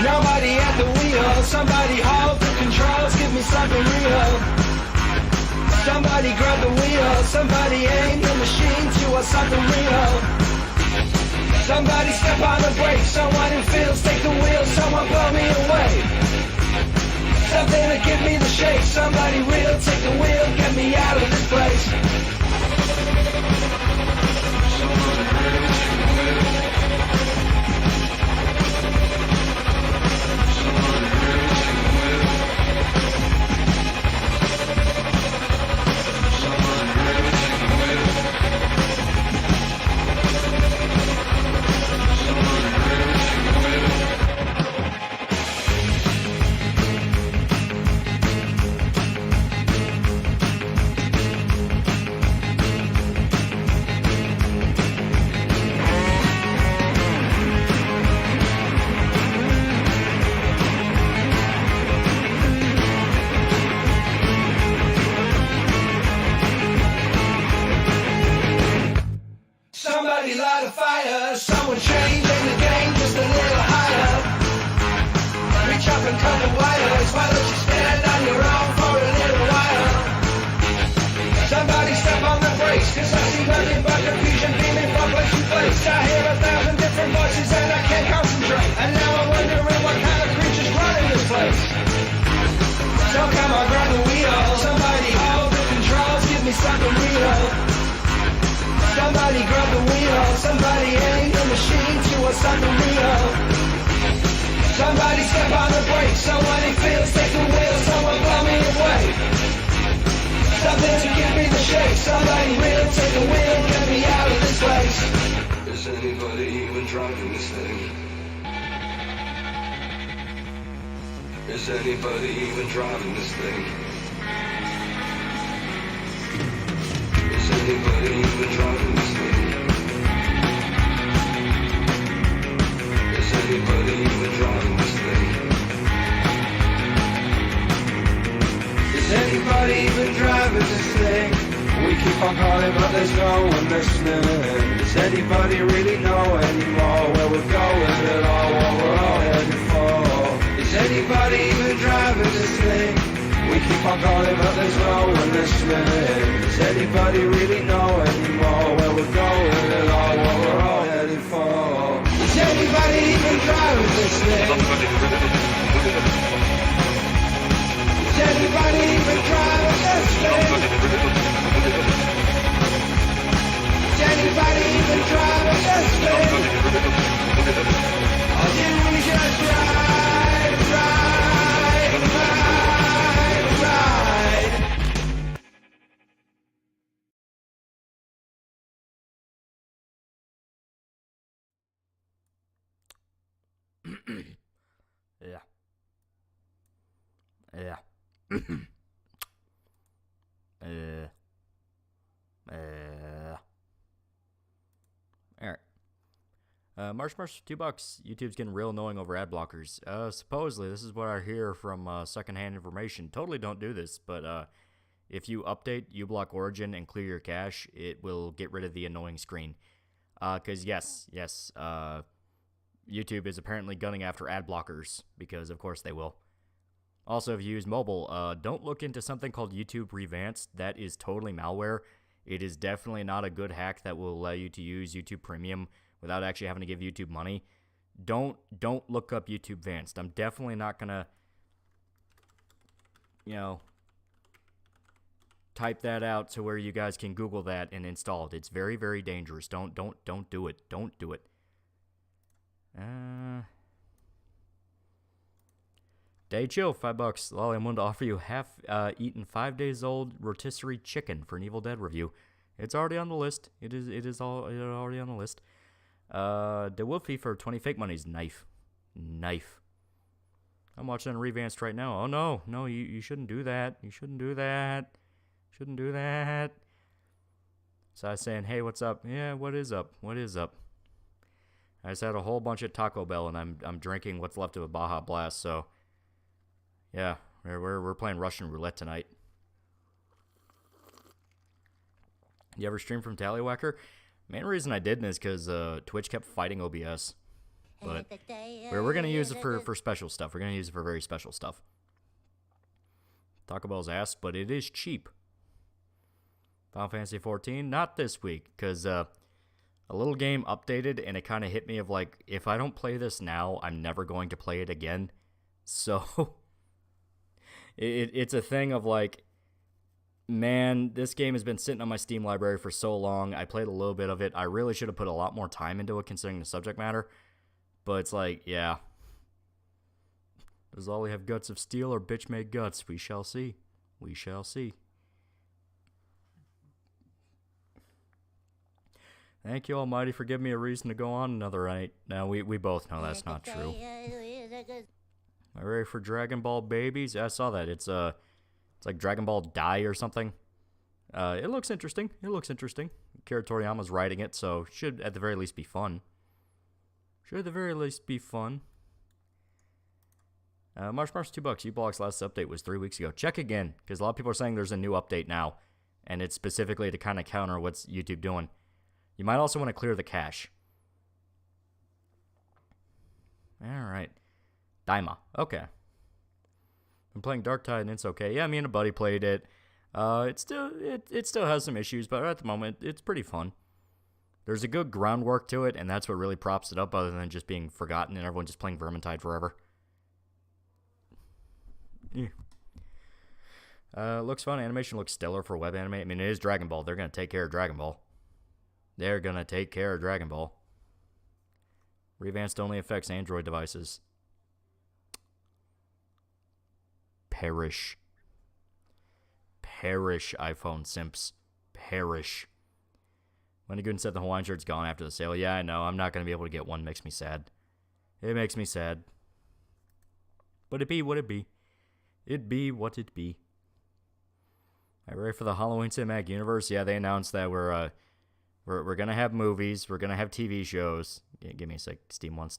Nobody at the wheel, somebody hold the controls, give me something real. Somebody grab the wheel, somebody aim the machine to something real. Somebody step on the brakes, someone who feels take the wheel, someone blow me away. Something to give me the shake, somebody real take the wheel, get me out of this place. Somebody light a fire, someone changing the game just a little higher. Reach up and cut the wires, why don't you stand on your own for a little while? Somebody step on the brakes, cause I see nothing but confusion beaming from place to place. I hear 1,000 different voices and I can't concentrate. And now I'm wondering what kind of creatures running this place. So come on, grab the wheel, somebody hold the controls, give me something real. Somebody grab the wheel, somebody aim the machine to something real. Somebody step on the brakes, someone who feels take the wheel, someone blow me away. Something to give me the shake, somebody real take the wheel, get me out of this place. Is anybody even driving this thing? Is anybody even driving this thing? Is anybody even driving this thing? Is anybody even driving this thing? Is anybody even driving this thing? We keep on calling but there's no one listening. Does anybody really know anymore where we're going at all, what we're all headed for? Is anybody even driving this thing? We keep on calling but there's no one listening. Does anybody really know anymore where we're going at all, what we're all headed for? Is anybody even driving this thing? Is anybody even driving this thing? Is anybody even driving this thing? Or did we just ride? Yeah. Alright. Marsh, $2. YouTube's getting real annoying over ad blockers. Supposedly, this is what I hear from secondhand information. Totally don't do this, but if you update uBlock Origin and clear your cache, it will get rid of the annoying screen. Because yes, YouTube is apparently gunning after ad blockers, because of course they will. Also, if you use mobile, don't look into something called YouTube Revanced. That is totally malware. It is definitely not a good hack that will allow you to use YouTube Premium without actually having to give YouTube money. Don't look up YouTube Vanced. I'm definitely not gonna, type that out to where you guys can Google that and install it. It's very, very dangerous. Don't do it. Don't do it. Day chill, $5. Lolly, I'm willing to offer you half-eaten 5 days old rotisserie chicken for an Evil Dead review. It's already on the list. It is already on the list. The Wolfie for 20 fake monies. Knife. I'm watching Revanced right now. Oh no, you shouldn't do that. Shouldn't do that. So I was saying, hey, what's up? Yeah, what is up? I just had a whole bunch of Taco Bell, and I'm drinking what's left of a Baja Blast. So yeah, we're playing Russian roulette tonight. You ever stream from Tallywhacker? Main reason I didn't is because Twitch kept fighting OBS. But we're going to use it for special stuff. We're going to use it for very special stuff. Taco Bell's ass, but it is cheap. Final Fantasy 14, not this week, because a little game updated, and it kind of hit me of like, if I don't play this now, I'm never going to play it again. So, it's a thing of like, man, this game has been sitting on my Steam library for so long. I played a little bit of it. I really should have put a lot more time into it, considering the subject matter. But it's like, yeah. Does Ollie have guts of steel or bitch-made guts? We shall see. Thank you, Almighty, for giving me a reason to go on another night. Now, we both know that's not true. Am I ready for Dragon Ball Babies? Yeah, I saw that. It's like Dragon Ball Die or something. It looks interesting. Kira Toriyama's writing it, so should at the very least be fun. March March, $2. U-Block's last update was 3 weeks ago. Check again, because a lot of people are saying there's a new update now, and it's specifically to kind of counter what's YouTube doing. You might also want to clear the cache. Alright. Daima. Okay. I'm playing Dark Tide, and it's okay. Yeah, me and a buddy played it. It still has some issues, but at the moment, it's pretty fun. There's a good groundwork to it, and that's what really props it up, other than just being forgotten and everyone just playing Vermintide forever. Yeah. Looks fun. Animation looks stellar for web anime. I mean, it is Dragon Ball. They're going to take care of Dragon Ball. Revanced only affects Android devices. Perish, iPhone simps. Perish. Lenny Gooden said the Hawaiian shirt's gone after the sale. Yeah, I know. I'm not going to be able to get one. Makes me sad. It makes me sad. But it be what it be. It be what it be. All right, ready for the Halloween Cinematic Universe? Yeah, they announced that we're gonna have movies. We're gonna have TV shows. Yeah, give me a sec. Steam was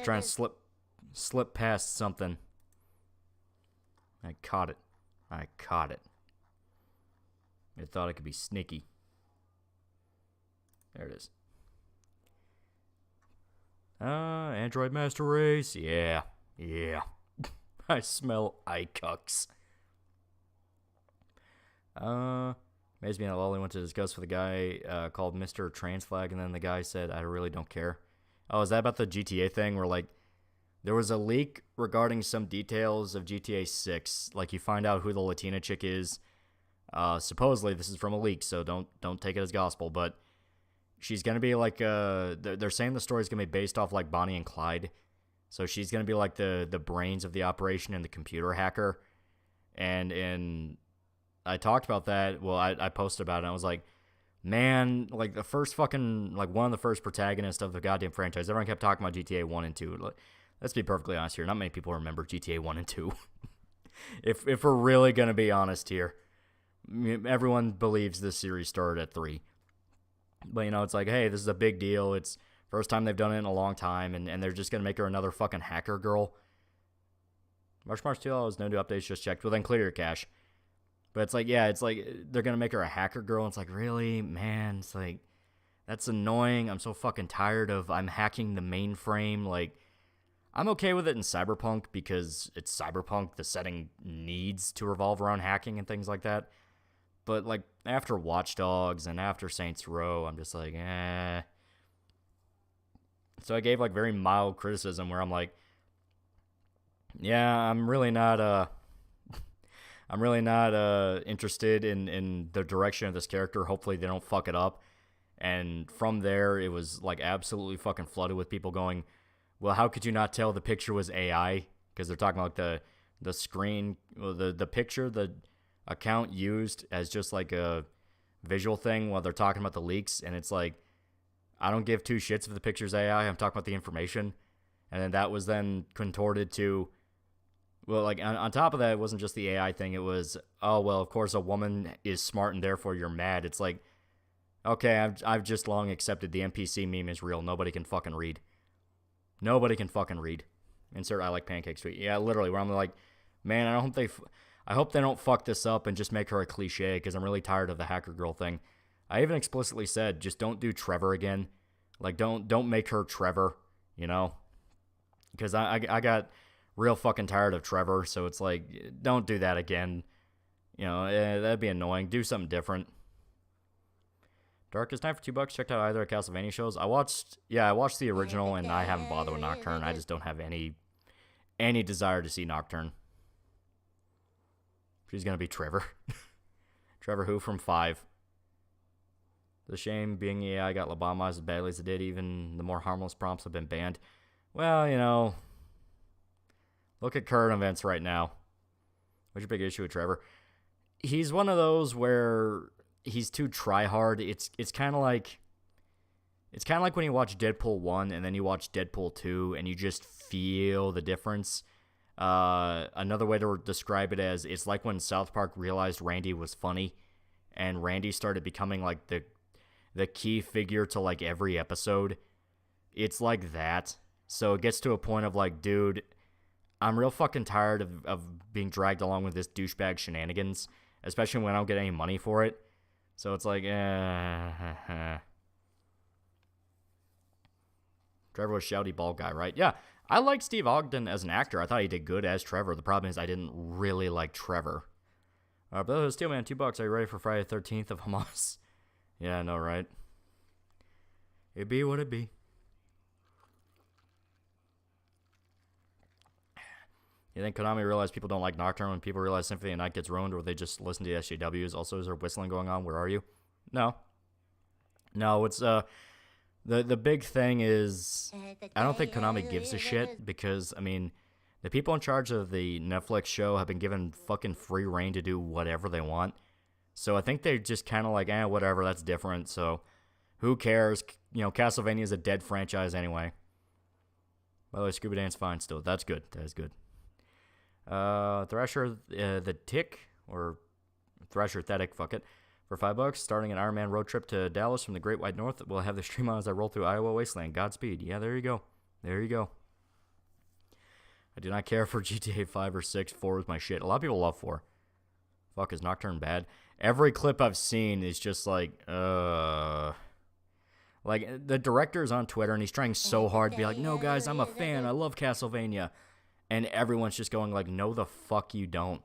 trying to slip past something. I caught it. I thought it could be sneaky. There it is. Android Master Race. Yeah. I smell iCucks. Amazed me that Lolly went to discuss with a guy called Mr. Transflag, and then the guy said, I really don't care. Oh, is that about the GTA thing where, like, there was a leak regarding some details of GTA 6. Like, you find out who the Latina chick is. Supposedly, this is from a leak, so don't take it as gospel, but she's going to be like, they're saying the story's going to be based off like Bonnie and Clyde. So she's going to be like the brains of the operation and the computer hacker. And I talked about that. Well, I posted about it. And I was like, man, like the first fucking, like one of the first protagonists of the goddamn franchise. Everyone kept talking about GTA 1 and 2. Let's be perfectly honest here. Not many people remember GTA 1 and 2. if we're really going to be honest here. Everyone believes this series started at 3. But, you know, it's like, hey, this is a big deal. It's first time they've done it in a long time, and they're just going to make her another fucking hacker girl. March 2, no new updates, just checked. Well, then clear your cache. But it's like, yeah, it's like they're going to make her a hacker girl. And it's like, really? Man, it's like, that's annoying. I'm so fucking tired of I'm hacking the mainframe. Like, I'm okay with it in Cyberpunk because it's Cyberpunk. The setting needs to revolve around hacking and things like that. But, like, after Watch Dogs and after Saints Row, I'm just like, eh. So I gave, like, very mild criticism where I'm like, yeah, I'm really not interested in the direction of this character. Hopefully they don't fuck it up. And from there, it was like absolutely fucking flooded with people going, well, how could you not tell the picture was AI? Because they're talking about the screen, well, the picture, the account used as just like a visual thing while they're talking about the leaks. And it's like, I don't give two shits if the picture's AI. I'm talking about the information. And then that was then contorted to, well, like on top of that, it wasn't just the AI thing. It was, oh, well, of course a woman is smart and therefore you're mad. It's like, okay, I've just long accepted the NPC meme is real. Nobody can fucking read. Nobody can fucking read. Insert I like pancakes tweet. Yeah, literally, where I'm like, man, I hope they don't fuck this up and just make her a cliche, because I'm really tired of the hacker girl thing. I even explicitly said, just don't do Trevor again. Like, don't make her Trevor, you know? Because I got real fucking tired of Trevor, so it's like, don't do that again. You know, that'd be annoying. Do something different. Darkest Night for $2. Checked out either of Castlevania shows. I watched the original, and I haven't bothered with Nocturne. I just don't have any desire to see Nocturne. She's gonna be Trevor. Trevor who from 5. The shame being AI got lobotomized as badly as it did. Even the more harmless prompts have been banned. Well, you know, look at current events right now. What's your big issue with Trevor? He's one of those where he's too try-hard. It's kind of like when you watch Deadpool 1 and then you watch Deadpool 2 and you just feel the difference. Another way to describe it as, it's like when South Park realized Randy was funny and Randy started becoming like the key figure to like every episode. It's like that. So it gets to a point of like, dude, I'm real fucking tired of being dragged along with this douchebag shenanigans, especially when I don't get any money for it. So it's like, Trevor was shouty bald guy, right? Yeah, I like Steve Ogden as an actor. I thought he did good as Trevor. The problem is I didn't really like Trevor. But Steelman, $2. Are you ready for Friday the 13th of Hamas? Yeah, I know, right? It be what it be. You think Konami realized people don't like Nocturne when people realize Symphony of Night gets ruined, or they just listen to the SJWs? Also, is there whistling going on? Where are you? No, it's the big thing is I don't think Konami gives a shit, because I mean the people in charge of the Netflix show have been given fucking free reign to do whatever they want. So I think they're just kind of like, whatever, that's different. So who cares? You know, Castlevania is a dead franchise anyway. By the way, Scuba Dan's fine still. That's good. That is good. Thrasher the Tick, or Thrasher Thetic, fuck it, for $5, starting an Iron Man road trip to Dallas from the Great White North. We'll have the stream on as I roll through Iowa wasteland. Godspeed. Yeah, there you go. There you go. I do not care for GTA 5 or 6. 4 is my shit. A lot of people love 4. Fuck, is Nocturne bad? Every clip I've seen is just like, like, the director's on Twitter, and he's trying so hard to be like, no, guys, I'm a fan. I love Castlevania. And everyone's just going like, no, the fuck you don't.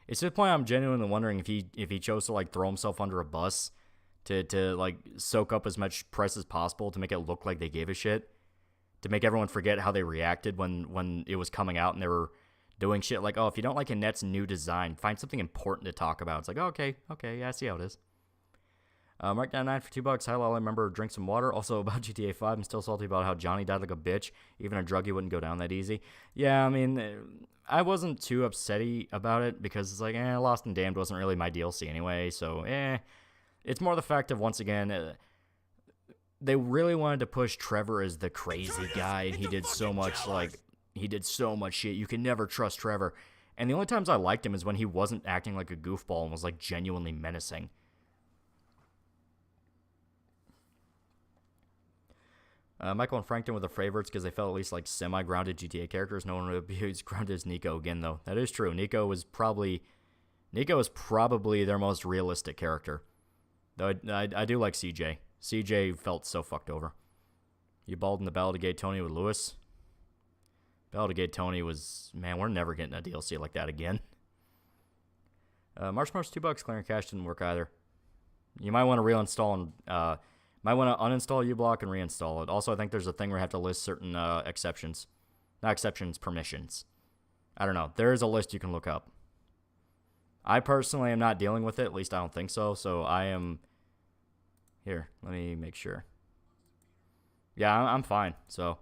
It's to the point I'm genuinely wondering if he chose to like throw himself under a bus to like soak up as much press as possible to make it look like they gave a shit, to make everyone forget how they reacted when it was coming out and they were doing shit like, oh, if you don't like Annette's new design, find something important to talk about. It's like, oh, okay, yeah, I see how it is. Mark down 9 for $2. Hi, Lolly. Remember, drink some water. Also, about GTA 5, I'm still salty about how Johnny died like a bitch. Even a druggie wouldn't go down that easy. Yeah, I mean, I wasn't too upsetty about it, because it's like, Lost and Damned wasn't really my DLC anyway, so, It's more the fact of, once again, they really wanted to push Trevor as the crazy guy, and he did so much shit. You can never trust Trevor. And the only times I liked him is when he wasn't acting like a goofball and was, like, genuinely menacing. Michael and Frankton were the favorites because they felt at least like semi-grounded GTA characters. No one would be as grounded as Nico again, though. That is true. Nico was probably their most realistic character. Though I do like CJ. CJ felt so fucked over. You balled in the Battle to Gay Tony with Lewis. Battle to Gay Tony was, man, we're never getting a DLC like that again. March $2. Clearing cache didn't work either. You might want to reinstall and might want to uninstall uBlock and reinstall it. Also, I think there's a thing where you have to list certain exceptions. Not exceptions, permissions. I don't know. There is a list you can look up. I personally am not dealing with it. At least I don't think so. So I am Here, let me make sure. Yeah, I'm fine. So,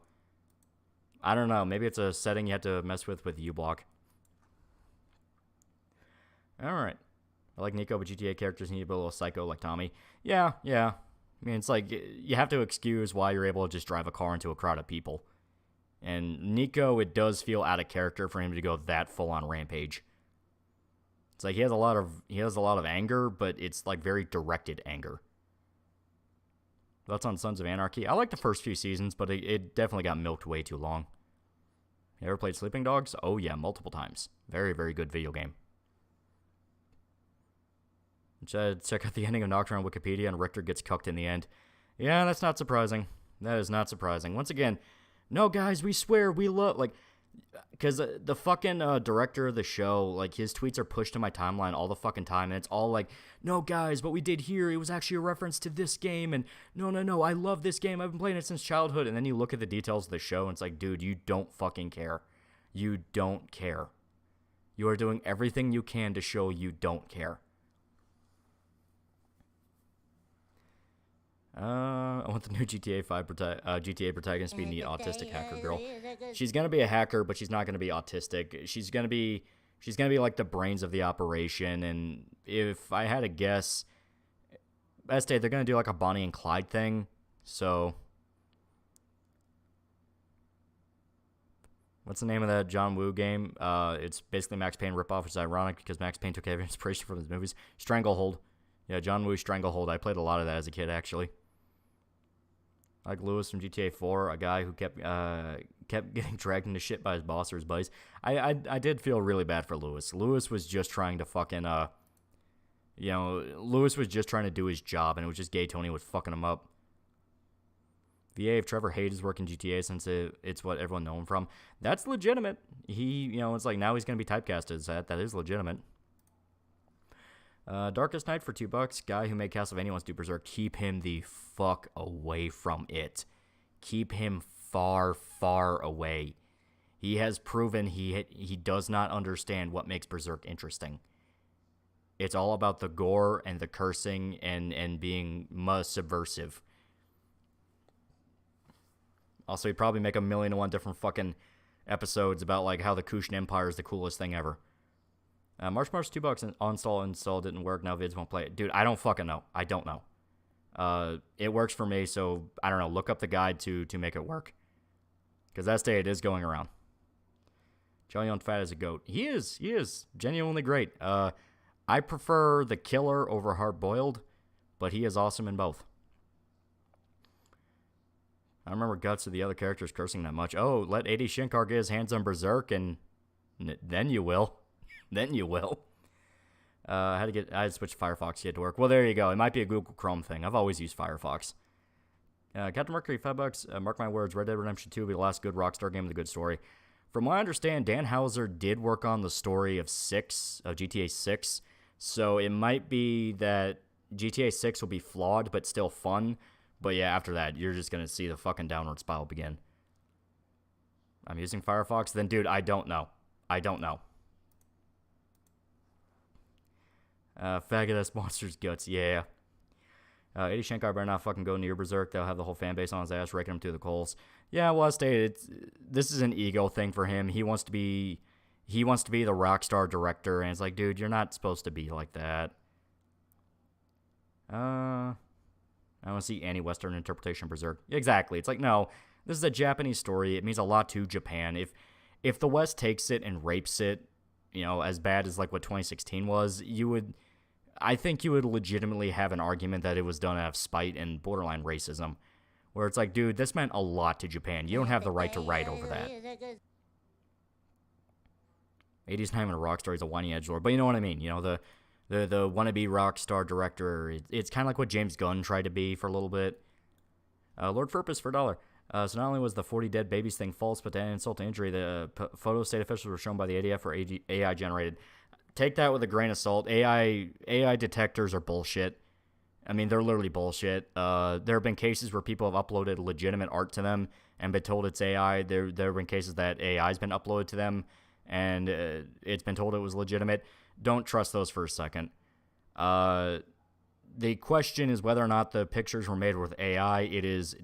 I don't know. Maybe it's a setting you have to mess with uBlock. Alright. I like Nico, but GTA characters need to be a little psycho like Tommy. Yeah. I mean, it's like, you have to excuse why you're able to just drive a car into a crowd of people. And Nico, it does feel out of character for him to go that full-on rampage. It's like he has a lot of anger, but it's like very directed anger. That's on Sons of Anarchy. I like the first few seasons, but it definitely got milked way too long. You ever played Sleeping Dogs? Oh yeah, multiple times. Very, very good video game. Check out the ending of Nocturne on Wikipedia, and Richter gets cucked in the end. Yeah, that's not surprising. That is not surprising. Once again, no, guys, we swear, we love, like, because the fucking director of the show, like, his tweets are pushed to my timeline all the fucking time, and it's all like, no, guys, what we did here, it was actually a reference to this game, and no, I love this game, I've been playing it since childhood, and then you look at the details of the show, and it's like, dude, you don't fucking care. You don't care. You are doing everything you can to show you don't care. I want the new GTA 5 GTA protagonist to be a neat autistic hacker girl. She's gonna be a hacker, but she's not gonna be autistic. She's gonna be like the brains of the operation. And if I had to guess, they're gonna do like a Bonnie and Clyde thing. So, what's the name of that John Woo game? It's basically Max Payne ripoff, which is ironic because Max Payne took heavy inspiration from his movies. Stranglehold. Yeah, John Woo Stranglehold. I played a lot of that as a kid, actually. Like Lewis from GTA 4, a guy who kept getting dragged into shit by his boss or his buddies. I did feel really bad for Lewis. Lewis was just trying to fucking, Lewis was just trying to do his job, and it was just Gay Tony was fucking him up. VA, if Trevor hates his work in GTA since it's what everyone knows him from, that's legitimate. It's like now he's going to be typecast as that. That is legitimate. Darkest Night for $2. Guy who made Castlevania wants to do Berserk. Keep him the fuck away from it. Keep him far, far away. He has proven he does not understand what makes Berserk interesting. It's all about the gore and the cursing and being subversive. Also, he'd probably make 1,000,001 different fucking episodes about like how the Kushan Empire is the coolest thing ever. March $2 install didn't work. Now vids won't play it. Dude, I don't fucking know. I don't know. It works for me, so I don't know. Look up the guide to make it work. Because that day it is going around. Johnny on Fat as a goat. He is genuinely great. I prefer the killer over hard boiled, but he is awesome in both. I don't remember Guts or the other characters cursing that much. Oh, let 80 Shinkar get his hands on Berserk, and then you will. Then you will. I had to switch Firefox to get to work. Well, there you go. It might be a Google Chrome thing. I've always used Firefox. Captain Mercury, $5. Mark my words, Red Dead Redemption 2 will be the last good Rockstar game with a good story. From what I understand, Dan Houser did work on the story of GTA 6. So it might be that GTA 6 will be flawed, but still fun. But yeah, after that, you're just going to see the fucking downward spiral begin. I'm using Firefox? Then, dude, I don't know. Faggot-ass monsters guts, yeah. Eddie Shankar better not fucking go near Berserk. They'll have the whole fan base on his ass, raking him to the coals. Yeah, well, I stated, this is an ego thing for him. He wants to be the Rockstar director, and it's like, dude, you're not supposed to be like that. I want to see any Western interpretation of Berserk. Exactly. It's like, no, this is a Japanese story. It means a lot to Japan. If the West takes it and rapes it, as bad as like what 2016 was, I think you would legitimately have an argument that it was done out of spite and borderline racism. Where it's like, dude, this meant a lot to Japan. You don't have the right to write over that. 80's not even a rock star, he's a whiny edgelord. But you know what I mean. The wannabe rock star director. It's kind of like what James Gunn tried to be for a little bit. Lord Purpose for $1. So not only was the 40 dead babies thing false, but to add insult to injury, the photo state officials were shown by the ADF or AI generated. Take that with a grain of salt. AI detectors are bullshit. I mean, they're literally bullshit. There have been cases where people have uploaded legitimate art to them and been told it's AI. There have been cases that AI has been uploaded to them and it's been told it was legitimate. Don't trust those for a second. the question is whether or not the pictures were made with AI.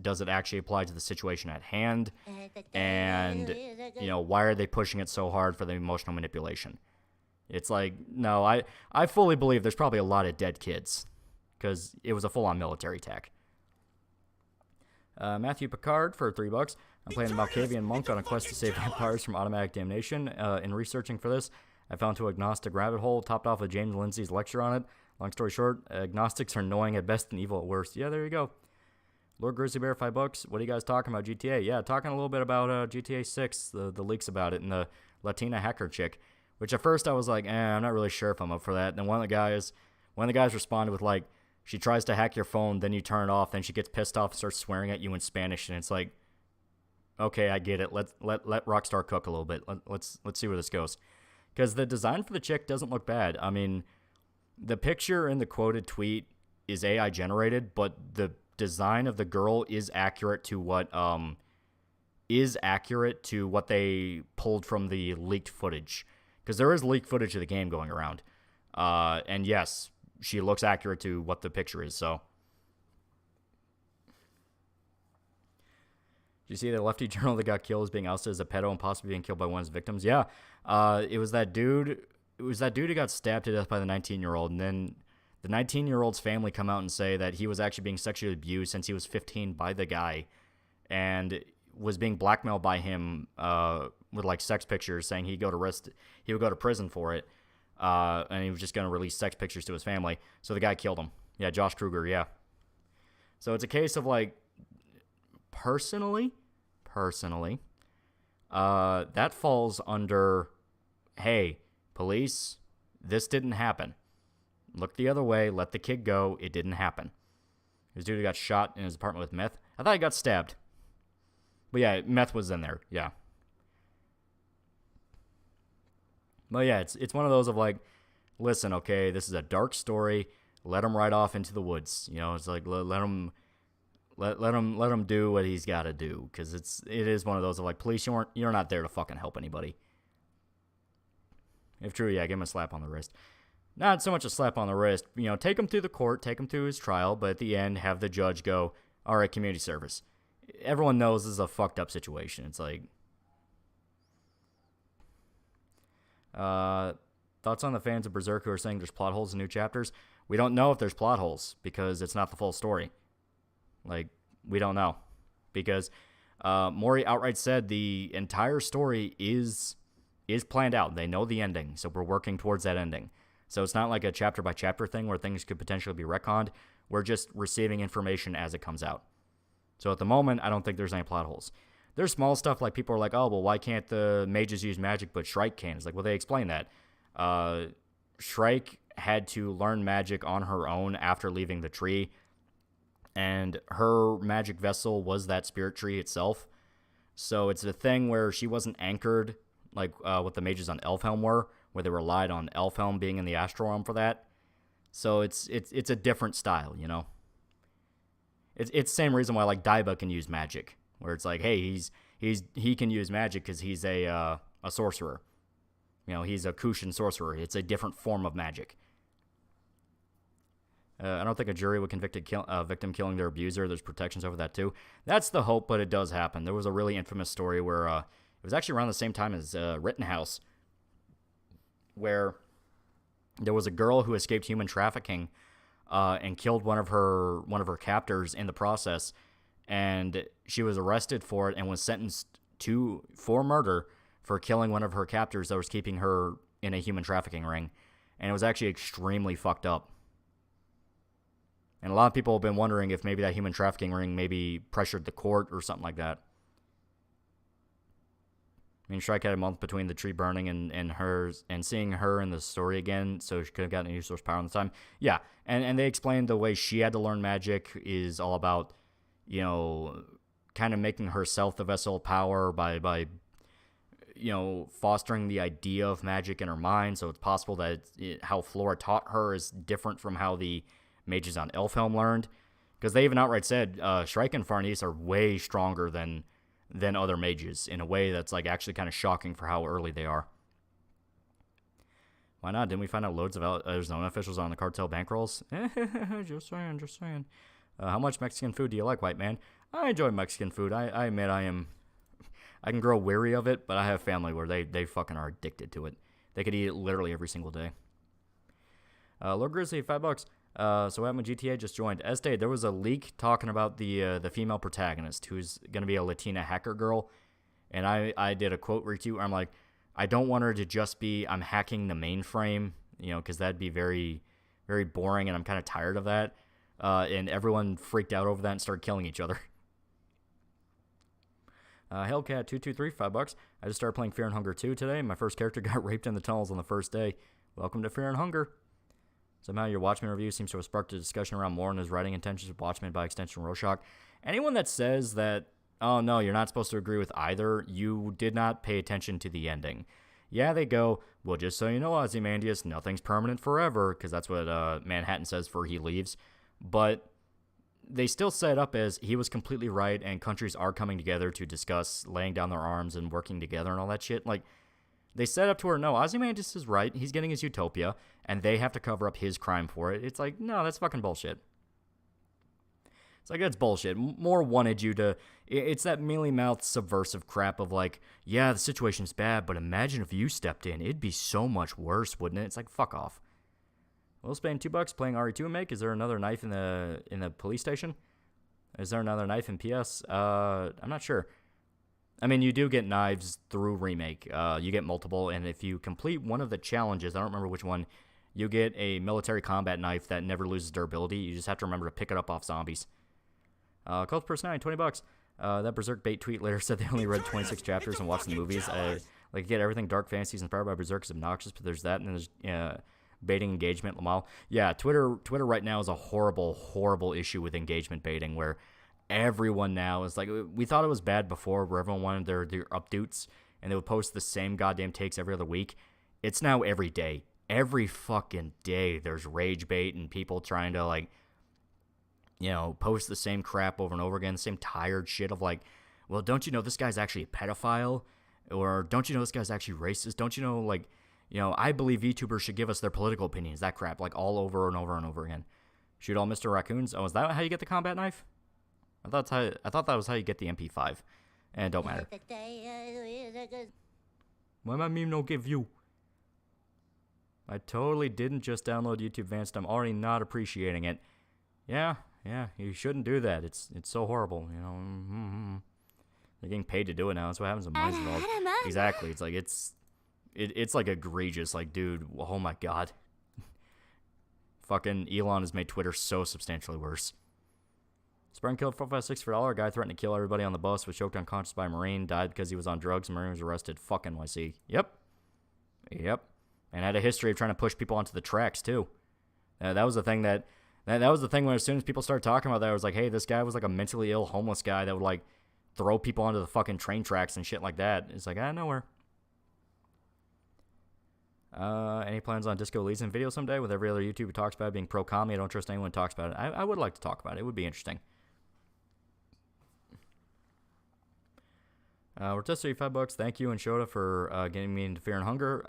Does it actually apply to the situation at hand? And, why are they pushing it so hard for the emotional manipulation? It's like, no, I fully believe there's probably a lot of dead kids because it was a full-on military attack. Matthew Picard for $3. I'm playing a Malkavian monk on a quest to save vampires from automatic damnation. In researching for this, I fell into agnostic rabbit hole, topped off with James Lindsay's lecture on it. Long story short, agnostics are annoying at best and evil at worst. Yeah, there you go. Lord Grizzly Bear, $5. What are you guys talking about GTA? Yeah, talking a little bit about GTA 6, the leaks about it, and the Latina hacker chick. Which at first I was like, I'm not really sure if I'm up for that. And then one of the guys responded with like, she tries to hack your phone, then you turn it off, then she gets pissed off and starts swearing at you in Spanish, and it's like, okay, I get it. Let Rockstar cook a little bit. Let's see where this goes. Because the design for the chick doesn't look bad. I mean, the picture in the quoted tweet is AI generated, but the design of the girl is accurate to what they pulled from the leaked footage. Because there is leaked footage of the game going around. And yes, she looks accurate to what the picture is, so. Did you see the lefty journal that got killed is being ousted as a pedo and possibly being killed by one of his victims? Yeah. It was that dude who got stabbed to death by the 19-year-old, and then the 19-year-old's family come out and say that he was actually being sexually abused since he was 15 by the guy, and was being blackmailed by him with like sex pictures, saying he would go to prison for it, and he was just going to release sex pictures to his family. So the guy killed him. Yeah, Josh Kruger. Yeah. So it's a case of like, personally, that falls under, hey, police, this didn't happen. Look the other way. Let the kid go. It didn't happen. This dude got shot in his apartment with meth. I thought he got stabbed. But yeah, meth was in there. Yeah. But yeah, it's one of those of like, listen, okay, this is a dark story. Let him ride off into the woods. It's like let him do what he's got to do, because it is one of those of like, police, you're not there to fucking help anybody. If true, yeah, give him a slap on the wrist. Not so much a slap on the wrist, take him through the court, take him through his trial, but at the end, have the judge go, all right, community service. Everyone knows this is a fucked up situation. It's like, thoughts on the fans of Berserk who are saying there's plot holes in new chapters? We don't know if there's plot holes because it's not the full story. Like, we don't know. Because Mori outright said the entire story is planned out. They know the ending, so we're working towards that ending. So it's not like a chapter-by-chapter thing where things could potentially be retconned. We're just receiving information as it comes out. So at the moment, I don't think there's any plot holes. There's small stuff like people are like, oh, well, why can't the mages use magic but Shrike can? It's like, well, they explain that. Shrike had to learn magic on her own after leaving the tree, and her magic vessel was that spirit tree itself. So it's a thing where she wasn't anchored like what the mages on Elfhelm were, where they relied on Elfhelm being in the astral realm for that. So it's a different style, It's the same reason why like Daiba can use magic, where it's like, hey, he can use magic because he's a sorcerer. He's a Kushan sorcerer. It's a different form of magic. I don't think a jury would convict a victim killing their abuser. There's protections over that too. That's the hope, but it does happen. There was a really infamous story where it was actually around the same time as Rittenhouse, where there was a girl who escaped human trafficking and killed one of her captors in the process, and she was arrested for it and was sentenced for murder for killing one of her captors that was keeping her in a human trafficking ring, and it was actually extremely fucked up. And a lot of people have been wondering if maybe that human trafficking ring maybe pressured the court or something like that. I mean, Shrike had a month between the tree burning and hers, and seeing her in the story again, so she could have gotten a new source power on the time. Yeah, and they explained the way she had to learn magic is all about, kind of making herself the vessel of power by fostering the idea of magic in her mind. So it's possible that how Flora taught her is different from how the mages on Elfhelm learned, because they even outright said Shrike and Farnese are way stronger than other mages in a way that's like actually kind of shocking for how early they are. Why not? Didn't we find out loads of Arizona officials on the cartel bankrolls? Just saying, just saying. How much Mexican food do you like, white man? I enjoy Mexican food. I admit I can grow weary of it, but I have family where they fucking are addicted to it. They could eat it literally every single day. Lord Grizzly, $5. So what happened with GTA? Just joined. Este, there was a leak talking about the female protagonist who's gonna be a Latina hacker girl, and I did a quote retweet where I'm like, I don't want her to just be I'm hacking the mainframe, because that'd be very, very boring, and I'm kind of tired of that. And everyone freaked out over that and started killing each other. Hellcat223, $5. I just started playing Fear and Hunger 2 today. My first character got raped in the tunnels on the first day. Welcome to Fear and Hunger. Somehow your Watchmen review seems to have sparked a discussion around more on his writing intentions of Watchmen, by extension Rorschach. Anyone that says that, oh no, you're not supposed to agree with either, you did not pay attention to the ending. Yeah, they go, well, just so you know, Ozymandias, nothing's permanent forever, because that's what Manhattan says before he leaves. But they still set it up as he was completely right, and countries are coming together to discuss laying down their arms and working together and all that shit. Like, they set up to where, no, Ozymandias is right, he's getting his utopia, and they have to cover up his crime for it. It's like, no, that's fucking bullshit. It's like, that's bullshit. More wanted you to... It's that mealy-mouthed subversive crap of like, yeah, the situation's bad, but imagine if you stepped in. It'd be so much worse, wouldn't it? It's like, fuck off. Will spend $2 playing RE2 and make. Is there another knife in the police station? Is there another knife in PS? I'm not sure. I mean, you do get knives through Remake. You get multiple, and if you complete one of the challenges, I don't remember which one, you get a military combat knife that never loses durability. You just have to remember to pick it up off zombies. Cult Personality, $20. That Berserk bait tweet later said they only read 26 chapters and watched the movies. Like, get everything dark fantasies inspired by Berserk is obnoxious, but there's that, and then there's baiting engagement, Lamal. Yeah, Twitter right now is a horrible, horrible issue with engagement baiting, where everyone now is like, we thought it was bad before, where everyone wanted their updates, and they would post the same goddamn takes every other week. It's now every day. Every fucking day there's rage bait and people trying to, like, post the same crap over and over again, the same tired shit of like, well, don't you know this guy's actually a pedophile? Or don't you know this guy's actually racist? Don't you know, like, I believe YouTubers should give us their political opinions. That crap, like, all over and over and over again. Shoot all Mr. Raccoons. Oh, is that how you get the combat knife? I thought that was how you get the MP5. And it don't matter. Why my meme don't give you? I totally didn't just download YouTube Advanced. I'm already not appreciating it. Yeah, you shouldn't do that. It's so horrible, They're getting paid to do it now. That's what happens when money's involved. Exactly. It's like it's like egregious. Like, dude, oh my god. Fucking Elon has made Twitter so substantially worse. Sprung killed 456 for $1. Guy threatened to kill everybody on the bus, was choked unconscious by a Marine, died because he was on drugs, and Marine was arrested. Fuck NYC. Yep. And had a history of trying to push people onto the tracks, too. That was the thing that was the thing when as soon as people started talking about that, I was like, hey, this guy was like a mentally ill homeless guy that would like throw people onto the fucking train tracks and shit like that. It's like, nowhere. Any plans on Disco Elysium video someday? With every other YouTuber who talks about it being pro-commie, I don't trust anyone who talks about it. I would like to talk about it. It would be interesting. Rotisserie, $5. Thank you and Shota for getting me into Fear and Hunger.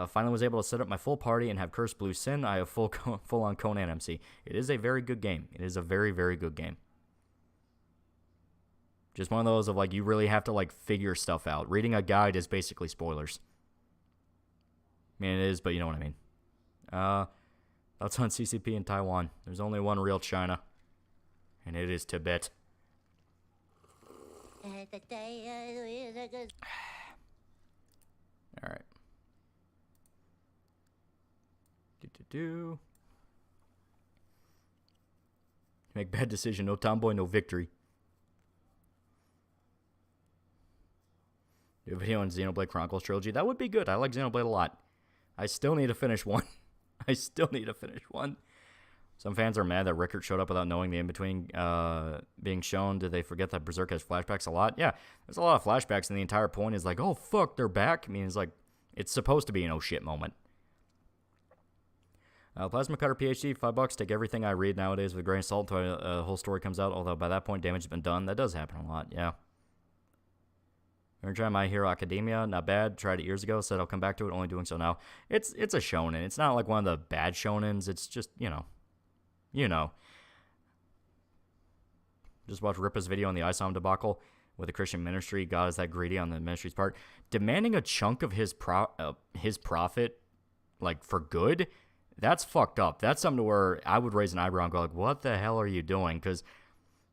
Finally was able to set up my full party and have Cursed Blue Sin. I have full-on Conan MC. It is a very good game. It is a very, very good game. Just one of those of, like, you really have to, like, figure stuff out. Reading a guide is basically spoilers. I mean, it is, but you know what I mean. Thoughts on CCP in Taiwan. There's only one real China, and it is Tibet. Alright. Make bad decision. No tomboy, no victory. Do a video on Xenoblade Chronicles Trilogy. That would be good. I like Xenoblade a lot. I still need to finish one. Some fans are mad that Rickert showed up without knowing the in-between being shown. Did they forget that Berserk has flashbacks a lot? Yeah, there's a lot of flashbacks, and the entire point is like, oh, fuck, they're back. I mean, it's like, it's supposed to be an oh shit moment. Plasma Cutter PhD, $5. Take everything I read nowadays with a grain of salt until a whole story comes out, although by that point damage has been done. That does happen a lot, yeah. I'm gonna try My Hero Academia. Not bad. Tried it years ago. Said I'll come back to it. Only doing so now. It's a shonen. It's not like one of the bad shonens. It's just you know. Just watch Rippa's video on the ISOM debacle with the Christian ministry. God is that greedy on the ministry's part, demanding a chunk of his profit, like for good. That's fucked up. That's something to where I would raise an eyebrow and go like, "What the hell are you doing?" Because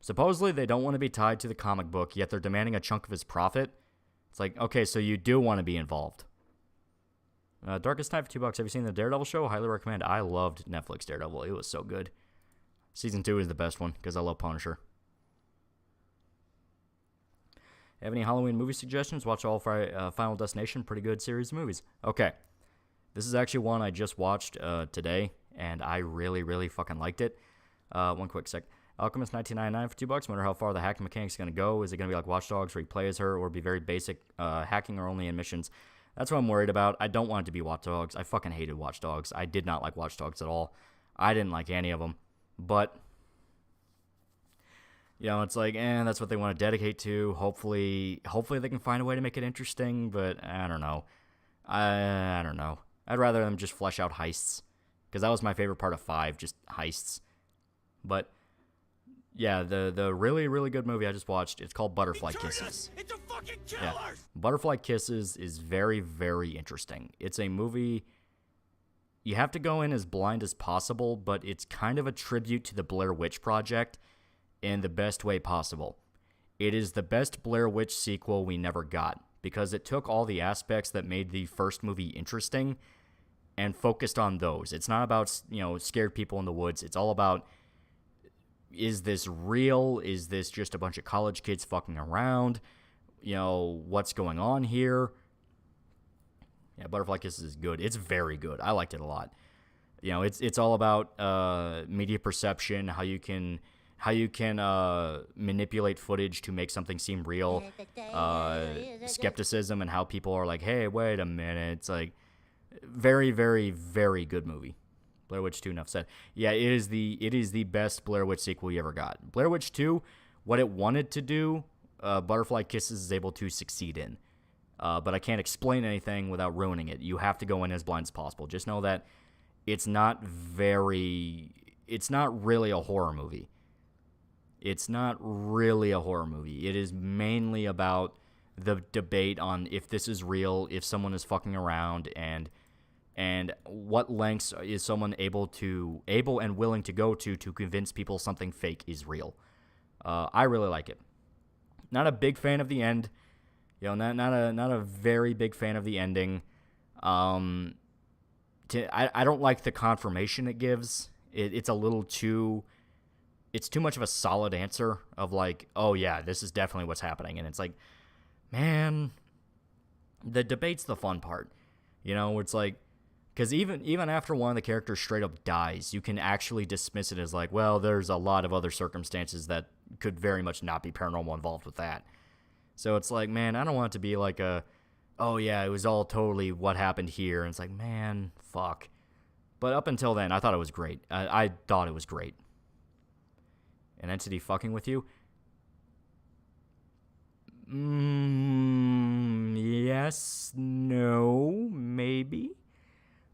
supposedly they don't want to be tied to the comic book, yet they're demanding a chunk of his profit. It's like, okay, so you do want to be involved. Darkest Night for $2. Have you seen the Daredevil show? Highly recommend. I loved Netflix Daredevil. It was so good. Season 2 is the best one because I love Punisher. Have any Halloween movie suggestions? Watch all Final Destination. Pretty good series of movies. Okay. This is actually one I just watched today, and I really, really fucking liked it. One quick sec. Alchemist 1999 for $2. Wonder how far the hacking mechanics is going to go. Is it going to be like Watch Dogs where you play as her, or be very basic hacking or only in missions? That's what I'm worried about. I don't want it to be Watch Dogs. I fucking hated Watch Dogs. I did not like Watch Dogs at all. I didn't like any of them. But, you know, it's like, that's what they want to dedicate to. Hopefully they can find a way to make it interesting, but I don't know. I don't know. I'd rather them just flesh out heists, because that was my favorite part of 5, just heists. But yeah, the really, really good movie I just watched, it's called Butterfly Kisses. Yeah. Butterfly Kisses is very, very interesting. It's a movie, you have to go in as blind as possible, but it's kind of a tribute to the Blair Witch Project in the best way possible. It is the best Blair Witch sequel we never got, because it took all the aspects that made the first movie interesting and focused on those. It's not about, scared people in the woods. It's all about, is this real? Is this just a bunch of college kids fucking around? What's going on here? Yeah, Butterfly Kisses is good. It's very good. I liked it a lot. It's all about media perception, how you can manipulate footage to make something seem real, skepticism, and how people are like, hey, wait a minute. It's like, very, very, very good movie. Blair Witch 2, enough said. Yeah, it is the best Blair Witch sequel you ever got. Blair Witch 2, what it wanted to do, Butterfly Kisses is able to succeed in. But I can't explain anything without ruining it. You have to go in as blind as possible. Just know that it's not really a horror movie. It's not really a horror movie. It is mainly about the debate on if this is real, if someone is fucking around, and what lengths is someone able and willing to go to convince people something fake is real. I really like it. Not a big fan of the end. Not a very big fan of the ending. I don't like the confirmation it gives. It's a little too. It's too much of a solid answer of like, oh yeah, this is definitely what's happening, and it's like, man, the debate's the fun part. It's like, because even after one of the characters straight up dies, you can actually dismiss it as like, well, there's a lot of other circumstances that could very much not be paranormal involved with that. So it's like, man, I don't want it to be like oh yeah, it was all totally what happened here. And it's like, man, fuck. But up until then, I thought it was great. I thought it was great. An entity fucking with you? Yes, no, maybe.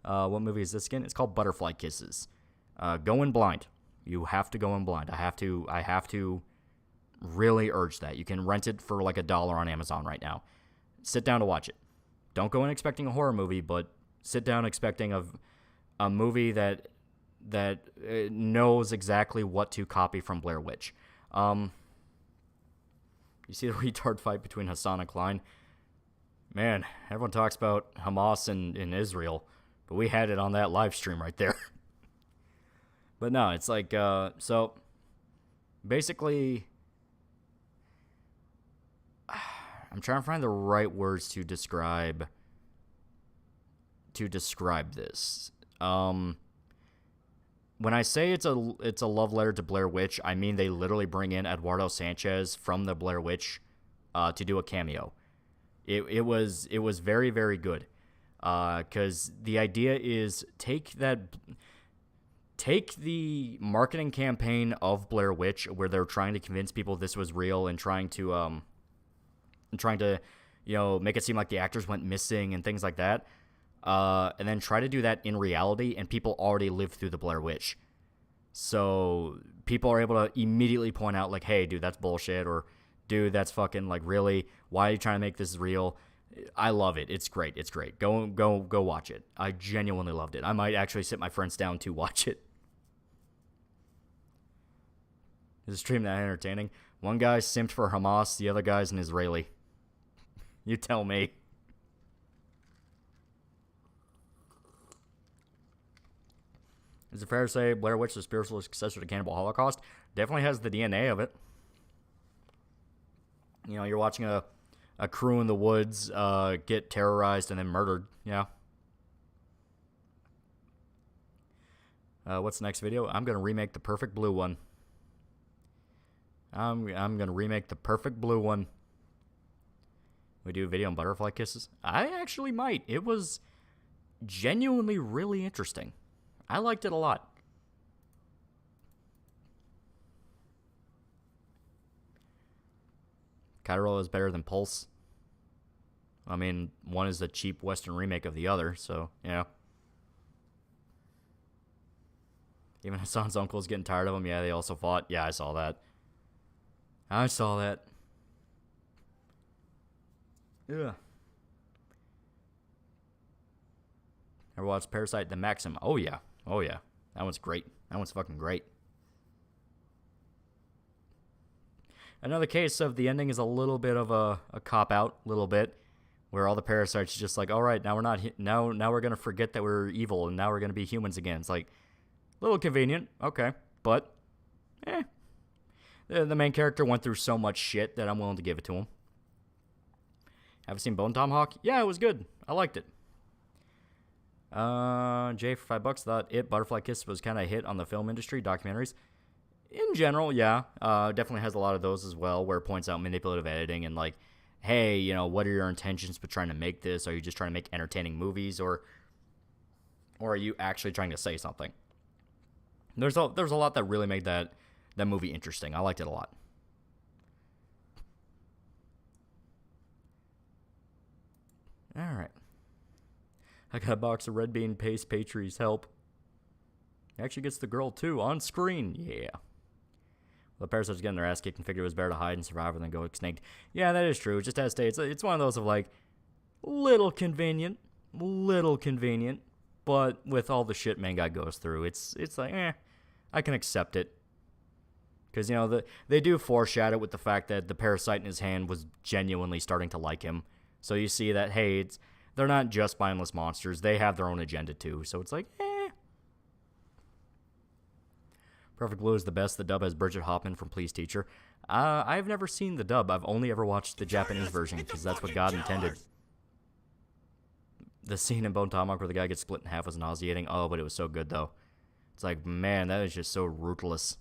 What movie is this again? It's called Butterfly Kisses. Go in blind. You have to go in blind. I have to really urge that. You can rent it for like $1 on Amazon right now. Sit down to watch it. Don't go in expecting a horror movie, but sit down expecting a movie that knows exactly what to copy from Blair Witch. You see the retard fight between Hassan and Klein? Man, everyone talks about Hamas and Israel, but we had it on that live stream right there. But no, it's like, so basically, I'm trying to find the right words to describe this. When I say it's a love letter to Blair Witch, I mean they literally bring in Eduardo Sanchez from the Blair Witch to do a cameo. It was very, very good, because the idea is take the marketing campaign of Blair Witch, where they're trying to convince people this was real and trying to make it seem like the actors went missing and things like that. And then try to do that in reality, and people already lived through the Blair Witch. So people are able to immediately point out, like, hey, dude, that's bullshit, or dude, that's fucking, like, really? Why are you trying to make this real? I love it. It's great. It's great. Go watch it. I genuinely loved it. I might actually sit my friends down to watch it. Is the stream that entertaining? One guy simped for Hamas, the other guy's an Israeli. You tell me. Is it fair to say Blair Witch, the spiritual successor to Cannibal Holocaust? Definitely has the DNA of it. You're watching a crew in the woods get terrorized and then murdered. Yeah. What's the next video? I'm going to remake the perfect blue one. I'm going to remake the perfect blue one. We do a video on butterfly kisses? I actually might. It was genuinely really interesting. I liked it a lot. Cairo is better than Pulse. I mean, one is a cheap Western remake of the other, so, yeah. Even Hassan's uncle is getting tired of him. Yeah, they also fought. Yeah, I saw that. I saw that. Yeah. Ever watched Parasyte the Maxim? Oh, yeah. Oh, yeah. That one's great. That one's fucking great. Another case of the ending is a little bit of a cop-out, a little bit, where all the parasites are just like, all right, now we're not, now we're going to forget that we're evil, and now we're going to be humans again. It's like, a little convenient, okay, but, The main character went through so much shit that I'm willing to give it to him. Have you seen Bone Tomahawk? Yeah, it was good. I liked it. Jay for $5 thought Butterfly Kiss was kind of a hit on the film industry, documentaries. In general, yeah. Definitely has a lot of those as well, where it points out manipulative editing and like, hey, what are your intentions for trying to make this? Are you just trying to make entertaining movies, or are you actually trying to say something? There's a lot that really made that movie interesting. I liked it a lot. All right. I got a box of red bean paste pastries. Help. Actually gets the girl too on screen. Yeah. Well, the parasites getting their ass kicked and figured it was better to hide and survive than go extinct. Yeah, that is true. It just has to stay. It's one of those of like, little convenient, but with all the shit main guy goes through, it's like, I can accept it. Because, they do foreshadow with the fact that the parasite in his hand was genuinely starting to like him. So you see that, hey, they're not just mindless monsters. They have their own agenda too. So it's like, Perfect Blue is the best. The dub has Bridget Hoffman from Please Teacher. I've never seen the dub. I've only ever watched the Japanese version because that's what God intended. The scene in Bone Tomahawk where the guy gets split in half was nauseating. Oh, but it was so good though. It's like, man, that is just so ruthless.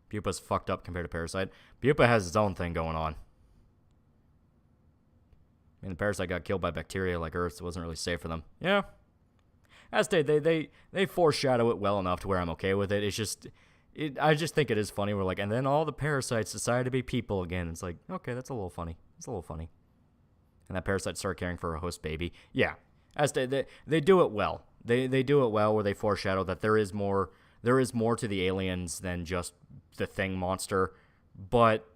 Pupa's fucked up compared to Parasyte. Pupa has its own thing going on. I mean, the Parasyte got killed by bacteria like Earth, so it wasn't really safe for them. Yeah. As they foreshadow it well enough to where I'm okay with it. It's just, I just think it is funny. We're like, and then all the parasites decided to be people again. It's like, okay, that's a little funny. It's a little funny. And that parasite started caring for a host baby. Yeah. As they do it well. They do it well where they foreshadow that there is more to the aliens than just the thing monster, but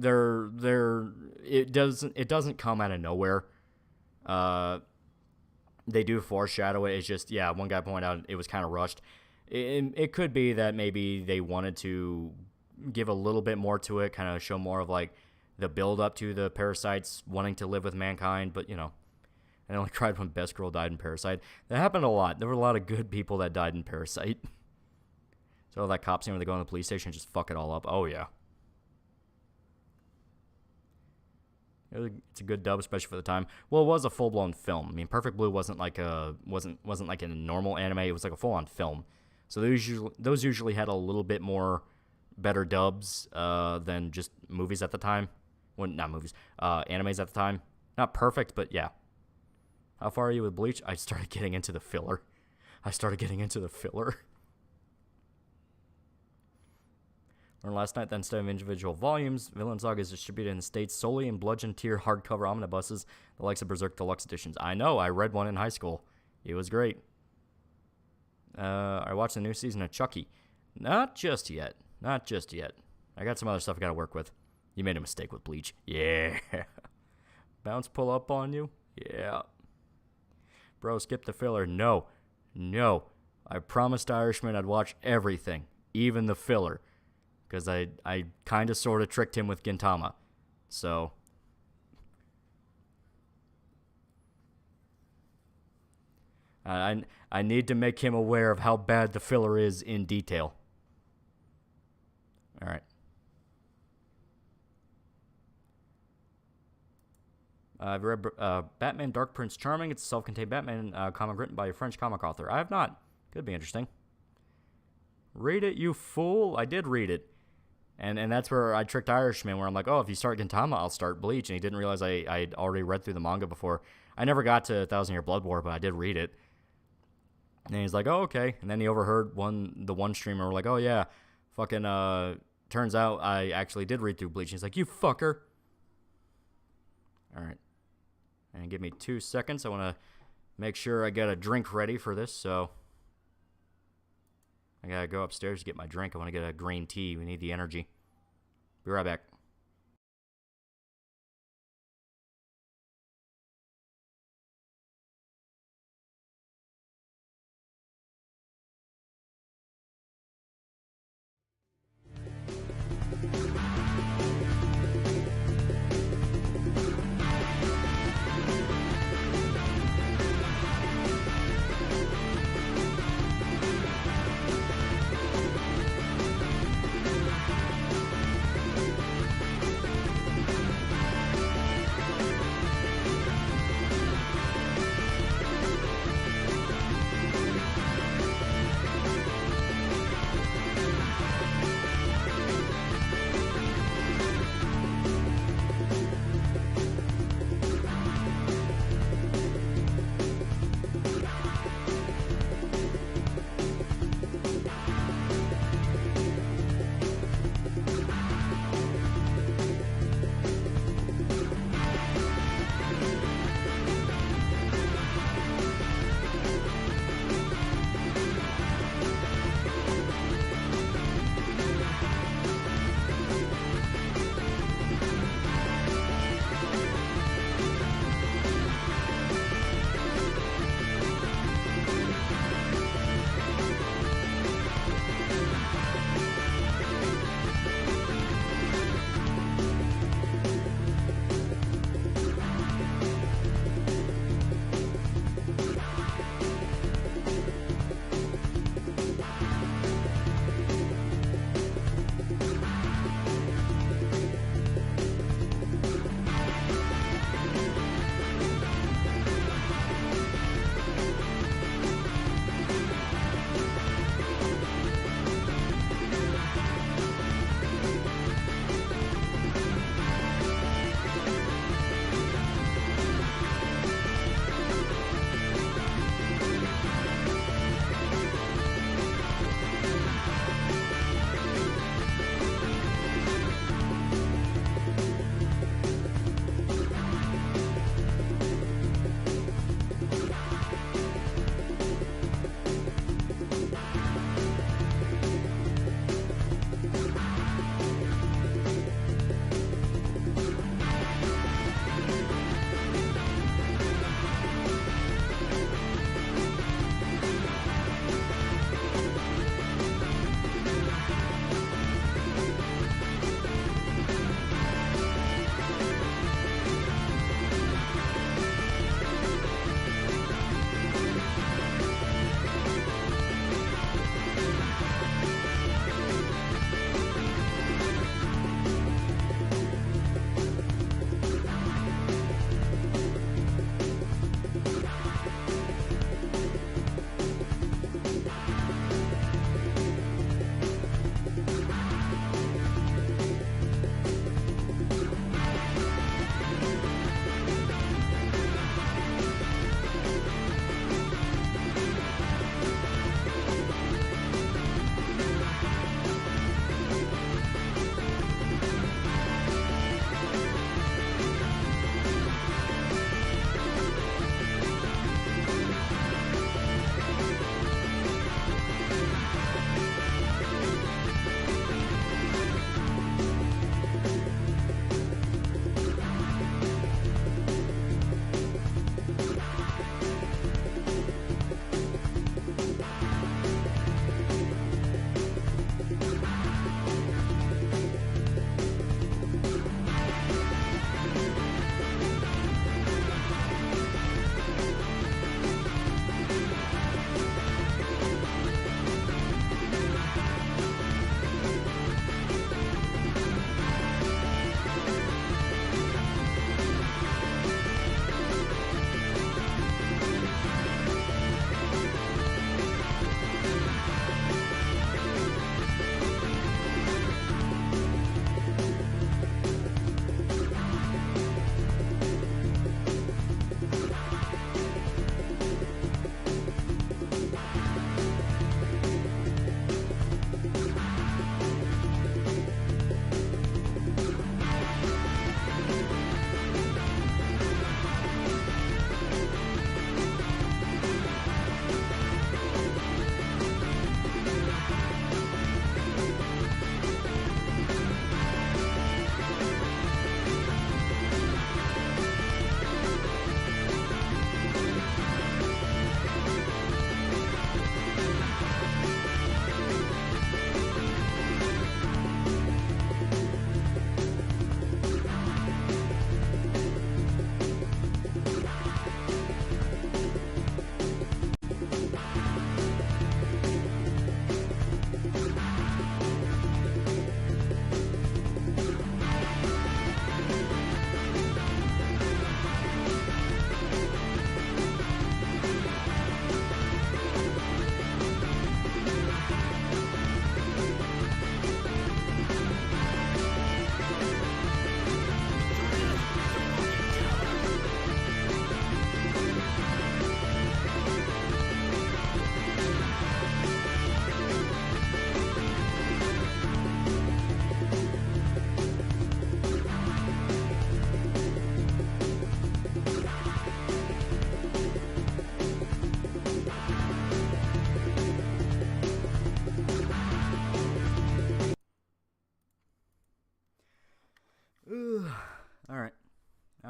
it doesn't come out of nowhere. They do foreshadow it. It's just, one guy pointed out it was kind of rushed. It could be that maybe they wanted to give a little bit more to it, kind of show more of like the build up to the parasites wanting to live with mankind, but I only cried when Best Girl died in Parasyte. That happened a lot. There were a lot of good people that died in Parasyte. So that cop scene where they go in the police station and just fuck it all up. Oh, yeah. It's a good dub, especially for the time. Well, it was a full-blown film. I mean, Perfect Blue wasn't like a normal anime. It was like a full-on film. So those usually had a little bit more better dubs than just movies at the time. Well, not movies. Animes at the time. Not perfect, but yeah. How far are you with Bleach? I started getting into the filler. Learned last night that instead of individual volumes, Villain Saga is distributed in the States solely in bludgeon tier hardcover omnibuses, the likes of Berserk Deluxe Editions. I know, I read one in high school. It was great. I watched the new season of Chucky. Not just yet. Not just yet. I got some other stuff I gotta work with. You made a mistake with Bleach. Yeah. Bounce pull up on you? Yeah. Bro, skip the filler. No. No. I promised Irishman I'd watch everything, even the filler. Because I kind of sort of tricked him with Gintama. So. I need to make him aware of how bad the filler is in detail. Alright. I've read Batman Dark Prince Charming. It's a self-contained Batman comic written by a French comic author. I have not. Could be interesting. Read it, you fool. I did read it. And that's where I tricked Irishman, where I'm like, oh, if you start Gintama, I'll start Bleach. And he didn't realize I'd already read through the manga before. I never got to 1,000 Year Blood War, but I did read it. And he's like, oh, okay. And then he overheard the one streamer like, oh, yeah, fucking, turns out I actually did read through Bleach. And he's like, you fucker. All right. And give me 2 seconds. I want to make sure I get a drink ready for this, so I gotta go upstairs to get my drink. I want to get a green tea. We need the energy. Be right back.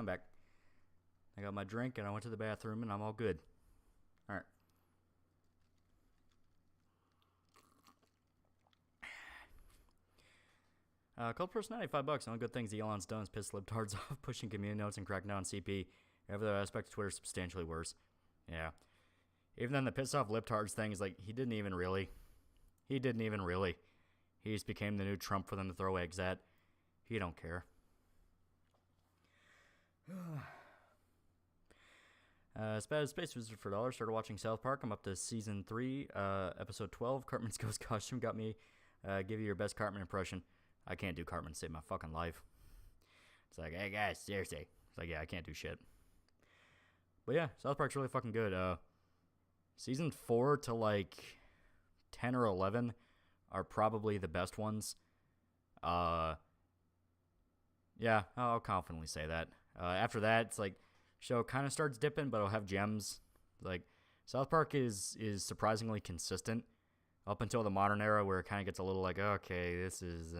I'm back. I got my drink and I went to the bathroom and I'm all good. Alright. Cold personality, $5. The only good things Elon's done is piss libtards off, pushing community notes and cracking down on CP. Every other aspect of Twitter is substantially worse. Yeah. Even then, the piss off libtards thing is like, he didn't even really. He just became the new Trump for them to throw eggs at. He don't care. Space Visitor for $1. Started watching South Park. I'm up to season 3, episode 12. Cartman's ghost costume got me. Give you your best Cartman impression. I can't do Cartman to save my fucking life. It's like, hey guys, seriously. It's like, yeah, I can't do shit. But yeah, South Park's really fucking good. Season 4 to like 10 or 11 are probably the best ones. Yeah, I'll confidently say that. After that, it's like, show kind of starts dipping, but it'll have gems. Like, South Park is surprisingly consistent up until the modern era, where it kind of gets a little like, okay, this is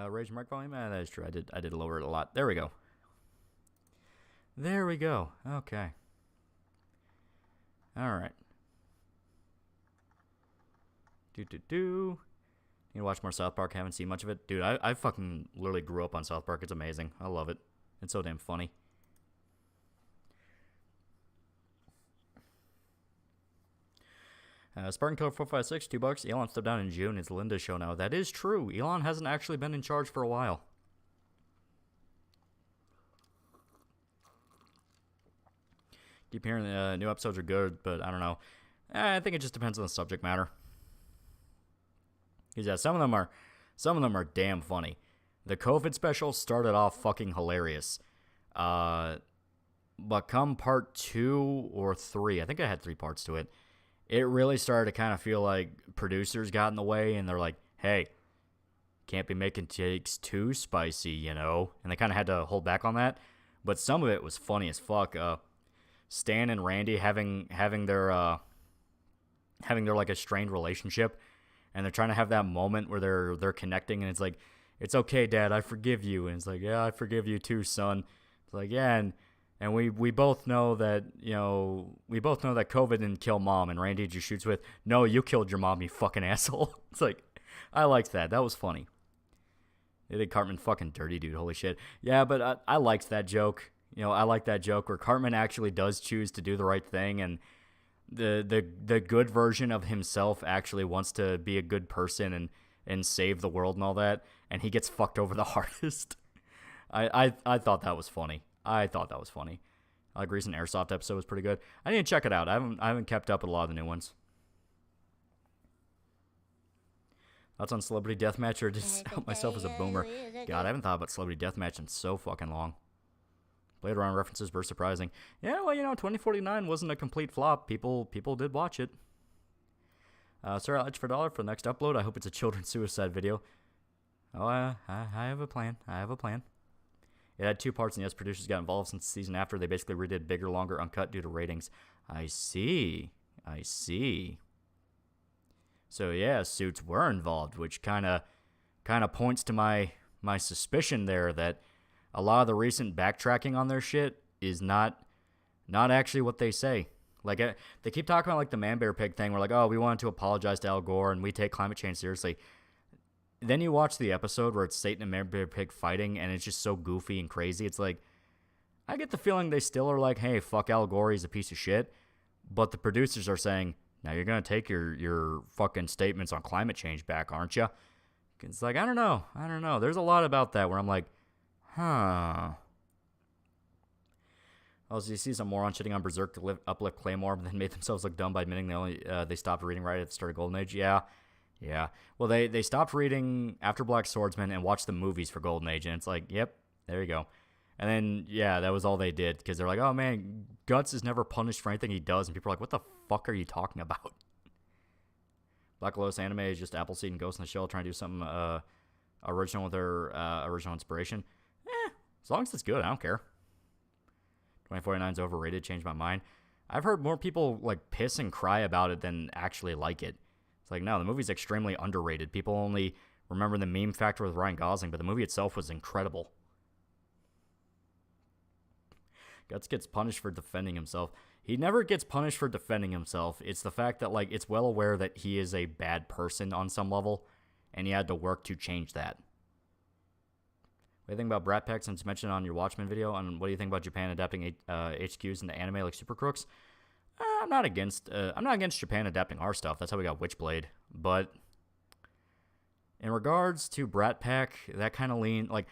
raise mic volume. That is true. I did lower it a lot. There we go. Okay. All right. Need to watch more South Park. Haven't seen much of it. Dude, I fucking literally grew up on South Park. It's amazing. I love it. It's so damn funny. Spartan Code 456, $2. Elon stepped down in June. It's Linda's show now. That is true. Elon hasn't actually been in charge for a while. Keep hearing the new episodes are good, but I don't know. I think it just depends on the subject matter. Because yeah, some of them are damn funny. The COVID special started off fucking hilarious. But come part 2 or 3, I think I had 3 parts to it. It really started to kind of feel like producers got in the way, and they're like, hey, can't be making takes too spicy, you know? And they kind of had to hold back on that. But some of it was funny as fuck. Stan and Randy having their like a strained relationship, and they're trying to have that moment where they're connecting, and it's like, it's okay, Dad, I forgive you. And it's like, yeah, I forgive you too, son. It's like, yeah, and we both know that, you know, COVID didn't kill Mom, and Randy just shoots with, no, you killed your mom, you fucking asshole. It's like, I liked that. That was funny. They did Cartman fucking dirty, dude. Holy shit. Yeah, but I liked that joke. You know, I like that joke where Cartman actually does choose to do the right thing, and the good version of himself actually wants to be a good person and save the world and all that, and he gets fucked over the hardest. I thought that was funny. Like recent Airsoft episode was pretty good. I need to check it out. I haven't kept up with a lot of the new ones. Thoughts on Celebrity Deathmatch, or just out myself as a boomer? God, I haven't thought about Celebrity Deathmatch in so fucking long. Blade Runner references were surprising. Yeah, well, you know, 2049 wasn't a complete flop. People did watch it. Sir, I'll let you for $1 for the next upload. I hope it's a children's suicide video. Oh, I have a plan. It had 2 parts, and yes, producers got involved since the season after. They basically redid bigger, longer, uncut due to ratings. I see. So yeah, suits were involved, which kind of points to my suspicion there that a lot of the recent backtracking on their shit is not actually what they say. Like, they keep talking about like the Man Bear Pig thing. We're like, oh, we wanted to apologize to Al Gore, and we take climate change seriously. Then you watch the episode where it's Satan and Man Bear Pig fighting, and it's just so goofy and crazy. It's like, I get the feeling they still are like, hey, fuck Al Gore, he's a piece of shit. But the producers are saying, now you're going to take your fucking statements on climate change back, aren't you? It's like, I don't know. There's a lot about that where I'm like, huh. Also, you see some moron shitting on Berserk to uplift Claymore, but then made themselves look dumb by admitting they stopped reading right at the start of Golden Age. Yeah. Well, they stopped reading After Black Swordsman and watched the movies for Golden Age, and it's like, yep, there you go. And then, yeah, that was all they did, because they're like, oh, man, Guts is never punished for anything he does, and people are like, what the fuck are you talking about? Black Lotus anime is just Appleseed and Ghost in the Shell trying to do something original with their original inspiration. As long as it's good, I don't care. 2049 is overrated, changed my mind. I've heard more people, like, piss and cry about it than actually like it. It's like, no, the movie's extremely underrated. People only remember the meme factor with Ryan Gosling, but the movie itself was incredible. Guts gets punished for defending himself. He never gets punished for defending himself. It's the fact that, like, it's well aware that he is a bad person on some level, and he had to work to change that. What do you think about Brat Pack since mentioned on your Watchmen video? And what do you think about Japan adapting HQs into anime like Super Crooks? I'm not against Japan adapting our stuff. That's how we got Witchblade. But in regards to Brat Pack, that kind of like,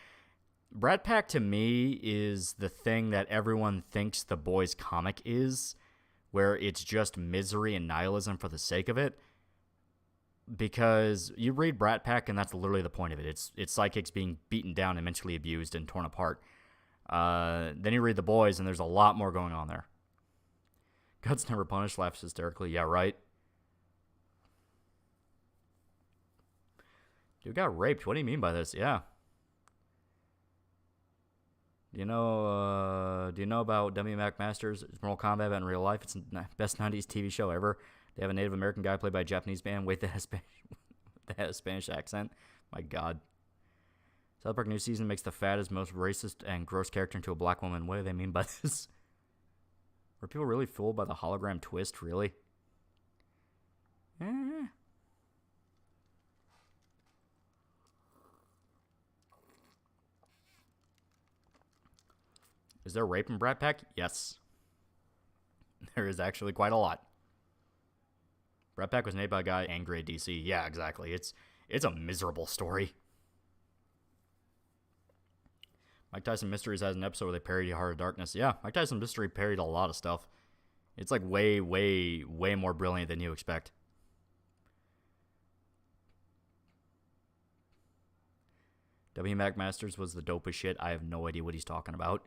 Brat Pack to me is the thing that everyone thinks the boys comic is, where it's just misery and nihilism for the sake of it. Because you read Brat Pack and that's literally the point of it. It's psychics being beaten down and mentally abused and torn apart. Then you read The Boys and there's a lot more going on there. Guts never punished, laughs hysterically. Yeah, right. Dude got raped. What do you mean by this? Yeah. Do you know about W. Mac Masters? It's Mortal Kombat in real life. It's the best 90s TV show ever. They have a Native American guy played by a Japanese man. Wait, that has a Spanish accent. My God. South Park new season makes the fattest, most racist, and gross character into a black woman. What do they mean by this? Were people really fooled by the hologram twist? Really? Is there rape in Brat Pack? Yes. There is actually quite a lot. Brat Pack was made by a guy angry at DC. Yeah, exactly. It's a miserable story. Mike Tyson Mysteries has an episode where they parody Heart of Darkness. Yeah, Mike Tyson Mystery parodied a lot of stuff. It's like way, way, way more brilliant than you expect. W. Mac Masters was the dopest shit. I have no idea what he's talking about.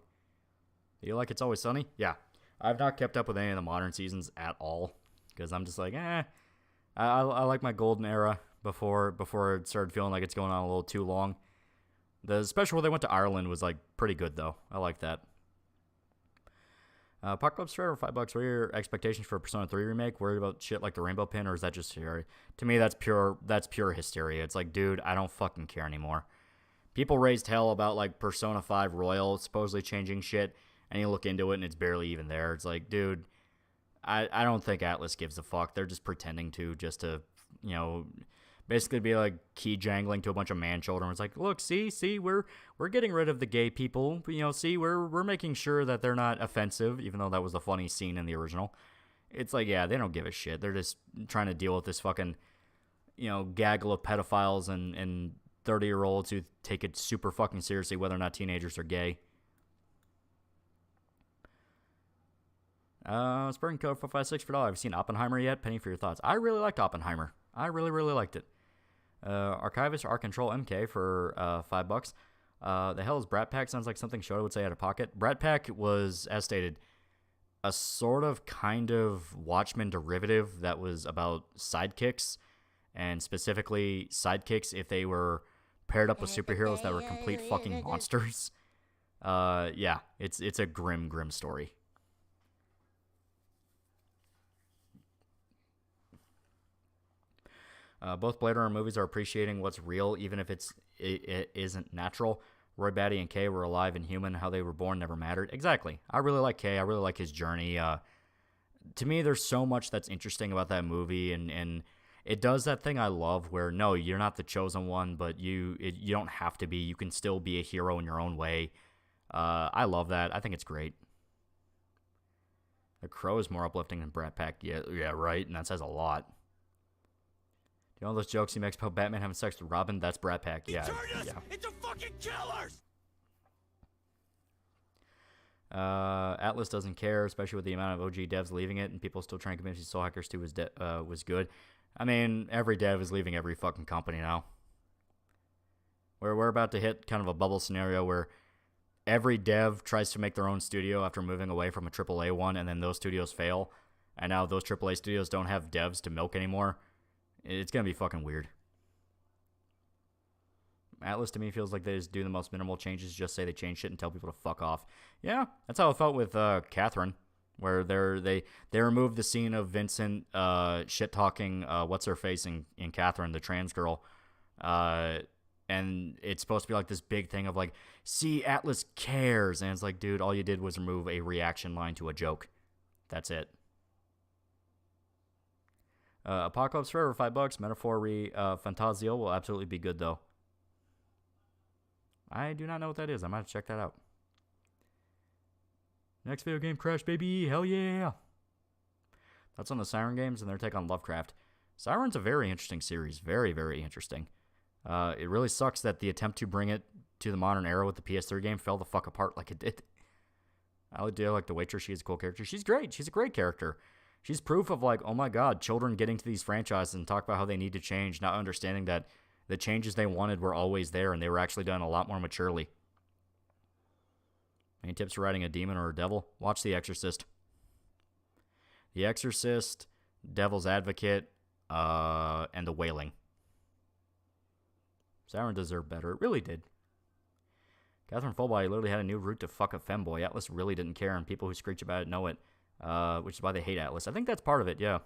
Do you like It's Always Sunny? Yeah. I've not kept up with any of the modern seasons at all. Because I'm just like, I like my golden era before it started feeling like it's going on a little too long. The special where they went to Ireland was like pretty good though. I like that. Apocalypse Shredder, $5. What are your expectations for a Persona 3 remake? Worried about shit like the Rainbow Pin, or is that just hysteria? To me, that's pure hysteria. It's like, dude, I don't fucking care anymore. People raised hell about like Persona 5 Royal supposedly changing shit, and you look into it and it's barely even there. It's like, dude, I don't think Atlas gives a fuck. They're just pretending to, just to, you know, basically be like key jangling to a bunch of man children. It's like, look, see, we're getting rid of the gay people. You know, see, we're making sure that they're not offensive, even though that was the funny scene in the original. It's like, yeah, they don't give a shit. They're just trying to deal with this fucking, you know, gaggle of pedophiles and 30-year-olds who take it super fucking seriously, whether or not teenagers are gay. Spring Code 456 for $1. Have you seen Oppenheimer yet? Penny for your thoughts. I really liked Oppenheimer. I really, really liked it. Archivist Art Control MK for $5. The hell is Brat Pack? Sounds like something Shota would say out of pocket. Brat Pack was, as stated, a sort of kind of Watchmen derivative that was about sidekicks, and specifically sidekicks if they were paired up with superheroes that were complete fucking monsters. Yeah, it's a grim story. Both Blade Runner movies are appreciating what's real, even if it isn't natural. Roy Batty and Kay were alive and human. How they were born never mattered. Exactly. I really like Kay. I really like his journey. To me, there's so much that's interesting about that movie, and it does that thing I love where, no, you're not the chosen one, but you don't have to be. You can still be a hero in your own way. I love that. I think it's great. The Crow is more uplifting than Brat Pack. Yeah, right, and that says a lot. You know those jokes he makes about Batman having sex with Robin? That's Brat Pack. Yeah. It's a fucking killers. Atlas doesn't care, especially with the amount of OG devs leaving it, and people still trying to convince Soul Hackers 2 was good. I mean, every dev is leaving every fucking company now. We're about to hit kind of a bubble scenario where every dev tries to make their own studio after moving away from a AAA one, and then those studios fail, and now those AAA studios don't have devs to milk anymore. It's going to be fucking weird. Atlas to me feels like they just do the most minimal changes, just say they change shit and tell people to fuck off. Yeah, that's how it felt with Catherine, where they removed the scene of Vincent shit-talking what's-her-face in Catherine, the trans girl, And it's supposed to be like this big thing of like, see, Atlas cares. And it's like, dude, all you did was remove a reaction line to a joke. That's it. Apocalypse Forever, $5. Metaphor Fantazio will absolutely be good, though. I do not know what that is. I might have to check that out. Next video game, Crash, baby. Hell yeah. That's on the Siren games, and their take on Lovecraft. Siren's a very interesting series. Very, very interesting. It really sucks that the attempt to bring it to the modern era with the PS3 game fell the fuck apart like it did. I do like the waitress. She's a cool character. She's great. She's a great character. She's proof of like, oh my god, children getting to these franchises and talk about how they need to change, not understanding that the changes they wanted were always there and they were actually done a lot more maturely. Any tips for writing a demon or a devil? Watch The Exorcist. The Exorcist, Devil's Advocate, and The Wailing. Siren deserved better. It really did. Catherine Fulby literally had a new route to fuck a femboy. Atlas really didn't care, and people who screech about it know it, which is why they hate Atlas. I think that's part of it, yeah.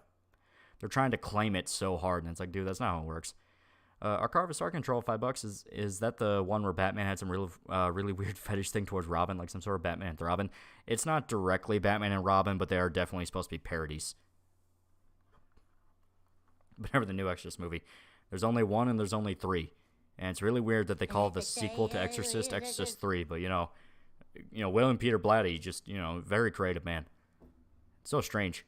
They're trying to claim it so hard, and it's like, dude, that's not how it works. Arcarvis Star Control, $5. Is that the one where Batman had some really weird fetish thing towards Robin, like some sort of Batman and Robin? It's not directly Batman and Robin, but they are definitely supposed to be parodies. Whatever the new Exorcist movie. There's only one and there's only three. And it's really weird that they call the sequel to Exorcist, Exorcist 3. But, you know, William Peter Blatty, just, very creative man. So strange.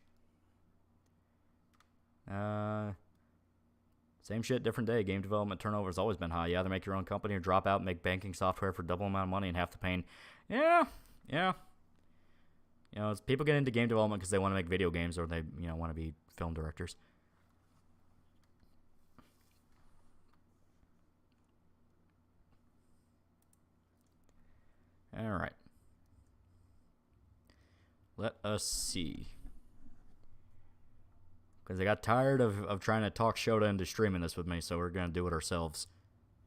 Same shit, different day. Game development turnover has always been high. You either make your own company or drop out and make banking software for double amount of money and half the pain. Yeah. People get into game development because they want to make video games or they, want to be film directors. All right. Let us see. Because I got tired of trying to talk Shota into streaming this with me, so we're going to do it ourselves.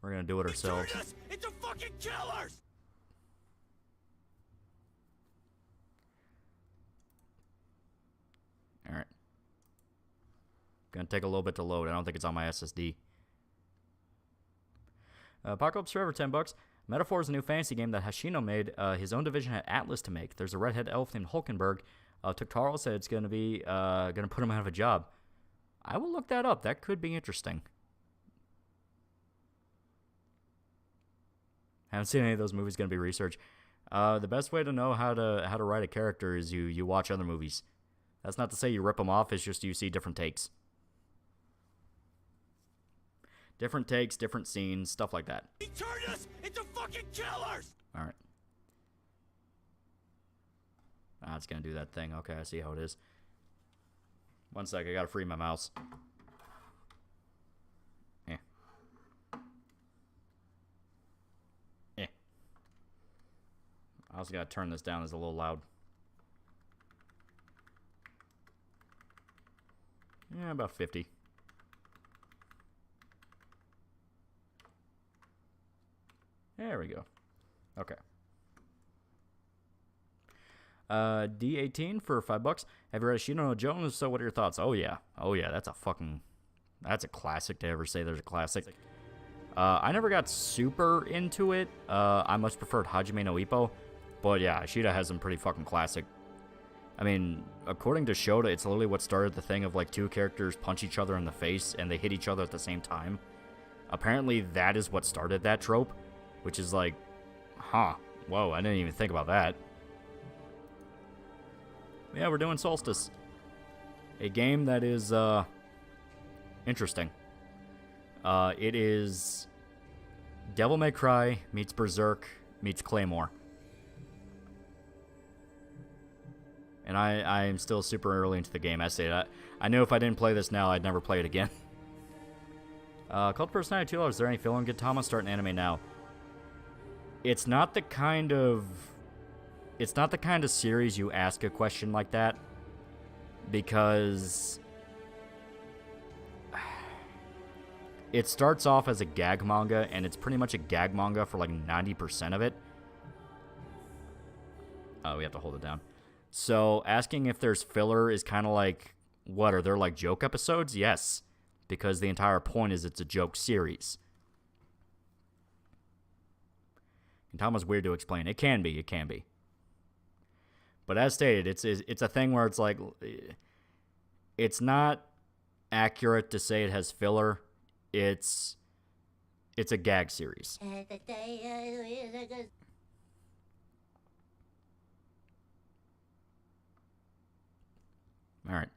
We're going to do it ourselves. Turn us into fucking killers! All right. Going to take a little bit to load. I don't think it's on my SSD. Apocalypse Forever, $10. Metaphor is a new fantasy game that Hashino made his own division at Atlas to make. There's a redhead elf named Hulkenberg. Tuktaro said it's going to be going to put him out of a job. I will look that up. That could be interesting. Haven't seen any of those movies. Going to be research. The best way to know how to write a character is you watch other movies. That's not to say you rip them off. It's just you see different takes. Different takes, different scenes, stuff like that. He turned us into fucking killers! All right. It's going to do that thing. Okay, I see how it is. One sec, I got to free my mouse. I also got to turn this down. It's a little loud. Yeah, about 50. There we go. Okay. D18 for $5. Have you read Shino no Jones? So what are your thoughts? Oh yeah. That's a classic to ever say there's a classic. I never got super into it. I much preferred Hajime no Ippo. But yeah, Ishida has some pretty fucking classic. I mean, according to Shota, it's literally what started the thing of like two characters punch each other in the face and they hit each other at the same time. Apparently that is what started that trope. Which is like, whoa, I didn't even think about that. Yeah, we're doing SOULstice. A game that is, interesting. It is Devil May Cry meets Berserk meets Claymore. And I am still super early into the game. I say that. I knew if I didn't play this now, I'd never play it again. Cult Personality $2. Is there any feeling Gintama start an anime now? It's not the kind of series you ask a question like that, because it starts off as a gag manga, and it's pretty much a gag manga for like 90% of it. Oh, we have to hold it down. So asking if there's filler is kind of like, what, are there like joke episodes? Yes, because the entire point is it's a joke series. Gintama's weird to explain. It can be. It can be. But as stated, it's a thing where it's like, it's not accurate to say it has filler. It's a gag series. All right.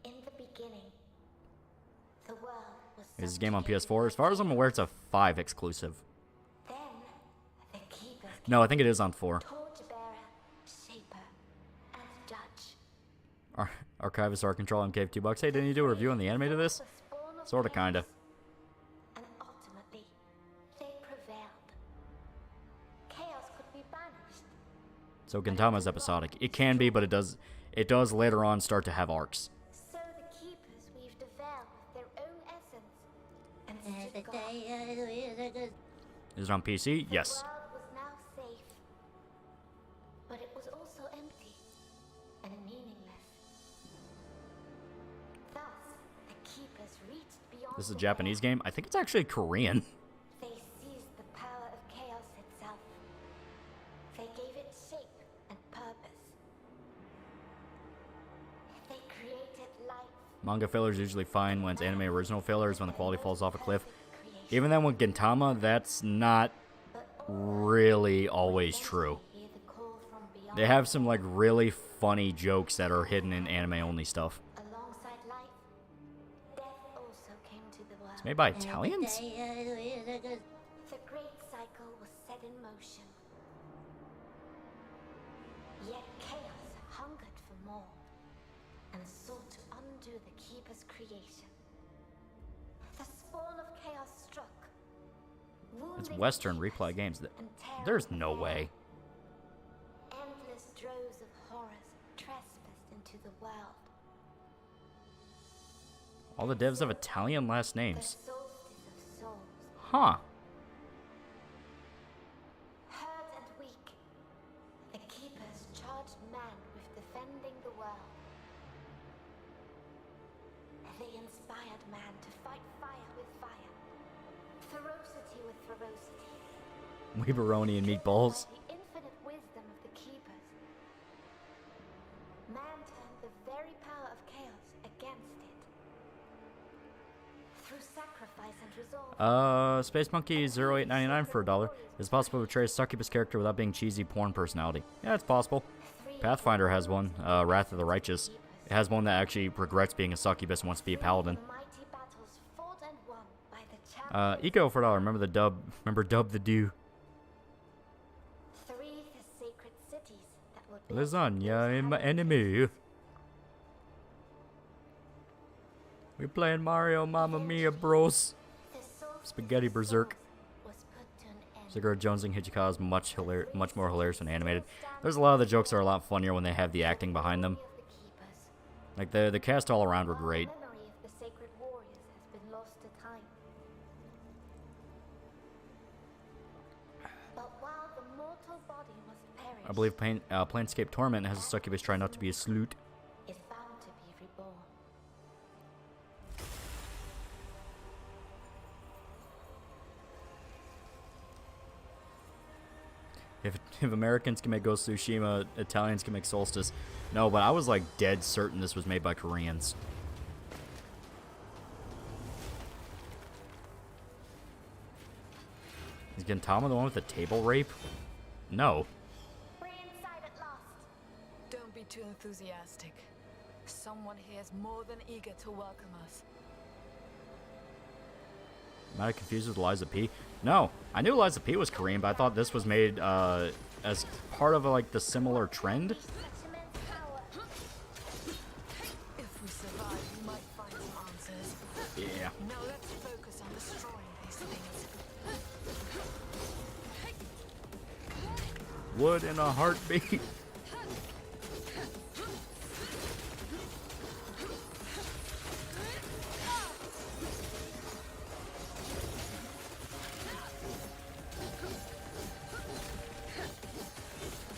In the beginning, the world was Is this game on PS4? As far as I'm aware, it's a 5 exclusive. then the keepers No, I think it is on 4. torchbearer, shaper, and judge. Archivist Art Control and Cave $2. Hey, didn't you do a review on the anime to this? The spawn of Sorta, chaos. kinda. And ultimately, they prevailed. Chaos could be banished. So Gintama's episodic. It can be, but it does later on start to have arcs. So the keepers weaved a veil with their own essence and stood guard. Is it on PC? Yes. The world was now safe, but it was also empty and meaningless. Thus, the keepers reached beyond. This is a the Japanese veil. game. I think it's actually Korean. They seized the power of chaos itself. They gave it shape and purpose. They created life. Manga fillers usually fine when it's anime original fillers when the quality falls off a cliff. Creation. Even then with Gintama, that's not really always true. Hear the call from beyond. They have some like really funny jokes that are hidden in anime only stuff. Alongside life, death also came to the world. It's made by Italians? The great cycle was set in motion. Yet chaos hungered for more and sought to undo the keeper's creation. The spawn of chaos struck. It's wounding Western the Replay keepers Games. and tearing There's the no veil. way. Endless droves of horrors trespassed into the world. All the devs have Italian last The names. solstice of souls. Huh. Hurt and weak, the keepers charged man with defending the world. They inspired man to fight fire with fire, ferocity with ferocity. Weebaroni and meatballs. By the infinite wisdom of the keepers, man turned the very power of chaos against it. Through sacrifice and resolve. Space Monkey 0899 for $1. Is it possible to portray a succubus character without being cheesy porn personality? Yeah, it's possible. Pathfinder has one, Wrath of the Righteous. It has one that actually regrets being a succubus and wants to be a paladin. Mighty battles fought and won by the champions. Eco for $1. Remember the dub? Remember Dub the Dew? 3 the sacred cities that would build Lasagna in my enemy. We playing Mario Mamma Mia Bros. the solstice Spaghetti of Berserk. souls was put to an end. Ziggurat Jonesing Hichika is much more hilarious when animated. There's a lot of the jokes that are a lot funnier when they have the acting behind them. Of the keepers. Like the cast all around were great. Our memory of the sacred warriors has been lost to time. But while the mortal body must perish, I believe Planescape Torment has a succubus try not to be a sleut. is bound to be reborn. If Americans can make Ghost of Tsushima, Italians can make Solstice. No, but I was like dead certain this was made by Koreans. Is Gintama the one with the table rape? No. We're inside at last. Don't be too enthusiastic. Someone here is more than eager to welcome us. Am I confused with Eliza P? No, I knew Eliza P was Korean, but I thought this was made as part of like the similar trend. Such immense power. If we survive, we might find some answers. Yeah. Now let's focus on destroying these things. Wood in a heartbeat.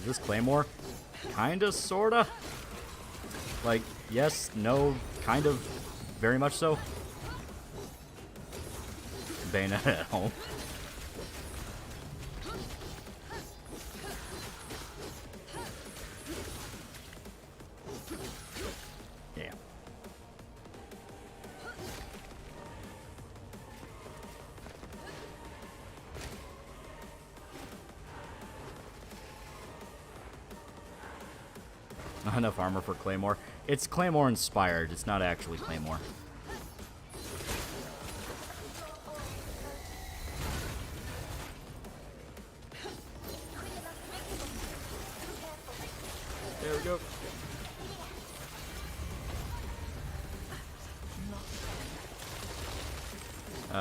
Is this Claymore? Kinda, sorta? Like, yes, no, kind of, very much so. Bayonet at home. Not enough armor for Claymore. It's Claymore inspired. It's not actually Claymore. There we go.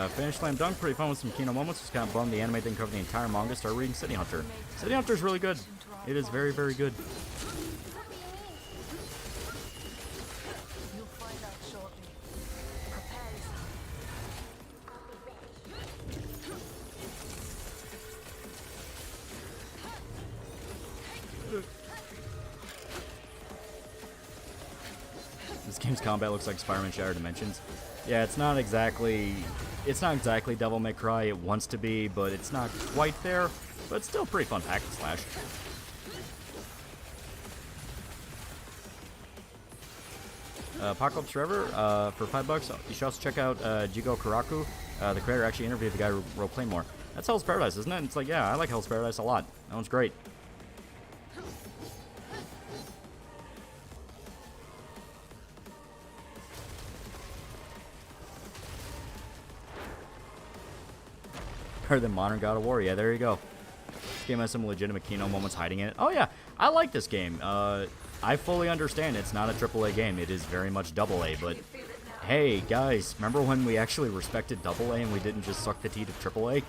Finish Slam Dunk, pretty fun with some Kino moments. Just kind of bummed the anime didn't cover the entire manga. Start reading City Hunter. City Hunter is really good. It is very, very good. You'll find out shortly. Prepare yourself. This game's combat looks like Spider-Man Shattered Dimensions. Yeah, it's not exactly Devil May Cry. It wants to be, but it's not quite there. But it's still a pretty fun hack and slash. Apocalypse Forever for $5. You should also check out Jigo Karaku. The creator actually interviewed the guy who wrote Claymore. That's Hell's Paradise, isn't it? It's like, yeah, I like Hell's Paradise a lot. That one's great. Better than modern God of War. Yeah, there you go. This game has some legitimate Kino moments hiding in it. Oh yeah, I like this game. I fully understand it's not a AAA game. It is very much AA, but hey, guys, remember when we actually respected AA and we didn't just suck the teeth of AAA?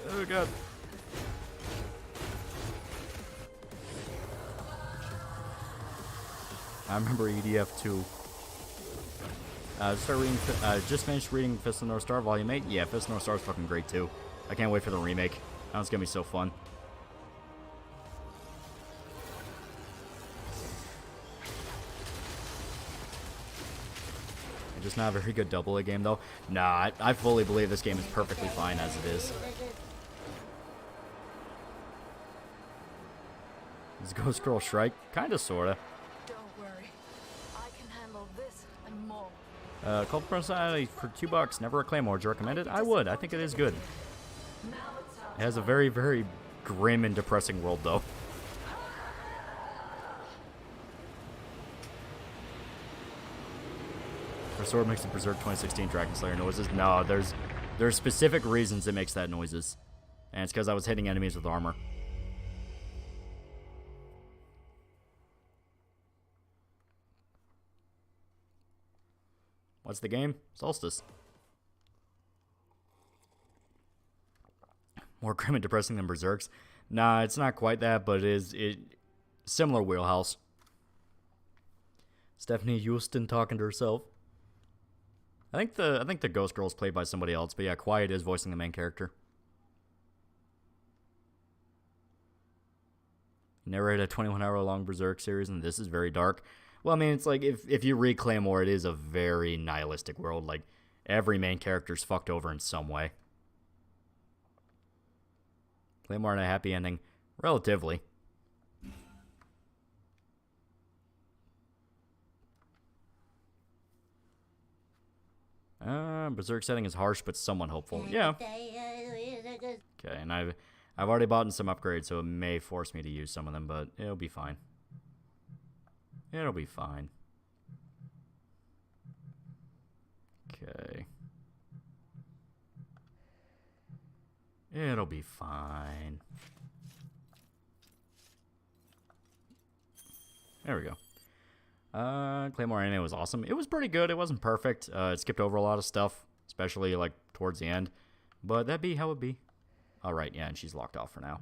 Oh god. I remember EDF 2. Just finished reading Fist of the North Star Volume 8. Yeah, Fist of the North Star is fucking great too. I can't wait for the remake. That one's gonna be so fun. Just not a very good AA game though. Nah, I fully believe this game is perfectly fine as it is. Is Ghost Girl Shrike? Kinda, sorta. Don't worry. I can handle this and more. Cult of Personality for $2. Never a Claymore. Would you recommend it? I would. I think it is good. It has a very, very grim and depressing world though. Her sword makes the Berserk 2016 Dragon Slayer noises. No, there's specific reasons it makes that noises. And it's because I was hitting enemies with armor. What's the game? SOULstice. More grim and depressing than Berserk's. Nah, it's not quite that, but it is similar wheelhouse. Stephanie Houston talking to herself. I think the Ghost Girl is played by somebody else, but yeah, Quiet is voicing the main character. Narrated a 21-hour long Berserk series, and this is very dark. Well, I mean, it's like, if you read Claymore, it is a very nihilistic world. Like, every main character's fucked over in some way. Claymore had a happy ending. Relatively. Berserk setting is harsh, but somewhat hopeful. Yeah. Okay, and I've already bought in some upgrades, so it may force me to use some of them, but it'll be fine. It'll be fine. Okay. It'll be fine. There we go. Claymore anime was awesome. It was pretty good. It wasn't perfect. It skipped over a lot of stuff, especially like towards the end. But that'd be how it'd be. Alright, yeah, and she's locked off for now.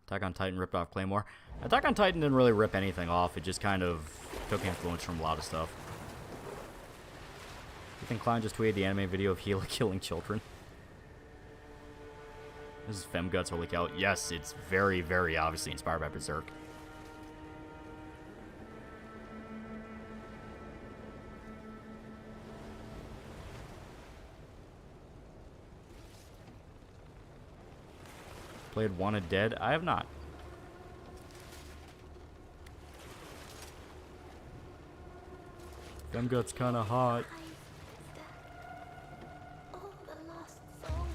Attack on Titan ripped off Claymore. Attack on Titan didn't really rip anything off. It just kind of took influence from a lot of stuff. Ethan Klein just tweeted the anime video of Gila killing children. This is Femguts, holy cow. Yes, it's very, very obviously inspired by Berserk. Played Wanted Dead? I have not. Them guts kind of hot. All the lost souls.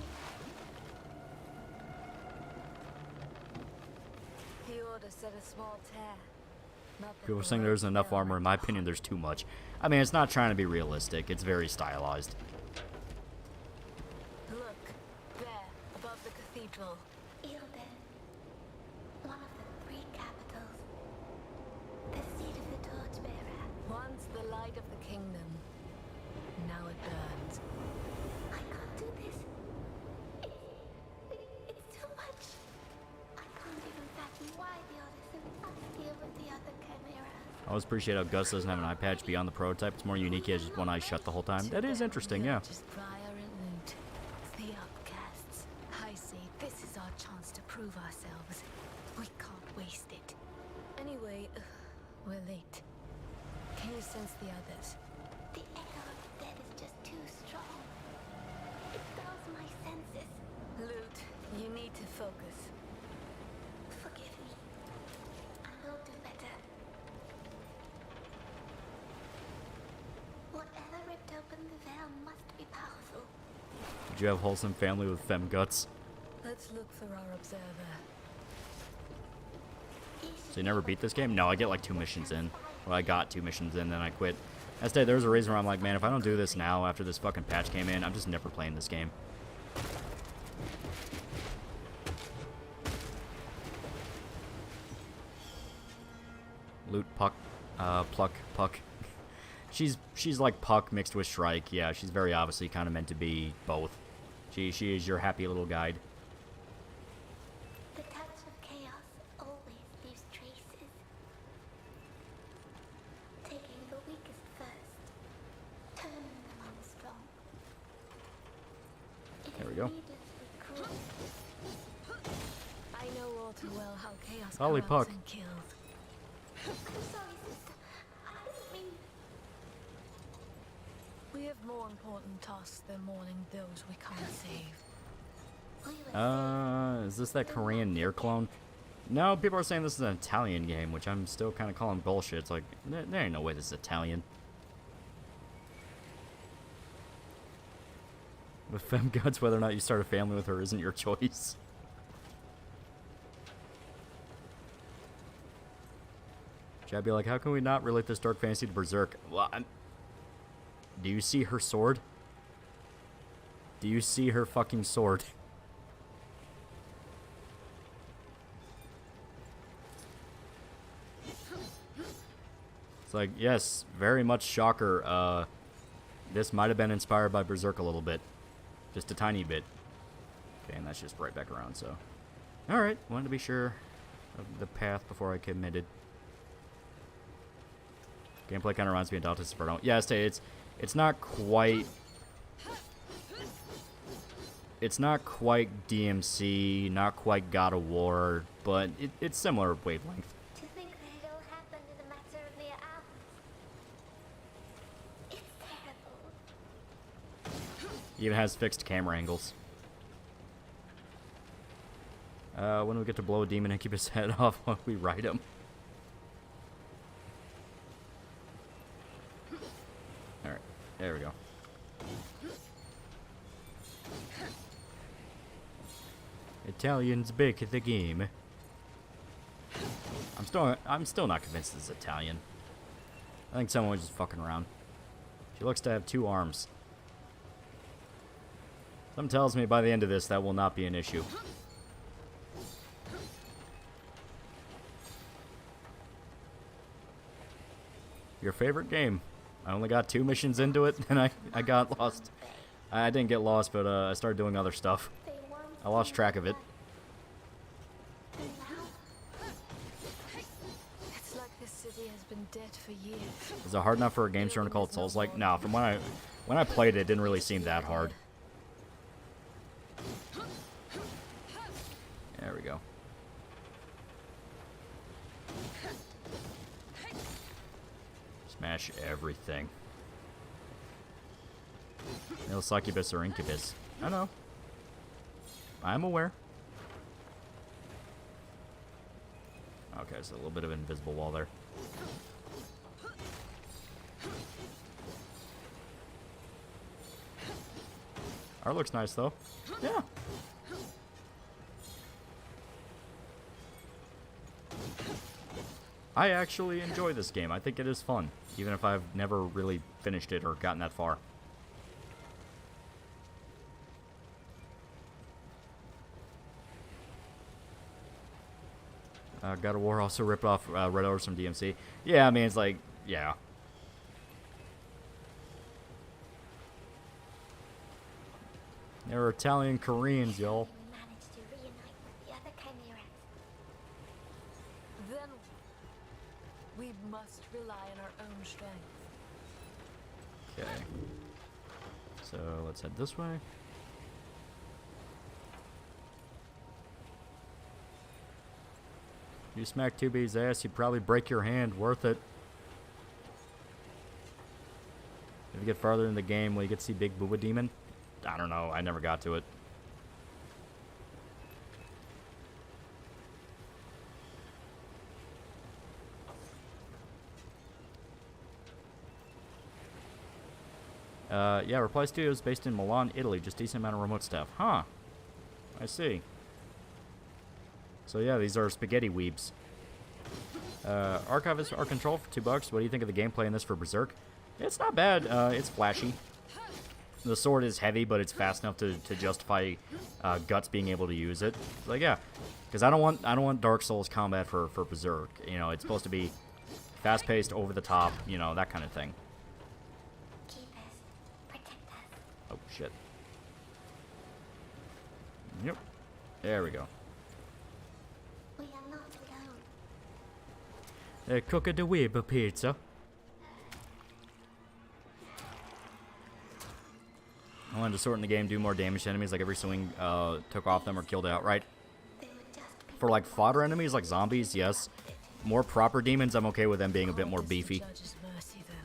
The order said a small tear. Not that People the saying there words isn't enough fell armor. In like my a opinion, hot there's too much. I mean, it's not trying to be realistic. It's very stylized. Look, there, above the cathedral. Ilden, one of the three capitals. The seat of the torchbearer. Once the light of the kingdom. Now it burns. I can't do this. It's too much. I can't even fathom why the others have us deal with the other chimeras. I always appreciate how Gus doesn't have an eye patch beyond the prototype. It's more unique. He has just one eye shut the whole time. That is interesting, yeah. Just prior and loot. The outcasts. I say this is our chance to prove ourselves. We can't waste it. Anyway, we're late. Can you sense the others? The echo of the dead is just too strong. It dulls my senses. Loot, you need to focus. Forgive me. I will do better. Whatever ripped open the veil must be powerful. Did you have wholesome family with fem guts? Let's look for our observer. So you never beat this game? No, I get like 2 missions in. Well, I got 2 missions in, then I quit. Instead, there's a reason where I'm like, man, if I don't do this now after this fucking patch came in, I'm just never playing this game. Loot, Puck, Pluck, Puck. She's like Puck mixed with Shrike. Yeah, she's very obviously kind of meant to be both. She is your happy little guide. The touch of chaos always leaves traces. Taking the weakest first, turning them on strong. It There we is go. needlessly cruel. I know all too well how chaos Holly corrupts Puck. and kills. I'm sorry, sister. I didn't mean... We have more important tasks than mourning those we can't save. We were Is this that Korean Nier clone? No, people are saying this is an Italian game, which I'm still kind of calling bullshit. It's like, there ain't no way this is Italian. With femme guts, whether or not you start a family with her isn't your choice. Should I be like, how can we not relate this dark fantasy to Berserk? Well, do you see her sword? Do you see her fucking sword? It's like, yes, very much shocker. This might have been inspired by Berserk a little bit. Just a tiny bit. Okay, and that's just right back around, so. Alright, wanted to be sure of the path before I committed. Gameplay kind of reminds me of Dante's Inferno. Yeah, it's not quite... It's not quite DMC, not quite God of War, but it's similar wavelength. To think that it all happened in a matter of mere hours. It's terrible. Even has fixed camera angles. When do we get to blow a demon and keep his head off while we ride him? Alright, there we go. Italian's back at the game. I'm still not convinced this is Italian. I think someone was just fucking around. She looks to have 2 arms. Something tells me by the end of this that will not be an issue. Your favorite game? I only got 2 missions into it, and I got lost. I didn't get lost, but I started doing other stuff. They once I lost track of it. and now It's like this city has been dead for years. Is it hard enough for a game genre called Souls? Like, no, from when I played it, it didn't really seem that hard. There we go. Smash everything. No succubus or incubus. I know. I'm aware. Okay, so a little bit of invisible wall there. Art looks nice, though. Yeah. I actually enjoy this game. I think it is fun, even if I've never really finished it or gotten that far. God of War also ripped off Red Orders from DMC. Yeah, I mean, it's like, yeah. They're Italian Koreans, y'all. We managed to reunite with the other chimeras. Then we must rely on our own strength. Okay. So let's head this way. You smack 2B's ass, you'd probably break your hand. Worth it. If you get farther in the game, will you get to see Big Booba Demon? I don't know. I never got to it. Yeah, Reply Studio is based in Milan, Italy. Just decent amount of remote staff. Huh. I see. So yeah, these are spaghetti weebs. Archivist Art Control for $2. What do you think of the gameplay in this for Berserk? It's not bad. It's flashy. The sword is heavy, but it's fast enough to justify Guts being able to use it. Like, yeah, because I don't want Dark Souls combat for Berserk. You know, it's supposed to be fast-paced, over the top. You know, that kind of thing. Keep us. Protect us. Oh shit. Yep. There we go. We are not alone. They cook the weeb pizza. I wanted to sort in the game, do more damage to enemies, like every swing took off them or killed outright. They would just be For like fodder enemies, like zombies, yes. More proper demons, I'm okay with them being a bit more beefy. Judge's mercy, then.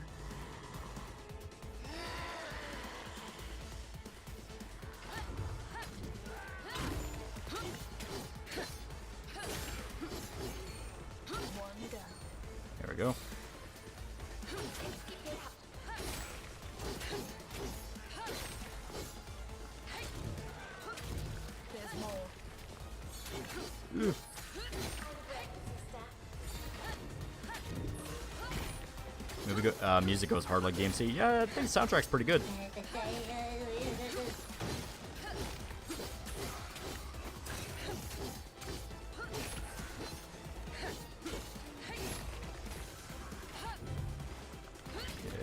One down. There we go. There's more. Music goes hard like DMC. Yeah, I think the soundtrack's pretty good. Yeah,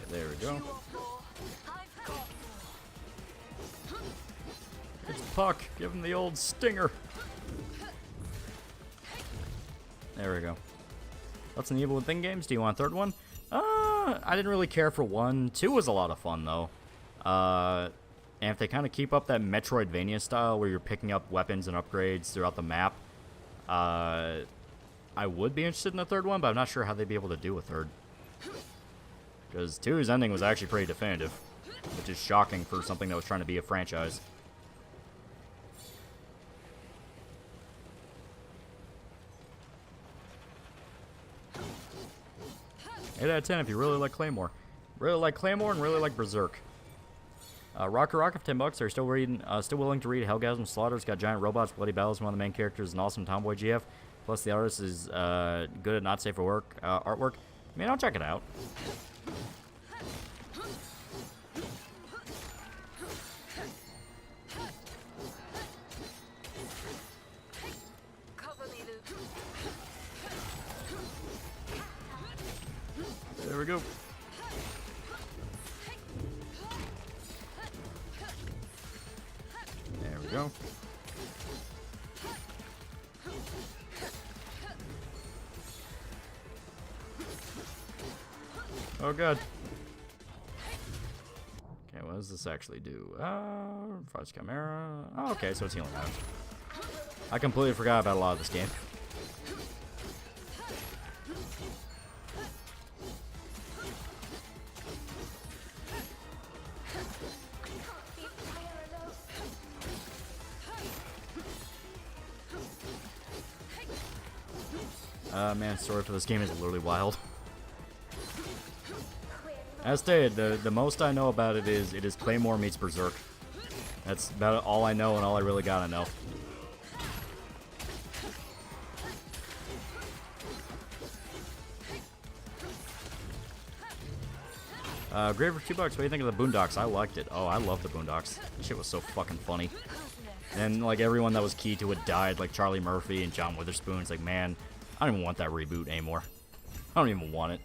there we go. I've got more. It's Puck. Give him the old stinger. There we go. What's an Evil Within games? Do you want a third one? I didn't really care for 1. 2 was a lot of fun, though. And if they kind of keep up that Metroidvania style where you're picking up weapons and upgrades throughout the map, I would be interested in a third one, but I'm not sure how they'd be able to do a third. Because 2's ending was actually pretty definitive, which is shocking for something that was trying to be a franchise. 8 out of 10 if you really like Claymore. Really like Claymore and really like Berserk. Rocker Rock of $10. They're still willing to read Hellgasm Slaughter's got giant robots, bloody battles. One of the main characters is an awesome tomboy GF. Plus the artist is good at not safe for work artwork. I mean, I'll check it out. Cover me, Luke. There we go. There we go. Oh god. Okay, what does this actually do? Fudge Chimera. Oh, okay, so it's healing damage. I completely forgot about a lot of this game. Man, story for this game is literally wild. As stated, the most I know about it is Claymore meets Berserk. That's about all I know and all I really gotta know. Great for $2. What do you think of the Boondocks? I liked it. Oh, I love the Boondocks. This shit was so fucking funny. And like everyone that was key to it died, like Charlie Murphy and John Witherspoon. It's like, man, I don't even want that reboot anymore. I don't even want it.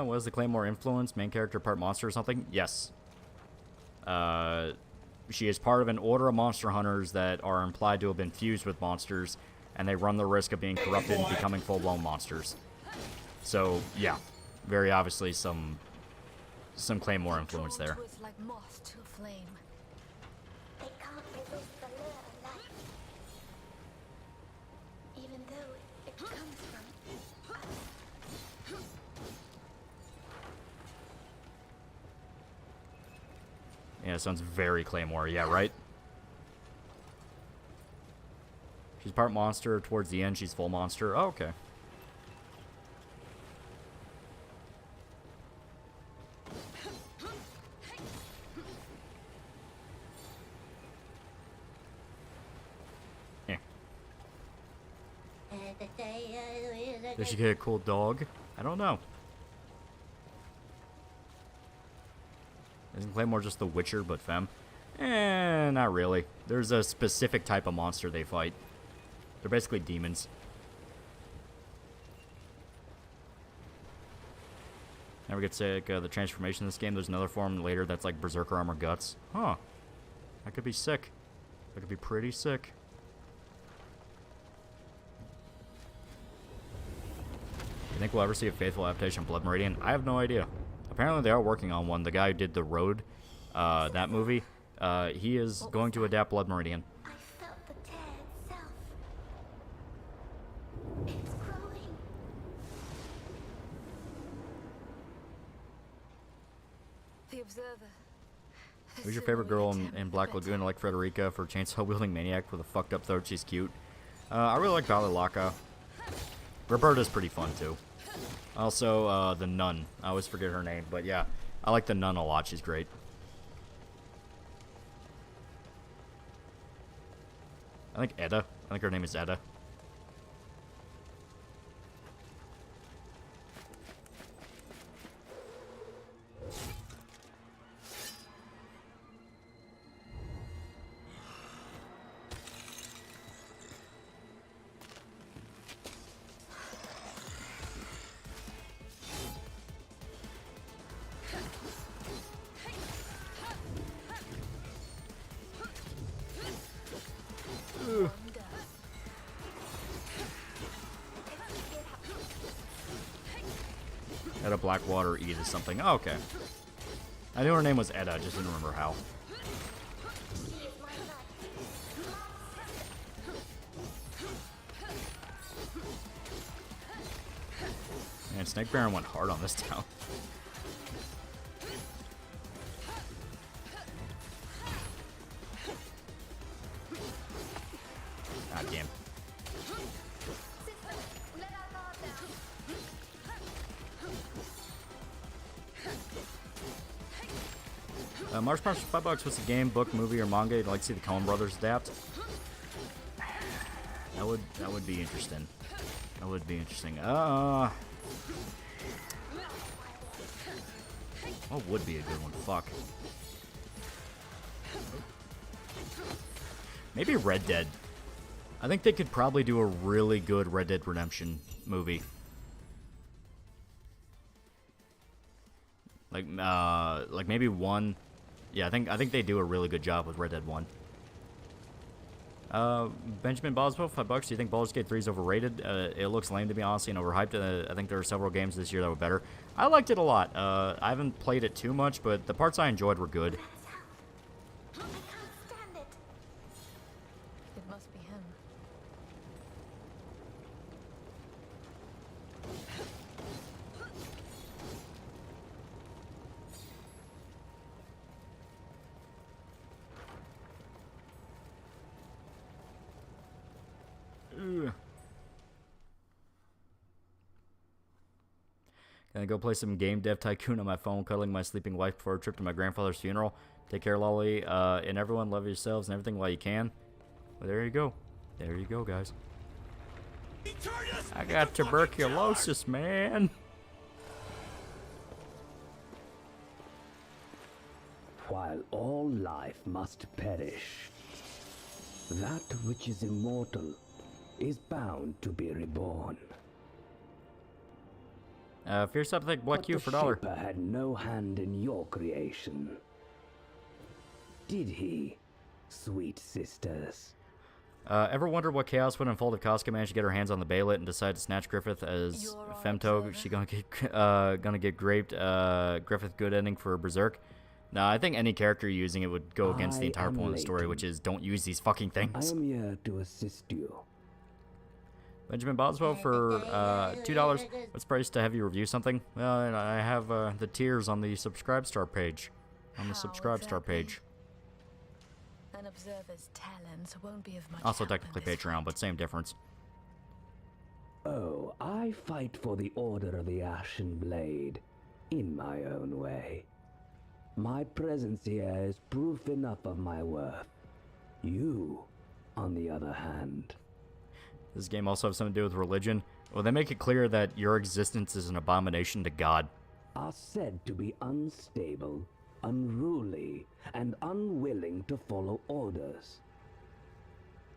Was the Claymore influence? Main character part monster or something? Yes. She is part of an order of monster hunters that are implied to have been fused with monsters, and they run the risk of being corrupted and becoming full-blown monsters. So, yeah. Very obviously some Claymore influence there. Like moth to a flame. They can't resist the lure of life. Even though it comes from us. Yeah, sounds very Claymore. Yeah, right? She's part monster. Towards the end, she's full monster. Oh, okay. Did she get a cool dog? I don't know. Isn't Claymore just the Witcher, but femme? Not really. There's a specific type of monster they fight. They're basically demons. Never get sick of the transformation in this game. There's another form later that's like Berserker Armor Guts. Huh. That could be sick. That could be pretty sick. You think we'll ever see a faithful adaptation of Blood Meridian? I have no idea. Apparently they are working on one. The guy who did The Road, that movie, he is going to adapt Blood Meridian. I felt the tear itself. It's growing. The Observer. Who's your favorite girl in Black Lagoon? I like Frederica for chainsaw-wielding maniac with a fucked-up throat. She's cute. I really like Valilaka. Roberta's pretty fun, too. Also, the nun. I always forget her name, but yeah. I like the nun a lot. She's great. I think Edda. I think her name is Edda. Edda Blackwater E is something. Oh, okay. I knew her name was Edda, I just didn't remember how. Man, Snake Baron went hard on this town. God damn. March March, $5. What's the game, book, movie, or manga you'd like to see the Coen Brothers adapt? That would be interesting. That would be interesting. What would be a good one? Fuck. Maybe Red Dead. I think they could probably do a really good Red Dead Redemption movie. Like maybe one. Yeah, I think they do a really good job with Red Dead 1. Benjamin Boswell, $5. Do you think Baldur's Gate 3 is overrated? It looks lame, to be honest, and overhyped. I think there are several games this year that were better. I liked it a lot. I haven't played it too much, but the parts I enjoyed were good. I can't stand it. It must be him. Ugh. Gonna go play some Game Dev Tycoon on my phone, cuddling my sleeping wife before a trip to my grandfather's funeral. Take care, Loli, and everyone, love yourselves and everything while you can. Well, there you go. There you go, guys. I got tuberculosis, man. While all life must perish, that which is immortal is bound to be reborn. Fierce up, thank Black Q for the $1. Shaper had no hand in your creation. Did he, sweet sisters? Ever wondered what chaos would unfold if Casca managed to get her hands on the Bailet and decide to snatch Griffith as Femto? She gonna get graped. Griffith good ending for Berserk. No, I think any character using it would go against the entire point of the story, which is don't use these fucking I things. am here to assist you. Benjamin Boswell for $2. What's price to have you review something? Well, I have the tiers on the Subscribe Star page. On the Subscribe Star page. An observer's talents won't be of much Also help in technically this Patreon, fight. but same difference. Oh, I fight for the Order of the Ashen Blade in my own way. My presence here is proof enough of my worth. You, on the other hand. Does this game also have something to do with religion? Well, they make it clear that your existence is an abomination to God. Are said to be unstable, unruly, and unwilling to follow orders.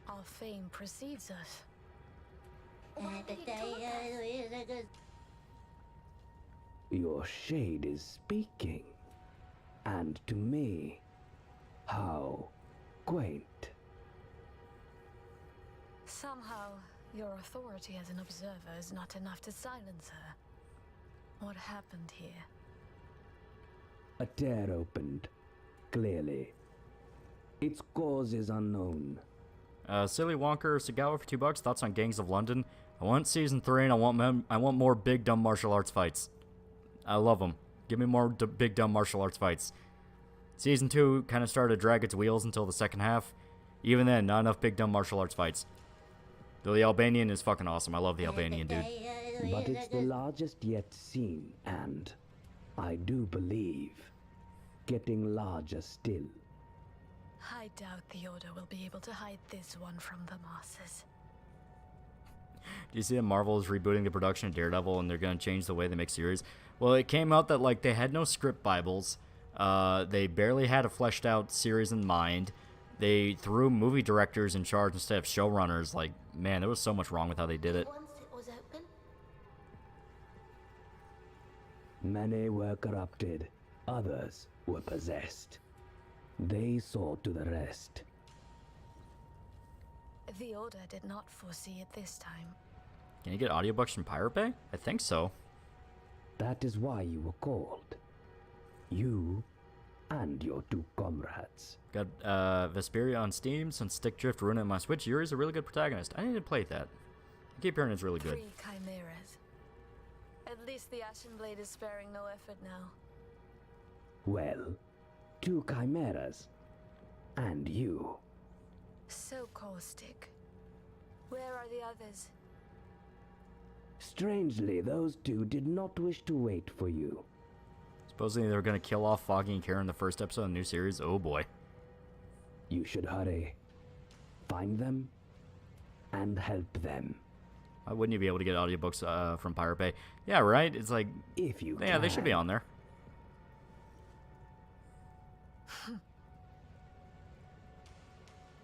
Our fame precedes us. Your shade is speaking. And to me, how quaint. Somehow, your authority as an observer is not enough to silence her. What happened here? A tear opened, clearly. Its cause is unknown. Silly Wonker Sagawa for $2. Thoughts on Gangs of London? I want season 3, and I want more big dumb martial arts fights. I love them. Give me more big dumb martial arts fights. Season 2 kind of started to drag its wheels until the second half. Even then, not enough big dumb martial arts fights. Though the Albanian is fucking awesome. I love the Albanian dude. But it's the largest yet seen, and I do believe getting larger still. I doubt the Order will be able to hide this one from the masses. Do you see that Marvel is rebooting the production of Daredevil and they're going to change the way they make series? Well, it came out that like they had no script bibles. They barely had a fleshed out series in mind. They threw movie directors in charge instead of showrunners. Like, man, there was so much wrong with how they did it. Once it was open, Many were corrupted, others were possessed. They saw to the rest. The Order did not foresee it this time. Can you get audiobooks from Pirate Bay? I think so. That is why you were called. You and your two comrades. Got Vesperia on Steam since Stick Drift ruined it on my Switch. Yuri's a really good protagonist. I need to play that. I keep hearing it's really good. 3 chimeras. At least the Ashen Blade is sparing no effort now. Well, 2 chimeras. And you. So caustic. Where are the others? Strangely, those 2 did not wish to wait for you. Supposedly they were going to kill off Foggy and Karen in the first episode of the new series. Oh boy. You should hurry. Find them and help them. Why wouldn't you be able to get audiobooks from Pirate Bay? Yeah, right? It's like, If you yeah, they should be can. on there.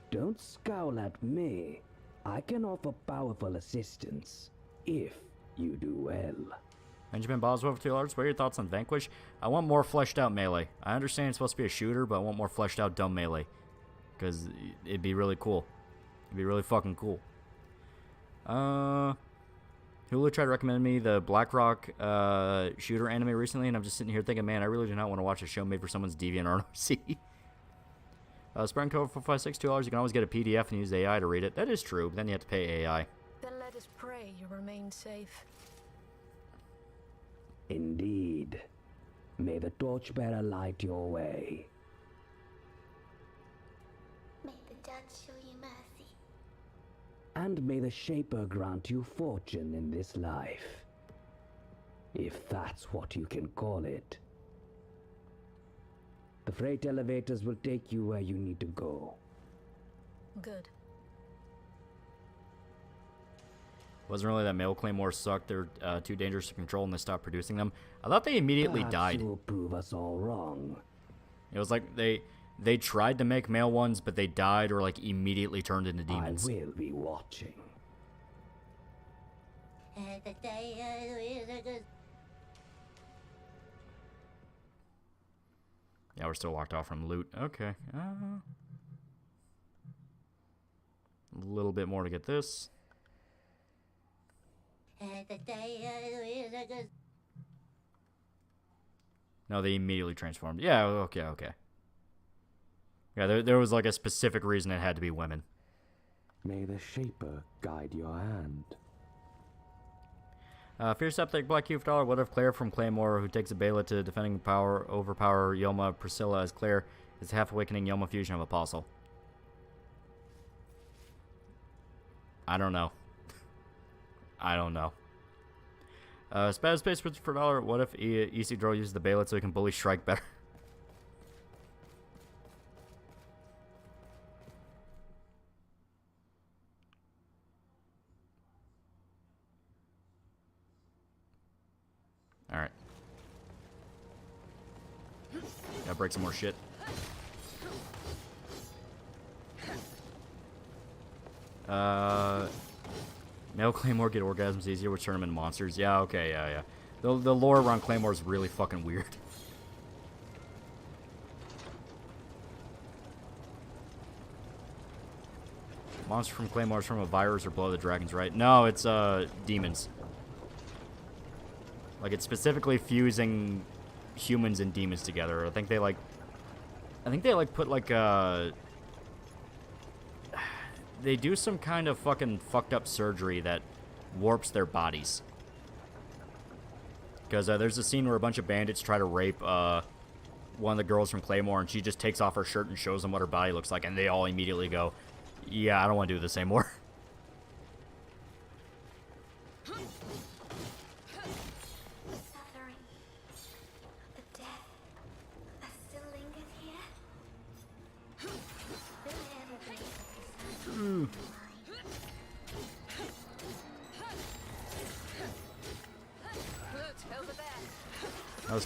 Don't scowl at me. I can offer powerful assistance, if you do well. Benjamin Boswell for $2. What are your thoughts on Vanquish? I want more fleshed out melee. I understand it's supposed to be a shooter, but I want more fleshed out dumb melee. Because it'd be really cool. It'd be really fucking cool. Hulu tried to recommend me the BlackRock shooter anime recently, and I'm just sitting here thinking, man, I really do not want to watch a show made for someone's deviant RNC. Spread code 456 $2. You can always get a PDF and use AI to read it. That is true, but then you have to pay AI. Then let us pray you remain safe. Indeed. May the torchbearer light your way. may the judge show you mercy. And may the Shaper grant you fortune in this life. if that's what you can call it. The freight elevators will take you where you need to go. Good. Wasn't really that male Claymores sucked. They're too dangerous to control and they stopped producing them. I thought they immediately Perhaps died. you will prove us all wrong. It was like they tried to make male ones, but they died or like immediately turned into demons. I will be watching. Yeah, we're still locked off from loot. Okay. A little bit more to get this. No, they immediately transformed. Yeah, okay. Yeah, there was like a specific reason it had to be women. May the Shaper guide your hand. Fierce Septic, Black Cube Dollar. What if Claire from Claymore, who takes a Bela to defending power, overpower Yoma Priscilla as Claire, is half awakening Yoma fusion of Apostle? I don't know. I don't know. Spaz Space for $1. What if Isidro uses the Bela so he can bully Shrike better? Alright. Gotta break some more shit. Male Claymore get orgasms easier, which turn them into monsters. Yeah, okay, yeah. The lore around Claymore is really fucking weird. Monster from Claymore is from a virus or blow the dragons, right? No, it's demons. Like, it's specifically fusing humans and demons together. I think they put like they do some kind of fucking fucked up surgery that warps their bodies. Because there's a scene where a bunch of bandits try to rape one of the girls from Claymore, and she just takes off her shirt and shows them what her body looks like, and they all immediately go, yeah, I don't want to do this anymore.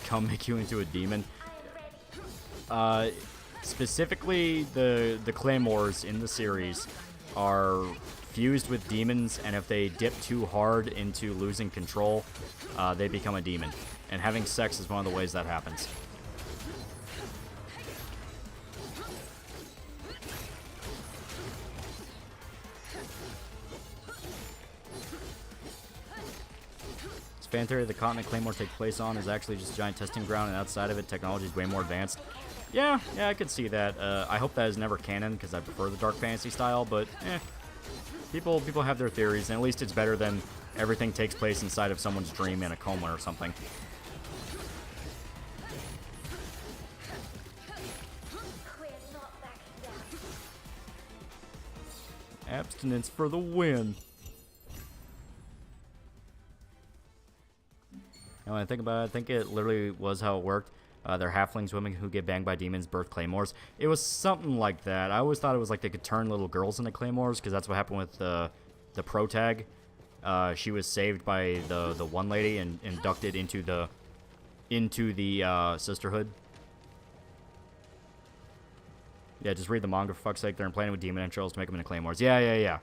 Come make you into a demon. Specifically, the Claymores in the series are fused with demons, and if they dip too hard into losing control, they become a demon. And having sex is one of the ways that happens. Fan theory the continent Claymore take place on is actually just a giant testing ground, and outside of it, technology is way more advanced. Yeah, I could see that. I hope that is never canon, because I prefer the dark fantasy style, but, people have their theories, and at least it's better than everything takes place inside of someone's dream in a coma or something. Abstinence for the win. And when I think about it, I think it literally was how it worked. They're halflings women who get banged by demons, birth claymores. It was something like that. I always thought it was like they could turn little girls into claymores, because that's what happened with the protag. She was saved by the one lady and inducted into the sisterhood. Yeah, just read the manga for fuck's sake. They're implanted with demon entrails to make them into claymores. Yeah.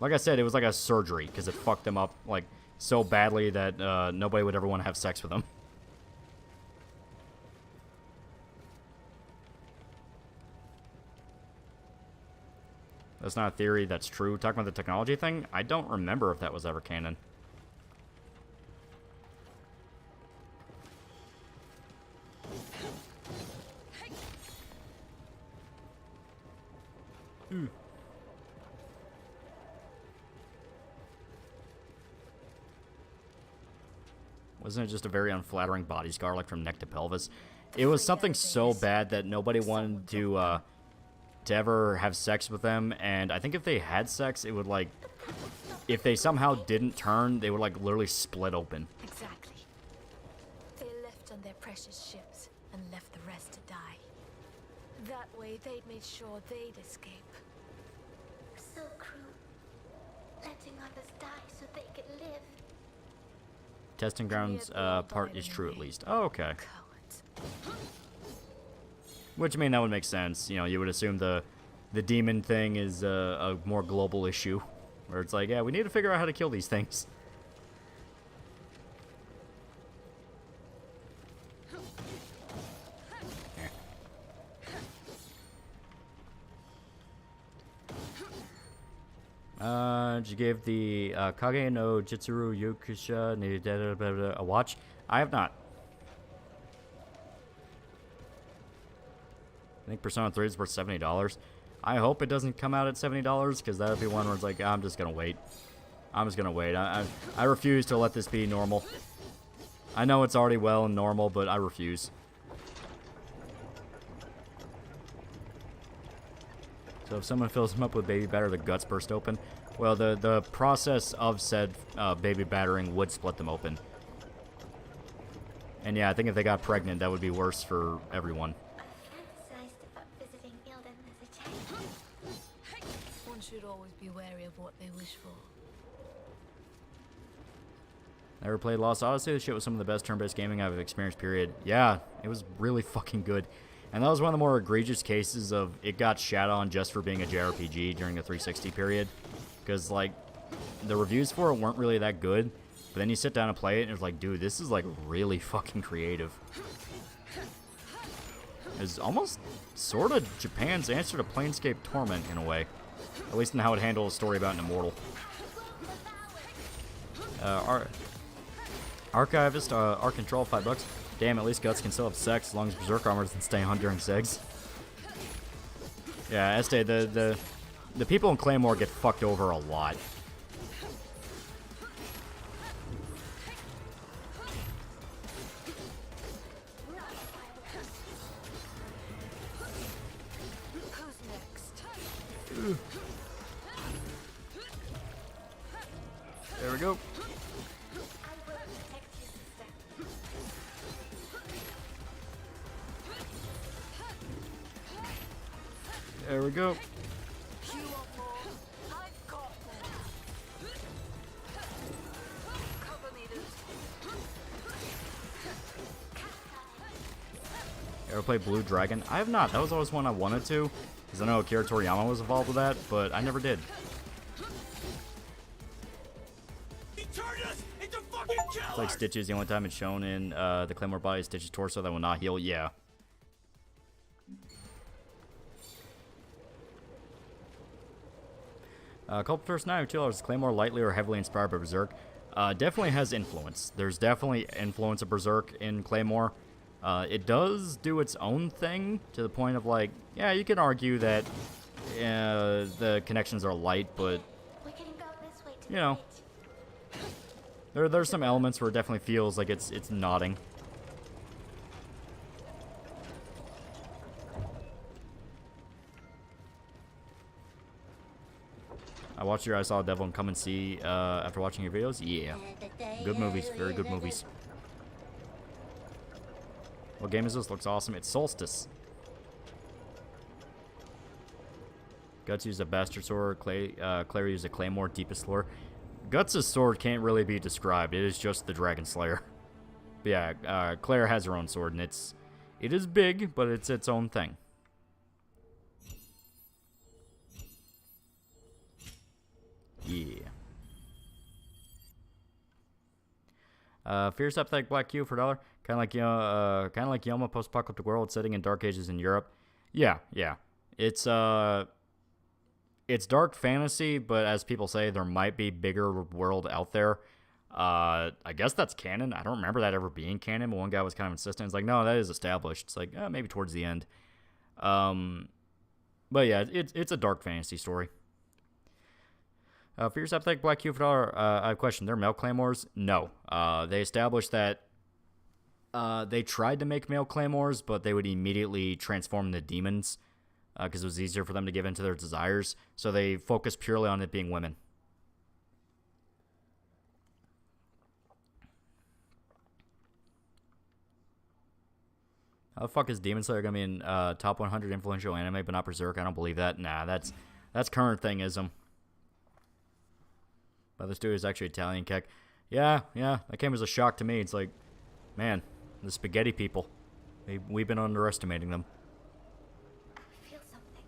Like I said, it was like a surgery, because it fucked them up like so badly that nobody would ever want to have sex with them. That's not a theory, that's true. Talking about the technology thing, I don't remember if that was ever canon. Wasn't it just a very unflattering body scar, like from neck to pelvis? It was something so bad that nobody wanted to ever have sex with them, and I think if they had sex, it would, like, if they somehow didn't turn, they would, like, literally split open. Exactly. on their precious ships and left the rest to die. That way, they'd made sure they'd escape. So cruel. Letting others die so they could live. Testing grounds part is true at least. Oh, okay. Cowards. Which, I mean, that would make sense. You know, you would assume the demon thing is a more global issue. Where it's like, yeah, we need to figure out how to kill these things. You gave the Kage no Jitsuru Yukusha a watch? I have not. I think Persona 3 is worth $70. I hope it doesn't come out at $70, because that would be one where it's like, I'm just going to wait. I'm just going to wait. I refuse to let this be normal. I know it's already well and normal, but I refuse. So if someone fills him up with baby batter, the guts burst open. Well, the process of said baby battering would split them open. And yeah, I think if they got pregnant, that would be worse for everyone. I fantasized about visiting Ilden as a child. One should always be wary of what they wish for. Never played Lost Odyssey. This shit was some of the best turn-based gaming I've experienced, period. Yeah, it was really fucking good. And that was one of the more egregious cases of it got shat on just for being a JRPG during the 360 period. Because, like, the reviews for it weren't really that good. But then you sit down and play it, and it's like, dude, this is, like, really fucking creative. It's almost sort of Japan's answer to Planescape Torment, in a way. At least in how it handled a story about an immortal. Archivist, Arc Control, $5. Damn, at least Guts can still have sex as long as Berserk armor doesn't stay on during segs. Yeah, Este, the people in Claymore get fucked over a lot. Who's next? There we go. I will protect you, sister. There we go. You want more? I've got more. Cover me, dude. Ever played Blue Dragon? I have not. That was always one I wanted to. Because I know Akira Toriyama was involved with that, but I never did. He turned us into fucking killers! It's like Stitches. The only time it's shown in the Claymore body is Stitches' torso that will not heal. Yeah. Culp First 9 $2. Is Claymore lightly or heavily inspired by Berserk? Definitely has influence. There's definitely influence of Berserk in Claymore. It does do its own thing to the point of, like, yeah, you can argue that the connections are light, but, We can go this way to you know, there's some elements where it definitely feels like it's nodding. I watched your I Saw a Devil and Come and See after watching your videos. Yeah. Good movies. Very good movies. What game is this? Looks awesome. It's SOULstice. Guts used a bastard sword. Claire used a Claymore. Deepest lore. Guts' sword can't really be described. It is just the Dragon Slayer. But yeah, Claire has her own sword, and it is big, but it's its own thing. Yeah. Fierce Apathetic Black Q for $1. Kind of like Yoma post-apocalyptic world setting in Dark Ages in Europe. Yeah. It's dark fantasy, but as people say, there might be bigger world out there. I guess that's canon. I don't remember that ever being canon, but one guy was kind of insistent. It's like, no, that is established. It's like, maybe towards the end. But yeah, it's a dark fantasy story. Fierce Apathetic Black Q for $1. I have a question. They're male claymores? No. They established that they tried to make male claymores, but they would immediately transform into demons because it was easier for them to give in to their desires. So they focused purely on it being women. How the fuck is Demon Slayer gonna be in top 100 influential anime, but not Berserk? I don't believe that. Nah, that's current thingism. But this dude is actually Italian, Keck. Yeah, that came as a shock to me. It's like, man, the spaghetti people. We've been underestimating them. I feel something.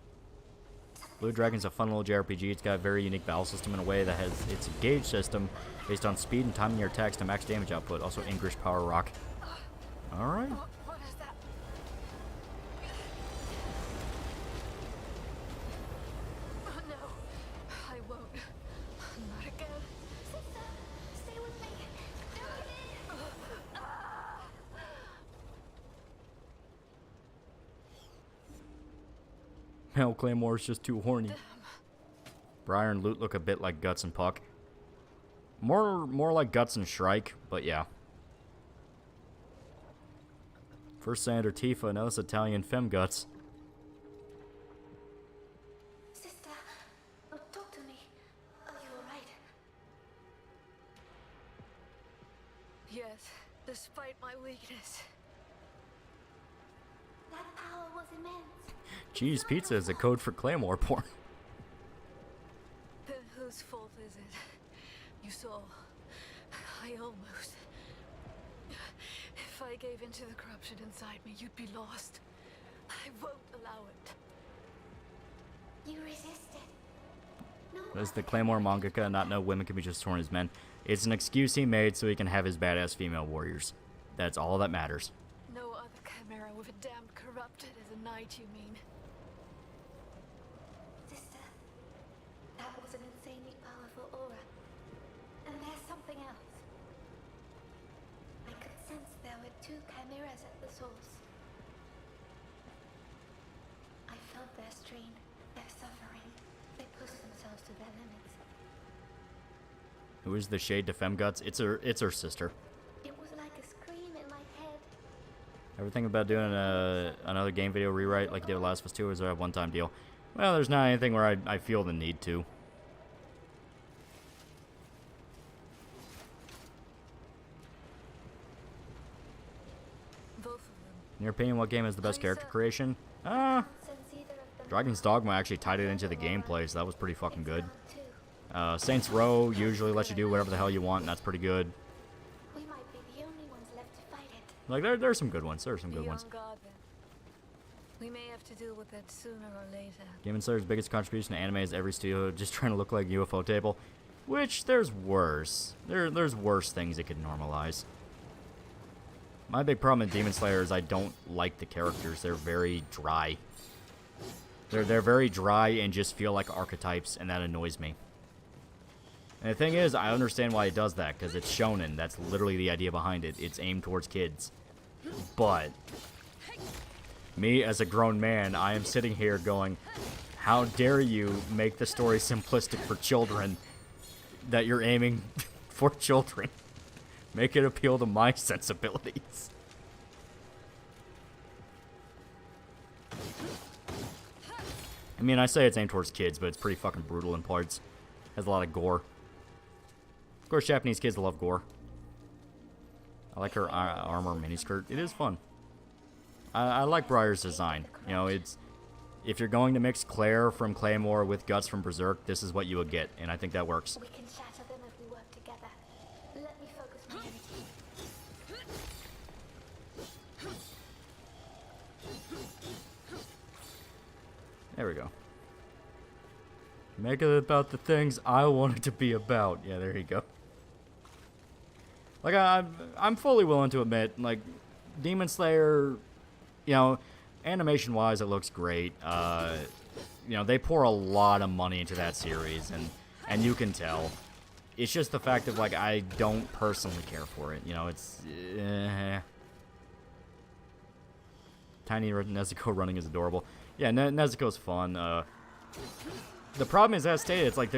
Blue Dragon's a fun little JRPG. It's got a very unique battle system in a way that has its gauge system based on speed and timing your attacks to max damage output. Also English Power Rock. Alright. What is that? Oh no, I won't. Not again. Sister, stay with me. Hell, Claymore's just too horny. Briar and Loot look a bit like Guts and Puck. More like Guts and Shrike, but yeah. First Senator Tifa, now this Italian femme Guts. Sister, oh, talk to me. Are you alright? Yes, despite my weakness. That power was immense. Cheese pizza is a code for Claymore porn. Then whose fault is it? You saw, I almost. If I gave into the corruption inside me, you'd be lost. I won't allow it. You resisted. No. Does the Claymore mangaka not know women can be just torn as men? It's an excuse he made so he can have his badass female warriors. That's all that matters. No other chimera with a damned corrupted as a knight, you mean? Sister, that was an insanely powerful aura. And there's something else. I could sense there were two chimeras at the source. I felt their strain, their suffering. They pushed themselves to their limits. Who is the shade to Femguts? It's her sister. It was like a scream in my head. Everything about doing another game video rewrite like you did with Last of Us 2 is a one-time deal. Well, there's not anything where I feel the need to. Both of them. In your opinion, what game has the best character creation? Since either of them Dragon's Dogma actually tied it into the gameplay, so that was pretty fucking good. round two. Saints Row usually lets you do whatever the hell you want, and that's pretty good. We might be the only ones left to fight it. Like, there's some good ones. There are some good Be ones. on guard then. We may have to deal with that sooner or later. Demon Slayer's biggest contribution to anime is every studio just trying to look like a UFO table. Which, there's worse. There's worse things it could normalize. My big problem with Demon Slayer is I don't like the characters. They're very dry. They're very dry and just feel like archetypes, and that annoys me. And the thing is, I understand why it does that, because it's shonen. That's literally the idea behind it. It's aimed towards kids. But me, as a grown man, I am sitting here going, how dare you make the story simplistic for children that you're aiming for children? Make it appeal to my sensibilities. I mean, I say it's aimed towards kids, but it's pretty fucking brutal in parts. Has a lot of gore. Of course, Japanese kids love gore. I like her armor miniskirt. It is fun. I like Briar's design. You know, it's... If you're going to mix Claire from Claymore with Guts from Berserk, this is what you would get, and I think that works. We can shatter them if we work together. Let me focus my energy. There we go. Make it about the things I want it to be about. Yeah, there you go. Like, I'm fully willing to admit, like, Demon Slayer, you know, animation-wise, it looks great. You know, they pour a lot of money into that series, and you can tell. It's just the fact that, like, I don't personally care for it. You know, it's... Tiny Nezuko running is adorable. Yeah, Nezuko's fun. The problem is, as stated, it's like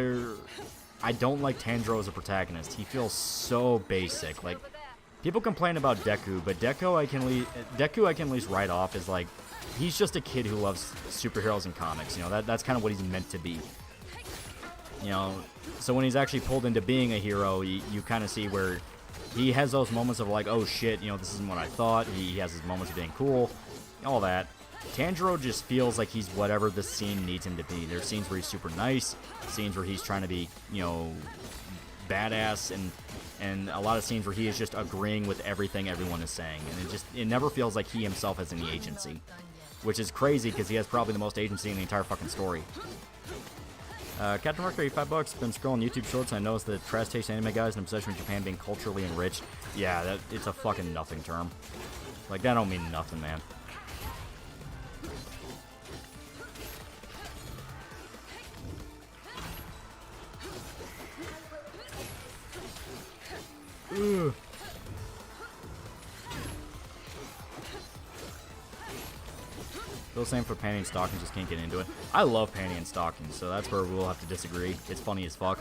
I don't like Tanjiro as a protagonist. He feels so basic. Like, people complain about Deku, but Deku I can at least write off as, like, he's just a kid who loves superheroes and comics. You know, that's kind of what he's meant to be. You know, so when he's actually pulled into being a hero, you kind of see where... He has those moments of like, oh shit, you know, this isn't what I thought. He has his moments of being cool. all that. Tanjiro just feels like he's whatever the scene needs him to be. There's scenes where he's super nice, scenes where he's trying to be, you know, badass, and a lot of scenes where he is just agreeing with everything everyone is saying. And it never feels like he himself has any agency, which is crazy because he has probably the most agency in the entire fucking story. Captain Mercury, $5. Been scrolling YouTube shorts and I noticed that trash taste anime guys and obsession with Japan being culturally enriched. Yeah, it's a fucking nothing term. Like, that don't mean nothing, man. Ugh. Feel the same for panty and stocking, just can't get into it. I love panty and stocking, so that's where we'll have to disagree. It's funny as fuck.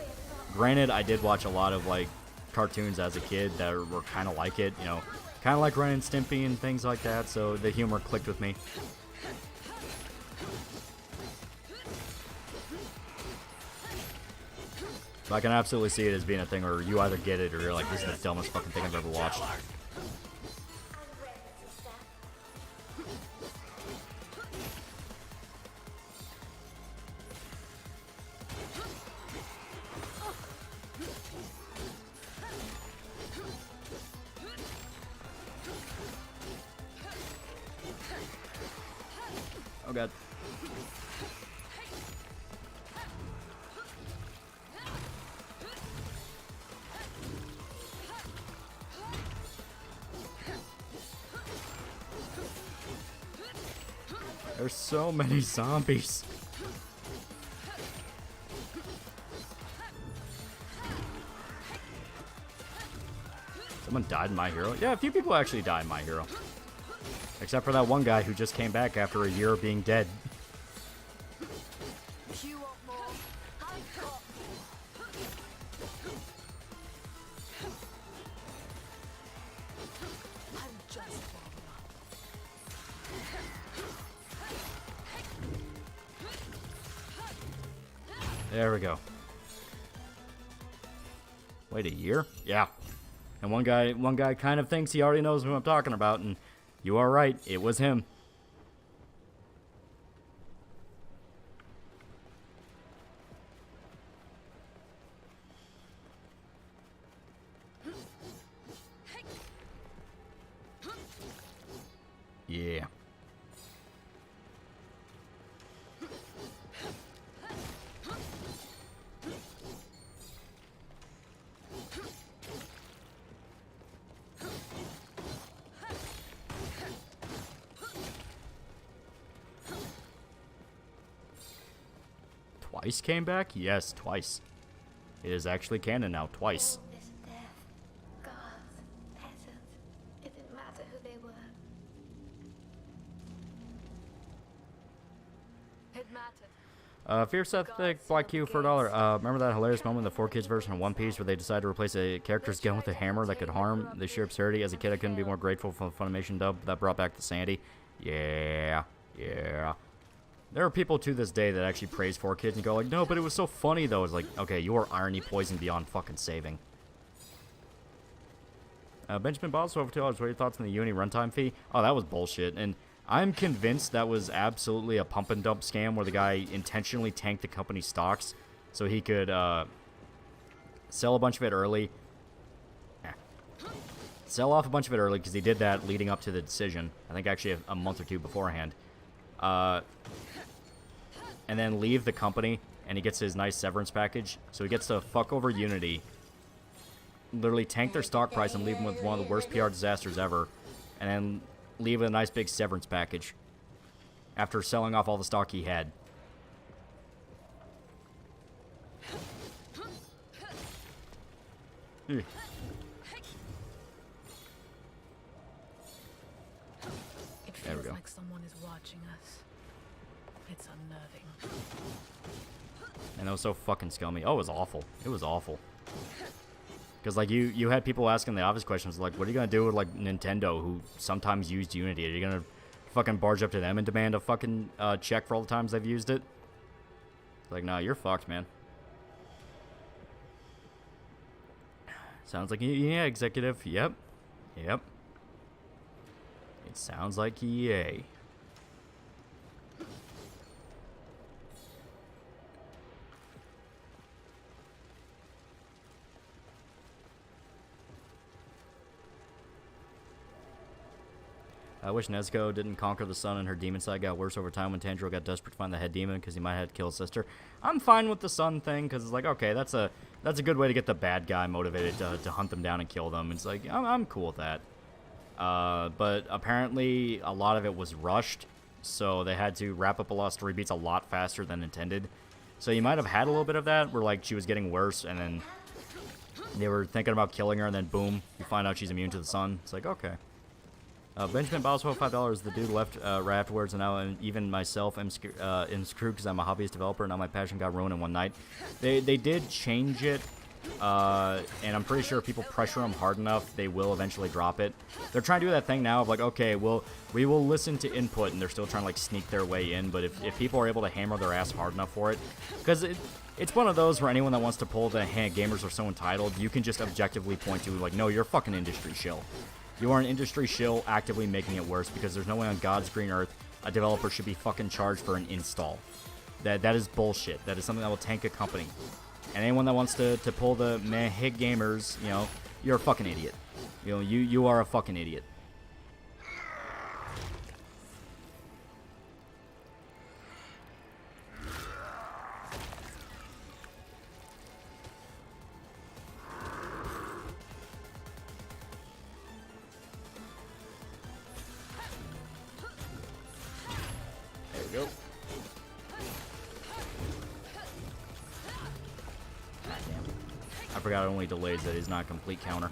Granted, I did watch a lot of, like, cartoons as a kid that were kind of like it, you know, kind of like Ren and Stimpy and things like that, so the humor clicked with me. But I can absolutely see it as being a thing where you either get it or you're like, this is the dumbest fucking thing I've ever watched. Oh god. There's so many zombies. Someone died in My Hero? Yeah, a few people actually died in My Hero. Except for that one guy who just came back after a year of being dead. There we go. Wait, a year? Yeah. And one guy kind of thinks he already knows who I'm talking about, and you are right, it was him. Yeah. Twice came back? Yes, twice. It is actually canon now, twice. All this death, guards, peasants, it didn't matter who they were. It mattered. Fierce Ethic, Black Q for $1. Remember that hilarious moment in the 4Kids version of One Piece where they decided to replace a character's gun with a hammer that could harm? The sheer absurdity. As a kid, I couldn't be more grateful for the Funimation dub that brought back the sanity. Yeah. There are people to this day that actually praise 4Kids and go like, no, but it was so funny though. It's like, okay, you are irony poison beyond fucking saving. Benjamin Boswell over $2. What are your thoughts on the Uni runtime fee? Oh, that was bullshit. And I'm convinced that was absolutely a pump and dump scam where the guy intentionally tanked the company's stocks so he could sell a bunch of it early. Sell off a bunch of it early because he did that leading up to the decision. I think actually a month or two beforehand. And then leave the company, and he gets his nice severance package. So he gets to fuck over Unity, literally tank their stock price and leave them with one of the worst PR disasters ever, and then leave with a nice big severance package after selling off all the stock he had. It There we feels go. like someone is watching us. It's unnerving. And it was so fucking scummy. Oh, it was awful. It was awful. Because, like, you had people asking the obvious questions, like, what are you going to do with, like, Nintendo, who sometimes used Unity? Are you going to fucking barge up to them and demand a fucking check for all the times they've used it? It's like, nah, you're fucked, man. Sounds like EA executive. Yep. It sounds like EA. I wish Nezuko didn't conquer the sun and her demon side got worse over time when Tanjiro got desperate to find the head demon because he might have to kill his sister. I'm fine with the sun thing because it's like, okay, that's a good way to get the bad guy motivated to hunt them down and kill them. It's like, I'm cool with that. But apparently a lot of it was rushed, so they had to wrap up a lot of story beats a lot faster than intended. So you might have had a little bit of that where like she was getting worse and then they were thinking about killing her and then boom, you find out she's immune to the sun. It's like, okay. Benjamin Boswell, $5. The dude left right afterwards, and now even myself am screwed because I'm a hobbyist developer. Now my passion got ruined in one night. They did change it, and I'm pretty sure if people pressure them hard enough, they will eventually drop it. They're trying to do that thing now of like, okay, well, we will listen to input, and they're still trying to like sneak their way in. But if people are able to hammer their ass hard enough for it, because it's one of those where anyone that wants to pull the gamers are so entitled, you can just objectively point to like, no, you're a fucking industry shill. You are an industry shill actively making it worse because there's no way on God's green earth a developer should be fucking charged for an install. That is bullshit. That is something that will tank a company. And anyone that wants to pull the hit gamers, you know, you're a fucking idiot. You know, you are a fucking idiot. Go. I forgot it only delays that is not complete counter.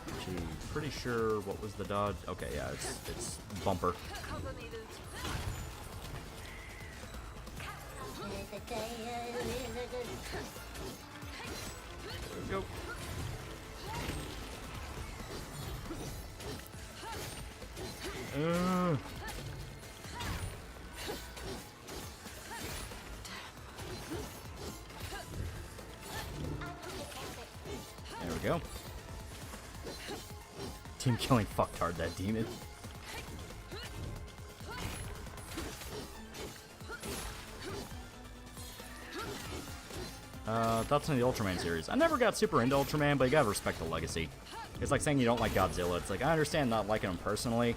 Actually, pretty sure what was the dodge? Okay, yeah, it's bumper. There we go. There we go. Team killing fucktard that demon. Thoughts on the Ultraman series? I never got super into Ultraman, but you gotta respect the legacy. It's like saying you don't like Godzilla. It's like, I understand not liking him personally,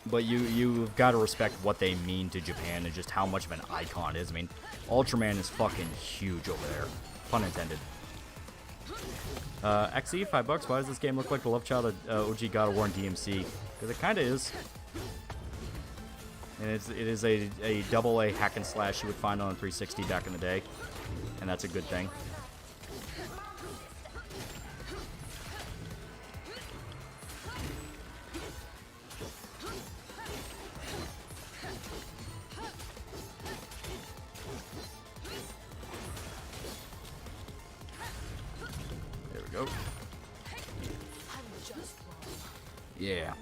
but you've got to respect what they mean to Japan and just how much of an icon it is. I mean, Ultraman is fucking huge over there. Pun intended. XE, $5. Why does this game look like the love child of OG God of War and DMC? Because it kind of is. And it is a double A hack and slash you would find on a 360 back in the day. And that's a good thing. There we go. Yeah.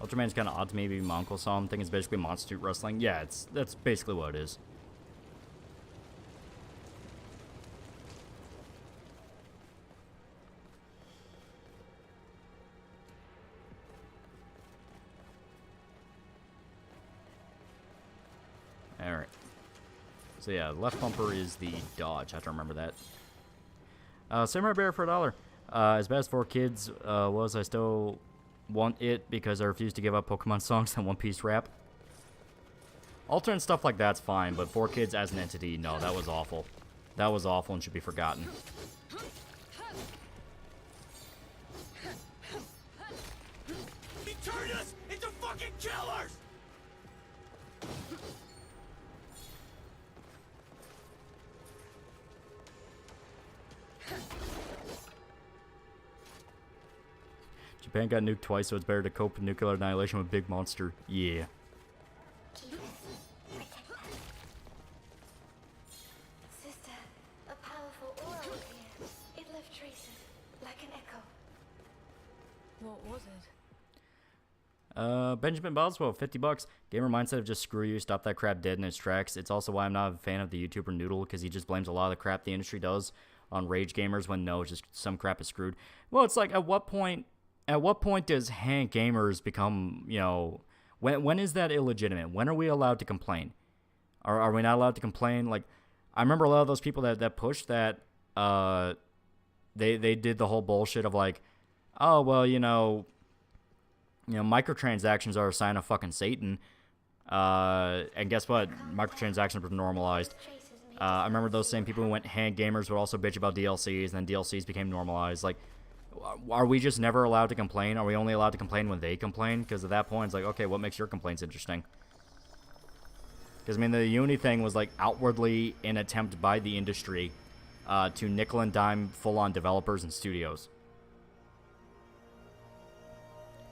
Ultraman's kind of odd to me. Maybe my uncle saw him. Think it's basically Monster Wrestling. Yeah, that's basically what it is. All right. So yeah, left bumper is the dodge. I have to remember that. Samurai Bear for $1. As bad as 4Kids was, I still want it because I refuse to give up Pokemon songs and One Piece rap. Alternate stuff like that's fine, but 4Kids as an entity, no, that was awful. That was awful and should be forgotten. He turned us into fucking killers! Japan got nuked twice, so it's better to cope with nuclear annihilation with Big Monster. Yeah. Sister, a powerful aura appeared. It left traces, like an echo. What was it? Benjamin Boswell, $50. Gamer mindset of just screw you, stop that crap dead in its tracks. It's also why I'm not a fan of the YouTuber Noodle, because he just blames a lot of the crap the industry does on rage gamers when no, just some crap is screwed. Well, it's like, at what point does Hank gamers become, you know, When is that illegitimate? When are we allowed to complain? Are we not allowed to complain? Like, I remember a lot of those people that pushed that, they did the whole bullshit of like, oh, well, microtransactions are a sign of fucking Satan. And guess what? Microtransactions were normalized. I remember those same people who went hand gamers would also bitch about DLCs, and then DLCs became normalized. Like, are we just never allowed to complain? Are we only allowed to complain when they complain? Because at that point, it's like, okay, what makes your complaints interesting? Because, I mean, the Unity thing was, like, outwardly an attempt by the industry to nickel and dime full-on developers and studios.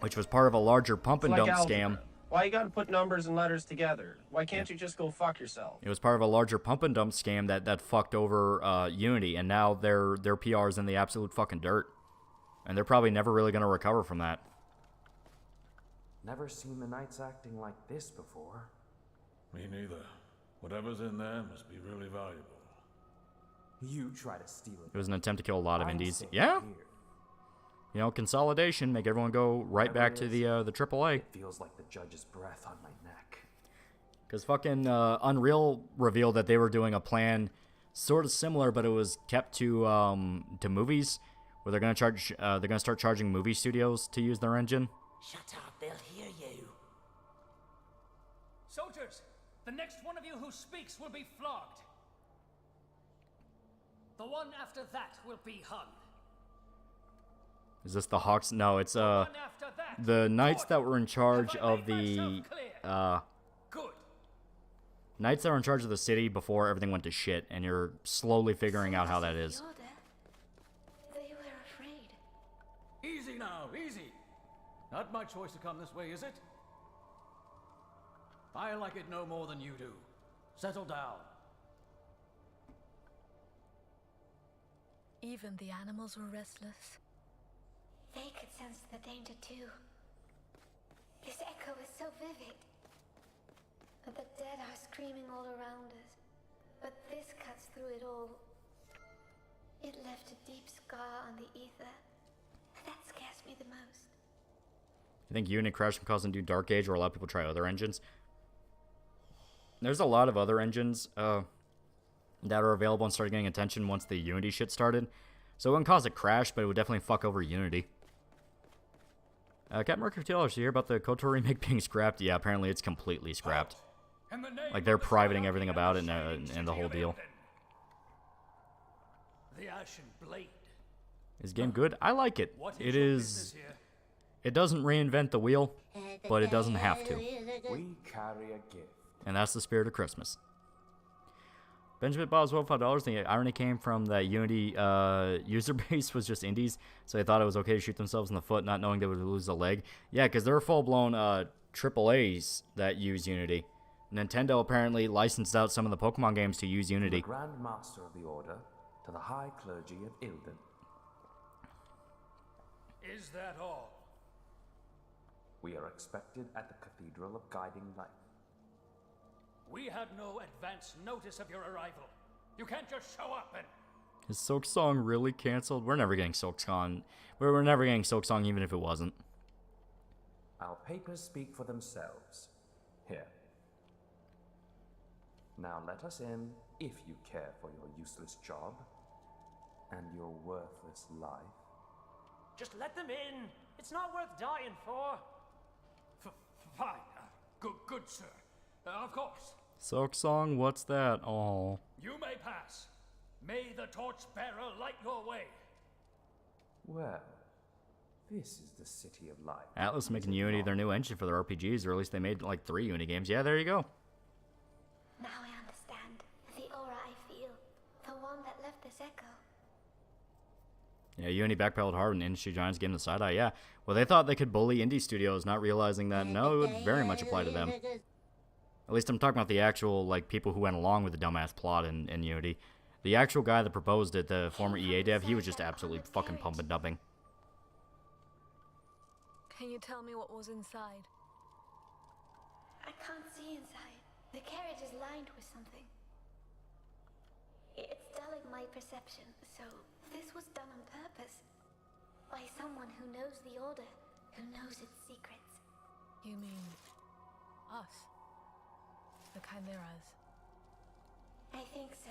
Which was part of a larger pump-and-dump scam. Why you gotta put numbers and letters together? Why can't you just go fuck yourself? It was part of a larger pump-and-dump scam that fucked over Unity, and now their PR is in the absolute fucking dirt. And they're probably never really going to recover from that. Never seen the knights acting like this before. Me neither. Whatever's in there must be really valuable. You try to steal it. It was an attempt to kill a lot of indies. Yeah. Consolidation, make everyone go right back to the AAA. It feels like the judge's breath on my neck. Because fucking Unreal revealed that they were doing a plan sort of similar, but it was kept to movies, where they're gonna start charging movie studios to use their engine. Shut up, they'll hear you. Soldiers, the next one of you who speaks will be flogged. The one after that will be hung. Is this the Hawks? No, it's the knights that were in charge of the Good. knights that were in charge of the city before everything went to shit, and you're slowly figuring out how that is. They were afraid. Easy now, easy. Not my choice to come this way, is it? I like it no more than you do. Settle down. Even the animals were restless. They could sense the danger too. This echo is so vivid. The dead are screaming all around us, but this cuts through it all. It left a deep scar on the ether. That scares me the most. You think Unity crash can cause a new Dark Age, or allow people to try other engines? There's a lot of other engines that are available and started getting attention once the Unity shit started. So it wouldn't cause a crash, but it would definitely fuck over Unity. Captain Mercury Taylor, you hear about the KOTOR remake being scrapped? Yeah, apparently it's completely scrapped. Like, they're privating everything about it and the whole deal. The Ashen Blade. Is the game good? I like it. It is... It doesn't reinvent the wheel, but it doesn't have to. We carry a gift. And that's the spirit of Christmas. Benjamin Boswell, $5. The irony came from that Unity user base was just indies, so they thought it was okay to shoot themselves in the foot, not knowing they would lose a leg. Yeah, because there are full-blown AAAs that use Unity. Nintendo apparently licensed out some of the Pokemon games to use Unity. From the Grand Master of the Order to the High Clergy of Ilden. Is that all? We are expected at the Cathedral of Guiding Light. We had no advance notice of your arrival. You can't just show up and... Is Silksong really canceled? We're never getting Silksong. We're never getting Silksong even if it wasn't. Our papers speak for themselves. Here. Now let us in, if you care for your useless job and your worthless life. Just let them in. It's not worth dying for. Fine. Good, sir. Of course. Silksong, what's that? Oh. You may pass. May the torchbearer light your way. Well, this is the city of light. Atlas making Unity their new engine for their RPGs, or at least they made like 3 Unity games. Yeah, there you go. Now I understand. The aura I feel. The one that left this echo. Yeah, Unity backpedaled hard when industry giants gave them the side eye. Yeah, well, they thought they could bully indie studios, not realizing that no, it would very much apply to them. At least I'm talking about the actual, like, people who went along with the dumbass plot in Unity. The actual guy that proposed it, the former EA dev, he was just absolutely fucking pump and dumping. Can you tell me what was inside? I can't see inside. The carriage is lined with something. It's dulling my perception, so this was done on purpose. By someone who knows the Order, who knows its secrets. You mean Us. The Chimeras. I think so.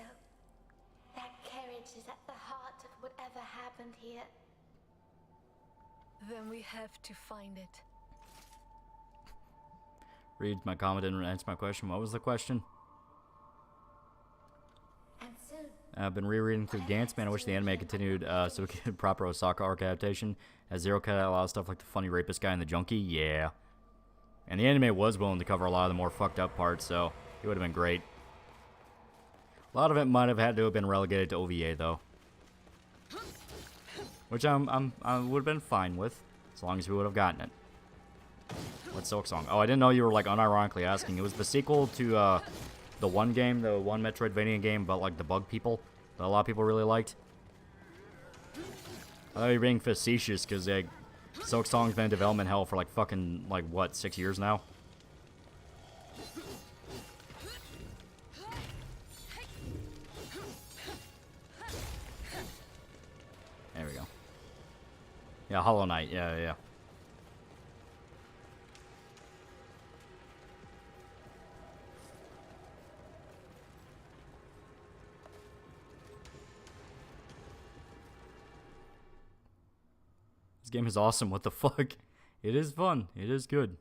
That carriage is at the heart of whatever happened here. Then we have to find it. Read my comment and answer my question. What was the question? And soon. I've been rereading through Gantz, man. I wish the anime continued so we could get proper Osaka arc adaptation. As Zero cut out a lot of stuff like the funny rapist guy and the junkie. Yeah. And the anime was willing to cover a lot of the more fucked up parts, so it would have been great. A lot of it might have had to have been relegated to OVA, though. Which I would have been fine with, as long as we would have gotten it. What's Silk Song? Oh, I didn't know you were, like, unironically asking. It was the sequel to, the one game, the one Metroidvania game about, like, the bug people that a lot of people really liked. I thought you were being facetious, because, like, Silk Song's been in development hell for, like, fucking, like, what, 6 years now? There we go. Yeah, Hollow Knight. Yeah. This game is awesome. What the fuck? It is fun. It is good.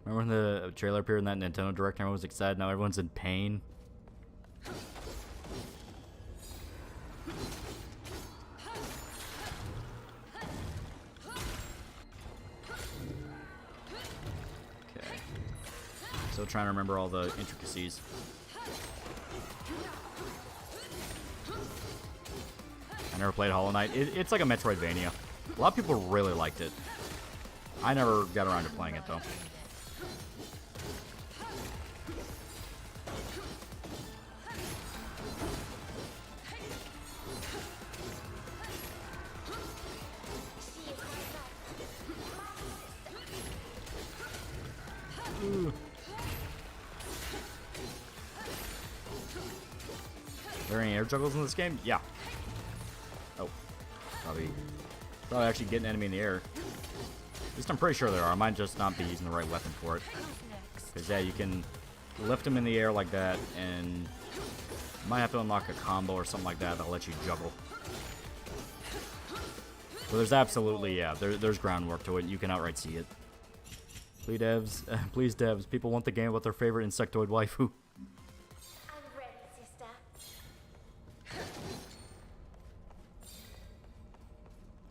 Remember when the trailer appeared in that Nintendo Direct? Everyone was excited. Now everyone's in pain. Okay. Still trying to remember all the intricacies. I never played Hollow Knight. It's like a Metroidvania. A lot of people really liked it. I never got around to playing it, though. Ooh. Are there any air juggles in this game? Yeah. Oh. Probably actually get an enemy in the air. At least I'm pretty sure there are. I might just not be using the right weapon for it. Because, yeah, you can lift them in the air like that, and you might have to unlock a combo or something like that that'll let you juggle. So there's absolutely, yeah, there's groundwork to it. You can outright see it. Please devs, people want the game about their favorite insectoid waifu. I'm ready, sister.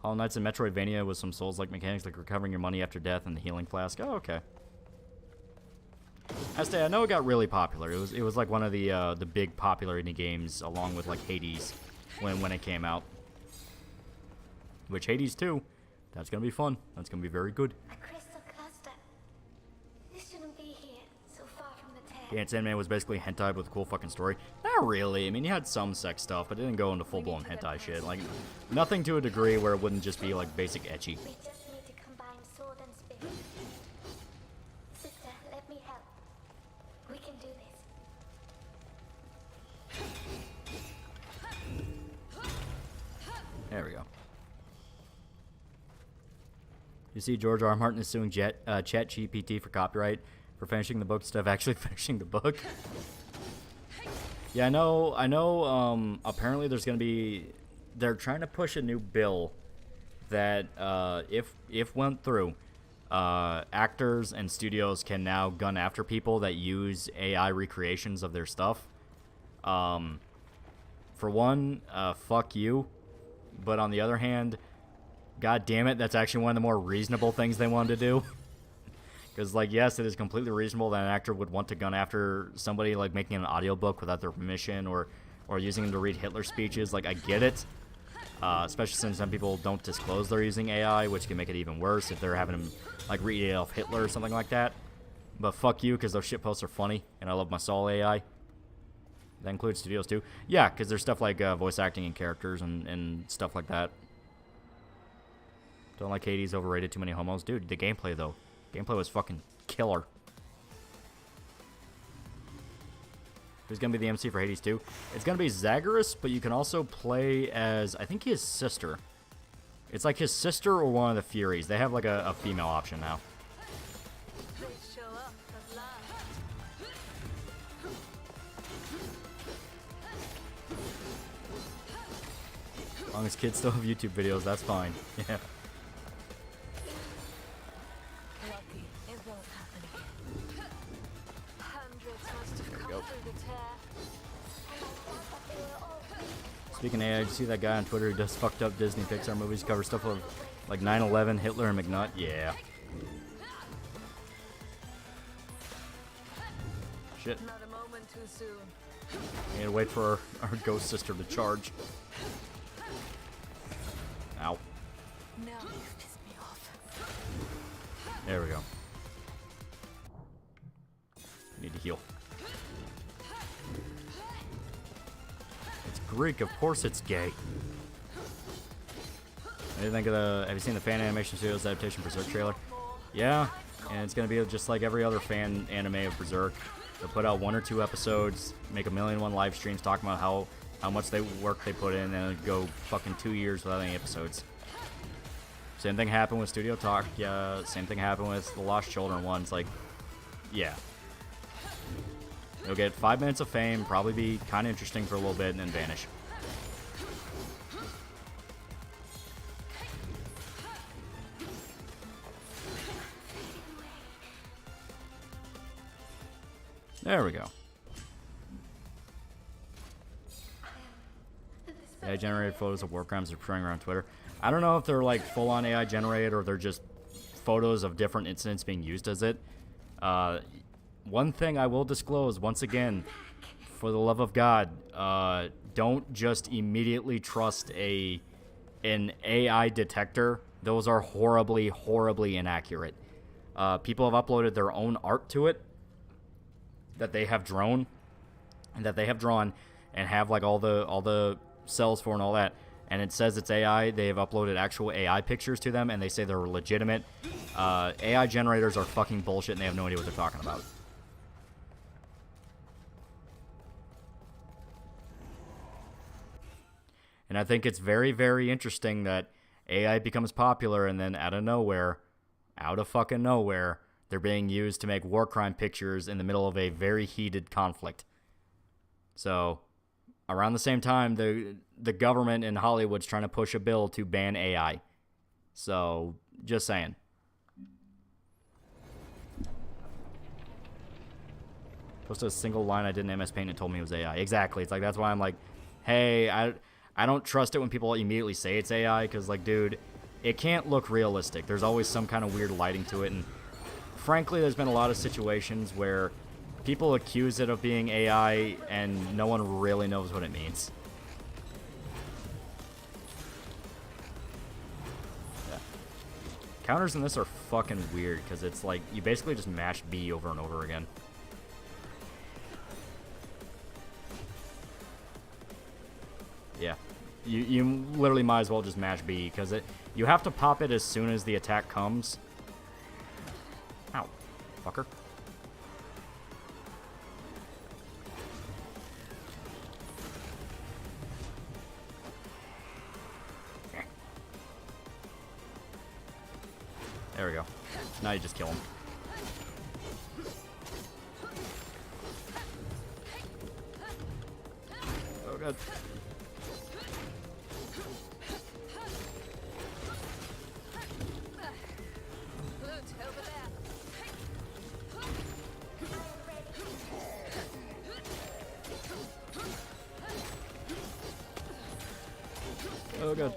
Hollow Knight's a Metroidvania with some Souls-like mechanics like recovering your money after death and the healing flask. Oh, okay. I know it got really popular. It was like one of the big popular indie games along with like Hades when it came out. Which Hades 2, that's gonna be fun. That's gonna be very good. A crystal cluster. This shouldn't be here, so far from the town. Gantz anime was basically hentai with a cool fucking story. Not really. I mean, you had some sex stuff, but it didn't go into full-blown hentai shit. Like, nothing to a degree where it wouldn't just be like basic ecchi. We just need to combine sword and spirit. Sister, let me help. We can do this. There we go. You see, George R. R. Martin is suing ChatGPT for copyright for finishing the book instead of actually finishing the book. Yeah, I know. Apparently, there's gonna be. They're trying to push a new bill that, if went through, actors and studios can now gun after people that use AI recreations of their stuff. For one, fuck you. But on the other hand, god damn it, that's actually one of the more reasonable things they wanted to do. Because, like, yes, it is completely reasonable that an actor would want to gun after somebody, like, making an audiobook without their permission or using them to read Hitler speeches. Like, I get it. Especially since some people don't disclose they're using AI, which can make it even worse if they're having them, like, read Adolf Hitler or something like that. But fuck you, because those shitposts are funny, and I love my Saul AI. That includes studios, too. Yeah, because there's stuff like voice acting and characters and stuff like that. Don't like Hades, overrated, too many homos. Dude, the gameplay, though. Gameplay was fucking killer. Who's gonna be the MC for Hades 2? It's gonna be Zagreus, but you can also play as, I think, his sister. It's like his sister or one of the Furies. They have like a female option now. They show up at last. As long as kids still have YouTube videos, that's fine. Yeah. Lucky it won't happen again. Hundreds must have come through the tear. Speaking of AI, did you see that guy on Twitter who does fucked up Disney Pixar movies, cover stuff of like 9/11, Hitler, and McNutt? Yeah. Shit. Not a moment too soon. We need to wait for our ghost sister to charge. Ow. Now you've pissed me off. There we go. Need to heal. It's Greek, of course it's gay. What do you think of the... Have you seen the fan animation studios adaptation Berserk trailer? Yeah, and it's gonna be just like every other fan anime of Berserk. They'll put out 1 or 2 episodes, make 1,000,001 live streams talking about how much work they put in, and go fucking 2 years without any episodes. Same thing happened with Studio Talk. Yeah, same thing happened with the Lost Children ones. Like, yeah. You'll get 5 minutes of fame, probably be kind of interesting for a little bit, and then vanish. There we go. AI generated photos of war crimes are portraying around Twitter. I don't know if they're like full-on AI generated or they're just photos of different incidents being used as it. One thing I will disclose, once again, for the love of God, don't just immediately trust an AI detector. Those are horribly, horribly inaccurate. People have uploaded their own art to it that they have drawn, and have like all the cells for and all that. And it says it's AI. They have uploaded actual AI pictures to them, and they say they're legitimate. AI generators are fucking bullshit, and they have no idea what they're talking about. And I think it's very, very interesting that AI becomes popular, and then out of fucking nowhere, they're being used to make war crime pictures in the middle of a very heated conflict. So, around the same time, the government in Hollywood's trying to push a bill to ban AI. So, just saying. Posted a single line I did in MS Paint and told me it was AI. Exactly. It's like, that's why I'm like, hey, I don't trust it when people immediately say it's AI, because, like, dude, it can't look realistic. There's always some kind of weird lighting to it, and frankly, there's been a lot of situations where people accuse it of being AI, and no one really knows what it means. Yeah. Counters in this are fucking weird, because it's like, you basically just mash B over and over again. Yeah, you literally might as well just mash B, because you have to pop it as soon as the attack comes. Ow, fucker. There we go. Now you just kill him. Oh, good. Oh, good.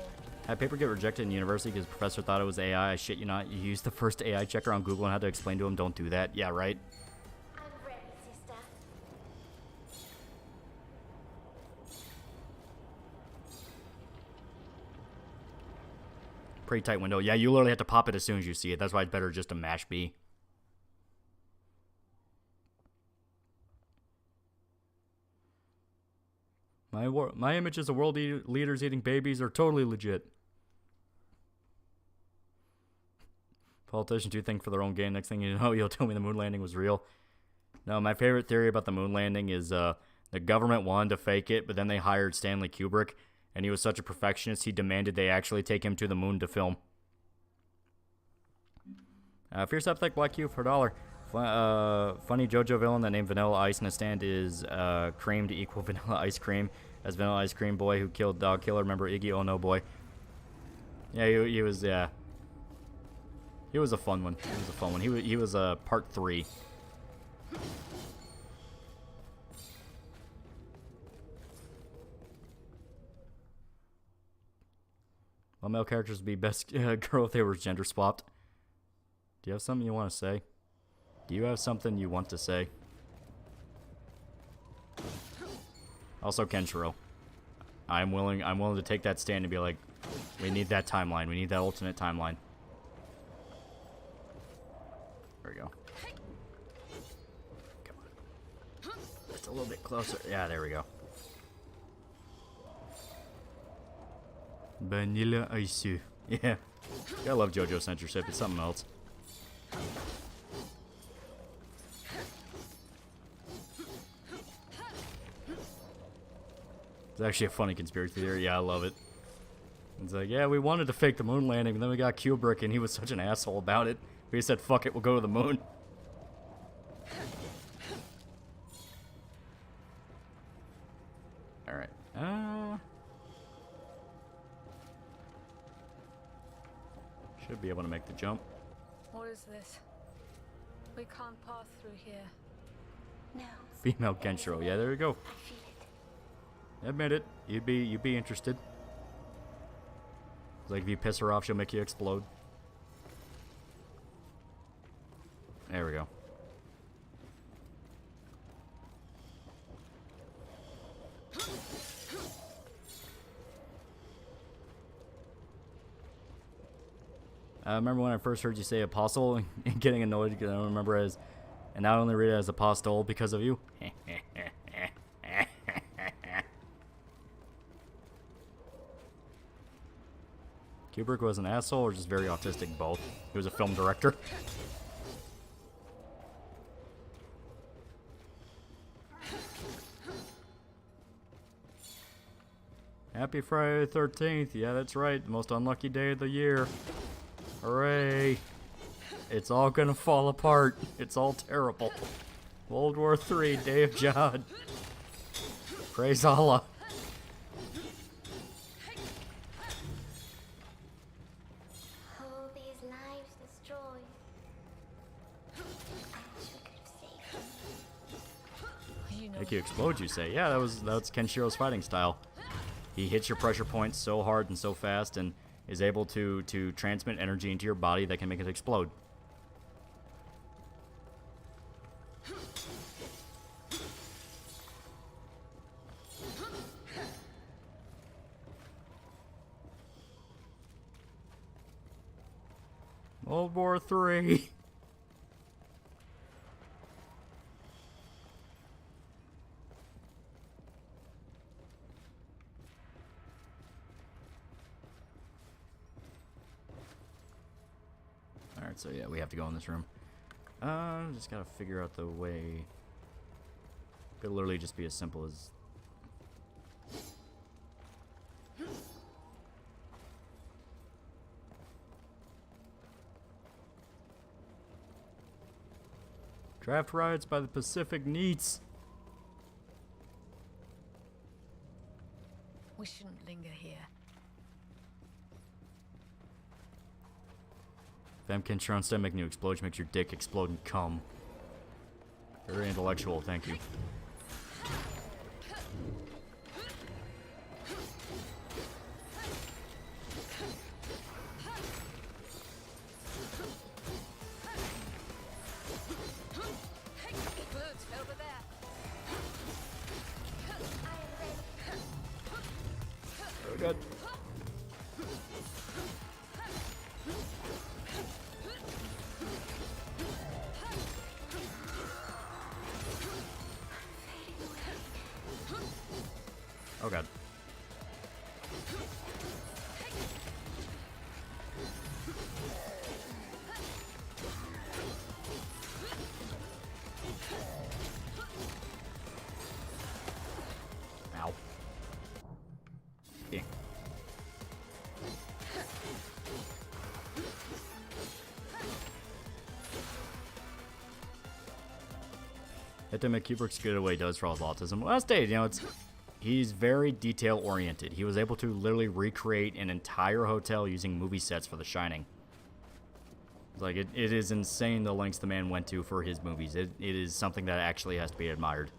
Had paper get rejected in university because the professor thought it was AI. I shit you not. You used the first AI checker on Google and had to explain to him, don't do that. Yeah, right? I'm ready, sister. Pretty tight window. Yeah, you literally have to pop it as soon as you see it. That's why it's better just to mash B. My images of world leaders eating babies are totally legit. Politicians do think for their own gain. Next thing you know, you'll tell me the moon landing was real. No, my favorite theory about the moon landing is the government wanted to fake it, but then they hired Stanley Kubrick, and he was such a perfectionist, he demanded they actually take him to the moon to film. Fierce Epic Black Q for $1. Funny JoJo villain that named Vanilla Ice in a stand is cream to equal Vanilla Ice Cream. As Vanilla Ice Cream boy who killed Dog Killer. Remember Iggy? Oh no, boy. Yeah, he was, yeah. He was a fun one. He was a fun one. He was part 3. Well, male characters would be best girl if they were gender swapped. Do you have something you want to say? Do you have something you want to say? Also, Kenshiro. I'm willing to take that stand and be like, we need that timeline. We need that alternate timeline. There we go. Come on. Just a little bit closer. Yeah, there we go. Vanilla Ice. Yeah. I love JoJo censorship. It's something else. It's actually a funny conspiracy theory. Yeah, I love it. It's like, yeah, we wanted to fake the moon landing, but then we got Kubrick, and he was such an asshole about it. We said, fuck it, we'll go to the moon. Alright. Should be able to make the jump. What is this? We can't pass through here. No. Female Kenshiro. Yeah, there you go. I feel it. Admit it. You'd be interested. It's like if you piss her off, she'll make you explode. There we go. I remember when I first heard you say apostle and getting annoyed because I don't remember as, and now I only read it as apostle because of you. Kubrick was an asshole or just very autistic? Both. He was a film director. Happy Friday the 13th. Yeah, that's right. The most unlucky day of the year. Hooray. It's all gonna fall apart. It's all terrible. World War III, Day of Jihad. Praise Allah. All these lives destroyed. I wish we could have saved them. Make you explode, you say. Yeah, that's Kenshiro's fighting style. He hits your pressure points so hard and so fast and is able to transmit energy into your body that can make it explode. World War III. Alright, so yeah, we have to go in this room. Just gotta figure out the way. Could literally just be as simple as... Draft rides by the Pacific Neats. We shouldn't linger here. Fam Kenshiro instead of making you explode, makes your dick explode and cum. Very intellectual, thank you. Very good. Oh god. Ow. Yeah. Hit him at Kubrick's good at what he does for all his autism. Well, that's stated, you know, he's very detail oriented. He was able to literally recreate an entire hotel using movie sets for The Shining. Like, it is insane the lengths the man went to for his movies. It is something that actually has to be admired.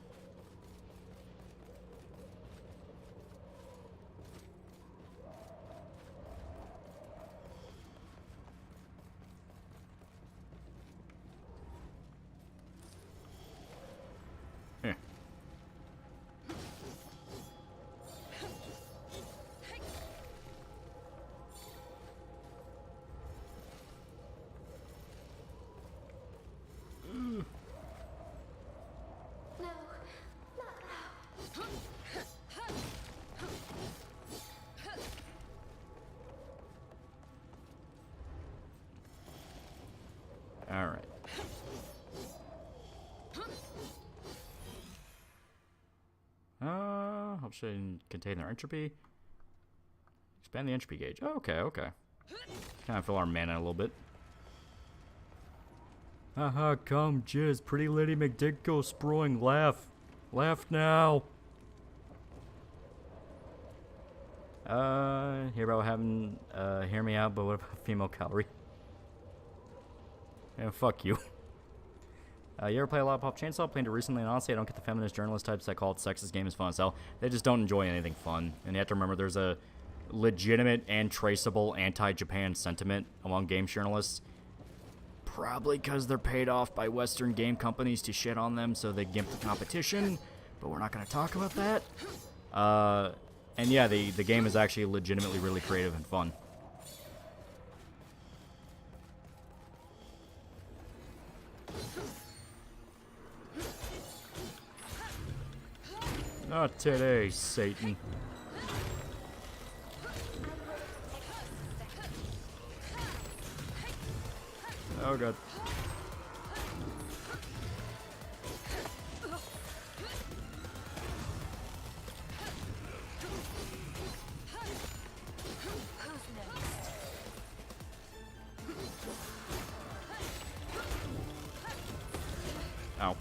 Alright. Help should contain their entropy. Expand the entropy gauge. Oh, okay, okay. Kind of fill our mana a little bit. Haha, come, jizz. Pretty Lady McDick sproing. Laugh. Laugh now. Hear about having, hear me out, but what about female calorie? Yeah, fuck you. You ever play a lot of Pop Chainsaw? Played it recently, and honestly, I don't get the feminist journalist types that call it sexist game is fun as hell. They just don't enjoy anything fun. And you have to remember there's a legitimate and traceable anti-Japan sentiment among games journalists. Probably because they're paid off by Western game companies to shit on them so they gimp the competition. But we're not going to talk about that. And yeah, the game is actually legitimately really creative and fun. Not today, Satan. Oh god. Ow.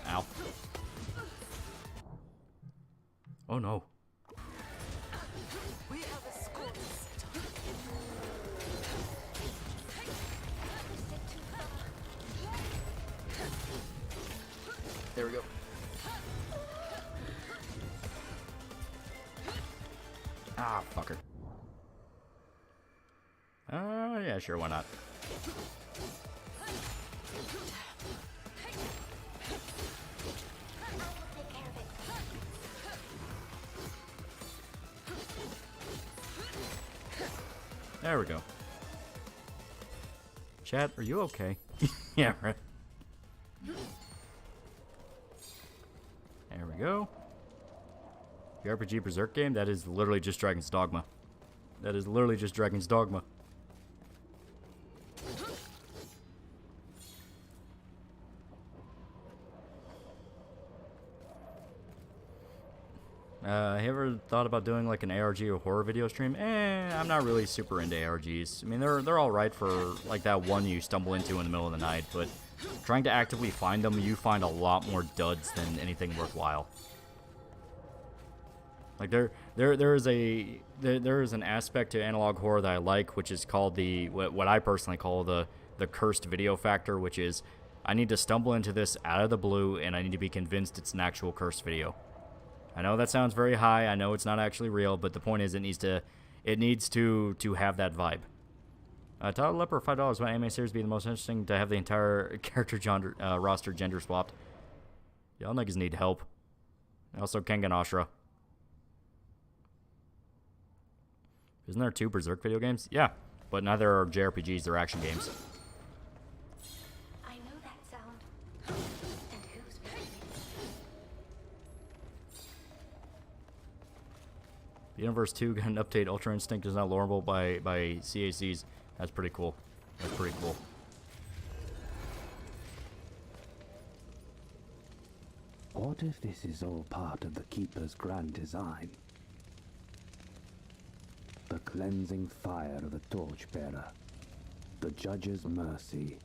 Ow. Oh no. We have a score to settle. There we go. Ah, fucker. Yeah, sure, why not? There we go. Chat, are you okay? Yeah, right. There we go. The RPG Berserk game, that is literally just Dragon's Dogma. That is literally just Dragon's Dogma. Have you ever thought about doing like an ARG or horror video stream? I'm not really super into ARGs. I mean, they're all right for like that one you stumble into in the middle of the night, but trying to actively find them, you find a lot more duds than anything worthwhile. Like there is an aspect to analog horror that I like, which is called what I personally call the cursed video factor, which is I need to stumble into this out of the blue and I need to be convinced it's an actual cursed video. I know that sounds very high. I know it's not actually real, but the point is it needs to have that vibe. Todd Lepper, $5. What anime series would be the most interesting to have the entire character roster gender swapped? Y'all niggas need help. Also, Kengan Ashura. Isn't there 2 Berserk video games? Yeah, but neither are JRPGs, they're action games. I know that sound. And who's playing it? Universe 2 got an update. Ultra Instinct is now lowerable by CACs. That's pretty cool. That's pretty cool. What if this is all part of the Keeper's grand design? cleansing fire of the torchbearer. The judge's mercy.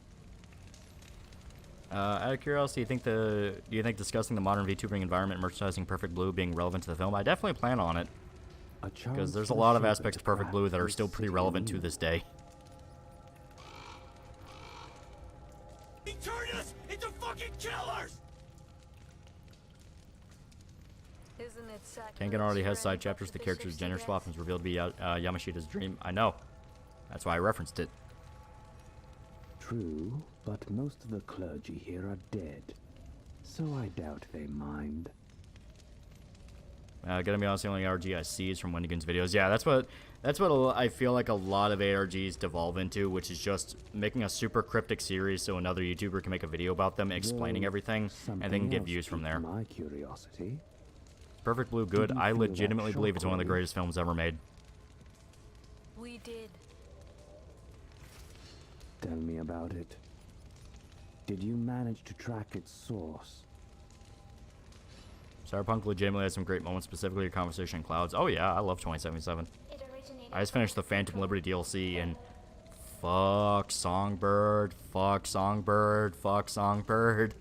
Out of curiosity, do you think discussing the modern VTubing environment, merchandising Perfect Blue being relevant to the film? I definitely plan on it. Because there's a lot of aspects of Perfect Blue that are still pretty relevant to this day. He turned us into fucking killers! Isn't it Kengan already has side chapters. The character's gender swap is revealed to be Yamashita's dream. I know. That's why I referenced it. True, but most of the clergy here are dead, so I doubt they mind. Gonna be honest, the only ARG I see is from Wendigoon's videos. Yeah, that's what I feel like a lot of ARGs devolve into, which is just making a super cryptic series so another YouTuber can make a video about them explaining everything, and then get views from there. My curiosity. Perfect Blue, good. I legitimately believe it's one of the greatest films ever made. We did. Tell me about it. Did you manage to track its source? Cyberpunk legitimately has some great moments, specifically your conversation in clouds. Oh yeah, I love 2077. I just finished the Phantom Liberty DLC and fuck Songbird, fuck Songbird, fuck Songbird.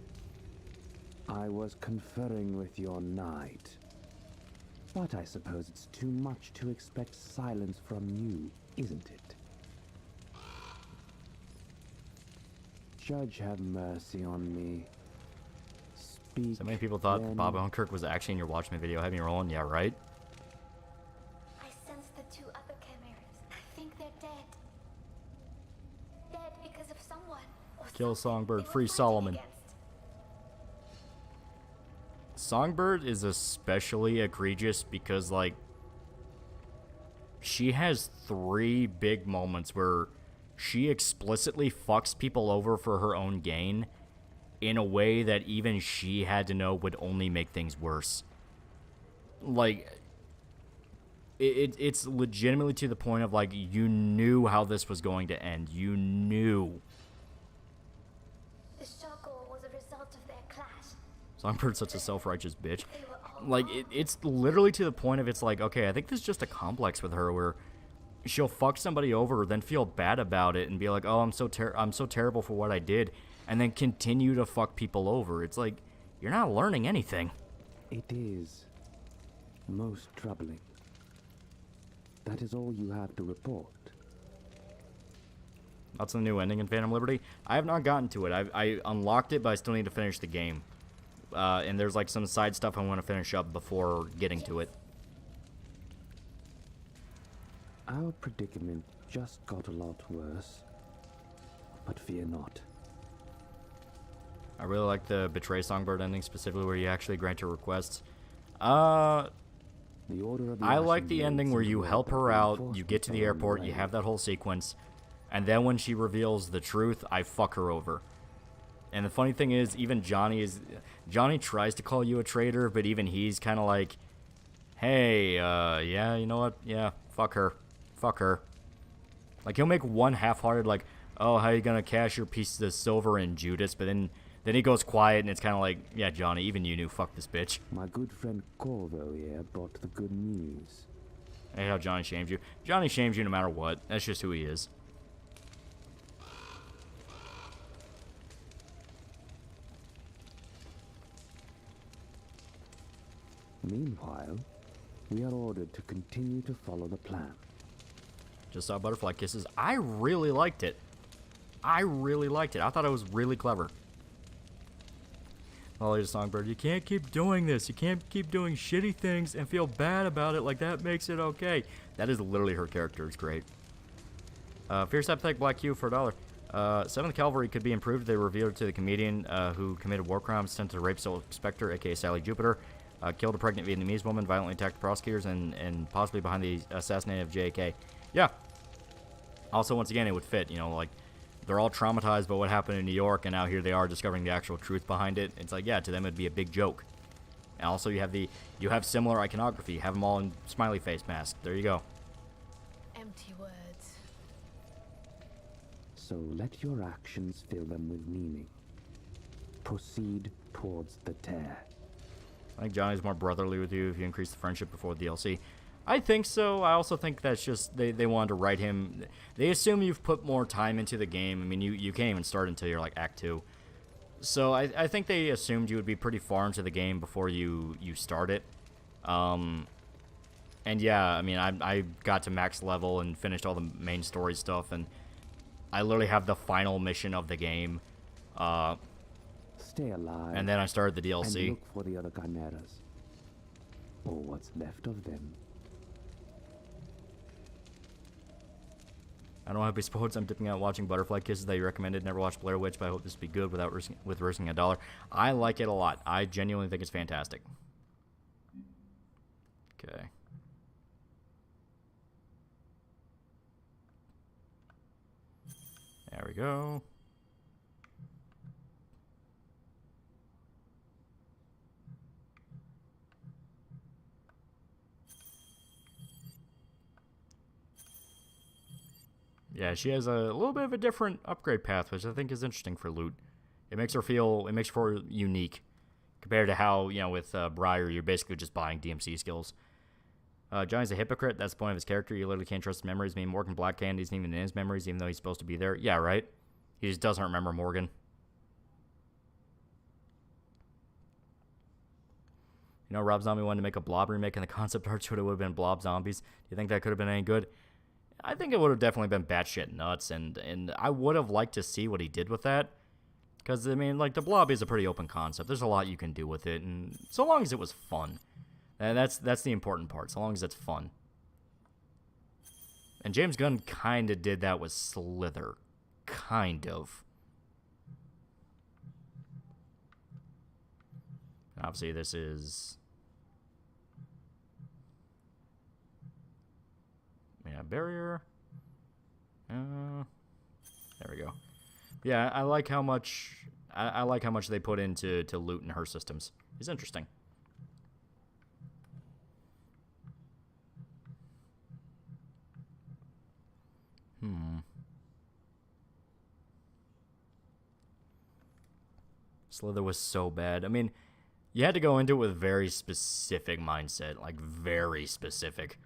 I was conferring with your knight. But I suppose it's too much to expect silence from you, isn't it? Judge, have mercy on me. Speak. So many people thought Bob Odenkirk was actually in your Watchmen video. Have me rolling? Yeah, right? I sense the two other chimeras. I think they're dead. Dead because of someone. Kill Songbird, free Solomon. Songbird is especially egregious because, like, she has 3 big moments where she explicitly fucks people over for her own gain in a way that even she had to know would only make things worse. Like, it's legitimately to the point of, like, you knew how this was going to end. You knew. The struggle was a result of their clash. Songbird's such a self-righteous bitch. Like, it's literally to the point of it's like, okay, I think there's just a complex with her where she'll fuck somebody over, then feel bad about it, and be like, oh, I'm so terrible for what I did, and then continue to fuck people over. It's like, you're not learning anything. It is most troubling. That is all you have to report. That's the new ending in Phantom Liberty. I have not gotten to it. I unlocked it, but I still need to finish the game. And there's like some side stuff I want to finish up before getting to it. Our predicament just got a lot worse. But fear not. I really like the Betray Songbird ending, specifically where you actually grant her requests. I like the ending where you help her out, you get to the airport, you have that whole sequence, and then when she reveals the truth, I fuck her over. And the funny thing is, even Johnny tries to call you a traitor, but even he's kind of like, hey, yeah, you know what? Yeah, fuck her. Fuck her. Like, he'll make one half-hearted, like, oh, how you gonna cash your piece of silver in, Judas? But then he goes quiet, and it's kind of like, yeah, Johnny, even you knew, fuck this bitch. My good friend Corvo here brought the good news. Hey, how Johnny shames you. Johnny shames you no matter what. That's just who he is. Meanwhile, we are ordered to continue to follow the plan. Just saw Butterfly Kisses. I really liked it. I thought it was really clever. Loli to Songbird, you can't keep doing this. You can't keep doing shitty things and feel bad about it. Like, that makes it okay. That is literally her character. It's great. Fierce Appetite Black Q for $1. 7th Cavalry could be improved. They revealed to the comedian who committed war crimes, sent to rape Soul Spectre, aka Sally Jupiter, killed a pregnant Vietnamese woman, violently attacked the prosecutors, and possibly behind the assassination of JK. Yeah. Also, once again, it would fit. You know, like, they're all traumatized by what happened in New York, and now here they are discovering the actual truth behind it. It's like, yeah, to them it'd be a big joke. And also, you have similar iconography. You have them all in smiley face masks. There you go. Empty words. So let your actions fill them with meaning. Proceed towards the tear. I think Johnny's more brotherly with you if you increase the friendship before the DLC. I think so. I also think that's just they wanted to write him. They assume you've put more time into the game. I mean, you can't even start until you're like Act 2. So I think they assumed you would be pretty far into the game before you start it. And yeah, I mean, I got to max level and finished all the main story stuff, and I literally have the final mission of the game. Stay alive. And then I started the DLC. And look for the other chimeras. Or what's left of them. I don't have to be spoiled. I'm dipping out watching Butterfly Kisses that you recommended. Never watched Blair Witch, but I hope this will be good without risking $1. I like it a lot. I genuinely think it's fantastic. Okay. There we go. Yeah, she has a little bit of a different upgrade path, which I think is interesting for loot. It makes her unique compared to how, you know, with Briar, you're basically just buying DMC skills. Johnny's a hypocrite. That's the point of his character. You literally can't trust his memories. I mean, Morgan Black Candy isn't even in his memories, even though he's supposed to be there. Yeah, right? He just doesn't remember Morgan. You know, Rob Zombie wanted to make a Blob remake, and the concept art should have would have been Blob Zombies. Do you think that could have been any good? I think it would have definitely been batshit nuts, and I would have liked to see what he did with that. Because, I mean, like, the Blob is a pretty open concept. There's a lot you can do with it, and so long as it was fun. And that's the important part, so long as it's fun. And James Gunn kind of did that with Slither. Kind of. Obviously, this is... yeah, barrier. There we go. Yeah, I like how much... I like how much they put into loot in her systems. It's interesting. Slither was so bad. I mean, you had to go into it with very specific mindset. Like, very specific.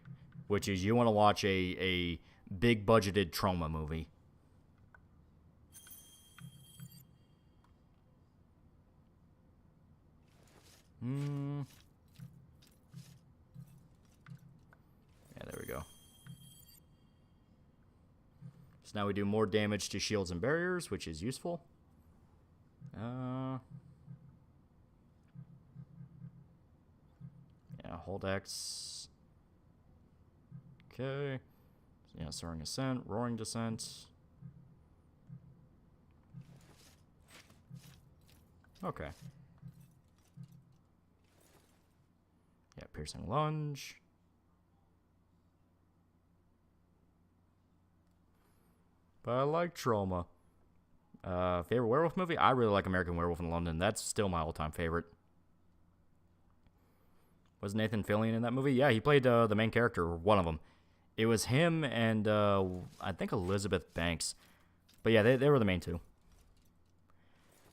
Which is, you want to watch a big-budgeted trauma movie. Yeah, there we go. So now we do more damage to shields and barriers, which is useful. Yeah, hold X. Okay. Yeah, Soaring Ascent, Roaring Descent. Okay. Yeah, Piercing Lunge. But I like Trauma. Favorite werewolf movie? I really like American Werewolf in London. That's still my all-time favorite. Was Nathan Fillion in that movie? Yeah, he played the main character, one of them. It was him and I think Elizabeth Banks. But yeah, they were the main two.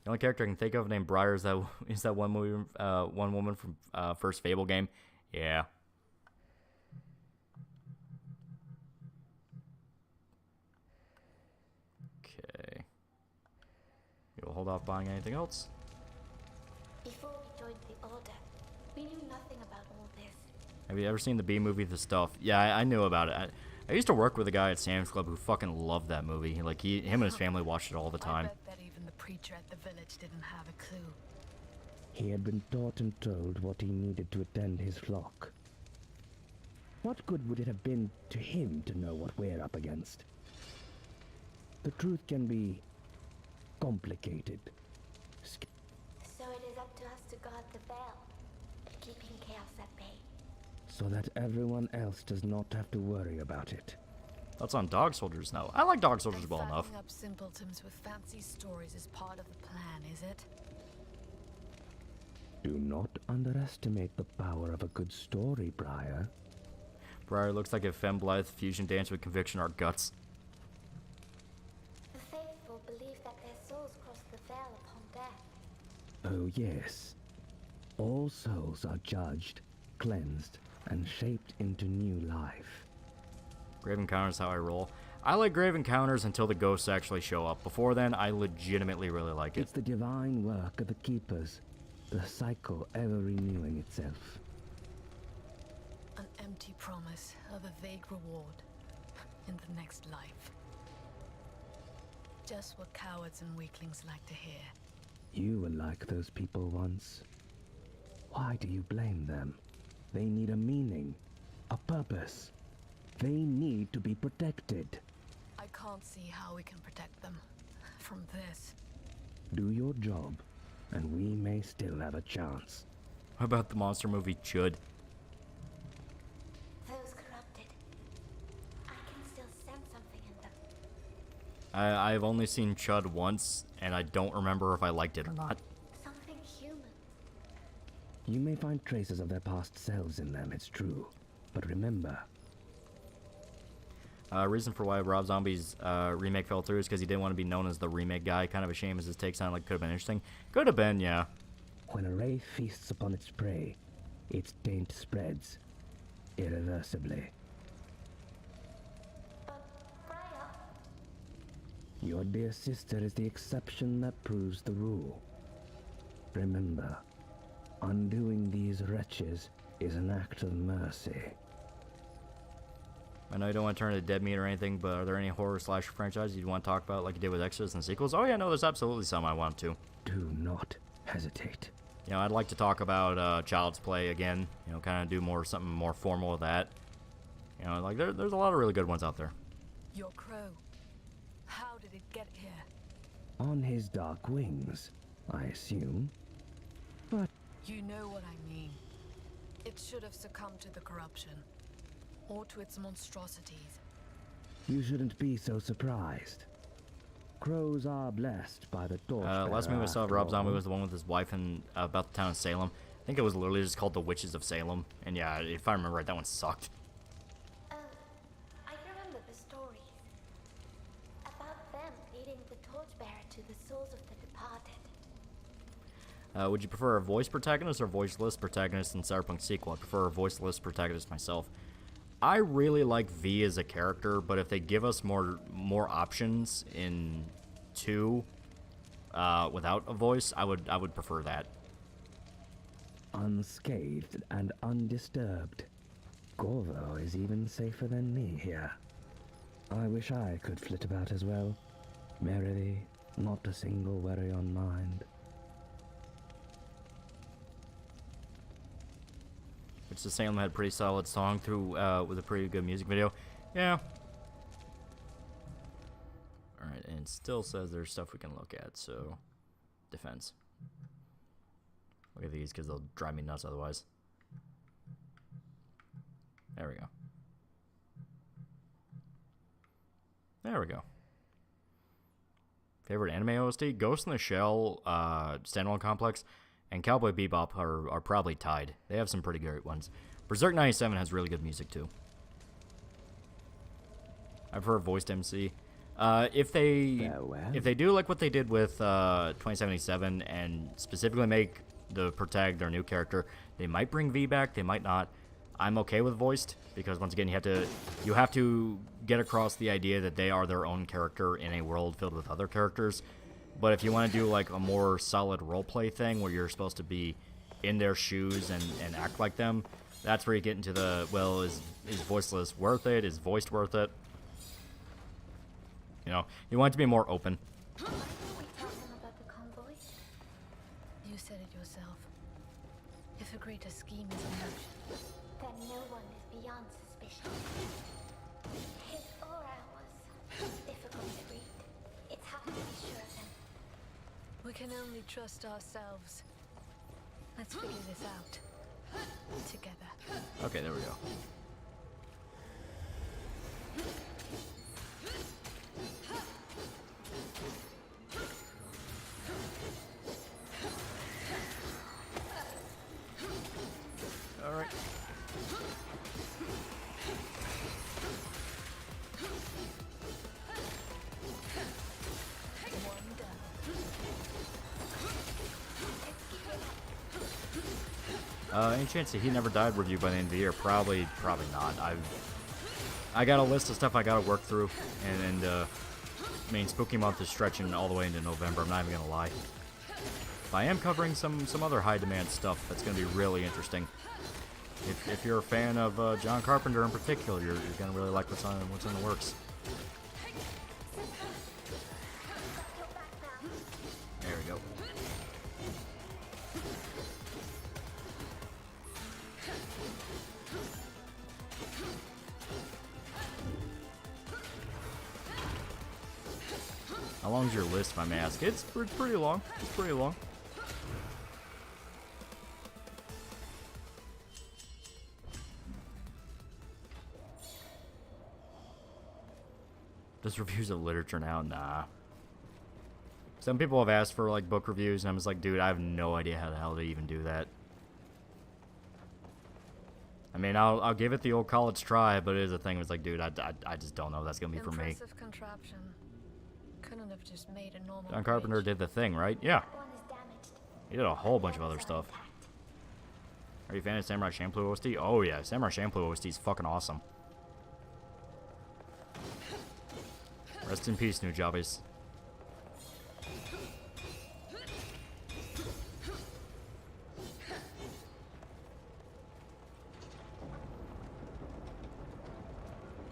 The only character I can think of named Briar is that one movie, one woman from first Fable game. Yeah. Okay. You'll hold off buying anything else. Before we joined the Order, we knew nothing about all this. Have you ever seen the B movie, The Stuff? Yeah, I knew about it. I used to work with a guy at Sam's Club who fucking loved that movie. Like, him and his family watched it all the time. I bet that even the preacher at the village didn't have a clue. He had been taught and told what he needed to attend his flock. What good would it have been to him to know what we're up against? The truth can be complicated. So it is up to us to guard the veil, keeping chaos at bay. So that everyone else does not have to worry about it. That's on Dog Soldiers now. I like Dog Soldiers well enough. Up simpletons with fancy stories is part of the plan, is it? Do not underestimate the power of a good story, Briar. Briar looks like a Femme Blythe fusion dance with conviction or guts. The faithful believe that their souls cross the veil upon death. Oh yes. All souls are judged, cleansed, and shaped into new life. Grave Encounters is how I roll. I like Grave Encounters until the ghosts actually show up. Before then, I legitimately really like it. It's the divine work of the Keepers, the cycle ever renewing itself. An empty promise of a vague reward in the next life. Just what cowards and weaklings like to hear. You were like those people once. Why do you blame them? They need a meaning, a purpose. They need to be protected. I can't see how we can protect them from this. Do your job, and we may still have a chance. How about the monster movie Chud? Those corrupted. I can still sense something in them. I've only seen Chud once, and I don't remember if I liked it or not. Something human. You may find traces of their past selves in them, it's true. But remember, Reason for why Rob Zombie's remake fell through is because he didn't want to be known as the remake guy. Kind of a shame, as his take sounded like could have been interesting. Could have been, yeah. when a ray feasts upon its prey, its taint spreads irreversibly. Your dear sister is the exception that proves the rule. Remember, undoing these wretches is an act of mercy. I know you don't want to turn to dead meat or anything, but are there any horror/slasher franchises you'd want to talk about like you did with Exorcist and sequels? Oh yeah, no, there's absolutely some I want to. Do not hesitate. You know, I'd like to talk about Child's Play again. You know, kind of do something more formal with that. You know, like there's a lot of really good ones out there. Your crow. How did it get here? On his dark wings, I assume. But You know what I mean. It should have succumbed to the corruption. Or to its monstrosities. you shouldn't be so surprised. Crows are blessed by the torchbearer. Last movie I saw of Rob after Zombie all. was the one with his wife and about the town of Salem. I think it was literally just called The Witches of Salem. And yeah, if I remember right, that one sucked. Oh, I remember the stories. About them leading the torchbearer to the souls of the departed. Would you prefer a voice protagonist or voiceless protagonist in Cyberpunk sequel? I prefer a voiceless protagonist myself. I really like V as a character, but if they give us more options in 2 without a voice, I would prefer that. Unscathed and undisturbed. Corvo is even safer than me here. I wish I could flit about as well. Merrily, not a single worry on mind. Which the Salem had a pretty solid song through with a pretty good music video. Yeah. Alright, and it still says there's stuff we can look at, so defense. Look at these because they'll drive me nuts otherwise. There we go. There we go. Favorite anime OST? Ghost in the Shell, Standalone Complex, and Cowboy Bebop are probably tied. They have some pretty great ones. Berserk 97 has really good music too. I prefer voiced MC. If they do like what they did with 2077 and specifically make the protag their new character, they might bring V back. They might not. I'm okay with voiced because once again you have to get across the idea that they are their own character in a world filled with other characters. But if you want to do like a more solid roleplay thing where you're supposed to be in their shoes and act like them, that's where you get into the, well, is voiceless worth it? Is voiced worth it? You know, you want it to be more open. We tell them about the convoy. You said it yourself. If a greater scheme is in motion, Then no one is beyond suspicion. His aura was difficult to read. It's hard to be sure of him. we can only trust ourselves. Let's figure this out. Together. Okay, there we go. All right. One down. Any chance that He Never Died review by the end of the year? Probably not. I got a list of stuff I gotta work through, and I mean, Spooky Month is stretching all the way into November. I'm not even gonna lie. But I am covering some other high demand stuff that's gonna be really interesting. If you're a fan of John Carpenter in particular, you're gonna really like what's in the works. There we go. How long is your list, if I may ask? It's pretty long. It's pretty long. Just reviews of literature now? Nah. Some people have asked for like book reviews, and I'm just like, dude, I have no idea how the hell to even do that. I mean, I'll give it the old college try, but it is a thing. It's like, dude, I just don't know if that's gonna be for me. Impressive contraption. Couldn't have just made a normal John Carpenter did The Thing, right? Yeah. He did a whole bunch of other stuff. Are you a fan of Samurai Champloo OST? Oh yeah, Samurai Champloo OST is fucking awesome. Rest in peace, new jobbies.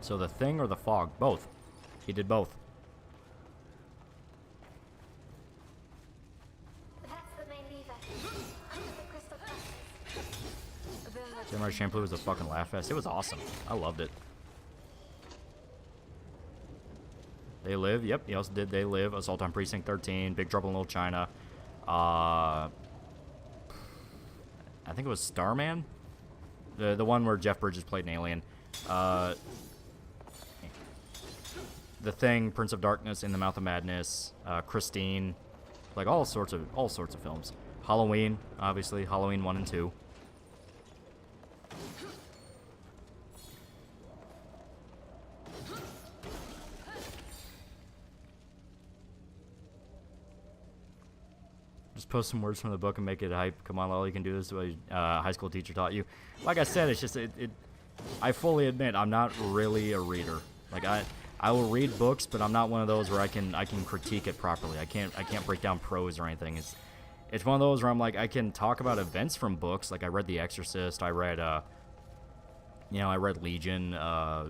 So The Thing or The Fog? Both. He did both. Samurai Champloo was a fucking laugh fest. It was awesome. I loved it. They Live. Yep, he also did They Live. Assault on Precinct 13. Big Trouble in Little China. I think it was Starman. The one where Jeff Bridges played an alien. The Thing, Prince of Darkness, In the Mouth of Madness, Christine, like all sorts of films. Halloween, obviously, Halloween 1 and 2. Just post some words from the book and make it hype. Come on, Loli, you can do this. The way high school teacher taught you. Like I said, it's just I fully admit I'm not really a reader. Like I will read books, but I'm not one of those where I can critique it properly. I can't break down prose or anything. It's one of those where I'm like, I can talk about events from books. Like I read The Exorcist. I read I read Legion,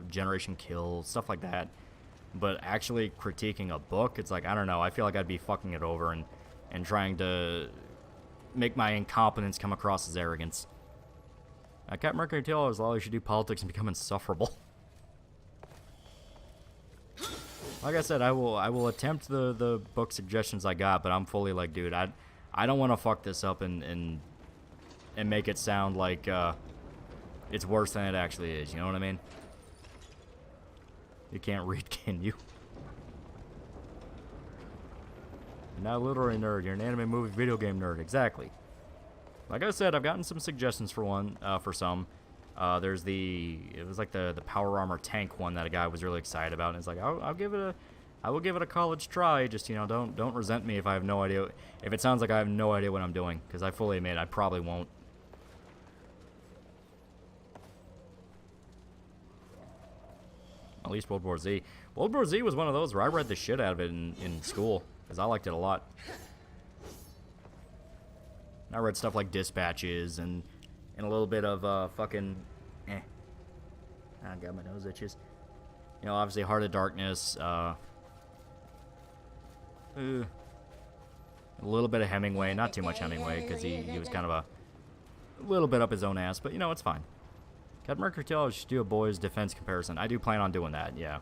Generation Kill, stuff like that. But actually critiquing a book, it's like, I don't know. I feel like I'd be fucking it over and trying to make my incompetence come across as arrogance. Captain Mercury tells us Loli should do politics and become insufferable. Like I said, I will attempt the book suggestions I got, but I'm fully like, dude, I don't want to fuck this up and make it sound like it's worse than it actually is. You know what I mean? You can't read, can you? You're not a literary nerd. You're an anime, movie, video game nerd. Exactly. Like I said, I've gotten some suggestions for some. It was like the power armor tank one that a guy was really excited about, and it's like I will give it a college try. Just don't resent me if I have no idea, if it sounds like I have no idea what I'm doing, because I fully admit I probably won't. At least World War Z. World War Z was one of those where I read the shit out of it in school, because I liked it a lot. I read stuff like Dispatches and a little bit of fucking I got my nose itches. Obviously Heart of Darkness, a little bit of Hemingway, not too much Hemingway, because he was kind of a little bit up his own ass, but it's fine. Captain Mercury tells us to do a boys defense comparison. I do plan on doing that, yeah.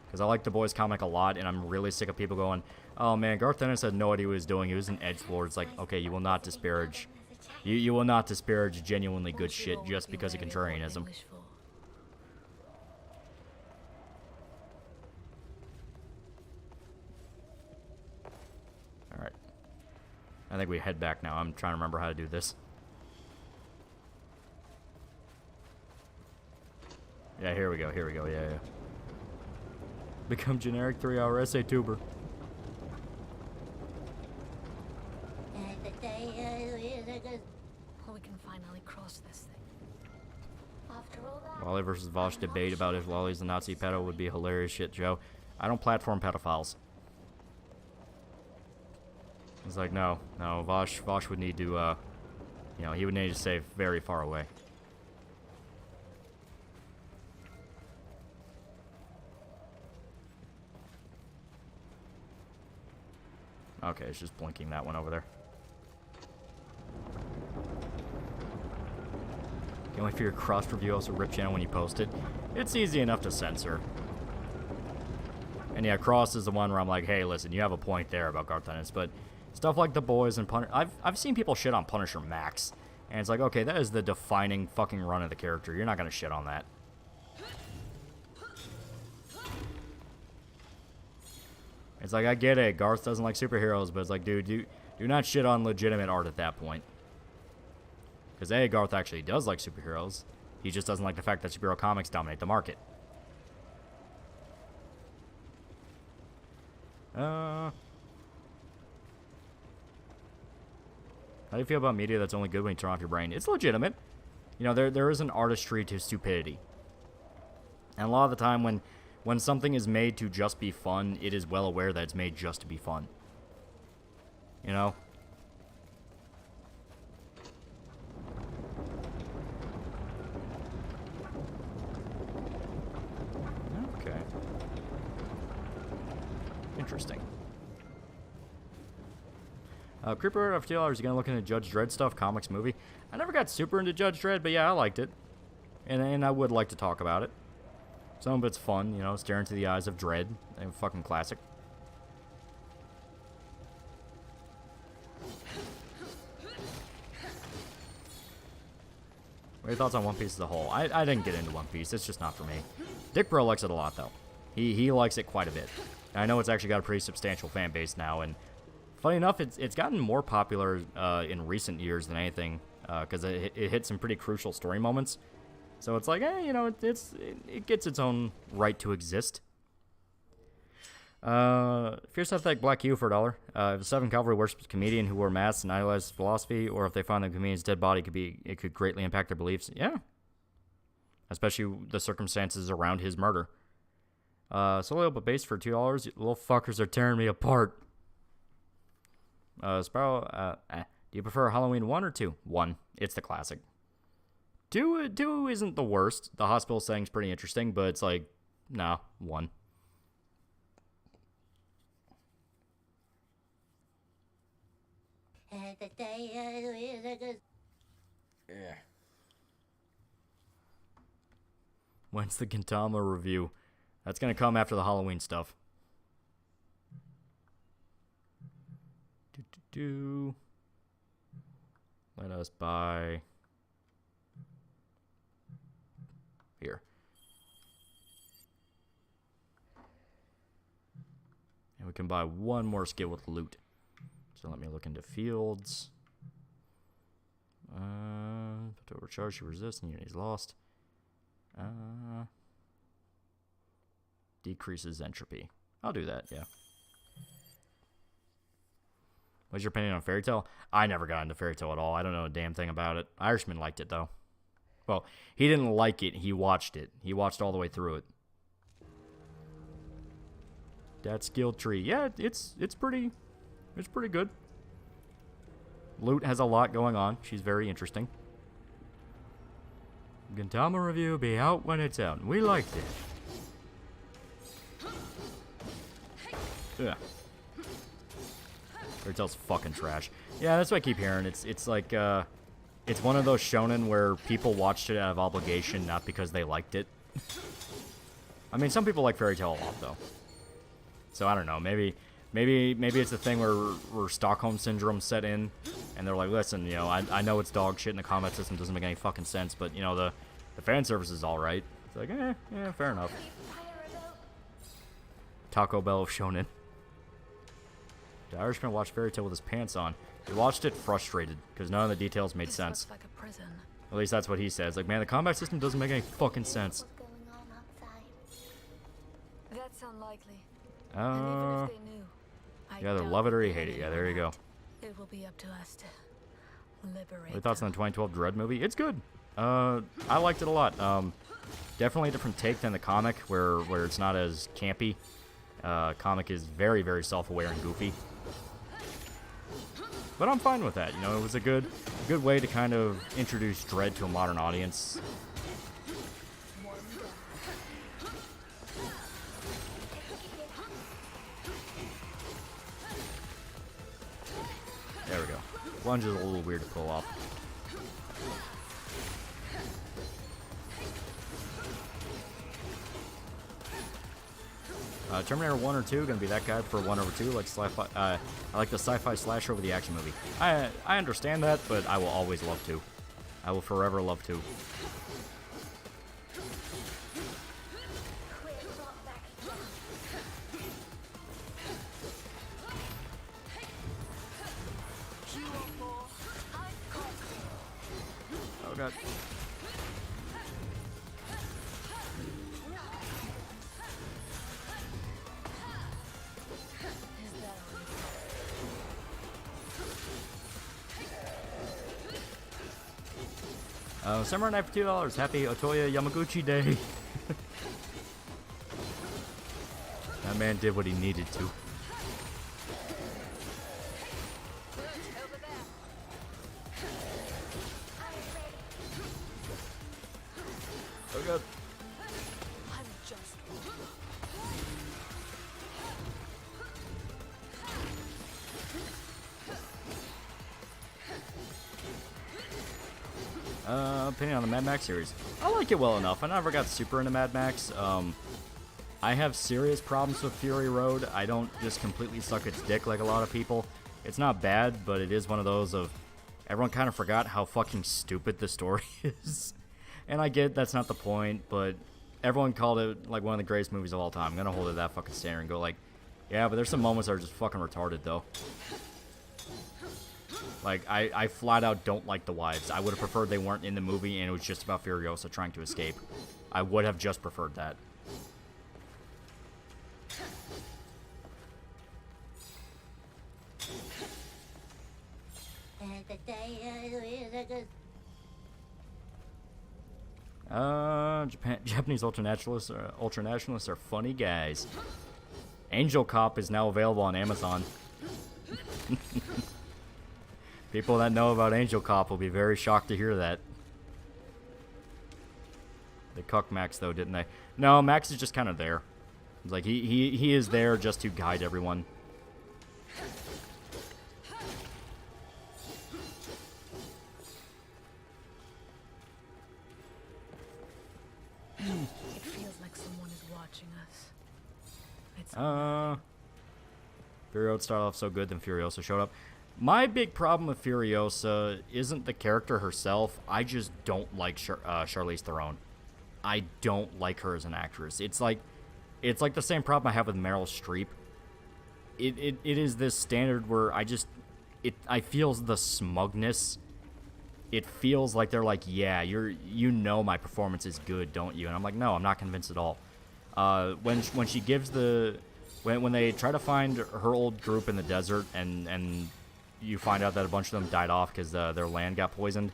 Because I like the boys comic a lot, and I'm really sick of people going, oh man, Garth Ennis had no idea what he was doing. He was an edgelord. It's like, okay, you will not disparage. You will not disparage genuinely good shit just because of contrarianism. Alright. I think we head back now. I'm trying to remember how to do this. Yeah, here we go, yeah. Become generic 3-hour essay tuber. we can finally cross this thing. After all that, Loli versus Vosh debate about if Loli's a Nazi pedo would be hilarious shit, Joe. I don't platform pedophiles. It's like, no, Vosh would need to, you know, he would need to stay very far away. Okay, it's just blinking that one over there. Can't wait for your cross review also rip channel when you post it. It's easy enough to censor. And yeah, Cross is the one where I'm like, hey, listen, you have a point there about Garth Ennis, but stuff like The Boys and Punisher, I've seen people shit on Punisher Max, and it's like, okay, that is the defining fucking run of the character. You're not gonna shit on that. It's like, I get it, Garth doesn't like superheroes, but it's like, dude, do not shit on legitimate art at that point. Because A, Garth actually does like superheroes. He just doesn't like the fact that superhero comics dominate the market. How do you feel about media that's only good when you turn off your brain? It's legitimate. You know, there is an artistry to stupidity. And a lot of the time when something is made to just be fun, it is well aware that it's made just to be fun. You know? Okay. Interesting. Creeper of $2 is gonna look into Judge Dredd stuff, comics, movie. I never got super into Judge Dredd, but yeah, I liked it. And I would like to talk about it. Some of it's fun, you know, staring into the eyes of Dredd. A fucking classic. What are your thoughts on One Piece as a whole? I didn't get into One Piece. It's just not for me. Dick Bro likes it a lot, though. He likes it quite a bit. And I know it's actually got a pretty substantial fan base now, and funny enough, it's gotten more popular in recent years than anything, because it hit some pretty crucial story moments. So it's like, you know, it gets its own right to exist. Fierce Athletic Black Q for $1. If a 7 Cavalry worships a comedian who wore masks and idolized philosophy, or if they find the comedian's dead body it could greatly impact their beliefs. Yeah. Especially the circumstances around his murder. Solo but base for $2. Little fuckers are tearing me apart. Sparrow, do you prefer Halloween 1 or 2? 1. It's the classic. 2 isn't the worst. The hospital setting's pretty interesting, but it's like, nah, 1. Yeah. When's the Gintama review? That's gonna come after the Halloween stuff. Let us buy here. And we can buy one more skill with loot. So let me look into fields. To overcharge, you resist, and unit is lost. Decreases entropy. I'll do that, yeah. What's your opinion on Fairy Tail? I never got into Fairy Tail at all. I don't know a damn thing about it. Irishman liked it, though. Well, he didn't like it. He watched it. He watched all the way through it. That skill tree. Yeah, it's pretty good. Loot has a lot going on. She's very interesting. Gintama review will be out when it's out. We liked it. Yeah. Fairy Tail's fucking trash. Yeah, that's what I keep hearing. It's like, it's one of those shonen where people watched it out of obligation, not because they liked it. I mean, some people like Fairy Tail a lot, though. So, I don't know. Maybe it's a thing where Stockholm Syndrome set in, and they're like, listen, you know, I know it's dog shit and the combat system doesn't make any fucking sense, but, you know, the fan service is alright. It's like, yeah, fair enough. Taco Bell of shonen. The Irishman watched Fairy Tail with his pants on. He watched it frustrated, because none of the details made sense. Looks like a prison. At least that's what he says. Like, man, the combat system doesn't make any fucking sense. What's going on outside? That's unlikely. And even if they knew, I you either doubt love it or you they'd hate it. Yeah, let there you anyone go. out. It will be up to us to Liberate. What thoughts on the 2012 Dread movie? It's good. I liked it a lot. Definitely a different take than the comic, where it's not as campy. Comic is very, very self-aware and goofy. But I'm fine with that. You know, it was a good way to kind of introduce Dread to a modern audience. There we go. Lunge is a little weird to pull off. Terminator 1 or 2, gonna be that guy for 1 over 2, like sci-fi. I like the sci-fi slasher over the action movie. I understand that, but I will always love to. I will forever love to. Oh god. Samurai Knife for $2. Happy Otoya Yamaguchi Day. That man did what he needed to. Oh god. Opinion on the Mad Max series. I like it well enough. I never got super into Mad Max. I have serious problems with Fury Road. I don't just completely suck its dick like a lot of people. It's not bad, but it is one of those of everyone kind of forgot how fucking stupid the story is. And I get that's not the point, but everyone called it like one of the greatest movies of all time. I'm gonna hold it that fucking standard and go like, yeah, but there's some moments that are just fucking retarded though. Like, I flat out don't like the wives. I would have preferred they weren't in the movie and it was just about Furiosa trying to escape. I would have just preferred that. Japanese ultranationalists are funny guys. Angel Cop is now available on Amazon. People that know about Angel Cop will be very shocked to hear that. They cucked Max though, didn't they? No, Max is just kind of there. It's like he is there just to guide everyone. It feels like someone is watching us. Furiosa started off so good, then Furiosa showed up. My big problem with Furiosa isn't the character herself. I just don't like Charlize Theron. I don't like her as an actress. It's like the same problem I have with Meryl Streep. It is this standard where I feel the smugness. It feels like they're like, yeah, you know my performance is good, don't you? And I'm like, no, I'm not convinced at all. When she gives when they try to find her old group in the desert and you find out that a bunch of them died off because their land got poisoned,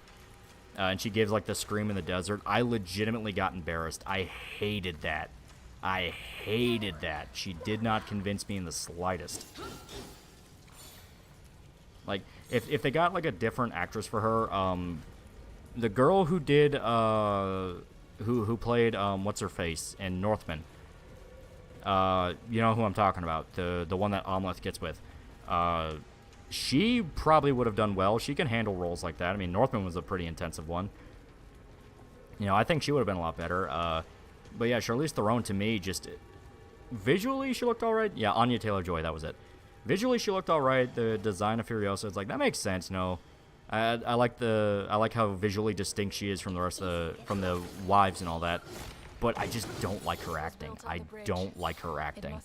and she gives like the scream in the desert, I legitimately got embarrassed. I hated that. I hated that. She did not convince me in the slightest. Like, if they got like a different actress for her, the girl who did who played what's her face in Northman, you know who I'm talking about, the one that Omelette gets with, she probably would have done well. She can handle roles like that. I mean, Northman was a pretty intensive one. You know, I think she would have been a lot better. But yeah, Charlize Theron to me, just visually she looked all right. Yeah, Anya Taylor-Joy, that was it. Visually she looked all right. The design of Furiosa, it's like that makes sense. No, I like how visually distinct she is from the rest of the wives and all that. But I just don't like her acting. I don't like her acting.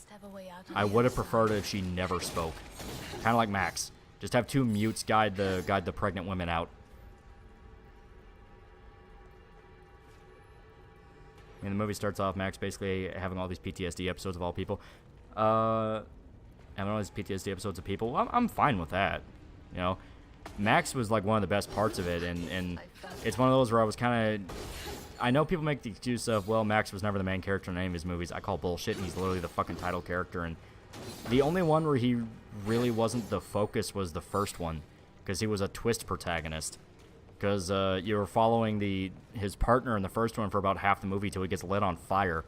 I would have preferred it if she never spoke. Kind of like Max. Just have two mutes guide the pregnant women out. And the movie starts off Max basically having all these PTSD episodes of all people. Having all these PTSD episodes of people. I'm fine with that. You know, Max was like one of the best parts of it, and it's one of those where I was kind of... I know people make the excuse of, well, Max was never the main character in any of his movies. I call bullshit, and he's literally the fucking title character, and the only one where he really wasn't the focus was the first one, because he was a twist protagonist. Because you were following his partner in the first one for about half the movie till he gets lit on fire.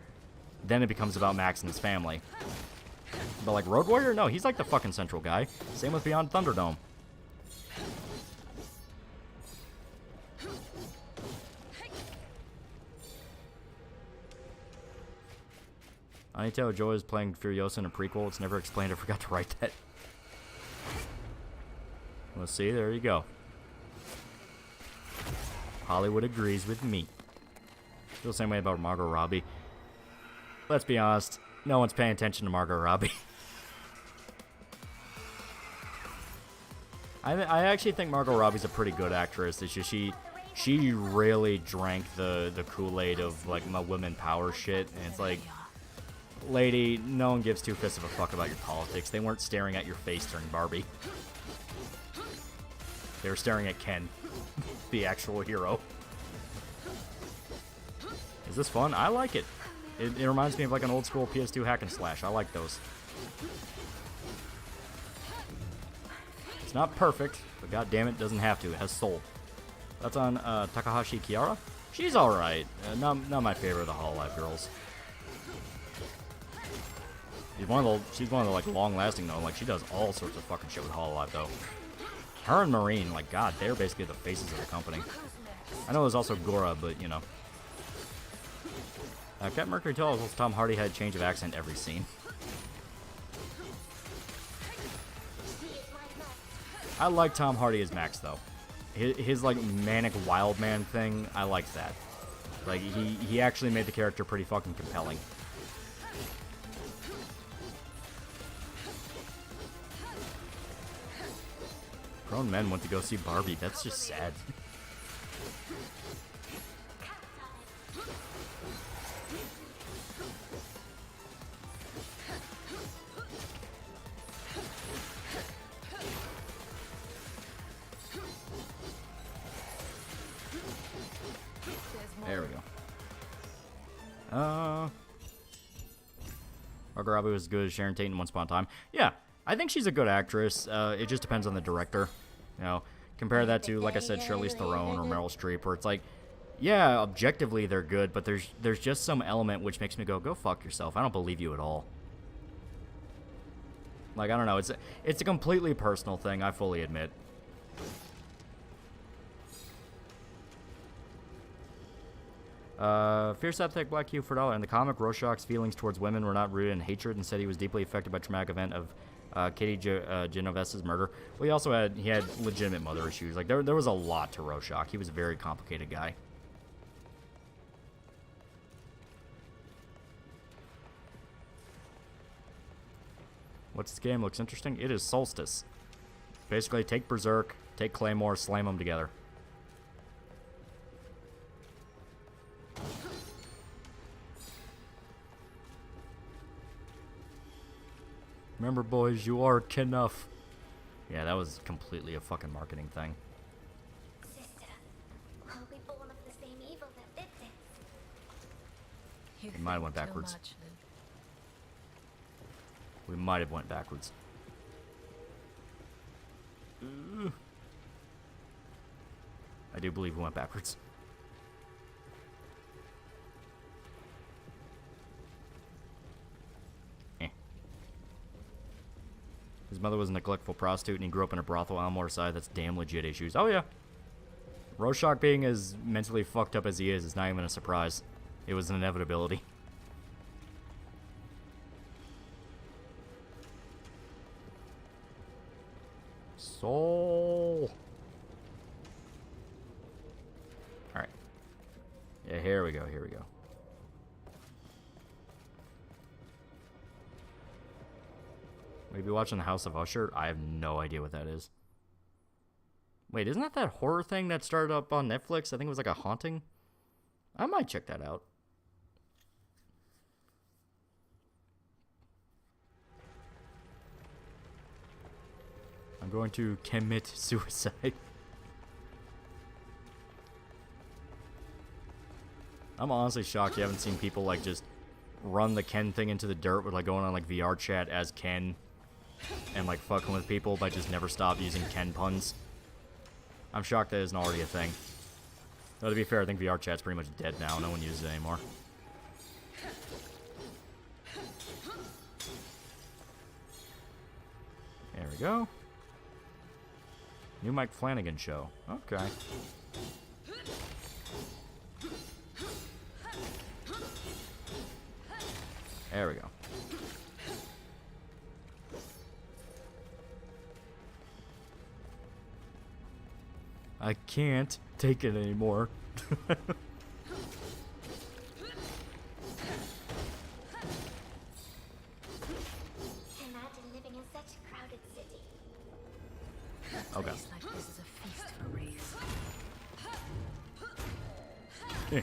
Then it becomes about Max and his family. But like Road Warrior, no, he's like the fucking central guy. Same with Beyond Thunderdome. I need to tell Joe is playing Furiosa in a prequel. It's never explained. I forgot to write that. Well, see, there you go. Hollywood agrees with me. Feel the same way about Margot Robbie. Let's be honest, no one's paying attention to Margot Robbie. I actually think Margot Robbie's a pretty good actress. It's just she really drank the Kool-Aid of like my women power shit, and it's like, lady, no one gives two fists of a fuck about your politics. They weren't staring at your face during Barbie. They were staring at Ken, the actual hero. Is this fun? I like it. It reminds me of like an old school PS2 hack and slash. I like those. It's not perfect, but god damn it, doesn't have to. It has soul. That's on Takahashi Kiara. She's alright. Not my favorite of the Hololive girls. She's one of the like long-lasting though. Like she does all sorts of fucking shit with Hololive though. Her and Marine, like god, they're basically the faces of the company. I know there's also Gora, but you know. Captain Mercury tells us Tom Hardy had a change of accent every scene. I like Tom Hardy as Max though. His like manic wild man thing, I like that. Like he actually made the character pretty fucking compelling. Grown men went to go see Barbie. That's just sad. There we go. Margot Robbie was as good as Sharon Tate in Once Upon a Time. Yeah, I think she's a good actress. It just depends on the director. You know, compare that to, like I said, Charlize Theron or Meryl Streep, where it's like, yeah, objectively they're good, but there's just some element which makes me go fuck yourself. I don't believe you at all. Like, I don't know. It's a completely personal thing, I fully admit. Fierce Attack Black Q for $1. In the comic, Rorschach's feelings towards women were not rooted in hatred. Instead, he was deeply affected by the traumatic event of Katie Genovese's murder. Well, he had legitimate mother issues. Like, there was a lot to Rorschach. He was a very complicated guy. What's this game? Looks interesting. It is SOULstice. Basically, take Berserk, take Claymore, slam them together. Remember, boys, you are enough. Yeah, that was completely a fucking marketing thing. Sister, are we born of the same evil that did this? We might have went backwards. We might have went backwards. I do believe we went backwards. His mother was a neglectful prostitute, and he grew up in a brothel on Elmore side. That's damn legit issues. Oh, yeah. Rorschach being as mentally fucked up as he is not even a surprise. It was an inevitability. Soul. Alright. Yeah, here we go, here we go. Maybe watching The House of Usher? I have no idea what that is. Wait, isn't that horror thing that started up on Netflix? I think it was like a haunting. I might check that out. I'm going to commit suicide. I'm honestly shocked you haven't seen people like just run the Ken thing into the dirt with like going on like VR chat as Ken and like fucking with people but just never stop using Ken puns. I'm shocked that isn't already a thing. Though to be fair, I think VR chat's pretty much dead now. No one uses it anymore. There we go. New Mike Flanagan show. Okay. There we go. I can't take it anymore. Imagine living in such a crowded city. Okay. It's like this is a feast for wraiths. Eh.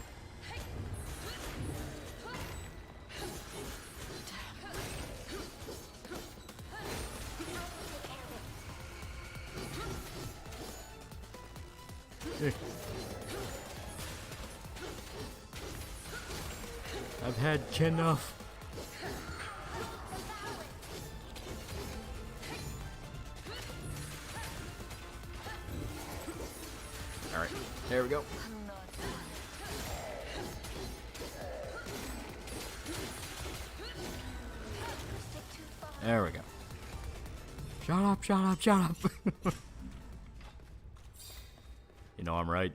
Eh. I've had enough. Alright, there we go. There we go. Shut up, shut up, shut up. You know I'm right.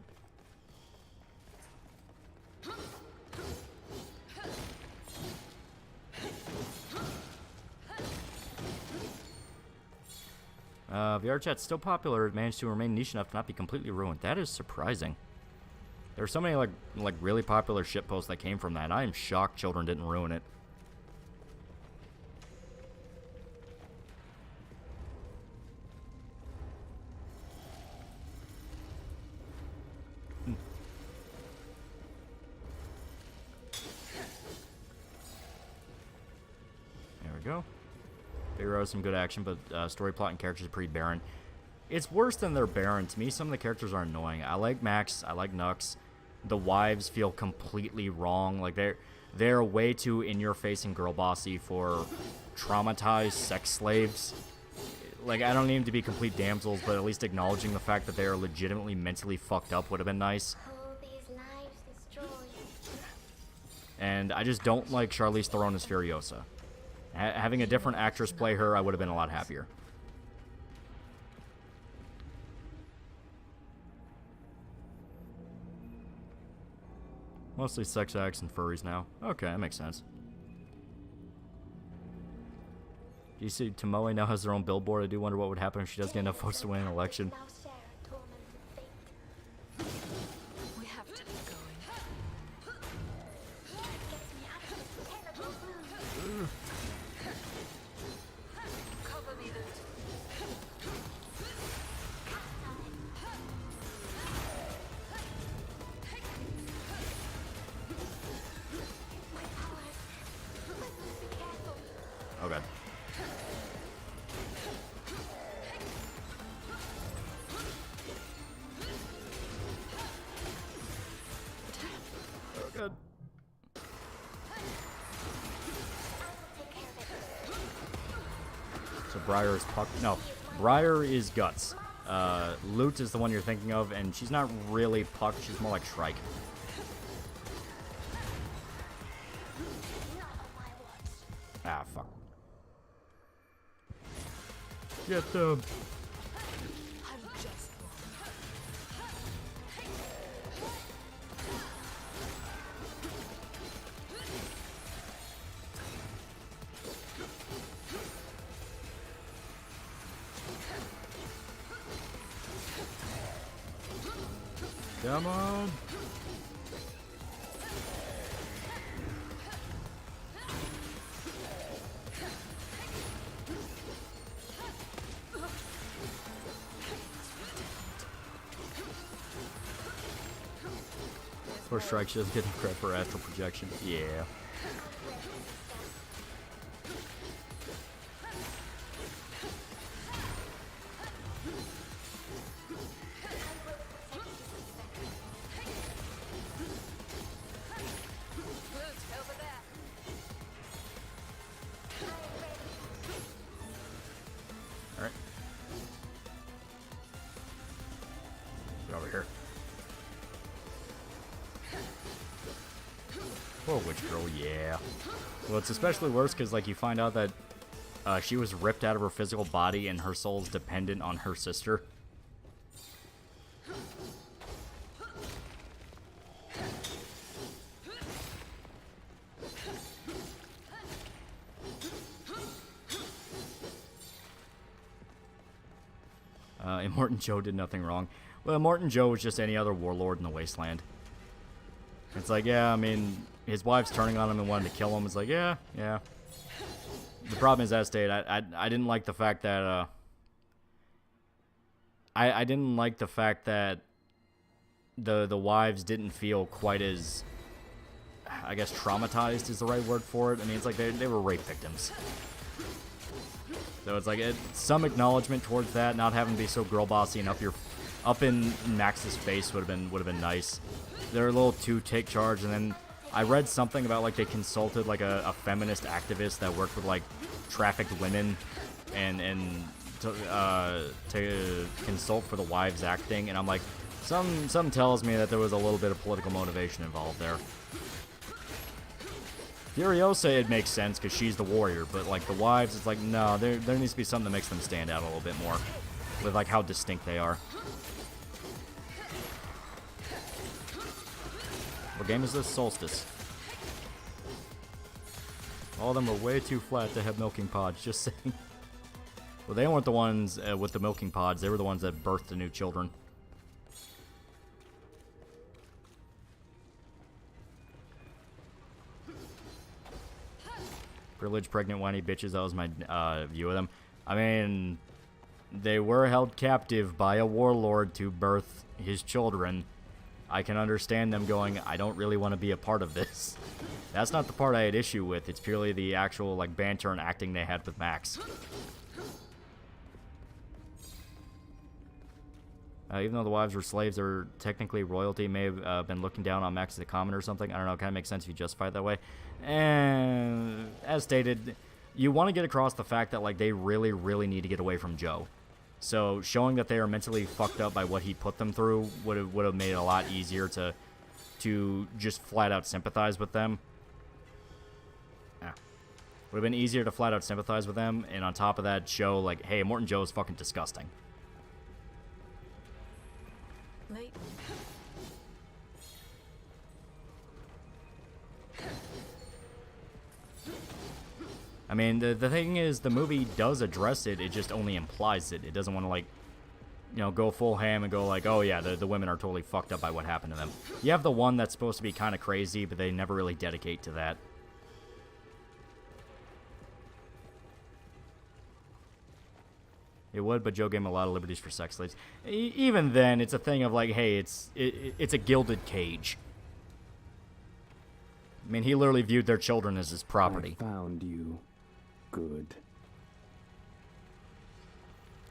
VR chat's still popular. It managed to remain niche enough to not be completely ruined. That is surprising. There are so many like really popular shitposts that came from that. I am shocked children didn't ruin it. There we go. Figure out some good action, but story plot and characters are pretty barren. It's worse than they're barren. To me, some of the characters are annoying. I like Max. I like Nux. The wives feel completely wrong. Like they're way too in-your-face and girl-bossy for traumatized sex slaves. Like, I don't need them to be complete damsels, but at least acknowledging the fact that they are legitimately mentally fucked up would have been nice. All these lives destroyed. And I just don't like Charlize Theron as Furiosa. Having a different actress play her, I would have been a lot happier. Mostly sex acts and furries now. Okay, that makes sense. Do you see Tomoe now has their own billboard? I do wonder what would happen if she does get enough votes to win an election. Now share a tormented fate. We have to be going. Get me out of this terrible room. Cover me, Loot. My powers. Be careful. Okay. Oh, good. Take care of it. So Briar is Puck. No, Briar is Guts. Loot is the one you're thinking of, and she's not really Puck. She's more like Shrike. Not on my watch. Ah, fuck. Get them. I'm just one. Come on. Poor Strike, she doesn't get the credit for astral projection. Yeah. Poor witch girl, yeah. Well, it's especially worse because, like, you find out that she was ripped out of her physical body and her soul's dependent on her sister. Immortan Joe did nothing wrong. Well, Immortan Joe was just any other warlord in the wasteland. It's like, yeah, I mean, his wife's turning on him and wanted to kill him. It's like, yeah. The problem is, as stated, I didn't like the fact that, I didn't like the fact that the wives didn't feel quite as, I guess, traumatized is the right word for it. I mean, it's like they were rape victims. So it's like some acknowledgement towards that, not having to be so girl bossy and up in Max's face would have been nice. They're a little too take charge, and then I read something about like they consulted like a feminist activist that worked with like trafficked women and to consult for the wives acting, and I'm like, some tells me that there was a little bit of political motivation involved there. Furiosa, it makes sense because she's the warrior, but like the wives, it's like, no, there needs to be something that makes them stand out a little bit more with like how distinct they are. What game is this? SOULstice. All of them are way too flat to have milking pods, just saying. Well, they weren't the ones with the milking pods, they were the ones that birthed the new children. Privileged, pregnant, whiny bitches, that was my view of them. I mean, they were held captive by a warlord to birth his children. I can understand them going, I don't really want to be a part of this. That's not the part I had issue with. It's purely the actual like banter and acting they had with Max. Even though the wives were slaves, they were technically royalty. May have been looking down on Max as a common or something. I don't know. It kind of makes sense if you justify it that way. And as stated, you want to get across the fact that like they really, really need to get away from Joe. So showing that they are mentally fucked up by what he put them through would have made it a lot easier to just flat out sympathize with them. Yeah. Would have been easier to flat out sympathize with them, and on top of that, show like, hey, Immortan Joe is fucking disgusting. Late. I mean, the thing is, the movie does address it, it just only implies it. It doesn't want to, like, you know, go full ham and go like, oh yeah, the women are totally fucked up by what happened to them. You have the one that's supposed to be kind of crazy, but they never really dedicate to that. It would, but Joe gave him a lot of liberties for sex slaves. Even then, it's a thing of like, hey, it's a gilded cage. I mean, he literally viewed their children as his property. I found you. Good.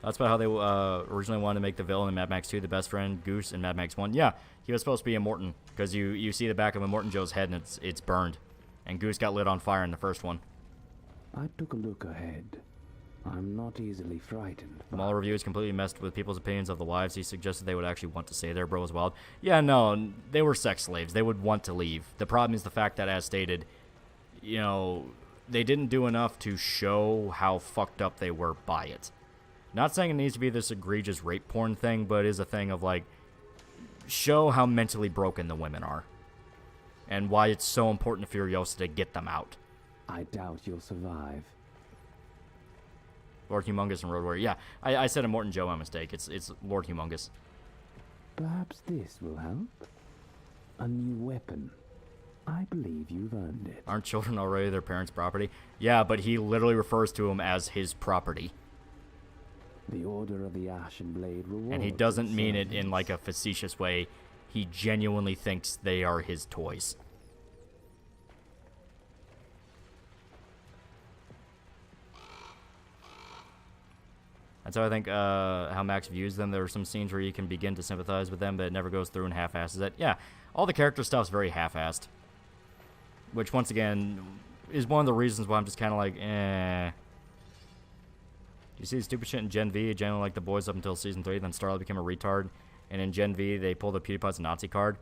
That's about how they originally wanted to make the villain in Mad Max 2 the best friend, Goose, in Mad Max 1. Yeah, he was supposed to be Immortan, because you see the back of Immortan Joe's head and it's burned. And Goose got lit on fire in the first one. I took a look ahead. I'm not easily frightened. Mall reviews completely messed with people's opinions of the wives. He suggested they would actually want to stay there. Bro was wild. Yeah, no, they were sex slaves. They would want to leave. The problem is the fact that, as stated, you know, they didn't do enough to show how fucked up they were by it. Not saying it needs to be this egregious rape porn thing, but it is a thing of, like, show how mentally broken the women are. And why it's so important to Furiosa to get them out. I doubt you'll survive. Lord Humongous and Road Warrior. Yeah, I said Immortan Joe by mistake. It's Lord Humongous. Perhaps this will help. A new weapon. I believe you've earned it. Aren't children already their parents' property? Yeah, but he literally refers to them as his property. The Order of the Ashen Blade rewards. And he doesn't mean it in like a facetious way. He genuinely thinks they are his toys. That's how I think how Max views them. There are some scenes where you can begin to sympathize with them, but it never goes through and half-asses it. Yeah, all the character stuff's very half-assed. Which, once again, is one of the reasons why I'm just kind of like, eh. You see the stupid shit in Gen V? Generally like the boys up until Season 3, then Starlight became a retard. And in Gen V, they pulled the PewDiePie's Nazi card.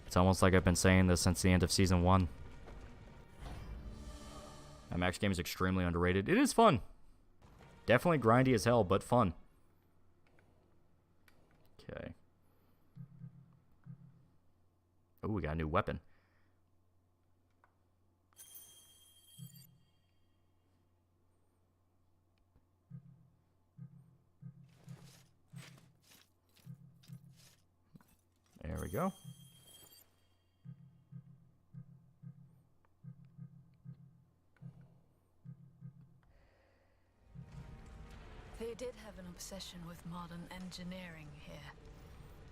It's almost like I've been saying this since the end of Season 1. That Max game is extremely underrated. It is fun. Definitely grindy as hell, but fun. Okay. Oh, we got a new weapon. There we go. They did have an obsession with modern engineering here.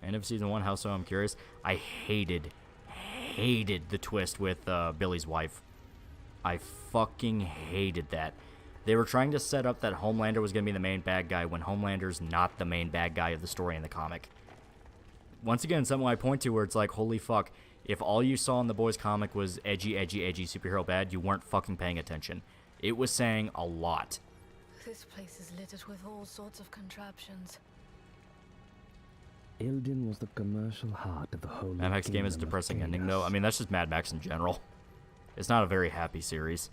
End of Season 1, how so? I'm curious. I hated the twist with Billy's wife. I fucking hated that. They were trying to set up that Homelander was going to be the main bad guy when Homelander's not the main bad guy of the story in the comic. Once again, something I point to where it's like, holy fuck, if all you saw in the boys comic was edgy, edgy, edgy superhero bad, you weren't fucking paying attention. It was saying a lot. This place is littered with all sorts of contraptions. Ilden was the commercial heart of the whole. Mad Max game is a depressing ending, though. I mean, that's just Mad Max in general. It's not a very happy series.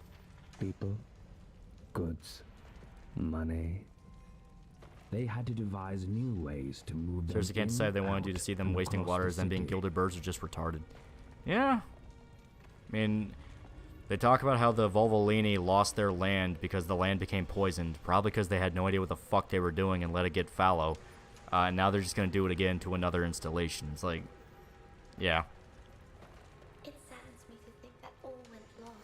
People, goods, money. They had to devise new ways to move them. Seriously, can't decide if they wanted you to see them wasting water as them being gilded birds or just retarded. Yeah. I mean, they talk about how the Volvolini lost their land because the land became poisoned. Probably because they had no idea what the fuck they were doing and let it get fallow. And now they're just going to do it again to another installation. It's like, yeah. It saddens me to think that all went lost.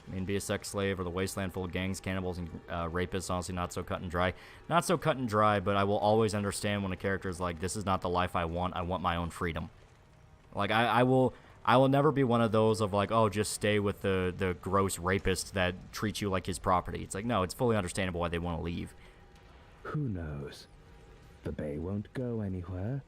I mean, be a sex slave or the wasteland full of gangs, cannibals, and rapists, honestly not so cut and dry. Not so cut and dry, but I will always understand when a character is like, this is not the life I want my own freedom. Like, I will never be one of those of like, oh, just stay with the gross rapist that treats you like his property. It's like, no, it's fully understandable why they want to leave. Who knows? The Bay won't go anywhere.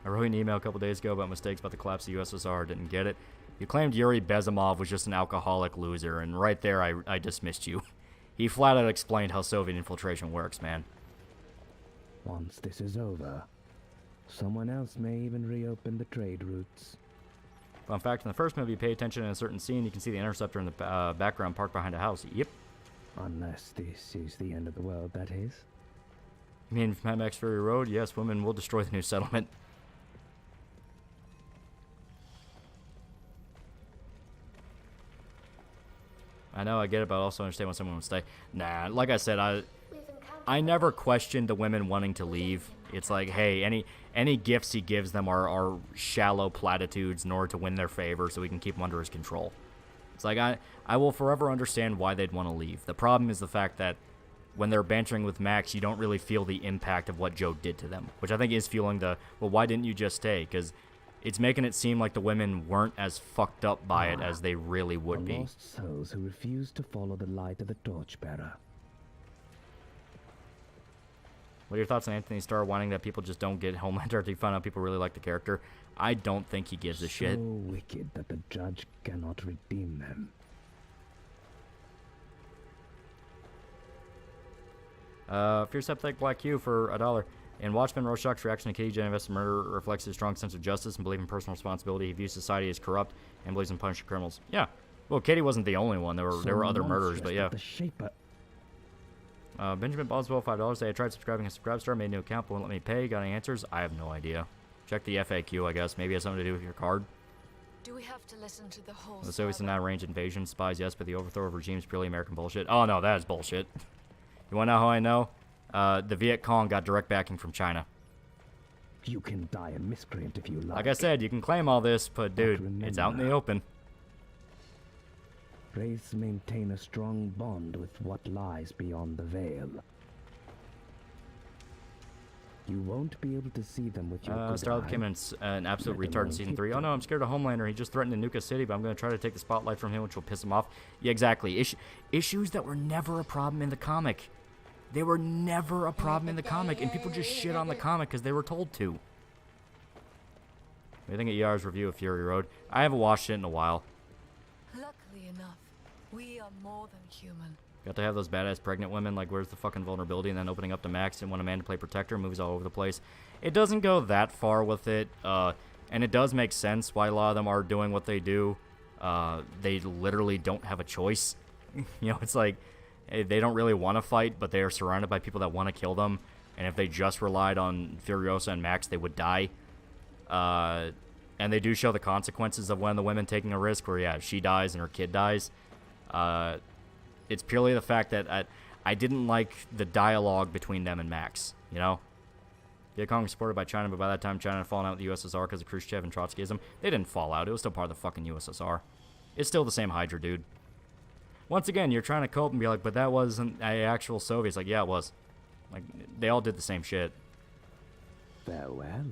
I wrote an email a couple days ago about mistakes about the collapse of the USSR. Didn't get it. You claimed Yuri Bezamov was just an alcoholic loser, and right there I dismissed you. He flat out explained how Soviet infiltration works, man. Once this is over, someone else may even reopen the trade routes. Fun fact, in the first movie, pay attention in a certain scene, you can see the Interceptor in the background parked behind a house. Yep. Unless this is the end of the world, that is. You mean Mad Max Fury Road? Yes, women will destroy the new settlement. I know, I get it, but I also understand when someone would stay. Nah, like I said, I never questioned the women wanting to leave. It's like, hey, any gifts he gives them are shallow platitudes in order to win their favor so we can keep them under his control. It's like, I will forever understand why they'd want to leave. The problem is the fact that when they're bantering with Max, you don't really feel the impact of what Joe did to them, which I think is fueling the, well, why didn't you just stay? Because it's making it seem like the women weren't as fucked up by it as they really would be. Lost souls who refuse to follow the light of the torchbearer. What are your thoughts on Anthony Starr whining that people just don't get Homelander after you find out people really like the character? I don't think he gives a shit. So wicked that the judge cannot redeem them. Fierce Septic Black Q for $1. In Watchmen, Rorschach's reaction to Katie Genovese murder reflects his strong sense of justice and belief in personal responsibility. He views society as corrupt and believes in punishing criminals. Yeah. Well, Katie wasn't the only one. There were other murders, but yeah. The shaper. Benjamin Boswell, $5. I tried subscribing a Subscribestar, made a new account, but won't let me pay. Got any answers? I have no idea. Check the FAQ, I guess. Maybe it has something to do with your card. Do we have to listen to the whole The Soviets did not arrange invasion. Spies, yes, but the overthrow of regimes purely American bullshit. Oh, no, that is bullshit. You want to know how I know? The Viet Cong got direct backing from China. You can die a miscreant if you like. Like I said, you can claim all this, but dude, it's out in the open. Wraiths maintain a strong bond with what lies beyond the veil. You won't be able to see them with your good Starlight eye. became an absolute retard in Season 3. Oh no, I'm scared of Homelander. He just threatened to nuke a city, but I'm going to try to take the spotlight from him, which will piss him off. Yeah, exactly. Issues that were never a problem in the comic. They were never a problem in the comic, and people just shit on the comic because they were told to. What do you think of ER's review of Fury Road? I haven't watched it in a while. Luckily enough, we are more than human. Got to have those badass pregnant women, like, where's the fucking vulnerability, and then opening up to Max and want a man to play protector, moves all over the place. It doesn't go that far with it, and it does make sense why a lot of them are doing what they do. They literally don't have a choice. You know, it's like, they don't really want to fight, but they are surrounded by people that want to kill them, and if they just relied on Furiosa and Max, they would die. And they do show the consequences of one of the women taking a risk, where, yeah, if she dies and her kid dies. It's purely the fact that I didn't like the dialogue between them and Max, you know? Vietcong was supported by China, but by that time China had fallen out with the USSR because of Khrushchev and Trotskyism. They didn't fall out. It was still part of the fucking USSR. It's still the same Hydra, dude. Once again, you're trying to cope and be like, but that wasn't an actual Soviet. It's like, yeah, it was. Like, they all did the same shit. Farewell.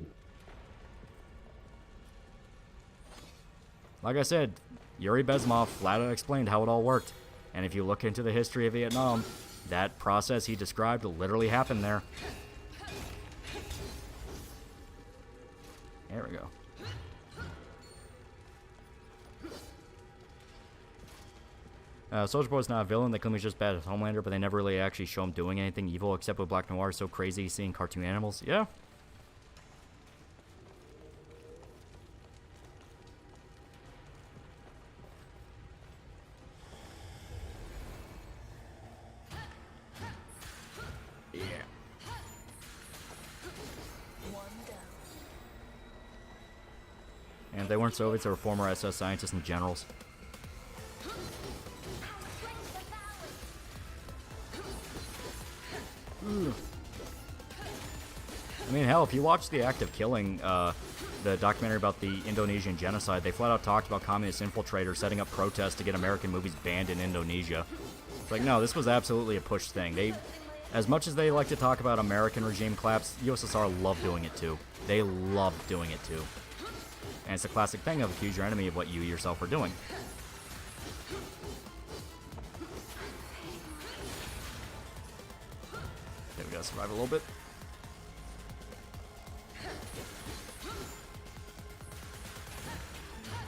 Like I said, Yuri Bezmov flat out explained how it all worked. And if you look into the history of Vietnam, that process he described literally happened there. There we go. Soulja Boy's not a villain. They claim he's just bad as Homelander, but they never really actually show him doing anything evil, except with Black Noir. So crazy seeing cartoon animals. Yeah. And if they weren't Soviets, they were former SS scientists and generals. I mean, hell, if you watch The Act of Killing, the documentary about the Indonesian genocide, they flat out talked about communist infiltrators setting up protests to get American movies banned in Indonesia. It's like, no, this was absolutely a push thing. They, as much as they like to talk about American regime collapse, USSR loved doing it too. They loved doing it too. And it's a classic thing of accuse your enemy of what you yourself are doing. Okay, we gotta survive a little bit.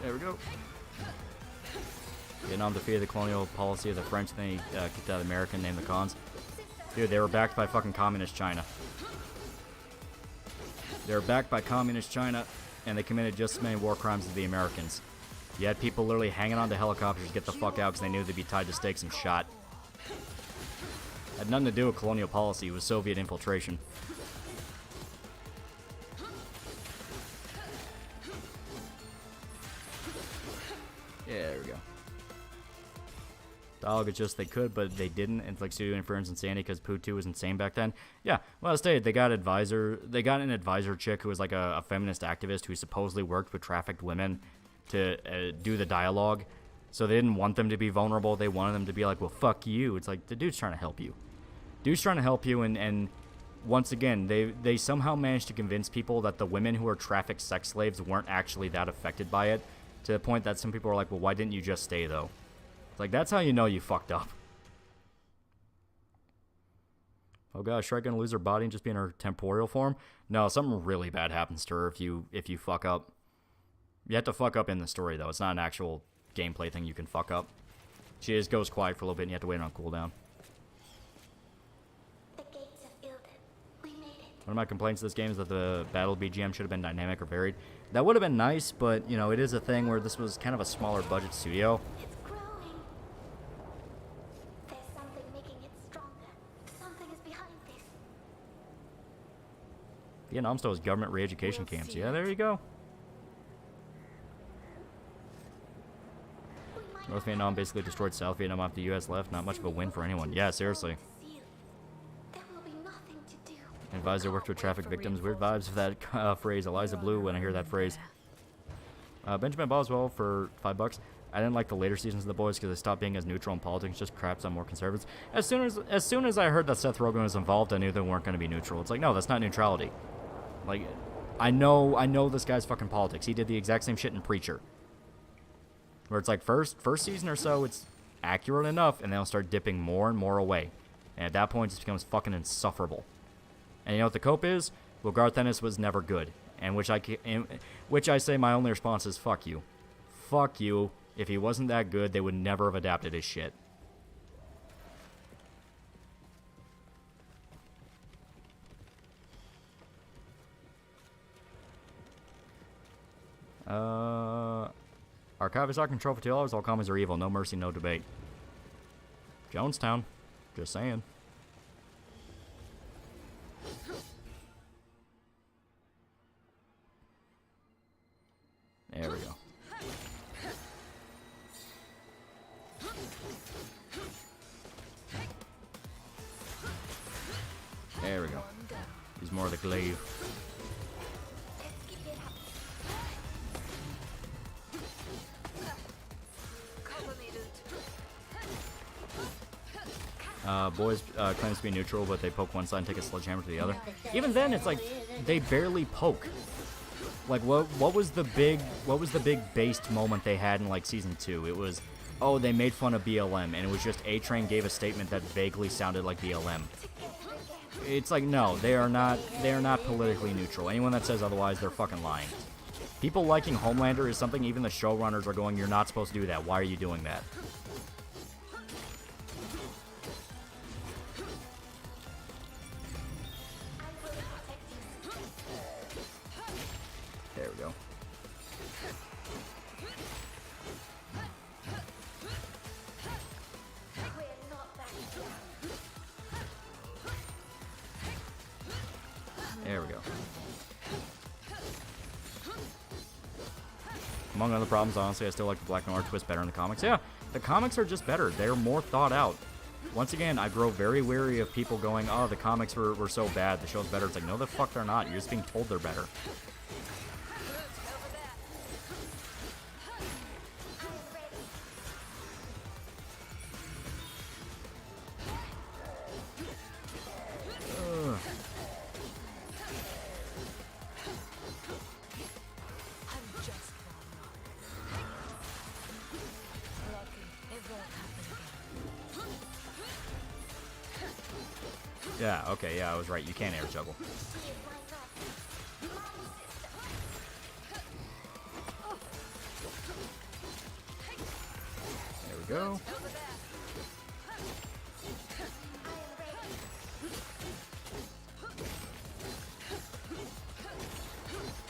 There we go. Vietnam defeated the colonial policy of the French, then he kicked out the American, named the Khans. Dude, they were backed by fucking communist China. They were backed by communist China, and they committed just as many war crimes as the Americans. You had people literally hanging on to helicopters to get the fuck out because they knew they'd be tied to stakes and shot. Had nothing to do with colonial policy, it was Soviet infiltration. Yeah, there we go. Dialogue is just they could, but they didn't. Inflict studio interference insanity because Poo2 was insane back then. Yeah, well, I stated they got an advisor chick who was like a feminist activist who supposedly worked with trafficked women to do the dialogue. So they didn't want them to be vulnerable. They wanted them to be like, well, fuck you. It's like, the dude's trying to help you. Dude's trying to help you, and once again, they somehow managed to convince people that the women who are trafficked sex slaves weren't actually that affected by it, to the point that some people are like, well, why didn't you just stay, though? It's like, that's how you know you fucked up. Oh gosh, Shrek gonna lose her body and just be in her temporal form? No, something really bad happens to her if you fuck up. You have to fuck up in the story, though. It's not an actual gameplay thing you can fuck up. She just goes quiet for a little bit and you have to wait on cooldown. One of my complaints of this game is that the battle BGM should have been dynamic or varied. That would have been nice, but, you know, it is a thing where this was kind of a smaller budget studio. It's growing. There's something making it stronger. Something is behind this. Vietnam still has government re-education camps. Yeah, there you go. North Vietnam basically destroyed South Vietnam after the U.S. left. Not much of a win for anyone. Yeah, seriously. There will be nothing to do. Advisor worked with traffic victims. Weird vibes of that phrase. Eliza Blue when I hear that phrase. Benjamin Boswell for $5. I didn't like the later seasons of The Boys because they stopped being as neutral in politics, just craps on more conservatives. As soon as I heard that Seth Rogen was involved, I knew they weren't going to be neutral. It's like, no, that's not neutrality. Like, I know this guy's fucking politics. He did the exact same shit in Preacher. Where it's like first season or so, it's accurate enough, and they'll start dipping more and more away. And at that point, it just becomes fucking insufferable. And you know what the cope is? Well, Garth Ennis was never good. And which I say my only response is, fuck you. Fuck you. If he wasn't that good, they would never have adapted his shit. Archivists are control for $2. All commies are evil. No mercy, no debate. Jonestown. Just saying. There we go. There we go. Use more of the glaive. Boys claims to be neutral, but they poke one side and take a sledgehammer to the other. Even then, it's like they barely poke. Like what was the big based moment they had in like season 2? It was, oh, they made fun of BLM, and it was just A-Train gave a statement that vaguely sounded like BLM. It's like, no, they are not politically neutral. Anyone that says otherwise, they're fucking lying. People liking Homelander is something even the showrunners are going, you're not supposed to do that. Why are you doing that? There we go. There we go. Among other problems, honestly, I still like the Black Noir twist better in the comics. Yeah, the comics are just better. They're more thought out. Once again, I grow very wary of people going, oh, the comics were so bad, the show's better. It's like, no, the fuck they're not. You're just being told they're better. Yeah, okay, yeah, I was right. You can't air juggle. There we go.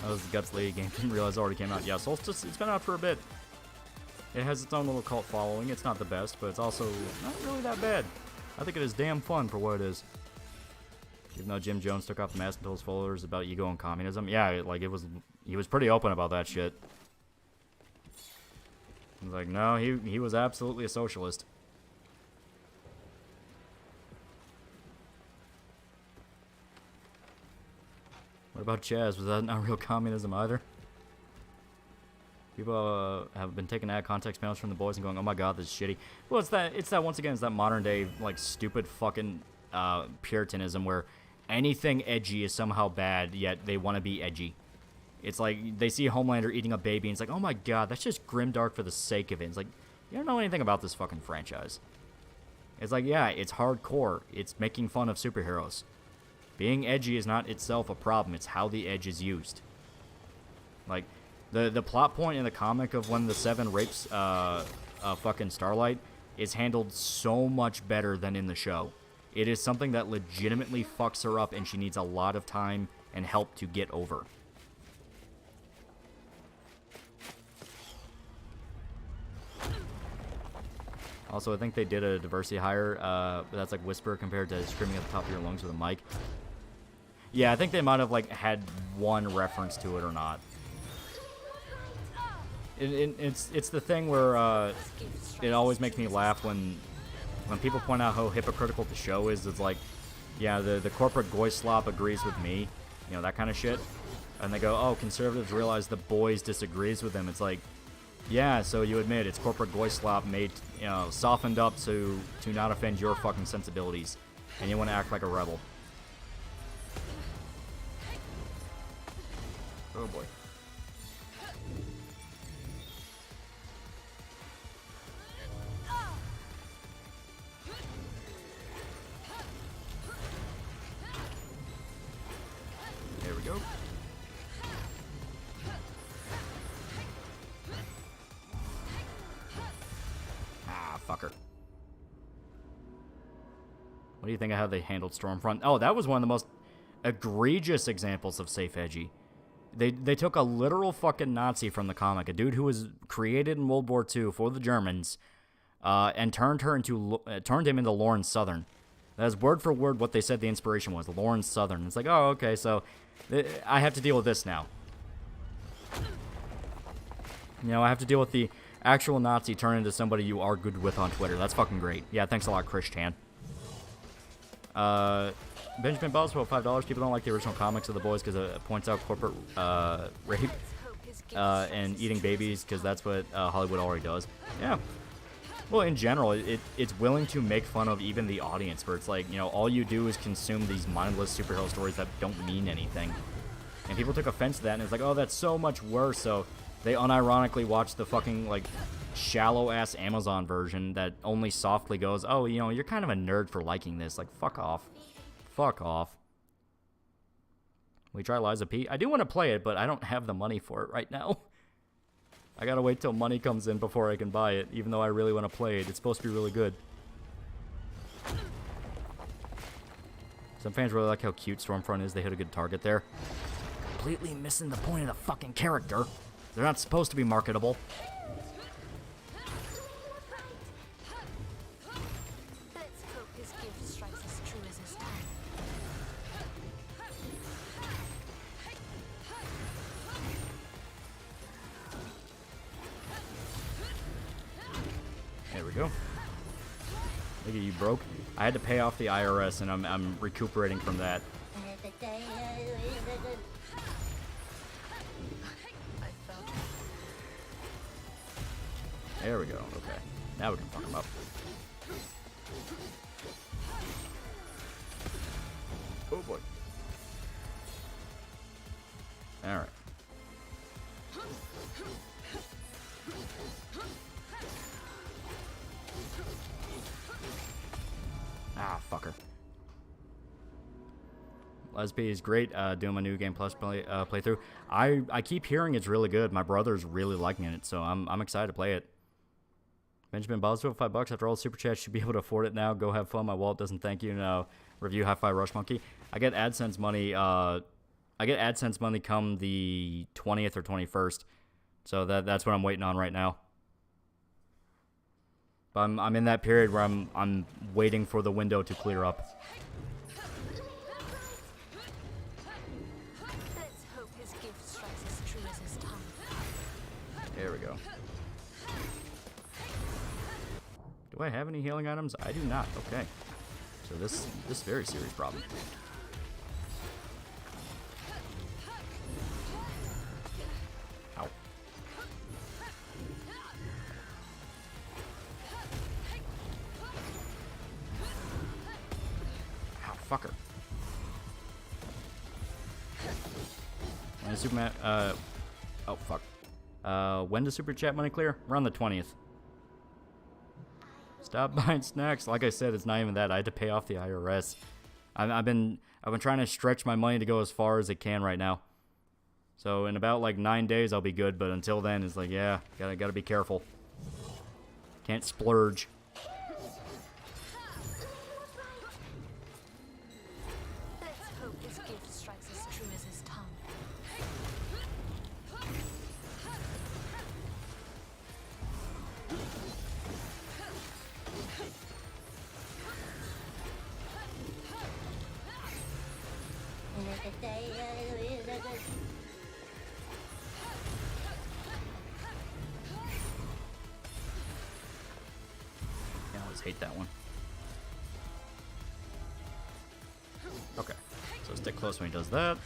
That was the Guts Lady game. Didn't realize it already came out. Yeah, SOULstice, it's been out for a bit. It has its own little cult following. It's not the best, but it's also not really that bad. I think it is damn fun for what it is. Even though Jim Jones took off the mask and told his followers about ego and communism. Yeah, like he was pretty open about that shit. He's like, no, he was absolutely a socialist. What about Chaz? Was that not real communism either? People have been taking ad context panels from the boys and going, oh my god, this is shitty. Well, it's that once again, it's that modern day, like, stupid fucking Puritanism where anything edgy is somehow bad, yet they want to be edgy. It's like, they see Homelander eating a baby, and it's like, oh my god, that's just grimdark for the sake of it. It's like, you don't know anything about this fucking franchise. It's like, yeah, it's hardcore. It's making fun of superheroes. Being edgy is not itself a problem. It's how the edge is used. Like, the plot point in the comic of when the Seven rapes fucking Starlight is handled so much better than in the show. It is something that legitimately fucks her up, and she needs a lot of time and help to get over. Also, I think they did a diversity hire, but that's like whisper compared to screaming at the top of your lungs with a mic. Yeah, I think they might have like had one reference to it or not. It's the thing where it always makes me laugh when people point out how hypocritical the show is. It's like, yeah, the corporate goy slop agrees with me, you know, that kind of shit. And they go, oh, conservatives realize the boys disagrees with them. It's like, yeah, so you admit it's corporate goy slop made, you know, softened up to not offend your fucking sensibilities, and you want to act like a rebel. Oh boy. There we go. Ah, fucker. What do you think of how they handled Stormfront? Oh, that was one of the most egregious examples of safe edgy. They took a literal fucking Nazi from the comic, a dude who was created in World War II for the Germans, and turned him into Lauren Southern. That is word for word what they said the inspiration was, Lauren Southern. It's like, oh, okay, so I have to deal with this now. You know, I have to deal with the actual Nazi turn into somebody you are good with on Twitter. That's fucking great. Yeah, thanks a lot, Chris Chan. Benjamin Bell's about $5. People don't like the original comics of the boys because it points out corporate rape and eating babies because that's what Hollywood already does. Yeah. Well, in general, it's willing to make fun of even the audience, where it's like, you know, all you do is consume these mindless superhero stories that don't mean anything. And people took offense to that, and it's like, oh, that's so much worse. So they unironically watched the fucking, like, shallow-ass Amazon version that only softly goes, oh, you know, you're kind of a nerd for liking this. Like, fuck off. Fuck off. We try Liza P. I do want to play it, but I don't have the money for it right now. I gotta wait till money comes in before I can buy it, even though I really want to play it. It's supposed to be really good. Some fans really like how cute Stormfront is. They hit a good target there. Completely missing the point of the fucking character. They're not supposed to be marketable. Let's hope his gift strikes as true as his tongue. There we go. Look at you, broke. I had to pay off the IRS, and I'm recuperating from that. There we go. Okay. Now we can fuck him up. Oh boy. Alright. Ah, fucker. Lesby is great. Doing my new game plus playthrough. I keep hearing it's really good. My brother's really liking it, so I'm excited to play it. Benjamin Boswell, $5. After all super chats, should be able to afford it now. Go have fun. My wallet doesn't thank you. No. Review Hi-Fi Rush Monkey. I get AdSense money. I get AdSense money come the 20th or 21st. So that's what I'm waiting on right now. But I'm in that period where I'm waiting for the window to clear up. Let's hope his gift strikes as true as his tongue. There we go. Do I have any healing items? I do not. Okay. So this is a very serious problem. Ow. Ow, fucker. And Superman, oh, fuck. When does Super Chat money clear? We're on the 20th. Stop buying snacks. Like I said, it's not even that. I had to pay off the IRS. I've been trying to stretch my money to go as far as it can right now. So in about like 9 days I'll be good, but until then it's like, yeah, gotta be careful. Can't splurge. Let's hope his gift strikes as true as his tongue. I always hate that one. Okay, so stick close when he does that.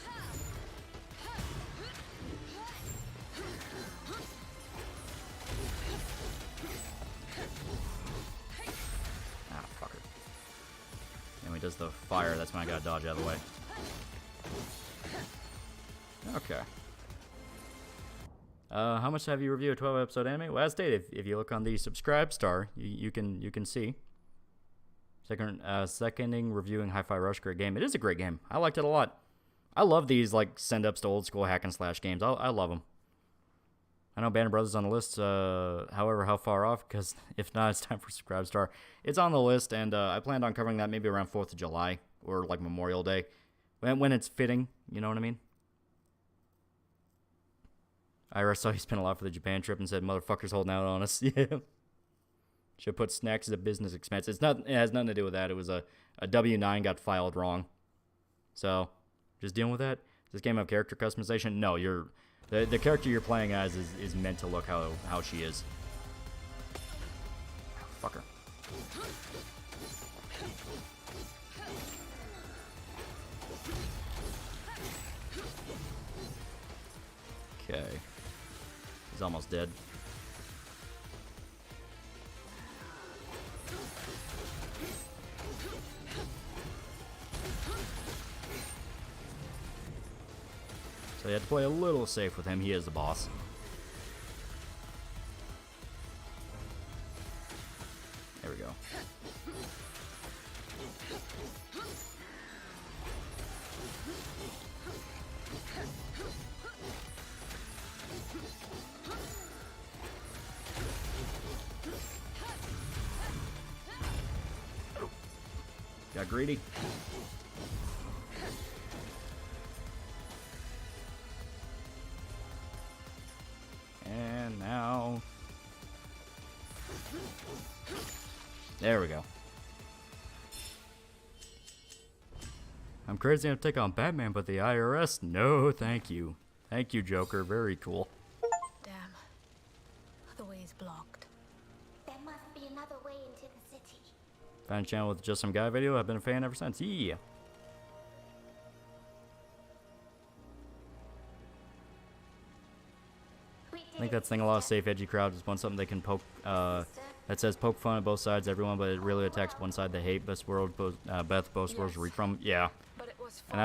Ah, fucker. And when he does the fire, that's when I gotta dodge out of the way. Okay. How much have you reviewed a 12-episode anime? Well, as stated, if you look on the subscribe star, you can see. Seconding reviewing Hi-Fi Rush, great game. It is a great game. I liked it a lot. I love these like send-ups to old school hack and slash games. I love them. I know Band of Brothers on the list. However, how far off? Because if not, it's time for subscribe star. It's on the list, and I planned on covering that maybe around 4th of July or like Memorial Day, when it's fitting. You know what I mean? IRS saw you spent a lot for the Japan trip and said, motherfuckers holding out on us. Yeah. Should put snacks as a business expense. It has nothing to do with that. It was a W-9 got filed wrong. So, just dealing with that. Does this game have character customization? No, the character you're playing as is meant to look how she is. Oh, fucker. Okay. He's almost dead. So you have to play a little safe with him. He is the boss. There we go. Got greedy. And now... There we go. I'm crazy enough to take on Batman, but the IRS? No, thank you. Thank you, Joker. Very cool. Damn. The way is blocked. There must be another way into the city. Found a channel with just some guy video. I've been a fan ever since. Yeah. I think that's the thing a lot of safe, edgy crowds just want something they can poke, that says poke fun at both sides, everyone, but it really attacks one side they hate. Beth, both worlds read from. Yeah. And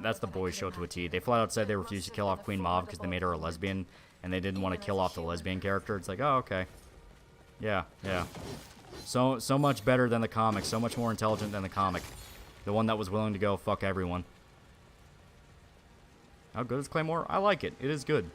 that's the boys' show to a T. They flat out said they refused to kill off Queen Mauve because they made her a lesbian, and they didn't want to kill off the lesbian character. It's like, oh, okay. Yeah, yeah. So much better than the comic. So much more intelligent than the comic. The one that was willing to go fuck everyone. How good is Claymore? I like it. It is good.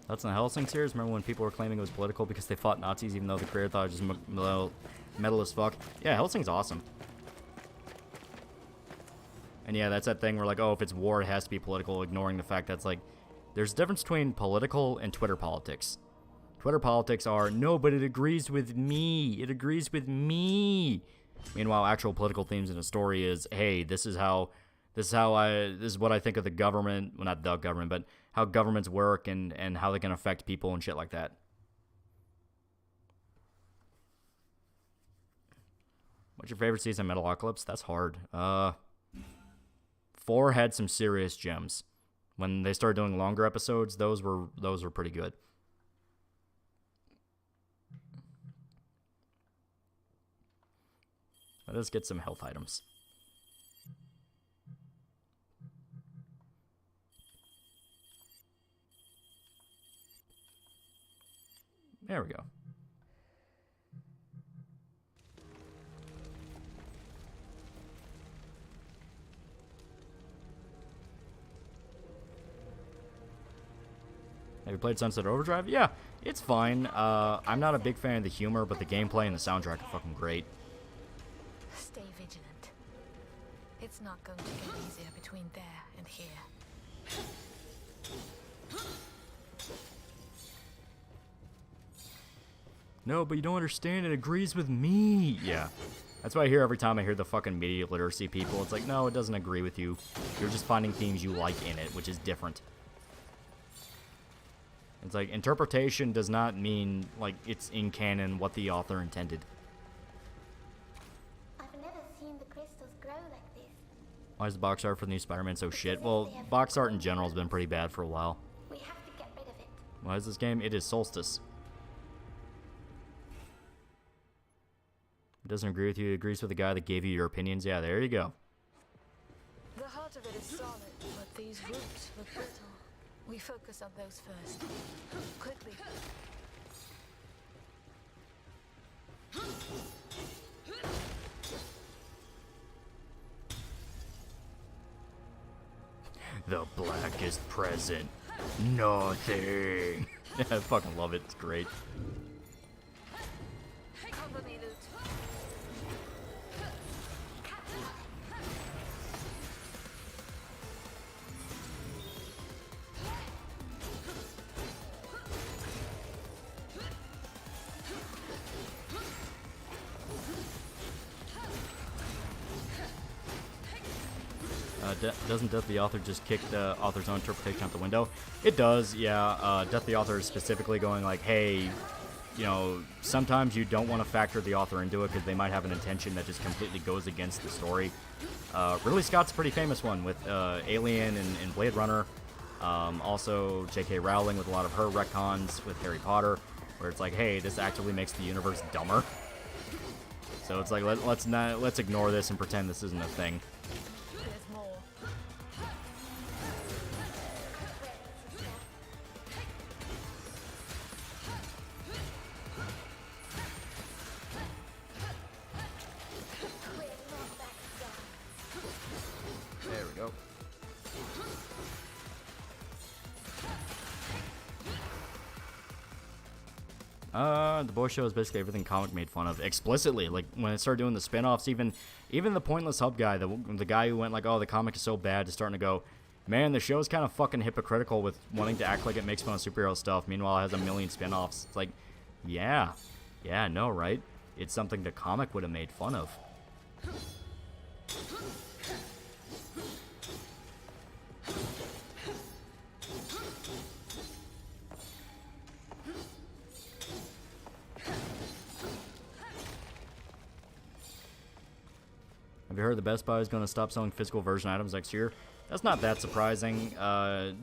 That's in the Hellsing series. Remember when people were claiming it was political because they fought Nazis, even though the creator thought it was just metal as fuck? Yeah, Hellsing's awesome. And yeah, that's that thing where like, oh, if it's war, it has to be political, ignoring the fact that's like, there's a difference between political and Twitter politics. Twitter politics are, no, but it agrees with me. It agrees with me. Meanwhile, actual political themes in a story is, hey, this is what I think of the government. Well, not the government, but how governments work and how they can affect people and shit like that. What's your favorite season of Metalocalypse? That's hard. 4 had some serious gems. When they started doing longer episodes, those were pretty good. Let us get some health items. There we go. Have you played Sunset Overdrive? Yeah, it's fine. I'm not a big fan of the humor, but the gameplay and the soundtrack are fucking great. Stay vigilant. It's not going to get easier between there and here. No, but you don't understand. It agrees with me. Yeah. That's what I hear every time I hear the fucking media literacy people. It's like, no, it doesn't agree with you. You're just finding themes you like in it, which is different. It's like, interpretation does not mean, like, it's in canon what the author intended. I've never seen the crystals grow like this. Why is the box art for the new Spider-Man so shit? Well, box art in general has been pretty bad for a while. We have to get rid of it. Why is this game? It is SOULstice. It doesn't agree with you. It agrees with the guy that gave you your opinions. Yeah, there you go. The heart of it is solid, but these roots look brittle. We focus on those first. Quickly. The blackest present. Nothing. I fucking love it. It's great. Cover me, Loot. Doesn't Death the Author just kick the author's own interpretation out the window? It does, yeah. Death the Author is specifically going like, hey, you know, sometimes you don't want to factor the author into it because they might have an intention that just completely goes against the story. Ridley Scott's a pretty famous one with Alien and Blade Runner. Also, J.K. Rowling with a lot of her retcons with Harry Potter, where it's like, hey, this actually makes the universe dumber. So it's like, let's ignore this and pretend this isn't a thing. There we go. The Boy Show is basically everything comic made fun of explicitly. Like when I started doing the spin-offs, even the Pointless Hub guy, the guy who went like, "Oh, the comic is so bad," is starting to go, "Man, the show's kind of fucking hypocritical with wanting to act like it makes fun of superhero stuff. Meanwhile, it has a million spin-offs." It's like, yeah, no, right? It's something the comic would have made fun of. Have you heard the Best Buy is going to stop selling physical version items next year? That's not that surprising.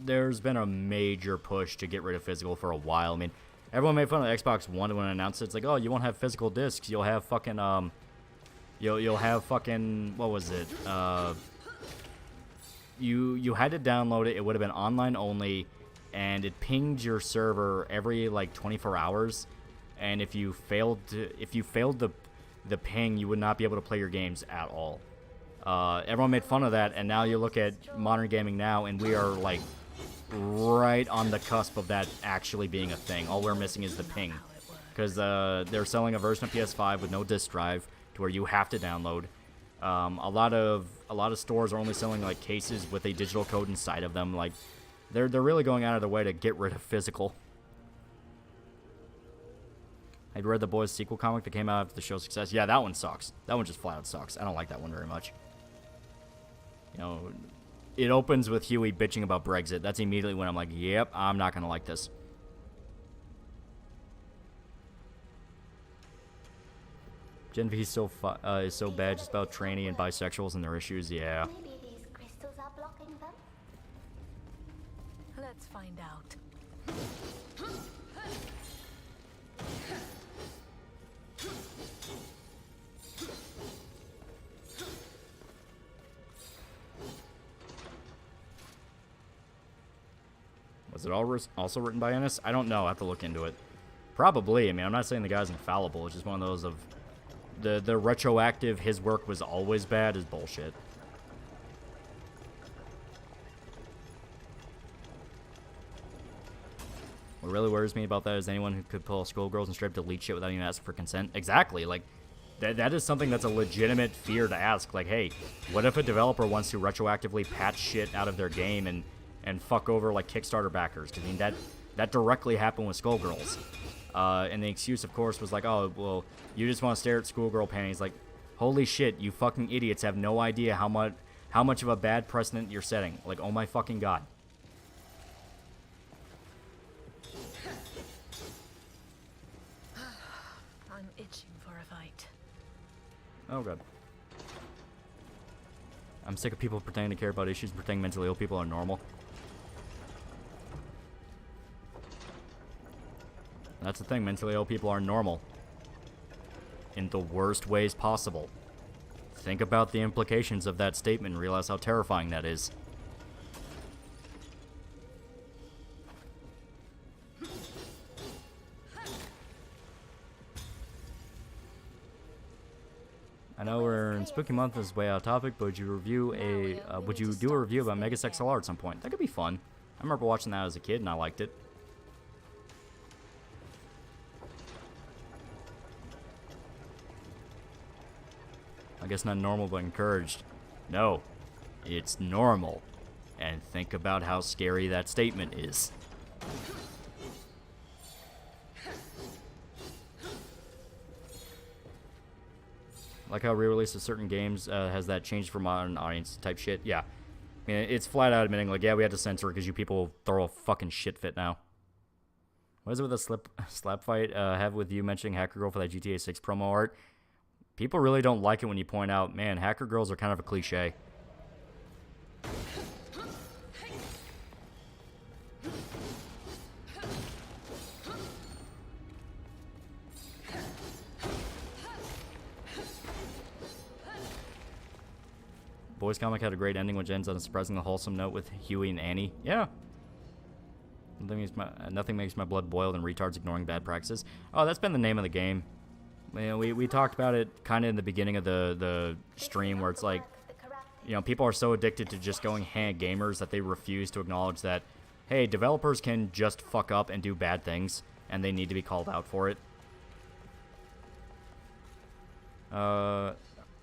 There's been a major push to get rid of physical for a while. I mean, everyone made fun of the Xbox One when it announced it. It's like, oh, you won't have physical discs. You'll have fucking, you'll have fucking, what was it? You had to download it. It would have been online only, and it pinged your server every, like, 24 hours. And if you failed the ping, you would not be able to play your games at all. Everyone made fun of that, and now you look at modern gaming now, and we are like right on the cusp of that actually being a thing. All we're missing is the ping, because they're selling a version of PS5 with no disk drive to where you have to download. A lot of stores are only selling like cases with a digital code inside of them. Like they're really going out of their way to get rid of physical. Have you read the Boys sequel comic that came out after the show's success? Yeah, that one sucks. That one just flat out sucks. I don't like that one very much. You know, it opens with Huey bitching about Brexit. That's immediately when I'm like, yep, I'm not going to like this. Gen V is so bad just about tranny and bisexuals and their issues. Yeah. Maybe these crystals are blocking them? Let's find out. Was it also written by Ennis? I don't know. I have to look into it. Probably. I mean, I'm not saying the guy's infallible. It's just one of those of the retroactive his work was always bad is bullshit. What really worries me about that is anyone who could pull Skullgirls and straight up delete shit without even asking for consent. Exactly. Like, that is something that's a legitimate fear to ask. Like, hey, what if a developer wants to retroactively patch shit out of their game and fuck over, like, Kickstarter backers? Because, I mean, that directly happened with Skullgirls. And the excuse, of course, was like, oh, well, you just want to stare at schoolgirl panties. Like, holy shit, you fucking idiots have no idea how much of a bad precedent you're setting. Like, oh my fucking god. I'm itching for a fight. Oh god. I'm sick of people pretending to care about issues, pretending mentally ill people are normal. That's the thing, mentally ill people are normal. In the worst ways possible. Think about the implications of that statement and realize how terrifying that is. I know we're in spooky month, this is way out topic, but would you do a review about Megas XLR at some point? That could be fun. I remember watching that as a kid and I liked it. I guess not normal, but encouraged. No, it's normal. And think about how scary that statement is. Like how re-release of certain games has that changed for modern audience type shit. Yeah. I mean, it's flat out admitting, like, yeah, we had to censor it because you people throw a fucking shit fit now. What is it with the slap fight have with you mentioning Hacker Girl for that GTA 6 promo art? People really don't like it when you point out, man, Hacker Girls are kind of a cliche. Boys comic had a great ending, which ends on a surprisingly wholesome note with Huey and Annie. Yeah. Nothing makes my blood boil than retards ignoring bad practices. Oh, that's been the name of the game. You know, we talked about it kind of in the beginning of the stream, where it's like, you know, people are so addicted to just going hand gamers that they refuse to acknowledge that, hey, developers can just fuck up and do bad things, and they need to be called out for it.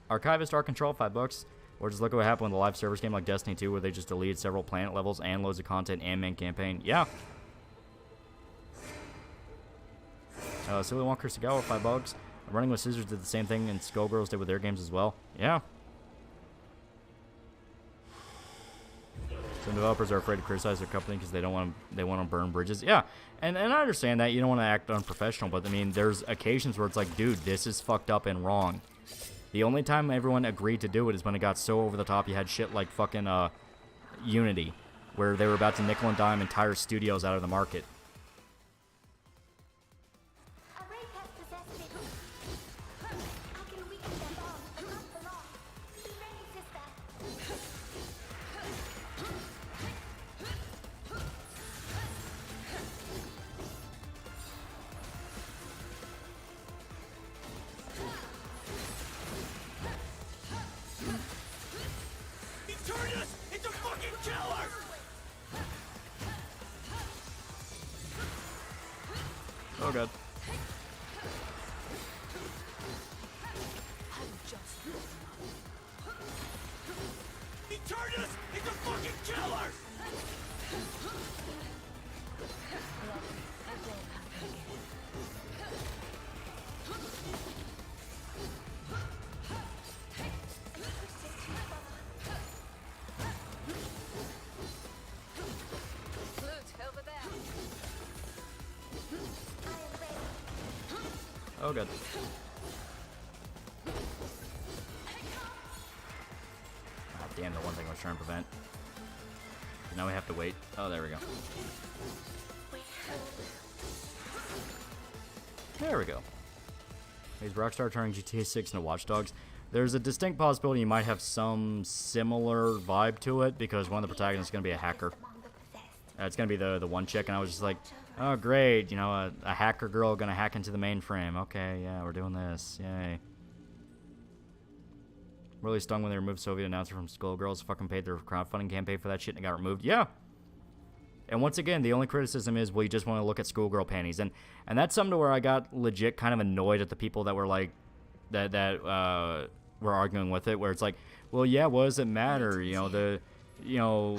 Archivist Art Control, $5. Or just look at what happened with a live service game like Destiny 2, where they just deleted several planet levels and loads of content and main campaign. Yeah. Silly Walker Sagawa, $5. Running with Scissors did the same thing, and Skullgirls did with their games as well. Yeah. Some developers are afraid to criticize their company because they want to burn bridges. Yeah, and I understand that. You don't want to act unprofessional, but I mean, there's occasions where it's like, dude, this is fucked up and wrong. The only time everyone agreed to do it is when it got so over the top. You had shit like fucking Unity, where they were about to nickel and dime entire studios out of the market. Oh god. He turned us into fucking killers! Oh god. Ah, damn, the one thing I was trying to prevent. Now we have to wait. Oh, there we go. There we go. Is Rockstar turning GTA 6 into Watch Dogs? There's a distinct possibility you might have some similar vibe to it, because one of the protagonists is going to be a hacker. It's going to be the one chick, and I was just like, oh, great, you know, a hacker girl gonna hack into the mainframe. Okay, yeah, we're doing this. Yay. Really stung when they removed Soviet announcer from Skullgirls. Fucking paid their crowdfunding campaign for that shit and it got removed. Yeah. And once again, the only criticism is, well, you just want to look at schoolgirl panties. And that's something to where I got legit kind of annoyed at the people that were like, that were arguing with it, where it's like, well, yeah, what does it matter? You know,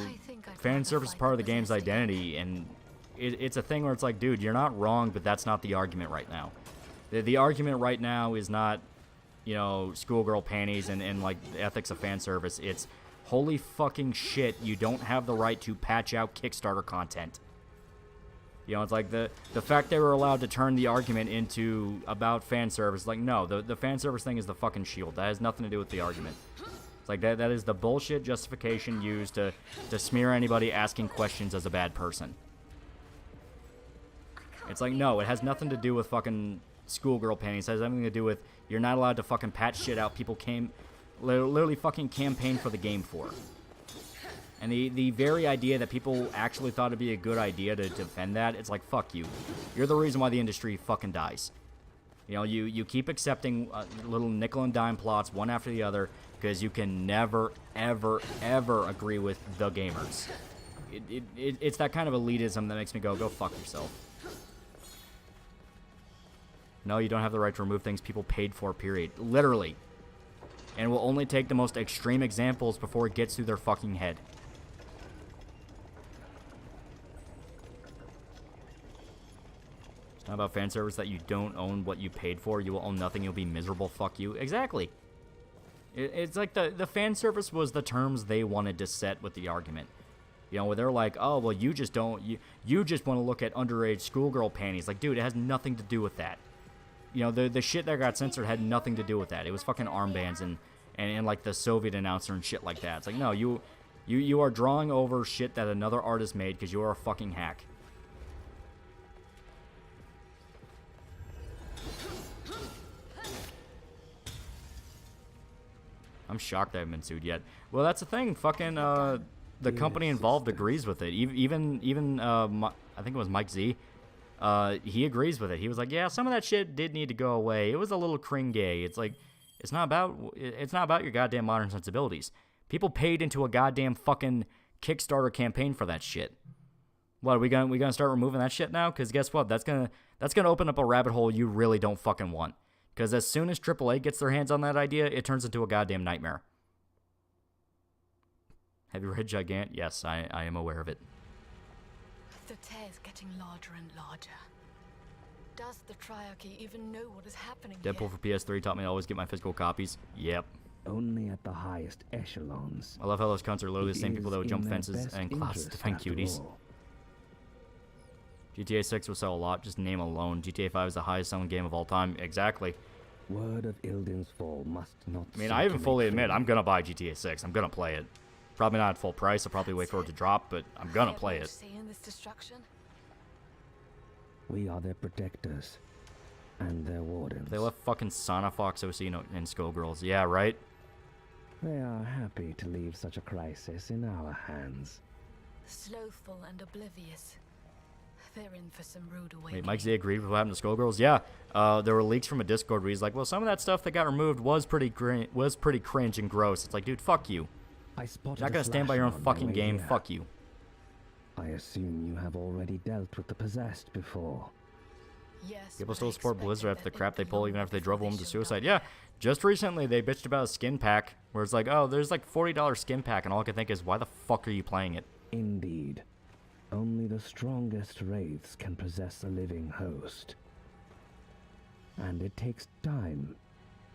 fan service is part of the game's identity, and it's a thing where it's like, dude, you're not wrong, but that's not the argument right now. The argument right now is not, you know, schoolgirl panties and like the ethics of fan service. It's, holy fucking shit, you don't have the right to patch out Kickstarter content. You know, it's like the fact they were allowed to turn the argument into about fan service. Like, no, the fan service thing is the fucking shield. That has nothing to do with the argument. It's like that is the bullshit justification used to smear anybody asking questions as a bad person. It's like, no, it has nothing to do with fucking schoolgirl panties. It has everything to do with you're not allowed to fucking patch shit out people literally fucking campaign for the game for. And the very idea that people actually thought it'd be a good idea to defend that, it's like, fuck you. You're the reason why the industry fucking dies. You know, you keep accepting little nickel and dime plots one after the other because you can never, ever, ever agree with the gamers. It's that kind of elitism that makes me go fuck yourself. No, you don't have the right to remove things people paid for, period. Literally. And will only take the most extreme examples before it gets through their fucking head. It's not about fan service that you don't own what you paid for. You will own nothing. You'll be miserable. Fuck you. Exactly. It's like the fan service was the terms they wanted to set with the argument. You know, where they're like, oh, well, you just don't... You just want to look at underage schoolgirl panties. Like, dude, it has nothing to do with that. You know, the shit that got censored had nothing to do with that. It was fucking armbands and like the Soviet announcer and shit like that. It's like, no, you are drawing over shit that another artist made because you are a fucking hack. I'm shocked I haven't been sued yet. Well, that's the thing. Fucking the company involved agrees with it. Even I think it was Mike Z. He agrees with it. He was like, yeah, some of that shit did need to go away. It was a little cringe-gay. It's like, it's not about your goddamn modern sensibilities. People paid into a goddamn fucking Kickstarter campaign for that shit. What, are we gonna start removing that shit now? Because guess what? That's gonna open up a rabbit hole you really don't fucking want. Because as soon as AAA gets their hands on that idea, it turns into a goddamn nightmare. Have you read Gigant? Yes, I am aware of it. The tear is getting larger and larger. Does the Triarchy even know what is happening Deadpool here? for PS3 taught me to always get my physical copies. Yep. Only at the highest echelons. I love how those cunts are literally the same people that would jump fences and classes to defend cuties. GTA 6 will sell a lot, just name alone. GTA 5 is the highest selling game of all time. Exactly. Word of Ilden's fall must not... I mean, I even fully admit I'm gonna buy GTA 6. I'm gonna play it. Probably not at full price. I'll probably wait for it to drop, but I'm gonna play it. This destruction? We are their protectors and their wardens. They left fucking Santa Fox OC and Skullgirls. Yeah, right? They are happy to leave such a crisis in our hands. Slothful and oblivious. They're in for some rude awakening. Wait, Mike Z agreed with what happened to Skullgirls? Yeah. There were leaks from a Discord where he's like, well, some of that stuff that got removed was pretty cringe and gross. It's like, dude, fuck you. I spotted You're not gonna stand by your own fucking game. Fuck you. I assume you have already dealt with the possessed before. Yes. People still support Blizzard after the crap they pull, even after they drove a woman to suicide. Yeah. Just recently, they bitched about a skin pack where it's like, oh, there's like $40 skin pack, and all I can think is, why the fuck are you playing it? Indeed. Only the strongest wraiths can possess a living host. And it takes time.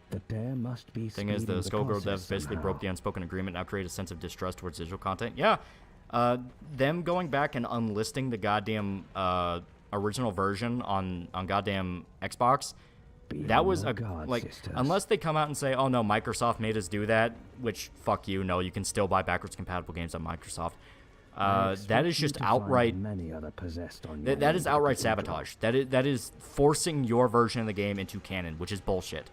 The dare must be Thing is, the Skullgirl devs basically broke the unspoken agreement, now create a sense of distrust towards digital content. Yeah. Them going back and unlisting the goddamn original version on goddamn Xbox, that was a like sisters. Unless they come out and say, oh no, Microsoft made us do that, which fuck you, no, you can still buy backwards compatible games on Microsoft. That is just outright that is outright sabotage. That is forcing your version of the game into canon, which is bullshit.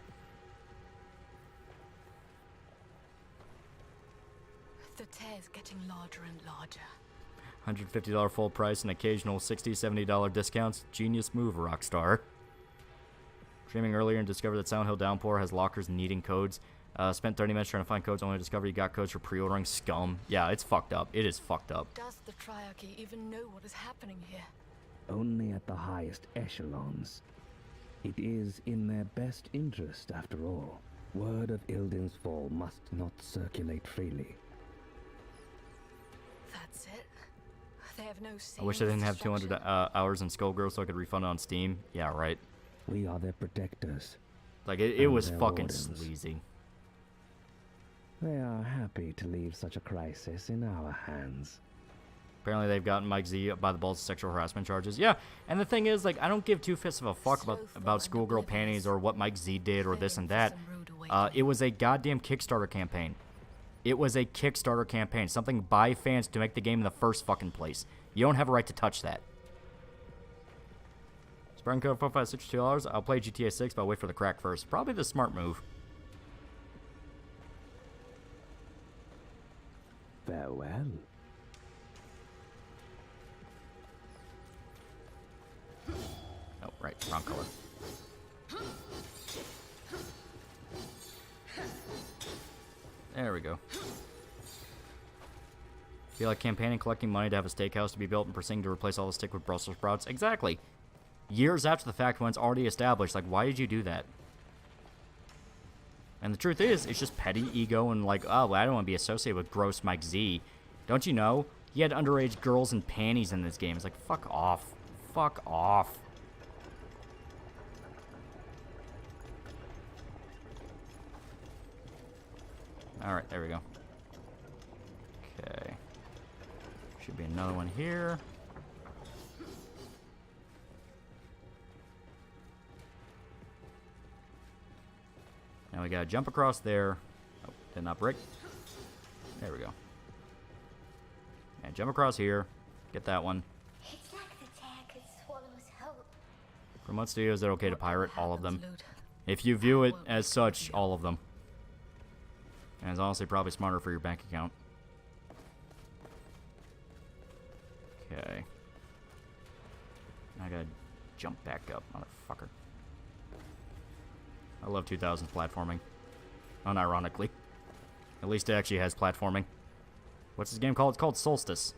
The tear's getting larger and larger. $150 full price and occasional $60, $70 discounts. Genius move, Rockstar. Streaming earlier and discovered that Silent Hill Downpour has lockers needing codes. Spent 30 minutes trying to find codes, only discovered you got codes for pre-ordering. Scum. Yeah, it's fucked up. It is fucked up. Does the Triarchy even know what is happening here? Only at the highest echelons. It is in their best interest, after all. Word of Ilden's fall must not circulate freely. That's it? They have no say. I wish I didn't have 200 hours in Skullgirl so I could refund it on Steam. Yeah, right. We are their protectors. Like, it was fucking sleazy. They are happy to leave such a crisis in our hands. Apparently they've gotten Mike Z by the balls of sexual harassment charges. Yeah, and the thing is, like, I don't give two fifths of a fuck about schoolgirl panties or what Mike Z did or this and that. It was a goddamn Kickstarter campaign. It was a Kickstarter campaign. Something by fans to make the game in the first fucking place. You don't have a right to touch that. Spreading code $456$2. I'll play GTA 6, but I'll wait for the crack first. Probably the smart move. Farewell. Oh, right. Wrong color. There we go. Feel like campaigning, collecting money to have a steakhouse to be built and proceeding to replace all the stick with Brussels sprouts. Exactly. Years after the fact when it's already established. Like, why did you do that? And the truth is, it's just petty ego and like, oh, well, I don't want to be associated with gross Mike Z. Don't you know? He had underage girls in panties in this game. It's like, fuck off. Fuck off. Alright, there we go. Okay. Should be another one here. Now we gotta jump across there. Oh, did not break. There we go. And jump across here. Get that one. It's like the tag could swallow his hope. From what studios is it okay to pirate? All of them. If you view it as such, all of them. And it's honestly probably smarter for your bank account. Okay. I gotta jump back up, motherfucker. I love 2000s platforming. Unironically. At least it actually has platforming. What's this game called? It's called SOULstice.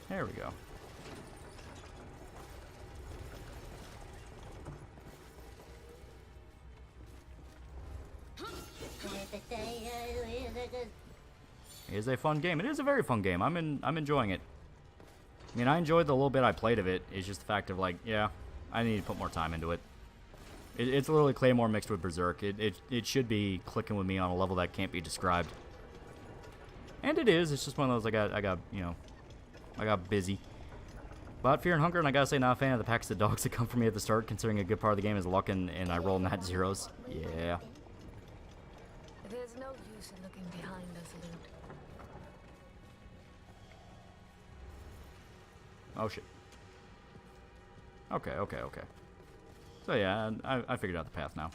There we go. It is a fun game. It is a very fun game. I'm enjoying it. I mean, I enjoyed the little bit I played of it. It's just the fact of like, yeah, I need to put more time into it. It's literally Claymore mixed with Berserk. It should be clicking with me on a level that can't be described. And it is. It's just one of those I got busy. But Fear and Hunger, and I gotta say, not a fan of the packs of dogs that come for me at the start, considering a good part of the game is luck and I roll not zeros. Yeah. There's no use in looking behind us, Luke. Oh shit. Okay. So yeah, I figured out the path now.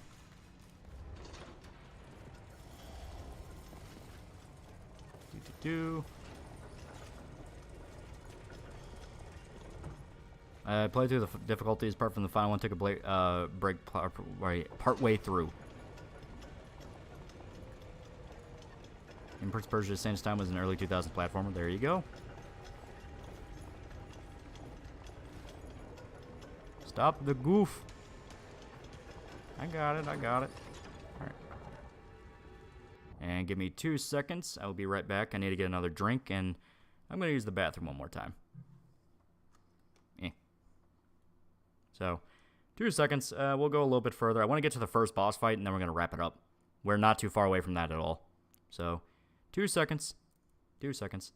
I played through the difficulties apart from the final one. Took a break part way through. In Prince of Persia: Sands Time was an early 2000s platformer. There you go. Stop the goof. I got it. Alright. And give me 2 seconds. I'll be right back. I need to get another drink, and I'm going to use the bathroom one more time. So, 2 seconds. We'll go a little bit further. I want to get to the first boss fight, and then we're going to wrap it up. We're not too far away from that at all. So, 2 seconds. 2 seconds.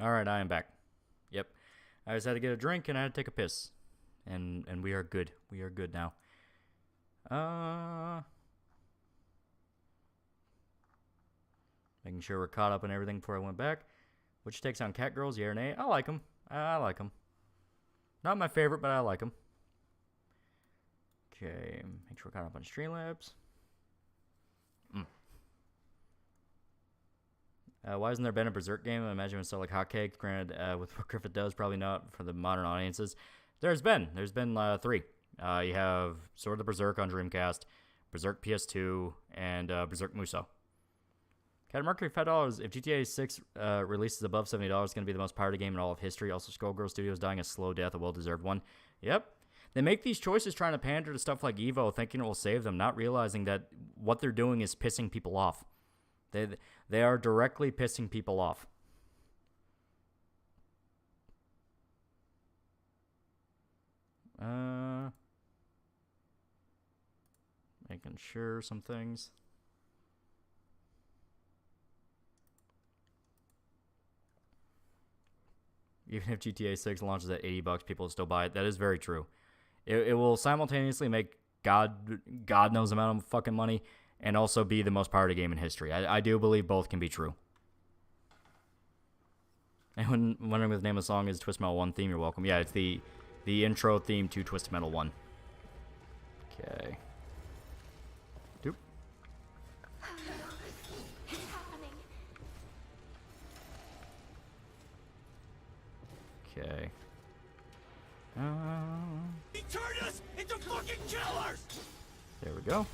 Alright, I am back. Yep. I just had to get a drink and I had to take a piss. And we are good. We are good now. Making sure we're caught up on everything before I went back. Which takes on cat girls, yeah or nay? I like them. I like them. Not my favorite, but I like them. Okay, make sure we're caught up on Streamlabs. Why hasn't there been a Berserk game? I imagine it's so like hotcakes. Granted, with what Griffith does, probably not for the modern audiences. There's been 3. You have Sword of the Berserk on Dreamcast, Berserk PS2, and Berserk Muso. Cat Mercury, $5. If GTA 6 releases above $70, it's going to be the most pirated game in all of history. Also, Skullgirl Studios dying a slow death, a well-deserved one. Yep. They make these choices trying to pander to stuff like Evo, thinking it will save them, not realizing that what they're doing is pissing people off. They are directly pissing people off. Making sure some things. Even if GTA 6 launches at $80, people will still buy it. That is very true. It will simultaneously make God knows amount of fucking money and also be the most pirated game in history. I do believe both can be true. Anyone wondering what the name of the song is? Twist Metal 1 theme, you're welcome. Yeah, it's the intro theme to Twist Metal 1. Okay. Doop. It's happening. Okay. He turned us into fucking killers! There we go.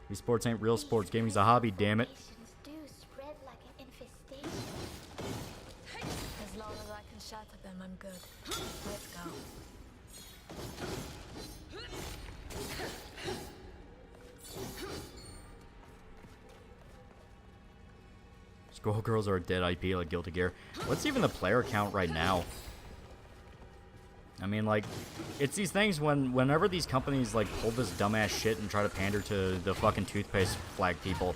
These sports ain't real sports. Gaming's a hobby, damn it. Nations do spread like an infestation. As long as I can shatter them, I'm good. Let's go. Skullgirls are a dead IP like Guilty Gear. What's even the player count right now? I mean, like, it's these things whenever these companies, like, pull this dumbass shit and try to pander to the fucking toothpaste flag people,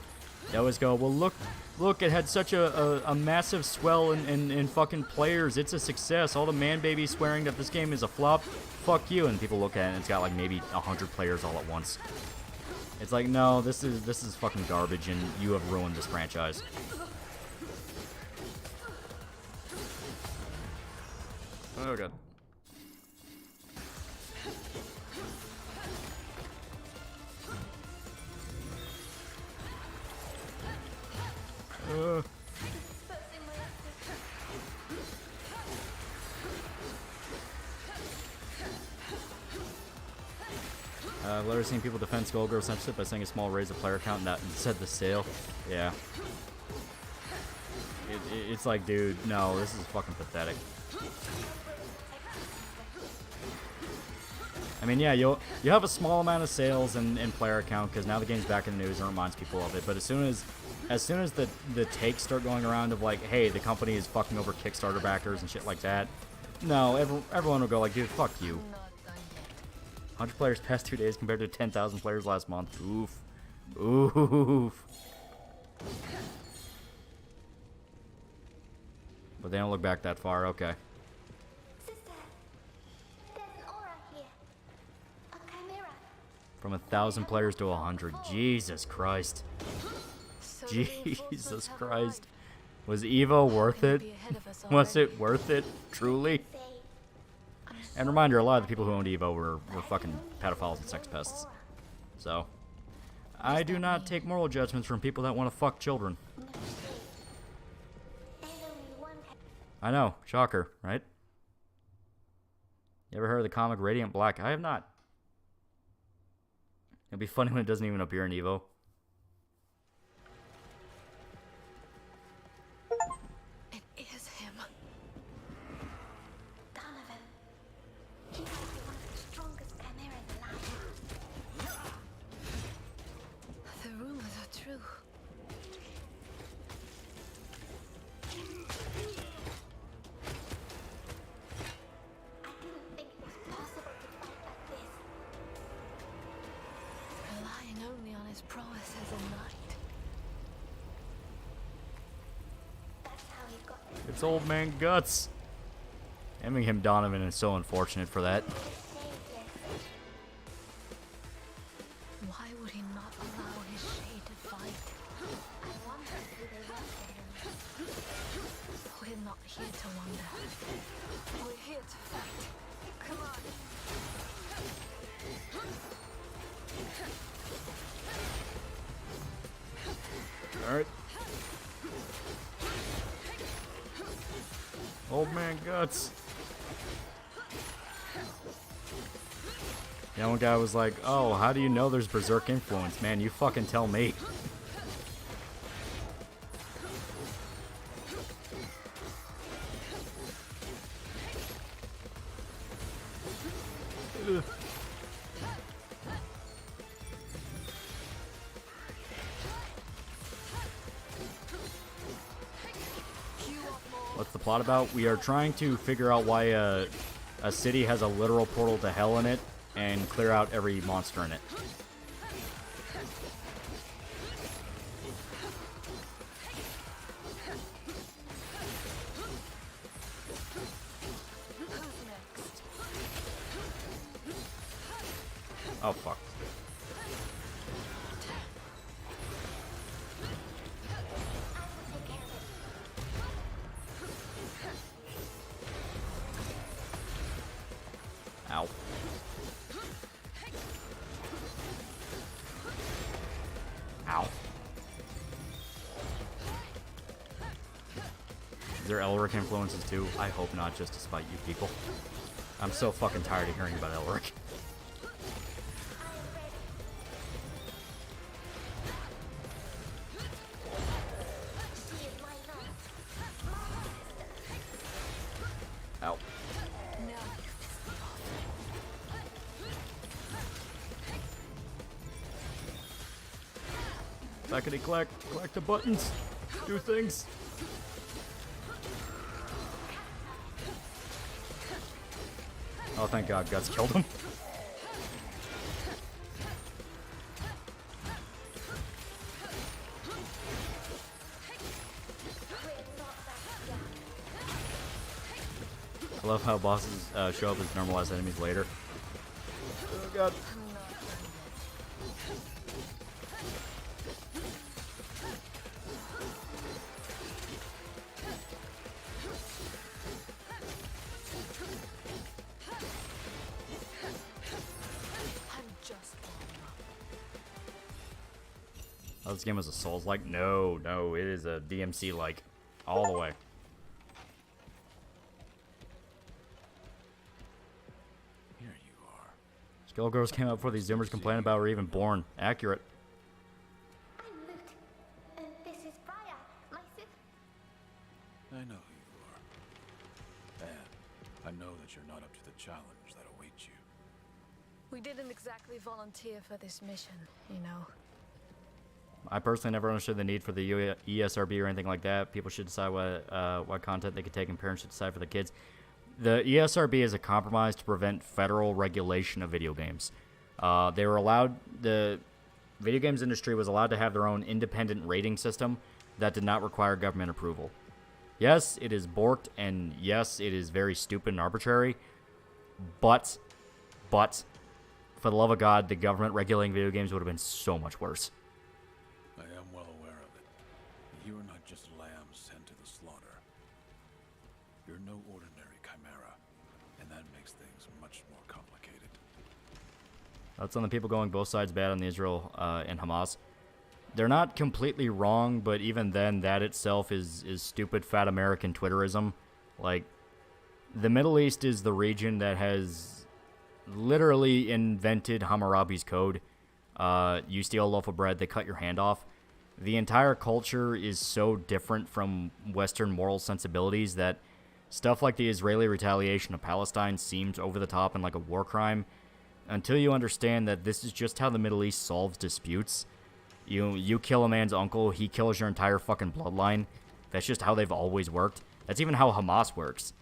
they always go, well, look, it had such a massive swell in fucking players. It's a success. All the man babies swearing that this game is a flop. Fuck you. And people look at it and it's got, like, maybe 100 players all at once. It's like, no, this is fucking garbage and you have ruined this franchise. Oh, God. I've literally seen people defend Skullgirl censorship by saying a small raise of player count and that said the sale. Yeah. It's like, dude, no, this is fucking pathetic. I mean, yeah, you have a small amount of sales and player count because now the game's back in the news and reminds people of it. But as soon as the takes start going around of like, hey, the company is fucking over Kickstarter backers and shit like that, no, everyone will go like, dude, fuck you. 100 players past 2 days compared to 10,000 players last month. Oof. Oof. But they don't look back that far. Okay. Sister, there's an aura here. A chimera. From 1,000 players to 100. Jesus Christ. Jesus Christ. Was Evo worth it? Was it worth it? Truly? And reminder, a lot of the people who owned Evo were fucking pedophiles and sex pests. So, I do not take moral judgments from people that want to fuck children. I know, shocker, right? You ever heard of the comic Radiant Black? I have not. It'd be funny when it doesn't even appear in Evo. It is him. Donovan. He might be one of the strongest chimeras alive. The rumors are true. I didn't think it was possible to fight like this. Relying only on his prowess as a knight. That's how he got it. It's old man Guts. Naming him Donovan is so unfortunate for that. Why would he not allow his shade to fight? I wonder who they want for him. We're not here to wonder. We're here to fight. Come on. Alright. Old man Guts. The one guy was like, oh, how do you know there's Berserk influence? Man, you fucking tell me. Ugh. What's the plot about? We are trying to figure out why a city has a literal portal to hell in it and clear out every monster in it. Oh, fuck. Ow. Ow. Is there Elric influences too? I hope not, just to spite you people. I'm so fucking tired of hearing about Elric. Ow. Clackety clack, clack the buttons, do things. Oh, thank God, Guts killed him. I love how bosses show up as normalized enemies later. Oh God. Oh, this game was a Souls-like? No, no, it is a DMC-like. All the way. Here you are. Skullgirls came out before these Zoomers complained about were even born. Accurate. I'm Lute. And this is Briar, my sis. I know who you are. And I know that you're not up to the challenge that awaits you. We didn't exactly volunteer for this mission, you know. I personally never understood the need for the ESRB or anything like that. People should decide what content they could take, and parents should decide for the kids. The ESRB is a compromise to prevent federal regulation of video games. They were allowed, the video games industry was allowed to have their own independent rating system that did not require government approval. Yes, it is borked, and yes, it is very stupid and arbitrary, but, for the love of God, the government regulating video games would have been so much worse. I am well aware of it. You are not just lambs sent to the slaughter. You're no ordinary chimera, and that makes things much more complicated. That's on the people going both sides bad on the Israel and Hamas. They're not completely wrong, but even then, that itself is stupid fat American Twitterism. Like, the Middle East is the region that has literally invented Hammurabi's code. You steal a loaf of bread, they cut your hand off. The entire culture is so different from Western moral sensibilities that stuff like the Israeli retaliation of Palestine seems over the top and like a war crime until you understand that this is just how the Middle East solves disputes. You kill a man's uncle, he kills your entire fucking bloodline. That's just how they've always worked. That's even how Hamas works.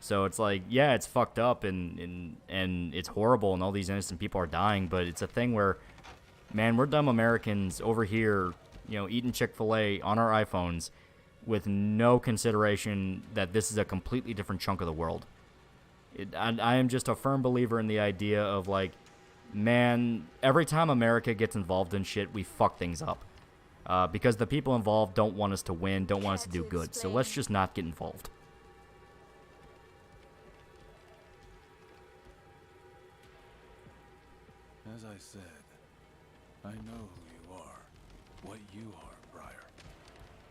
So it's like, yeah, it's fucked up and it's horrible and all these innocent people are dying, but it's a thing where, man, we're dumb Americans over here, you know, eating Chick-fil-A on our iPhones, with no consideration that this is a completely different chunk of the world. I am just a firm believer in the idea of, like, man, every time America gets involved in shit, we fuck things up. Because the people involved don't want us to win, don't want us to do good. So let's just not get involved. As I said, I know who you are, what you are, Briar.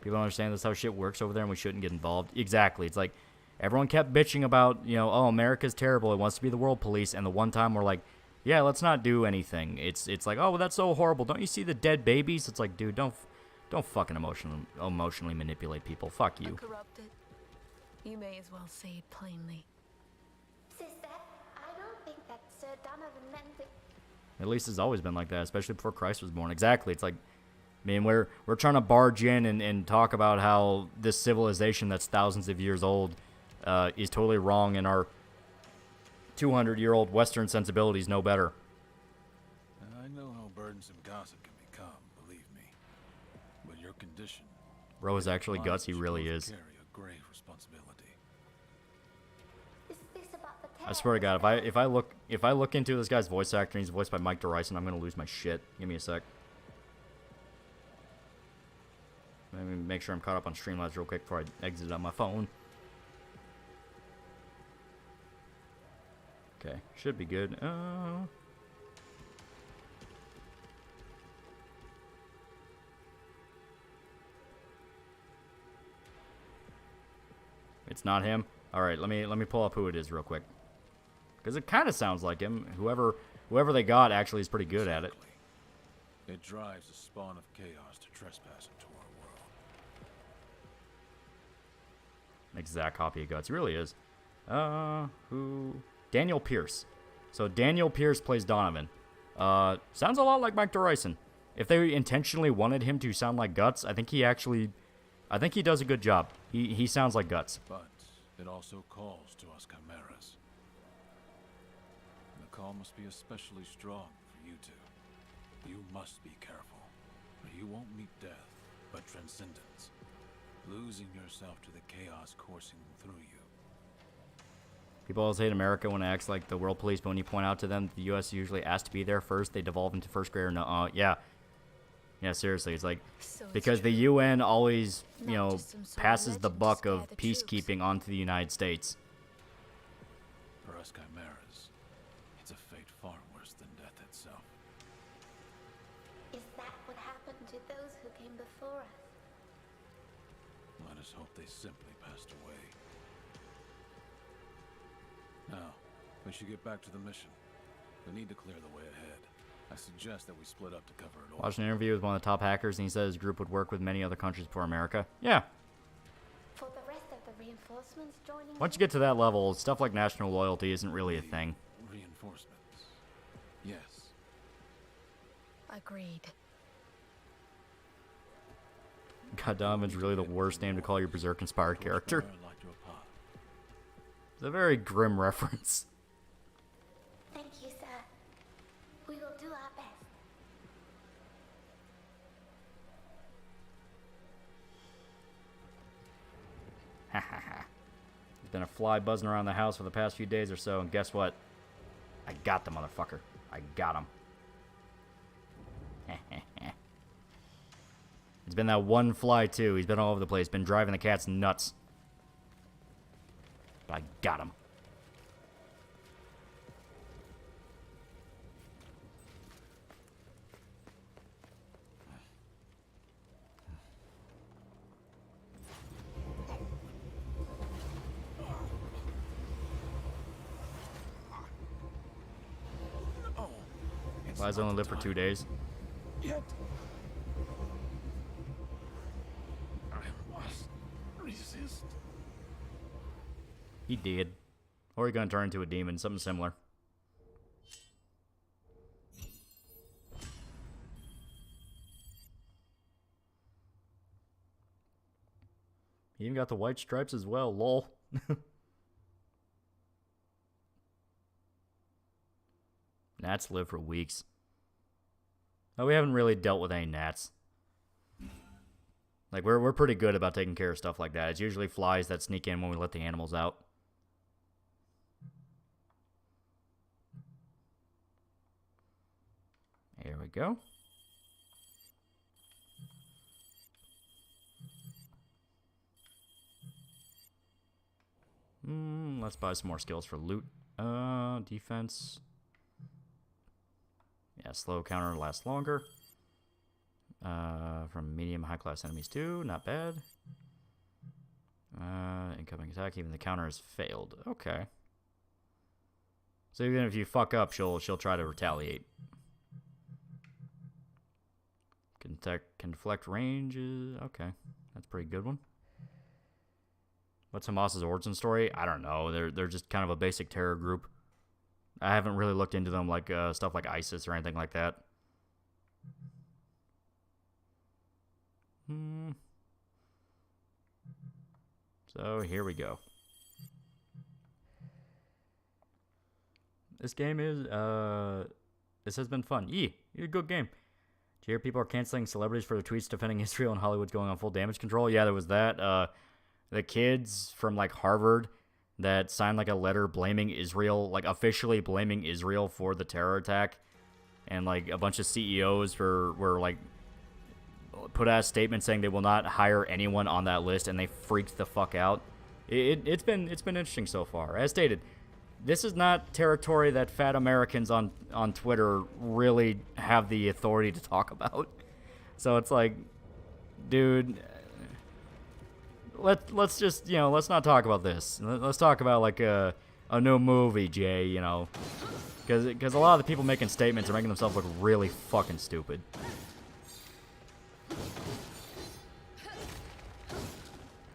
People don't understand that's how shit works over there and we shouldn't get involved. Exactly. It's like, everyone kept bitching about, you know, oh, America's terrible, it wants to be the world police, and the one time we're like, yeah, let's not do anything. It's like, oh, well, that's so horrible. Don't you see the dead babies? It's like, dude, don't fucking emotionally manipulate people. Fuck you. Corrupted. You may as well say it plainly. Sister, I don't think that Sir Donovan meant it. At least it's always been like that, especially before Christ was born. Exactly. It's like, I mean, we're trying to barge in and talk about how this civilization that's thousands of years old is totally wrong, and our 200-year-old Western sensibilities know better. I know how burdensome gossip can become, believe me. But your condition... Bro is actually guts, he really is. Carry a grave responsibility. Is this about the I swear to God, if I look into this guy's voice actor and he's voiced by Mike DeRyson, I'm gonna lose my shit. Give me a sec. Let me make sure I'm caught up on Streamlabs real quick before I exit on my phone. Okay, should be good. It's not him. All right, let me pull up who it is real quick, because it kind of sounds like him. Whoever they got actually is pretty good at it. It drives a spawn of chaos to trespass into our world. Exact copy of Guts. He really is. Who? Daniel Pierce. So Daniel Pierce plays Donovan. Sounds a lot like Mike DeRyson. If they intentionally wanted him to sound like Guts, I think he does a good job. He sounds like Guts. But it also calls to us chimeras. The call must be especially strong for you two. You must be careful, or you won't meet death, but transcendence. Losing yourself to the chaos coursing through you. People always hate America when it acts like the world police, but when you point out to them the U.S. usually asked to be there first, they devolve into first grader. No, yeah. Yeah, seriously. It's like, because the UN always, you know, passes the buck of peacekeeping onto the United States. For us chimeras, it's a fate far worse than death itself. Is that what happened to those who came before us? Let us hope they simply passed away. Now, we should get back to the mission. We need to clear the way ahead. I suggest that we split up to cover it all. Watched an interview with one of the top hackers, and he said his group would work with many other countries before America. Yeah. For the rest of the reinforcements joining. Once you get to that level, stuff like national loyalty isn't really a thing. Reinforcements. Yes. Agreed. God, Donovan's really the worst name to call your Berserk-inspired character. It's a very grim reference. Thank you, sir. We will do our best. Ha ha ha. There's been a fly buzzing around the house for the past few days or so, and guess what? I got the motherfucker. I got him. It's been that one fly, too. He's been all over the place. Been driving the cats nuts. But I got him. Flies only live for 2 days. Yet. I must resist. He did. Or he's gonna turn into a demon, something similar. He even got the white stripes as well, lol. Gnats live for weeks. Oh, we haven't really dealt with any gnats. Like, we're pretty good about taking care of stuff like that. It's usually flies that sneak in when we let the animals out. Here we go. Let's buy some more skills for loot. Defense. Yeah, slow counter lasts longer. From medium high class enemies too, not bad. Incoming attack, even the counter has failed. Okay. So even if you fuck up, she'll try to retaliate. Can deflect ranges. Okay, that's a pretty good one. What's Hamas's origin story? I don't know. They're just kind of a basic terror group. I haven't really looked into them like stuff like ISIS or anything like that. So here we go. This game is this has been fun. A good game. Do you hear people are canceling celebrities for their tweets defending Israel and Hollywood's going on full damage control? Yeah, there was that. The kids from like Harvard that signed like a letter blaming Israel, like officially blaming Israel for the terror attack, and like a bunch of CEOs were like put out a statement saying they will not hire anyone on that list, and they freaked the fuck out. It's been interesting so far. As stated, this is not territory that fat Americans on Twitter really have the authority to talk about. So it's like, dude, let's just, you know, let's not talk about this. Let's talk about like a new movie, Jay, you know, because a lot of the people making statements are making themselves look really fucking stupid.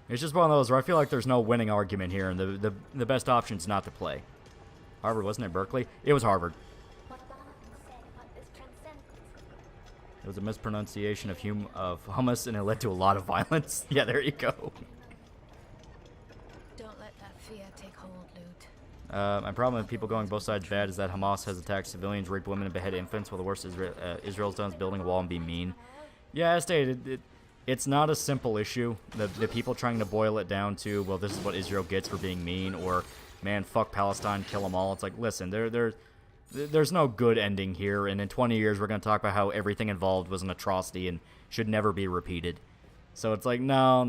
It's just one of those where I feel like there's no winning argument here, and the best option is not to play. Harvard, wasn't it Berkeley? It was Harvard. It was a mispronunciation of hummus, and it led to a lot of violence. Yeah, there you go. Don't let that fear take hold, Loot. My problem with people going both sides bad is that Hamas has attacked civilians, raped women, and beheaded infants, while the worst Israel's done is building a wall and be mean. Yeah, as stated, it's not a simple issue. The people trying to boil it down to, well, this is what Israel gets for being mean, or, man, fuck Palestine, kill them all. It's like, listen, there's no good ending here, and in 20 years we're going to talk about how everything involved was an atrocity and should never be repeated. So it's like, no,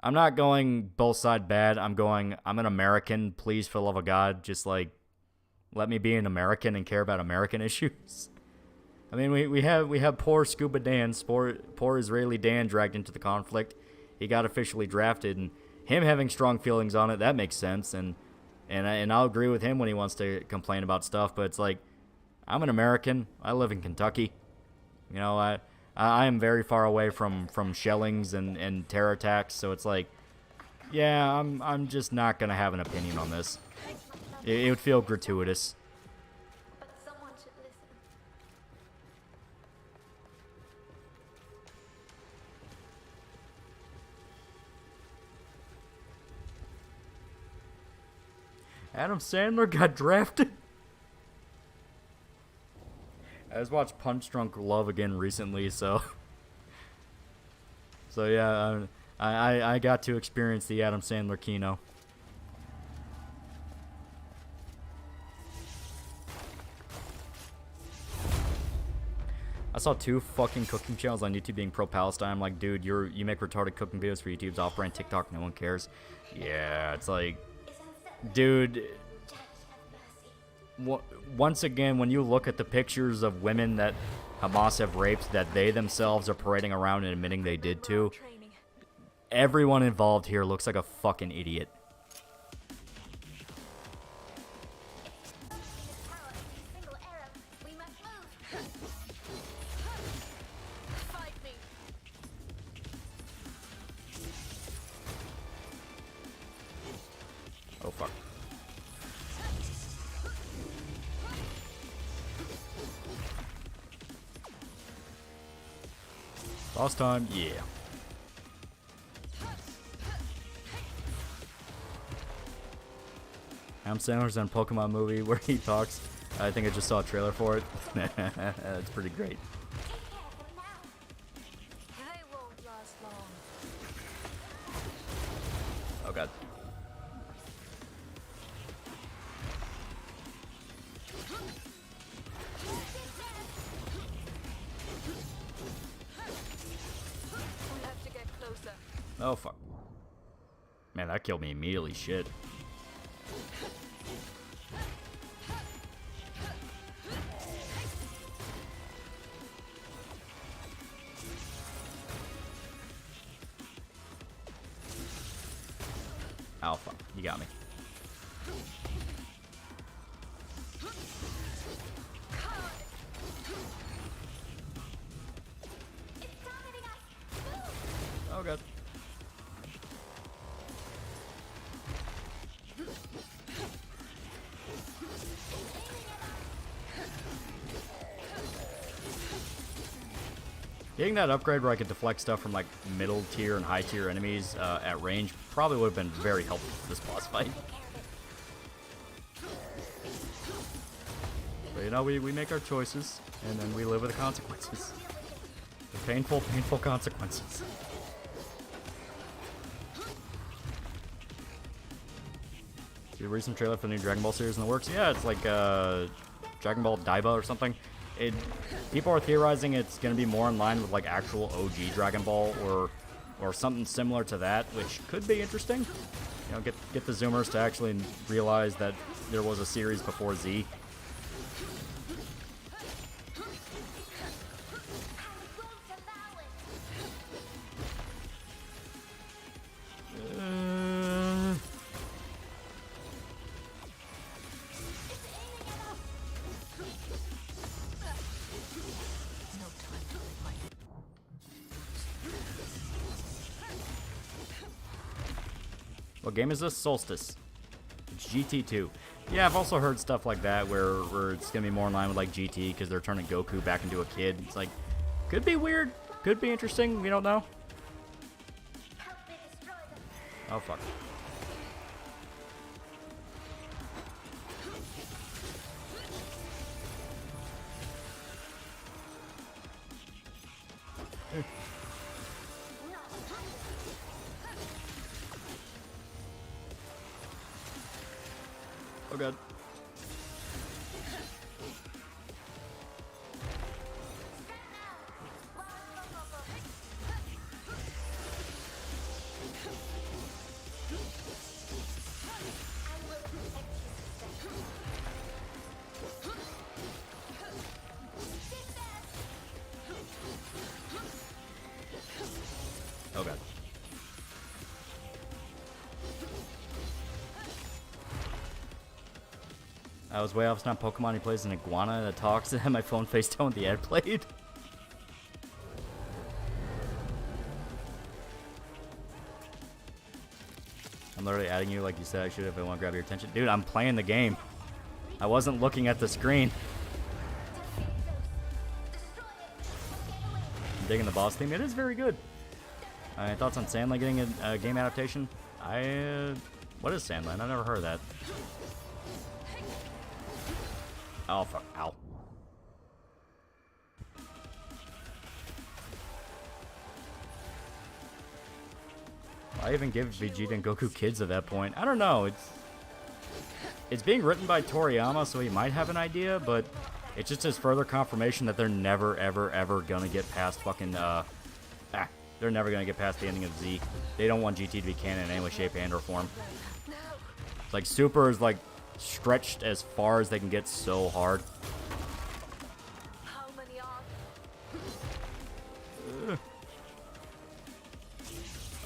I'm not going both side bad. I'm an American. Please, for the love of God, just, like, let me be an American and care about American issues. I mean, we have poor Scuba Dan, poor Israeli Dan dragged into the conflict. He got officially drafted, and him having strong feelings on it, that makes sense, and I'll agree with him when he wants to complain about stuff, but it's like, I'm an American. I live in Kentucky. You know, I am very far away from shellings and terror attacks, so it's like, yeah, I'm just not gonna have an opinion on this. It would feel gratuitous. But someone should listen. Adam Sandler got drafted. I just watched Punch Drunk Love again recently, so yeah, I got to experience the Adam Sandler Kino. I saw 2 fucking cooking channels on YouTube being pro-Palestine. I'm like, dude, you make retarded cooking videos for YouTube's off-brand TikTok. No one cares. Yeah, it's like, dude, once again, when you look at the pictures of women that Hamas have raped, that they themselves are parading around and admitting they did to, everyone involved here looks like a fucking idiot. Oh, fuck. Last time, yeah. Adam Sandler's in a Pokemon movie where he talks. I think I just saw a trailer for it. That's pretty great. They won't last long. Oh, fuck. Man, that killed me immediately. Shit. Oh, fuck. You got me. Oh, God. Getting that upgrade where I could deflect stuff from like middle tier and high tier enemies at range probably would have been very helpful for this boss fight. But you know, we make our choices and then we live with the consequences. The painful, painful consequences. See a recent trailer for the new Dragon Ball series in the works? Yeah, it's like Dragon Ball Daiba or something. People are theorizing it's going to be more in line with like actual OG Dragon Ball or something similar to that, which could be interesting. You know, get the Zoomers to actually realize that there was a series before Z. What game is this? SOULstice. It's GT2. Yeah, I've also heard stuff like that where it's going to be more in line with like GT because they're turning Goku back into a kid. It's like, could be weird, could be interesting, we don't know. Oh, fuck. Oh, God. Oh, God. I was way off. It's not Pokemon. He plays an iguana that talks and had my phone face down with the ad played. I'm literally adding you like you said I should if I want to grab your attention. Dude, I'm playing the game. I wasn't looking at the screen. I'm digging the boss theme. It is very good. Thoughts on Sandland getting a game adaptation? What is Sandland? I've never heard of that. Oh, fuck. Ow. Why even give Vegeta and Goku kids at that point? I don't know. It's being written by Toriyama, so he might have an idea, but it just is further confirmation that they're never, ever, ever gonna get past fucking, they're never gonna get past the ending of Z. They don't want GT to be canon in any way, shape, and or form. It's like Super is like stretched as far as they can get so hard.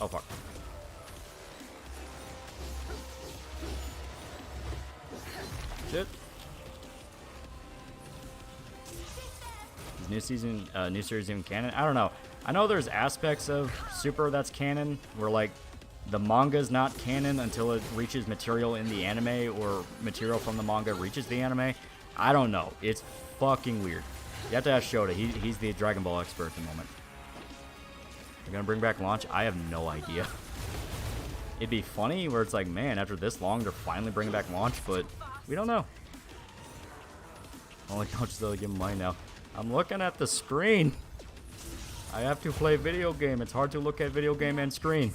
Oh, fuck. Shit. Is new series even canon? I don't know. I know there's aspects of Super that's canon, where like the manga's not canon until it reaches material in the anime, or material from the manga reaches the anime. I don't know. It's fucking weird. You have to ask Shota. He's the Dragon Ball expert at the moment. They're gonna bring back Launch? I have no idea. It'd be funny where it's like, man, after this long, they're finally bringing back Launch, but we don't know. Only coaches that'll give him money now. I'm looking at the screen. I have to play video game. It's hard to look at video game and screen.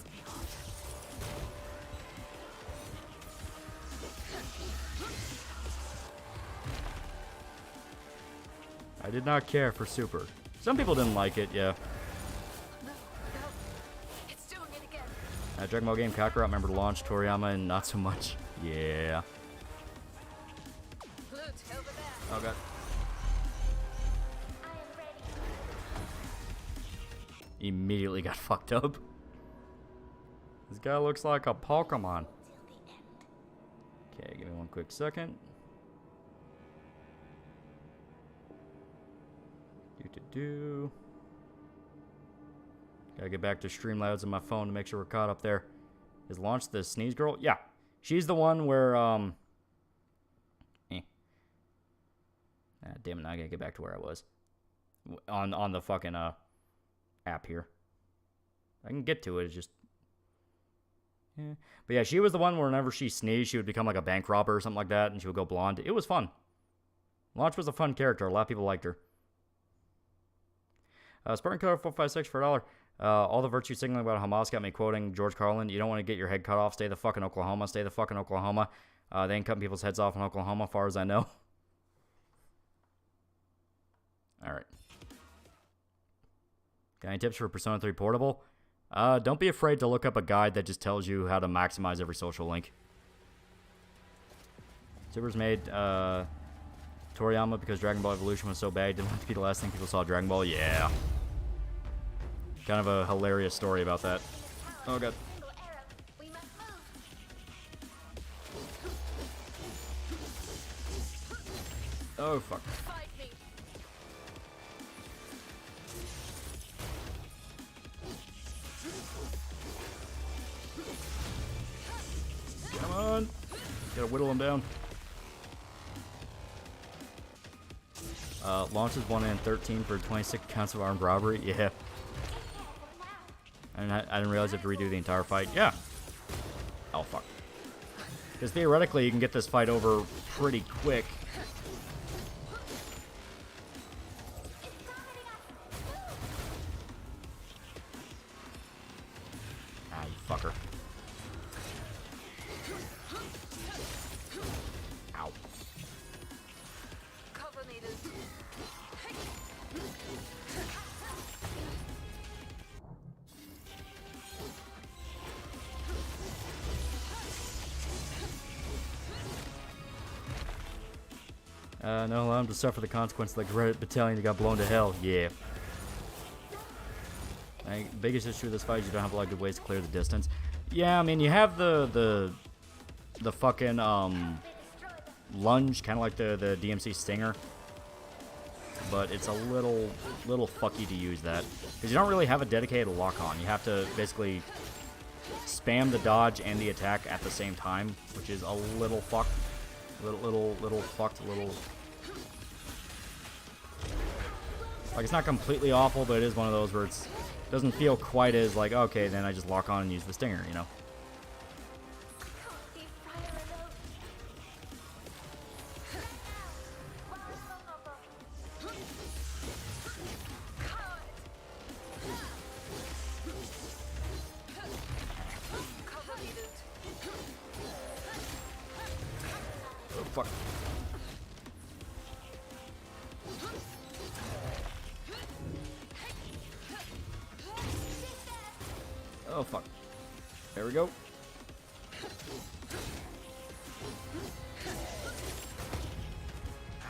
I did not care for Super. Some people didn't like it, yeah. It's doing it again. Dragon Ball game Kakarot, remember to launch Toriyama and not so much. Yeah. Oh god. Immediately got fucked up. This guy looks like a Pokemon. Okay, give me one quick second. Gotta get back to Streamlabs on my phone to make sure we're caught up there. Is launched the Sneeze Girl? Yeah. She's the one where, Ah, damn it, now I gotta get back to where I was. On the fucking, app here. I can get to it, it's just... Yeah. But yeah, she was the one where whenever she sneezed, she would become like a bank robber or something like that, and she would go blonde. It was fun. Launch was a fun character. A lot of people liked her. Spartan Color 456 for $1. All the virtue signaling about Hamas got me quoting George Carlin. You don't want to get your head cut off. Stay the fuck in Oklahoma. Stay the fuck in Oklahoma. They ain't cutting people's heads off in Oklahoma, as far as I know. Alright. Got any tips for Persona 3 Portable? Don't be afraid to look up a guide that just tells you how to maximize every social link. Super's made Toriyama because Dragon Ball Evolution was so bad. Didn't want to be the last thing people saw Dragon Ball. Yeah. Kind of a hilarious story about that. Oh god. Oh fuck. Come on. Gotta whittle him down. Launches 1 in 13 for 26 counts of armed robbery. Yeah. And I didn't realize I have to redo the entire fight. Yeah. Oh, fuck. Because theoretically, you can get this fight over pretty quick. Ah, you fucker. Ow. No, allow him to suffer the consequences like the Reddit battalion that got blown to hell. Yeah. Biggest issue with this fight is you don't have a lot of good ways to clear the distance. Yeah, I mean, you have the fucking, lunge, kind of like the DMC Stinger. But it's a little fucky to use that. Because you don't really have a dedicated lock-on. You have to basically spam the dodge and the attack at the same time, which is a little fucked. Little fucked, like, it's not completely awful, but it is one of those where it doesn't feel quite as like, okay, then I just lock on and use the stinger, you know? Oh, fuck. Oh, fuck. There we go.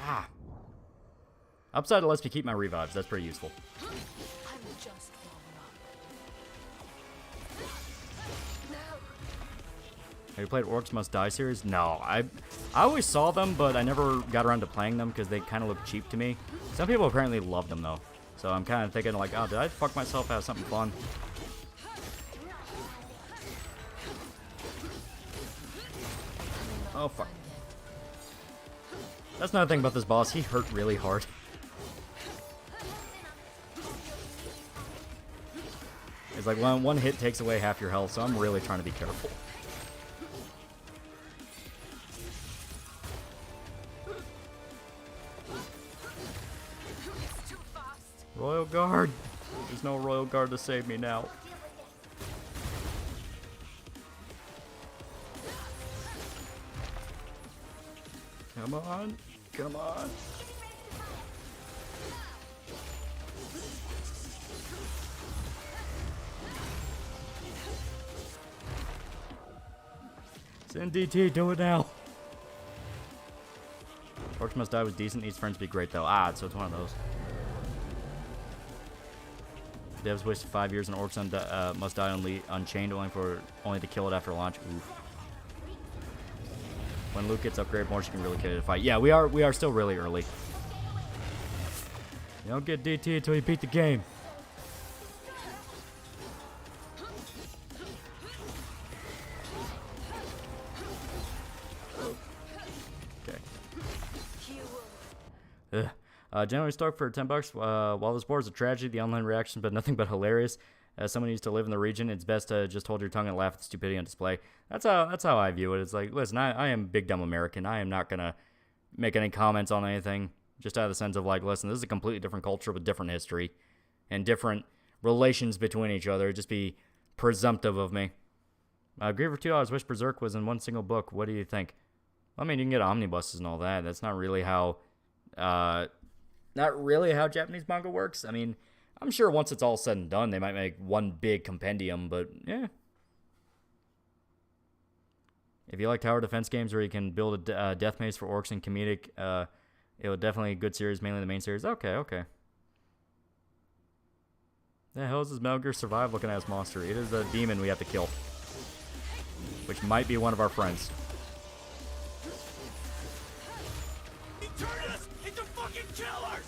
Ah. Upside, it lets me keep my revives. That's pretty useful. I'm just warming up. Have you played Orcs Must Die series? No. I always saw them, but I never got around to playing them because they kind of look cheap to me. Some people apparently love them, though. So I'm kind of thinking, like, oh, did I fuck myself out of something fun? Oh, fuck. That's another thing about this boss. He hurt really hard. It's like one hit takes away half your health, so I'm really trying to be careful. Royal Guard! There's no Royal Guard to save me now. Come on. Come on. Send DT, do it now. Orcs Must Die was decent. Needs Friends be great, though. Ah, so it's one of those. Devs wasted 5 years on Orcs Must Die Unchained only to kill it after launch. Oof. When Luke gets upgraded more, she can really get it a fight. Yeah, we are still really early. You don't get DT until you beat the game. Okay. Generally stoked for $10. While this board is a tragedy, the online reaction's been nothing but hilarious. As someone who used to live in the region, it's best to just hold your tongue and laugh at the stupidity on display. That's how I view it. It's like, listen, I am big dumb American. I am not gonna make any comments on anything. Just out of the sense of like, listen, this is a completely different culture with different history and different relations between each other. It'd just be presumptive of me. Agree for $2. Wish Berserk was in one single book. What do you think? I mean, you can get omnibuses and all that. That's not really how Japanese manga works. I mean, I'm sure once it's all said and done, they might make one big compendium, but yeah. If you like tower defense games where you can build a death maze for orcs and comedic, it was definitely a good series, mainly the main series. Okay. The hell is this Metal Gear Survive looking ass monster? It is a demon we have to kill, which might be one of our friends. He turned us into fucking killers!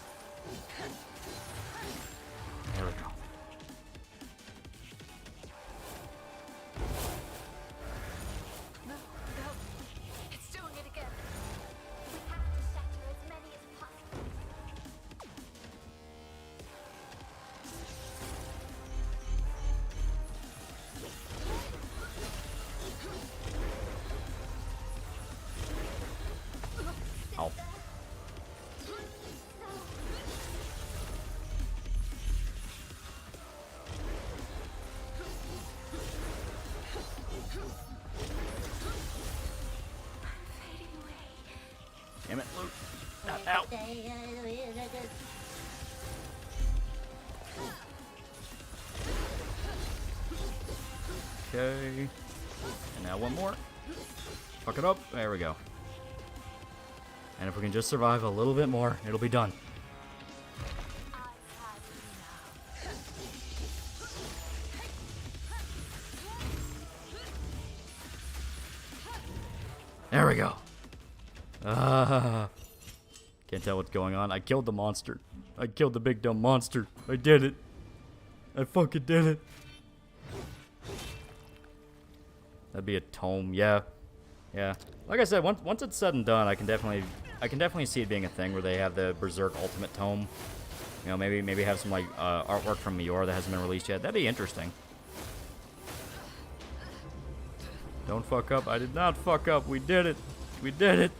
There we go. No, it's doing it again. We have to shatter as many as possible. Ow. Damn it, Luke. Not now. Okay. And now one more. Fuck it up. There we go. And if we can just survive a little bit more, it'll be done. There we go. Can't tell what's going on. I killed the monster. I killed the big dumb monster. I did it. I fucking did it. That'd be a tome. Yeah. Like I said, once it's said and done, I can definitely see it being a thing where they have the Berserk Ultimate Tome. You know, maybe have some like artwork from Miura that hasn't been released yet. That'd be interesting. Don't fuck up. I did not fuck up. We did it. We did it.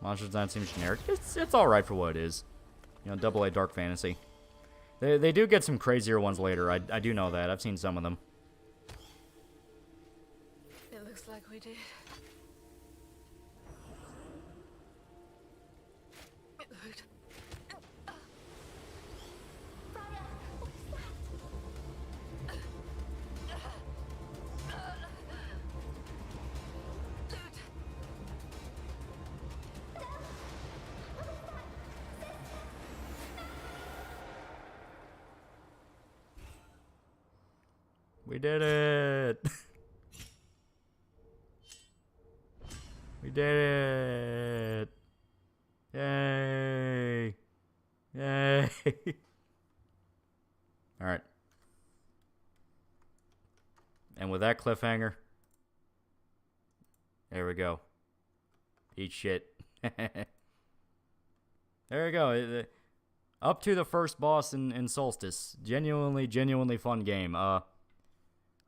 Monster design seems generic. It's all right for what it is. You know, AA dark fantasy. They do get some crazier ones later. I do know that. I've seen some of them. It looks like we did. It hurt. We did it. We did it. Yay. Yay. All right. And with that cliffhanger, there we go. Eat shit. There we go. Up to the first boss in SOULstice. Genuinely fun game.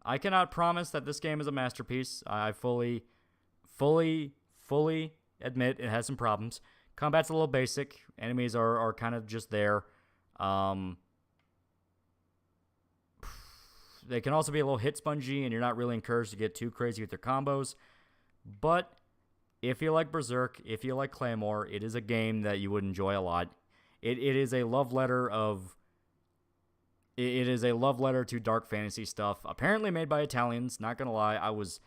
I cannot promise that this game is a masterpiece. I fully admit it has some problems. Combat's a little basic. Enemies are kind of just there. They can also be a little hit spongy, and you're not really encouraged to get too crazy with their combos. But if you like Berserk, if you like Claymore, it is a game that you would enjoy a lot. It is a love letter of... It is a love letter to dark fantasy stuff, apparently made by Italians. Not gonna lie, I was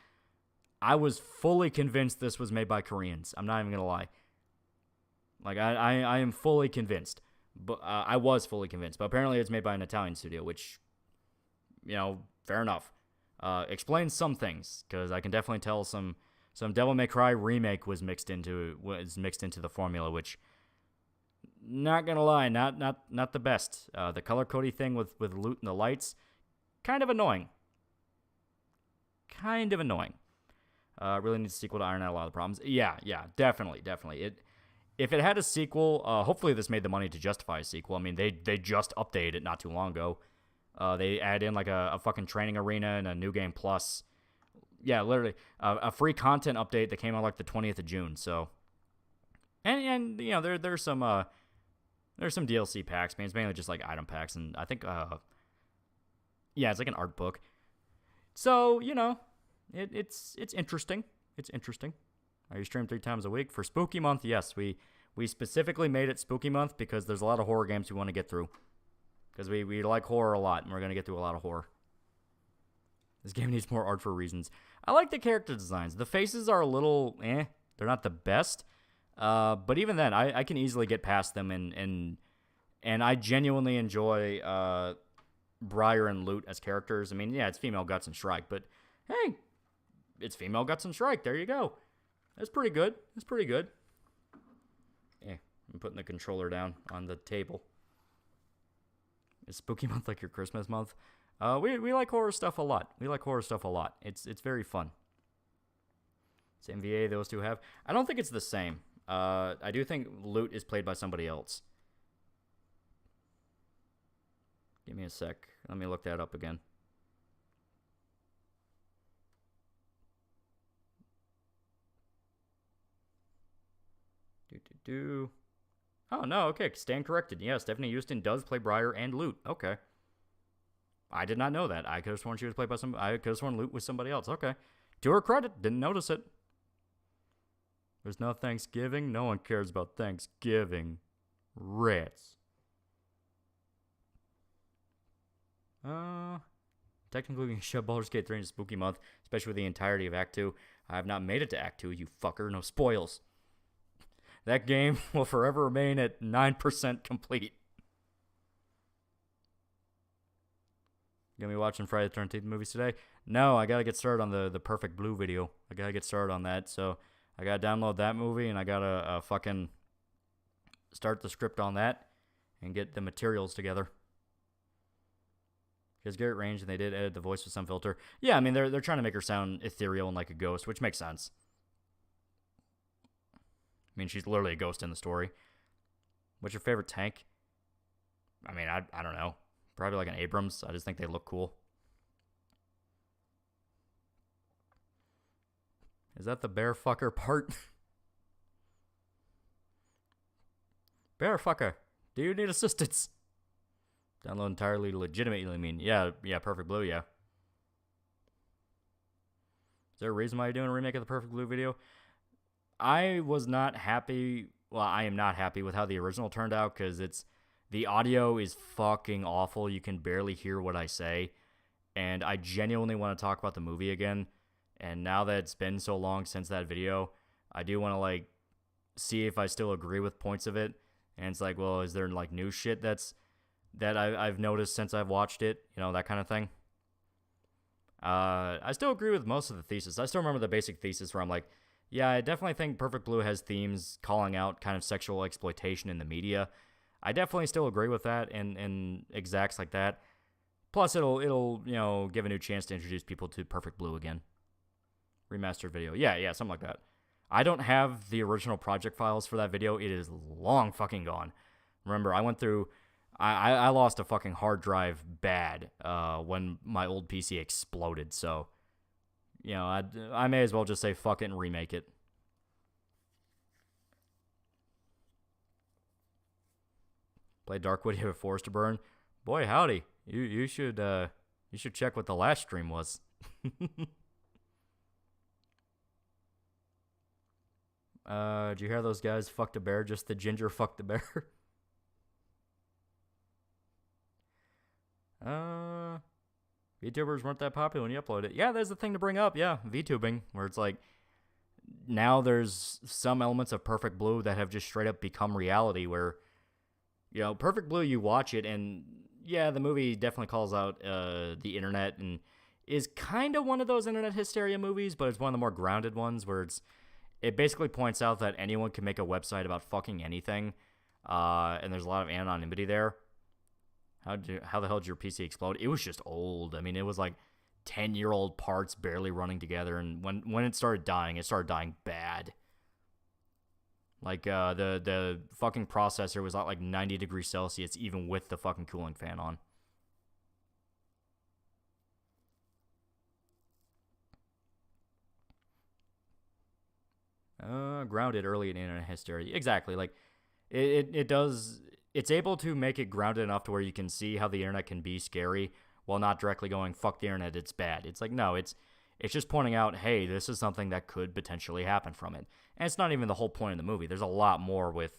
fully convinced this was made by Koreans. I'm not even gonna lie. Like, I am fully convinced. But I was fully convinced. But apparently it's made by an Italian studio, which, you know, fair enough. Explains some things, because I can definitely tell some Devil May Cry remake was mixed into the formula, which, not gonna lie, not the best. The color coding thing with loot and the lights, kind of annoying. Really needs a sequel to iron out a lot of the problems. Yeah, definitely. If it had a sequel, hopefully this made the money to justify a sequel. I mean, they just updated it not too long ago. They add in like a fucking training arena and a new game plus. Yeah, literally a free content update that came out like the 20th of June. So, and you know there's some DLC packs. Man, it's mainly just like item packs, and I think yeah, it's like an art book. So you know, it's interesting. It's interesting. You stream 3 times a week for Spooky Month. Yes, we specifically made it Spooky Month because there's a lot of horror games we want to get through. Because we like horror a lot, and we're going to get through a lot of horror. This game needs more art for reasons. I like the character designs. The faces are a little they're not the best. But even then, I can easily get past them, and I genuinely enjoy Briar and Lute as characters. I mean, yeah, it's female Guts and Shrike, but hey, it's female Guts and Shrike. There you go. That's pretty good. I'm putting the controller down on the table. Is Spooky Month like your Christmas month? We like horror stuff a lot. It's very fun. Same VA those two have. I don't think it's the same. I do think Lute is played by somebody else. Give me a sec. Let me look that up again. Oh, no, okay, stand corrected. Yeah, Stephanie Houston does play Briar and Lute. Okay. I did not know that. I could have sworn she was played by I could have sworn Lute was somebody else. Okay. To her credit, didn't notice it. There's no Thanksgiving. No one cares about Thanksgiving. Rats. Technically, we can shove Baldur's Gate 3 into Spooky Month, especially with the entirety of Act 2. I have not made it to Act 2, you fucker. No spoils. That game will forever remain at 9% complete. You gonna be watching Friday the 13th movies today? No, I gotta get started on the Perfect Blue video. I gotta get started on that, so I gotta download that movie, and I gotta fucking start the script on that and get the materials together. Because Garrett Range, and they did edit the voice with some filter. Yeah, I mean, they're trying to make her sound ethereal and like a ghost, which makes sense. I mean, she's literally a ghost in the story. What's your favorite tank? I mean, I don't know. Probably like an Abrams. I just think they look cool. Is that the bear fucker part? Bear fucker, do you need assistance? Download entirely legitimately, I mean, yeah, Perfect Blue, yeah. Is there a reason why you're doing a remake of the Perfect Blue video? I was not happy. Well, I am not happy with how the original turned out because the audio is fucking awful. You can barely hear what I say. And I genuinely want to talk about the movie again. And now that it's been so long since that video, I do want to like see if I still agree with points of it. And it's like, well, is there like new shit that I've noticed since I've watched it? You know, that kind of thing. I still agree with most of the thesis. I still remember the basic thesis where I'm like, yeah, I definitely think Perfect Blue has themes calling out kind of sexual exploitation in the media. I definitely still agree with that and exacts like that. Plus, it'll you know, give a new chance to introduce people to Perfect Blue again. Remastered video. Yeah, something like that. I don't have the original project files for that video. It is long fucking gone. Remember, I went through... I lost a fucking hard drive bad when my old PC exploded, so... You know, I may as well just say fuck it and remake it. Play Darkwood, you have a forest to burn. Boy, howdy. You should check what the last stream was. Did you hear those guys fucked a bear? Just the ginger fucked the bear. VTubers weren't that popular when you upload it. Yeah, there's the thing to bring up. Yeah, VTubing, where it's like, now there's some elements of Perfect Blue that have just straight up become reality where, you know, Perfect Blue, you watch it and yeah, the movie definitely calls out the internet and is kind of one of those internet hysteria movies, but it's one of the more grounded ones where it basically points out that anyone can make a website about fucking anything, and there's a lot of anonymity there. How the hell did your PC explode? It was just old. I mean, it was like 10-year-old parts barely running together, and when it started dying bad. Like, the fucking processor was at like 90 degrees Celsius, even with the fucking cooling fan on. Grounded early in internet history. Exactly. Like, it's able to make it grounded enough to where you can see how the internet can be scary while not directly going, fuck the internet, it's bad. It's like, no, it's just pointing out, hey, this is something that could potentially happen from it. And it's not even the whole point of the movie. There's a lot more of it.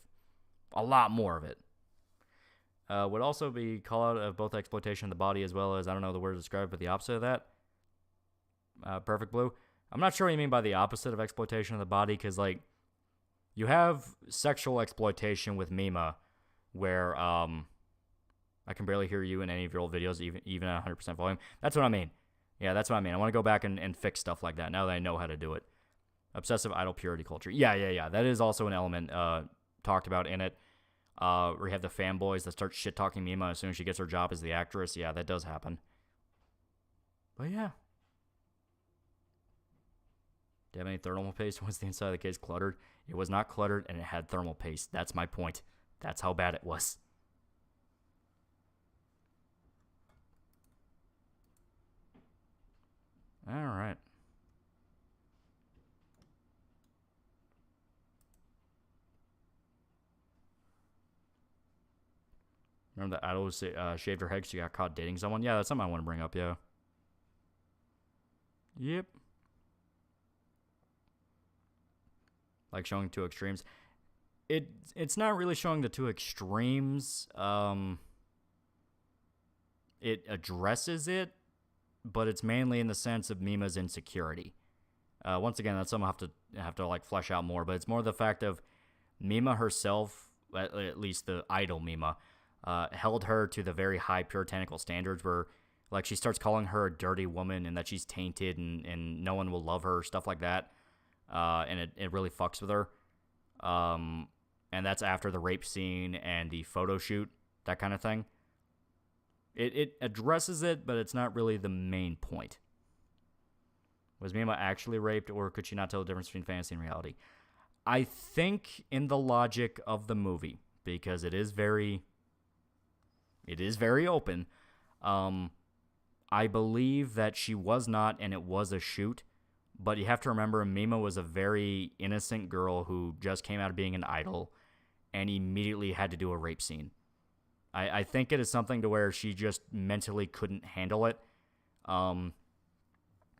Would also be call out of both exploitation of the body as well as, I don't know the word to describe, but the opposite of that. Perfect Blue. I'm not sure what you mean by the opposite of exploitation of the body, because, like, you have sexual exploitation with Mima, where, I can barely hear you in any of your old videos, even at 100% volume. That's what I mean. Yeah, that's what I mean. I want to go back and fix stuff like that now that I know how to do it. Obsessive idol purity culture. Yeah. That is also an element talked about in it. Where you have the fanboys that start shit-talking Mima as soon as she gets her job as the actress. Yeah, that does happen. But yeah. Do you have any thermal paste? Was the inside of the case cluttered? It was not cluttered, and it had thermal paste. That's my point. That's how bad it was. All right. Remember that idol shaved her head because she got caught dating someone? Yeah, that's something I want to bring up, yeah. Yep. Like showing two extremes. It's not really showing the two extremes. It addresses it, but it's mainly in the sense of Mima's insecurity. Once again, that's something I have to like flesh out more, but it's more the fact of Mima herself, at least the idol Mima, held her to the very high puritanical standards where, like, she starts calling her a dirty woman and that she's tainted and no one will love her, stuff like that. And it really fucks with her. And that's after the rape scene and the photo shoot, that kind of thing. It addresses it, but it's not really the main point. Was Mima actually raped, or could she not tell the difference between fantasy and reality? I think in the logic of the movie, because it is very open, I believe that she was not, and it was a shoot. But you have to remember, Mima was a very innocent girl who just came out of being an idol and immediately had to do a rape scene. I think it is something to where she just mentally couldn't handle it. And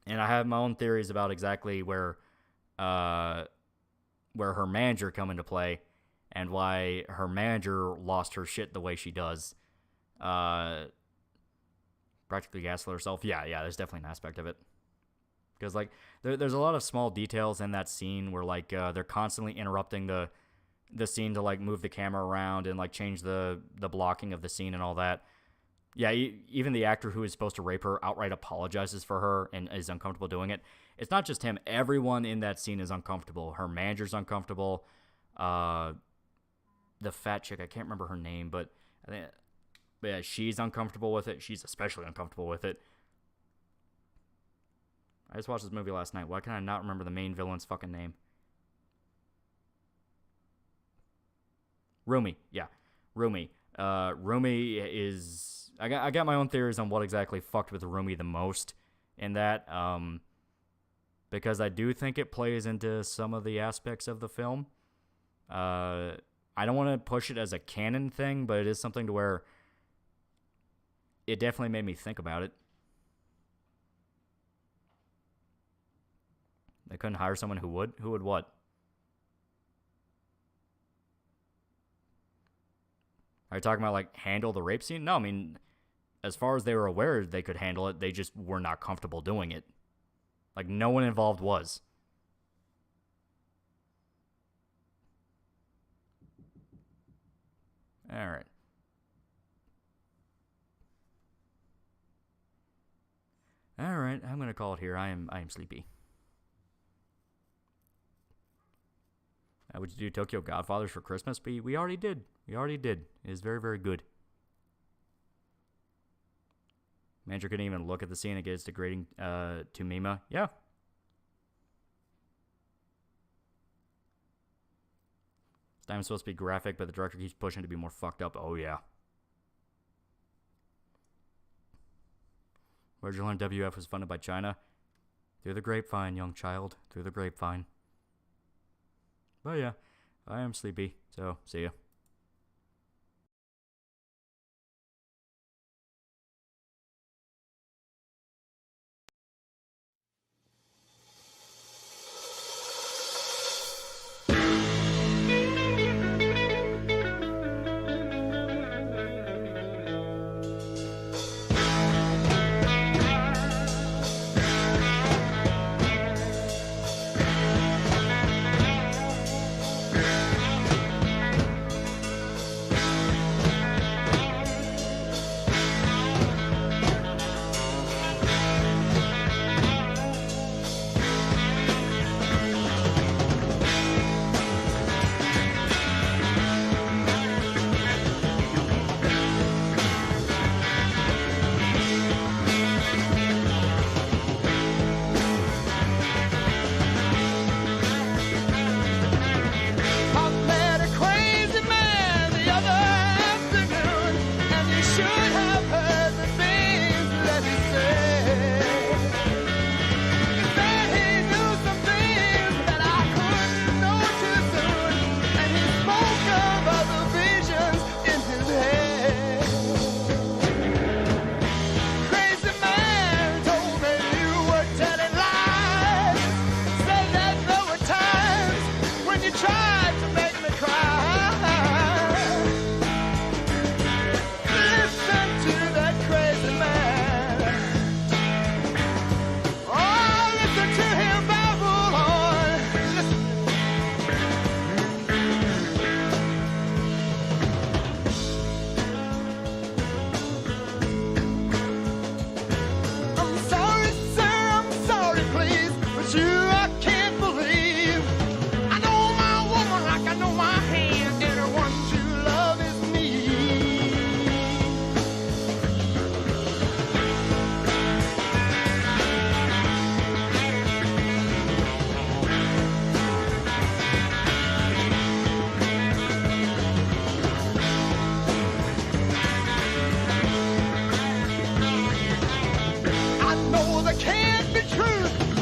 I have my own theories about exactly where her manager come into play and why her manager lost her shit the way she does. Practically gaslit herself. Yeah, there's definitely an aspect of it. Because, like, there's a lot of small details in that scene where, like, they're constantly interrupting the scene to, like, move the camera around and, like, change the blocking of the scene and all that. Yeah, even the actor who is supposed to rape her outright apologizes for her and is uncomfortable doing it. It's not just him. Everyone in that scene is uncomfortable. Her manager's uncomfortable. The fat chick, I can't remember her name, but yeah, she's uncomfortable with it. She's especially uncomfortable with it. I just watched this movie last night. Why can I not remember the main villain's fucking name? Rumi. Yeah. Rumi. Rumi is... I got my own theories on what exactly fucked with Rumi the most in that. Because I do think it plays into some of the aspects of the film. I don't want to push it as a canon thing, but it is something to where it definitely made me think about it. They couldn't hire someone who would? Who would what? Are you talking about, like, handle the rape scene? No, I mean, as far as they were aware, they could handle it. They just were not comfortable doing it. Like, no one involved was. All right. All right, I'm gonna call it here. I am sleepy. Would you do Tokyo Godfathers for Christmas? We already did. We already did. It is very, very good. Manager couldn't even look at the scene. It gets degrading to Mima. Yeah. This time it's supposed to be graphic, but the director keeps pushing to be more fucked up. Oh, yeah. Where'd you learn WF was funded by China? Through the grapevine, young child. Through the grapevine. But yeah, I am sleepy, so see ya. I know that can't be true.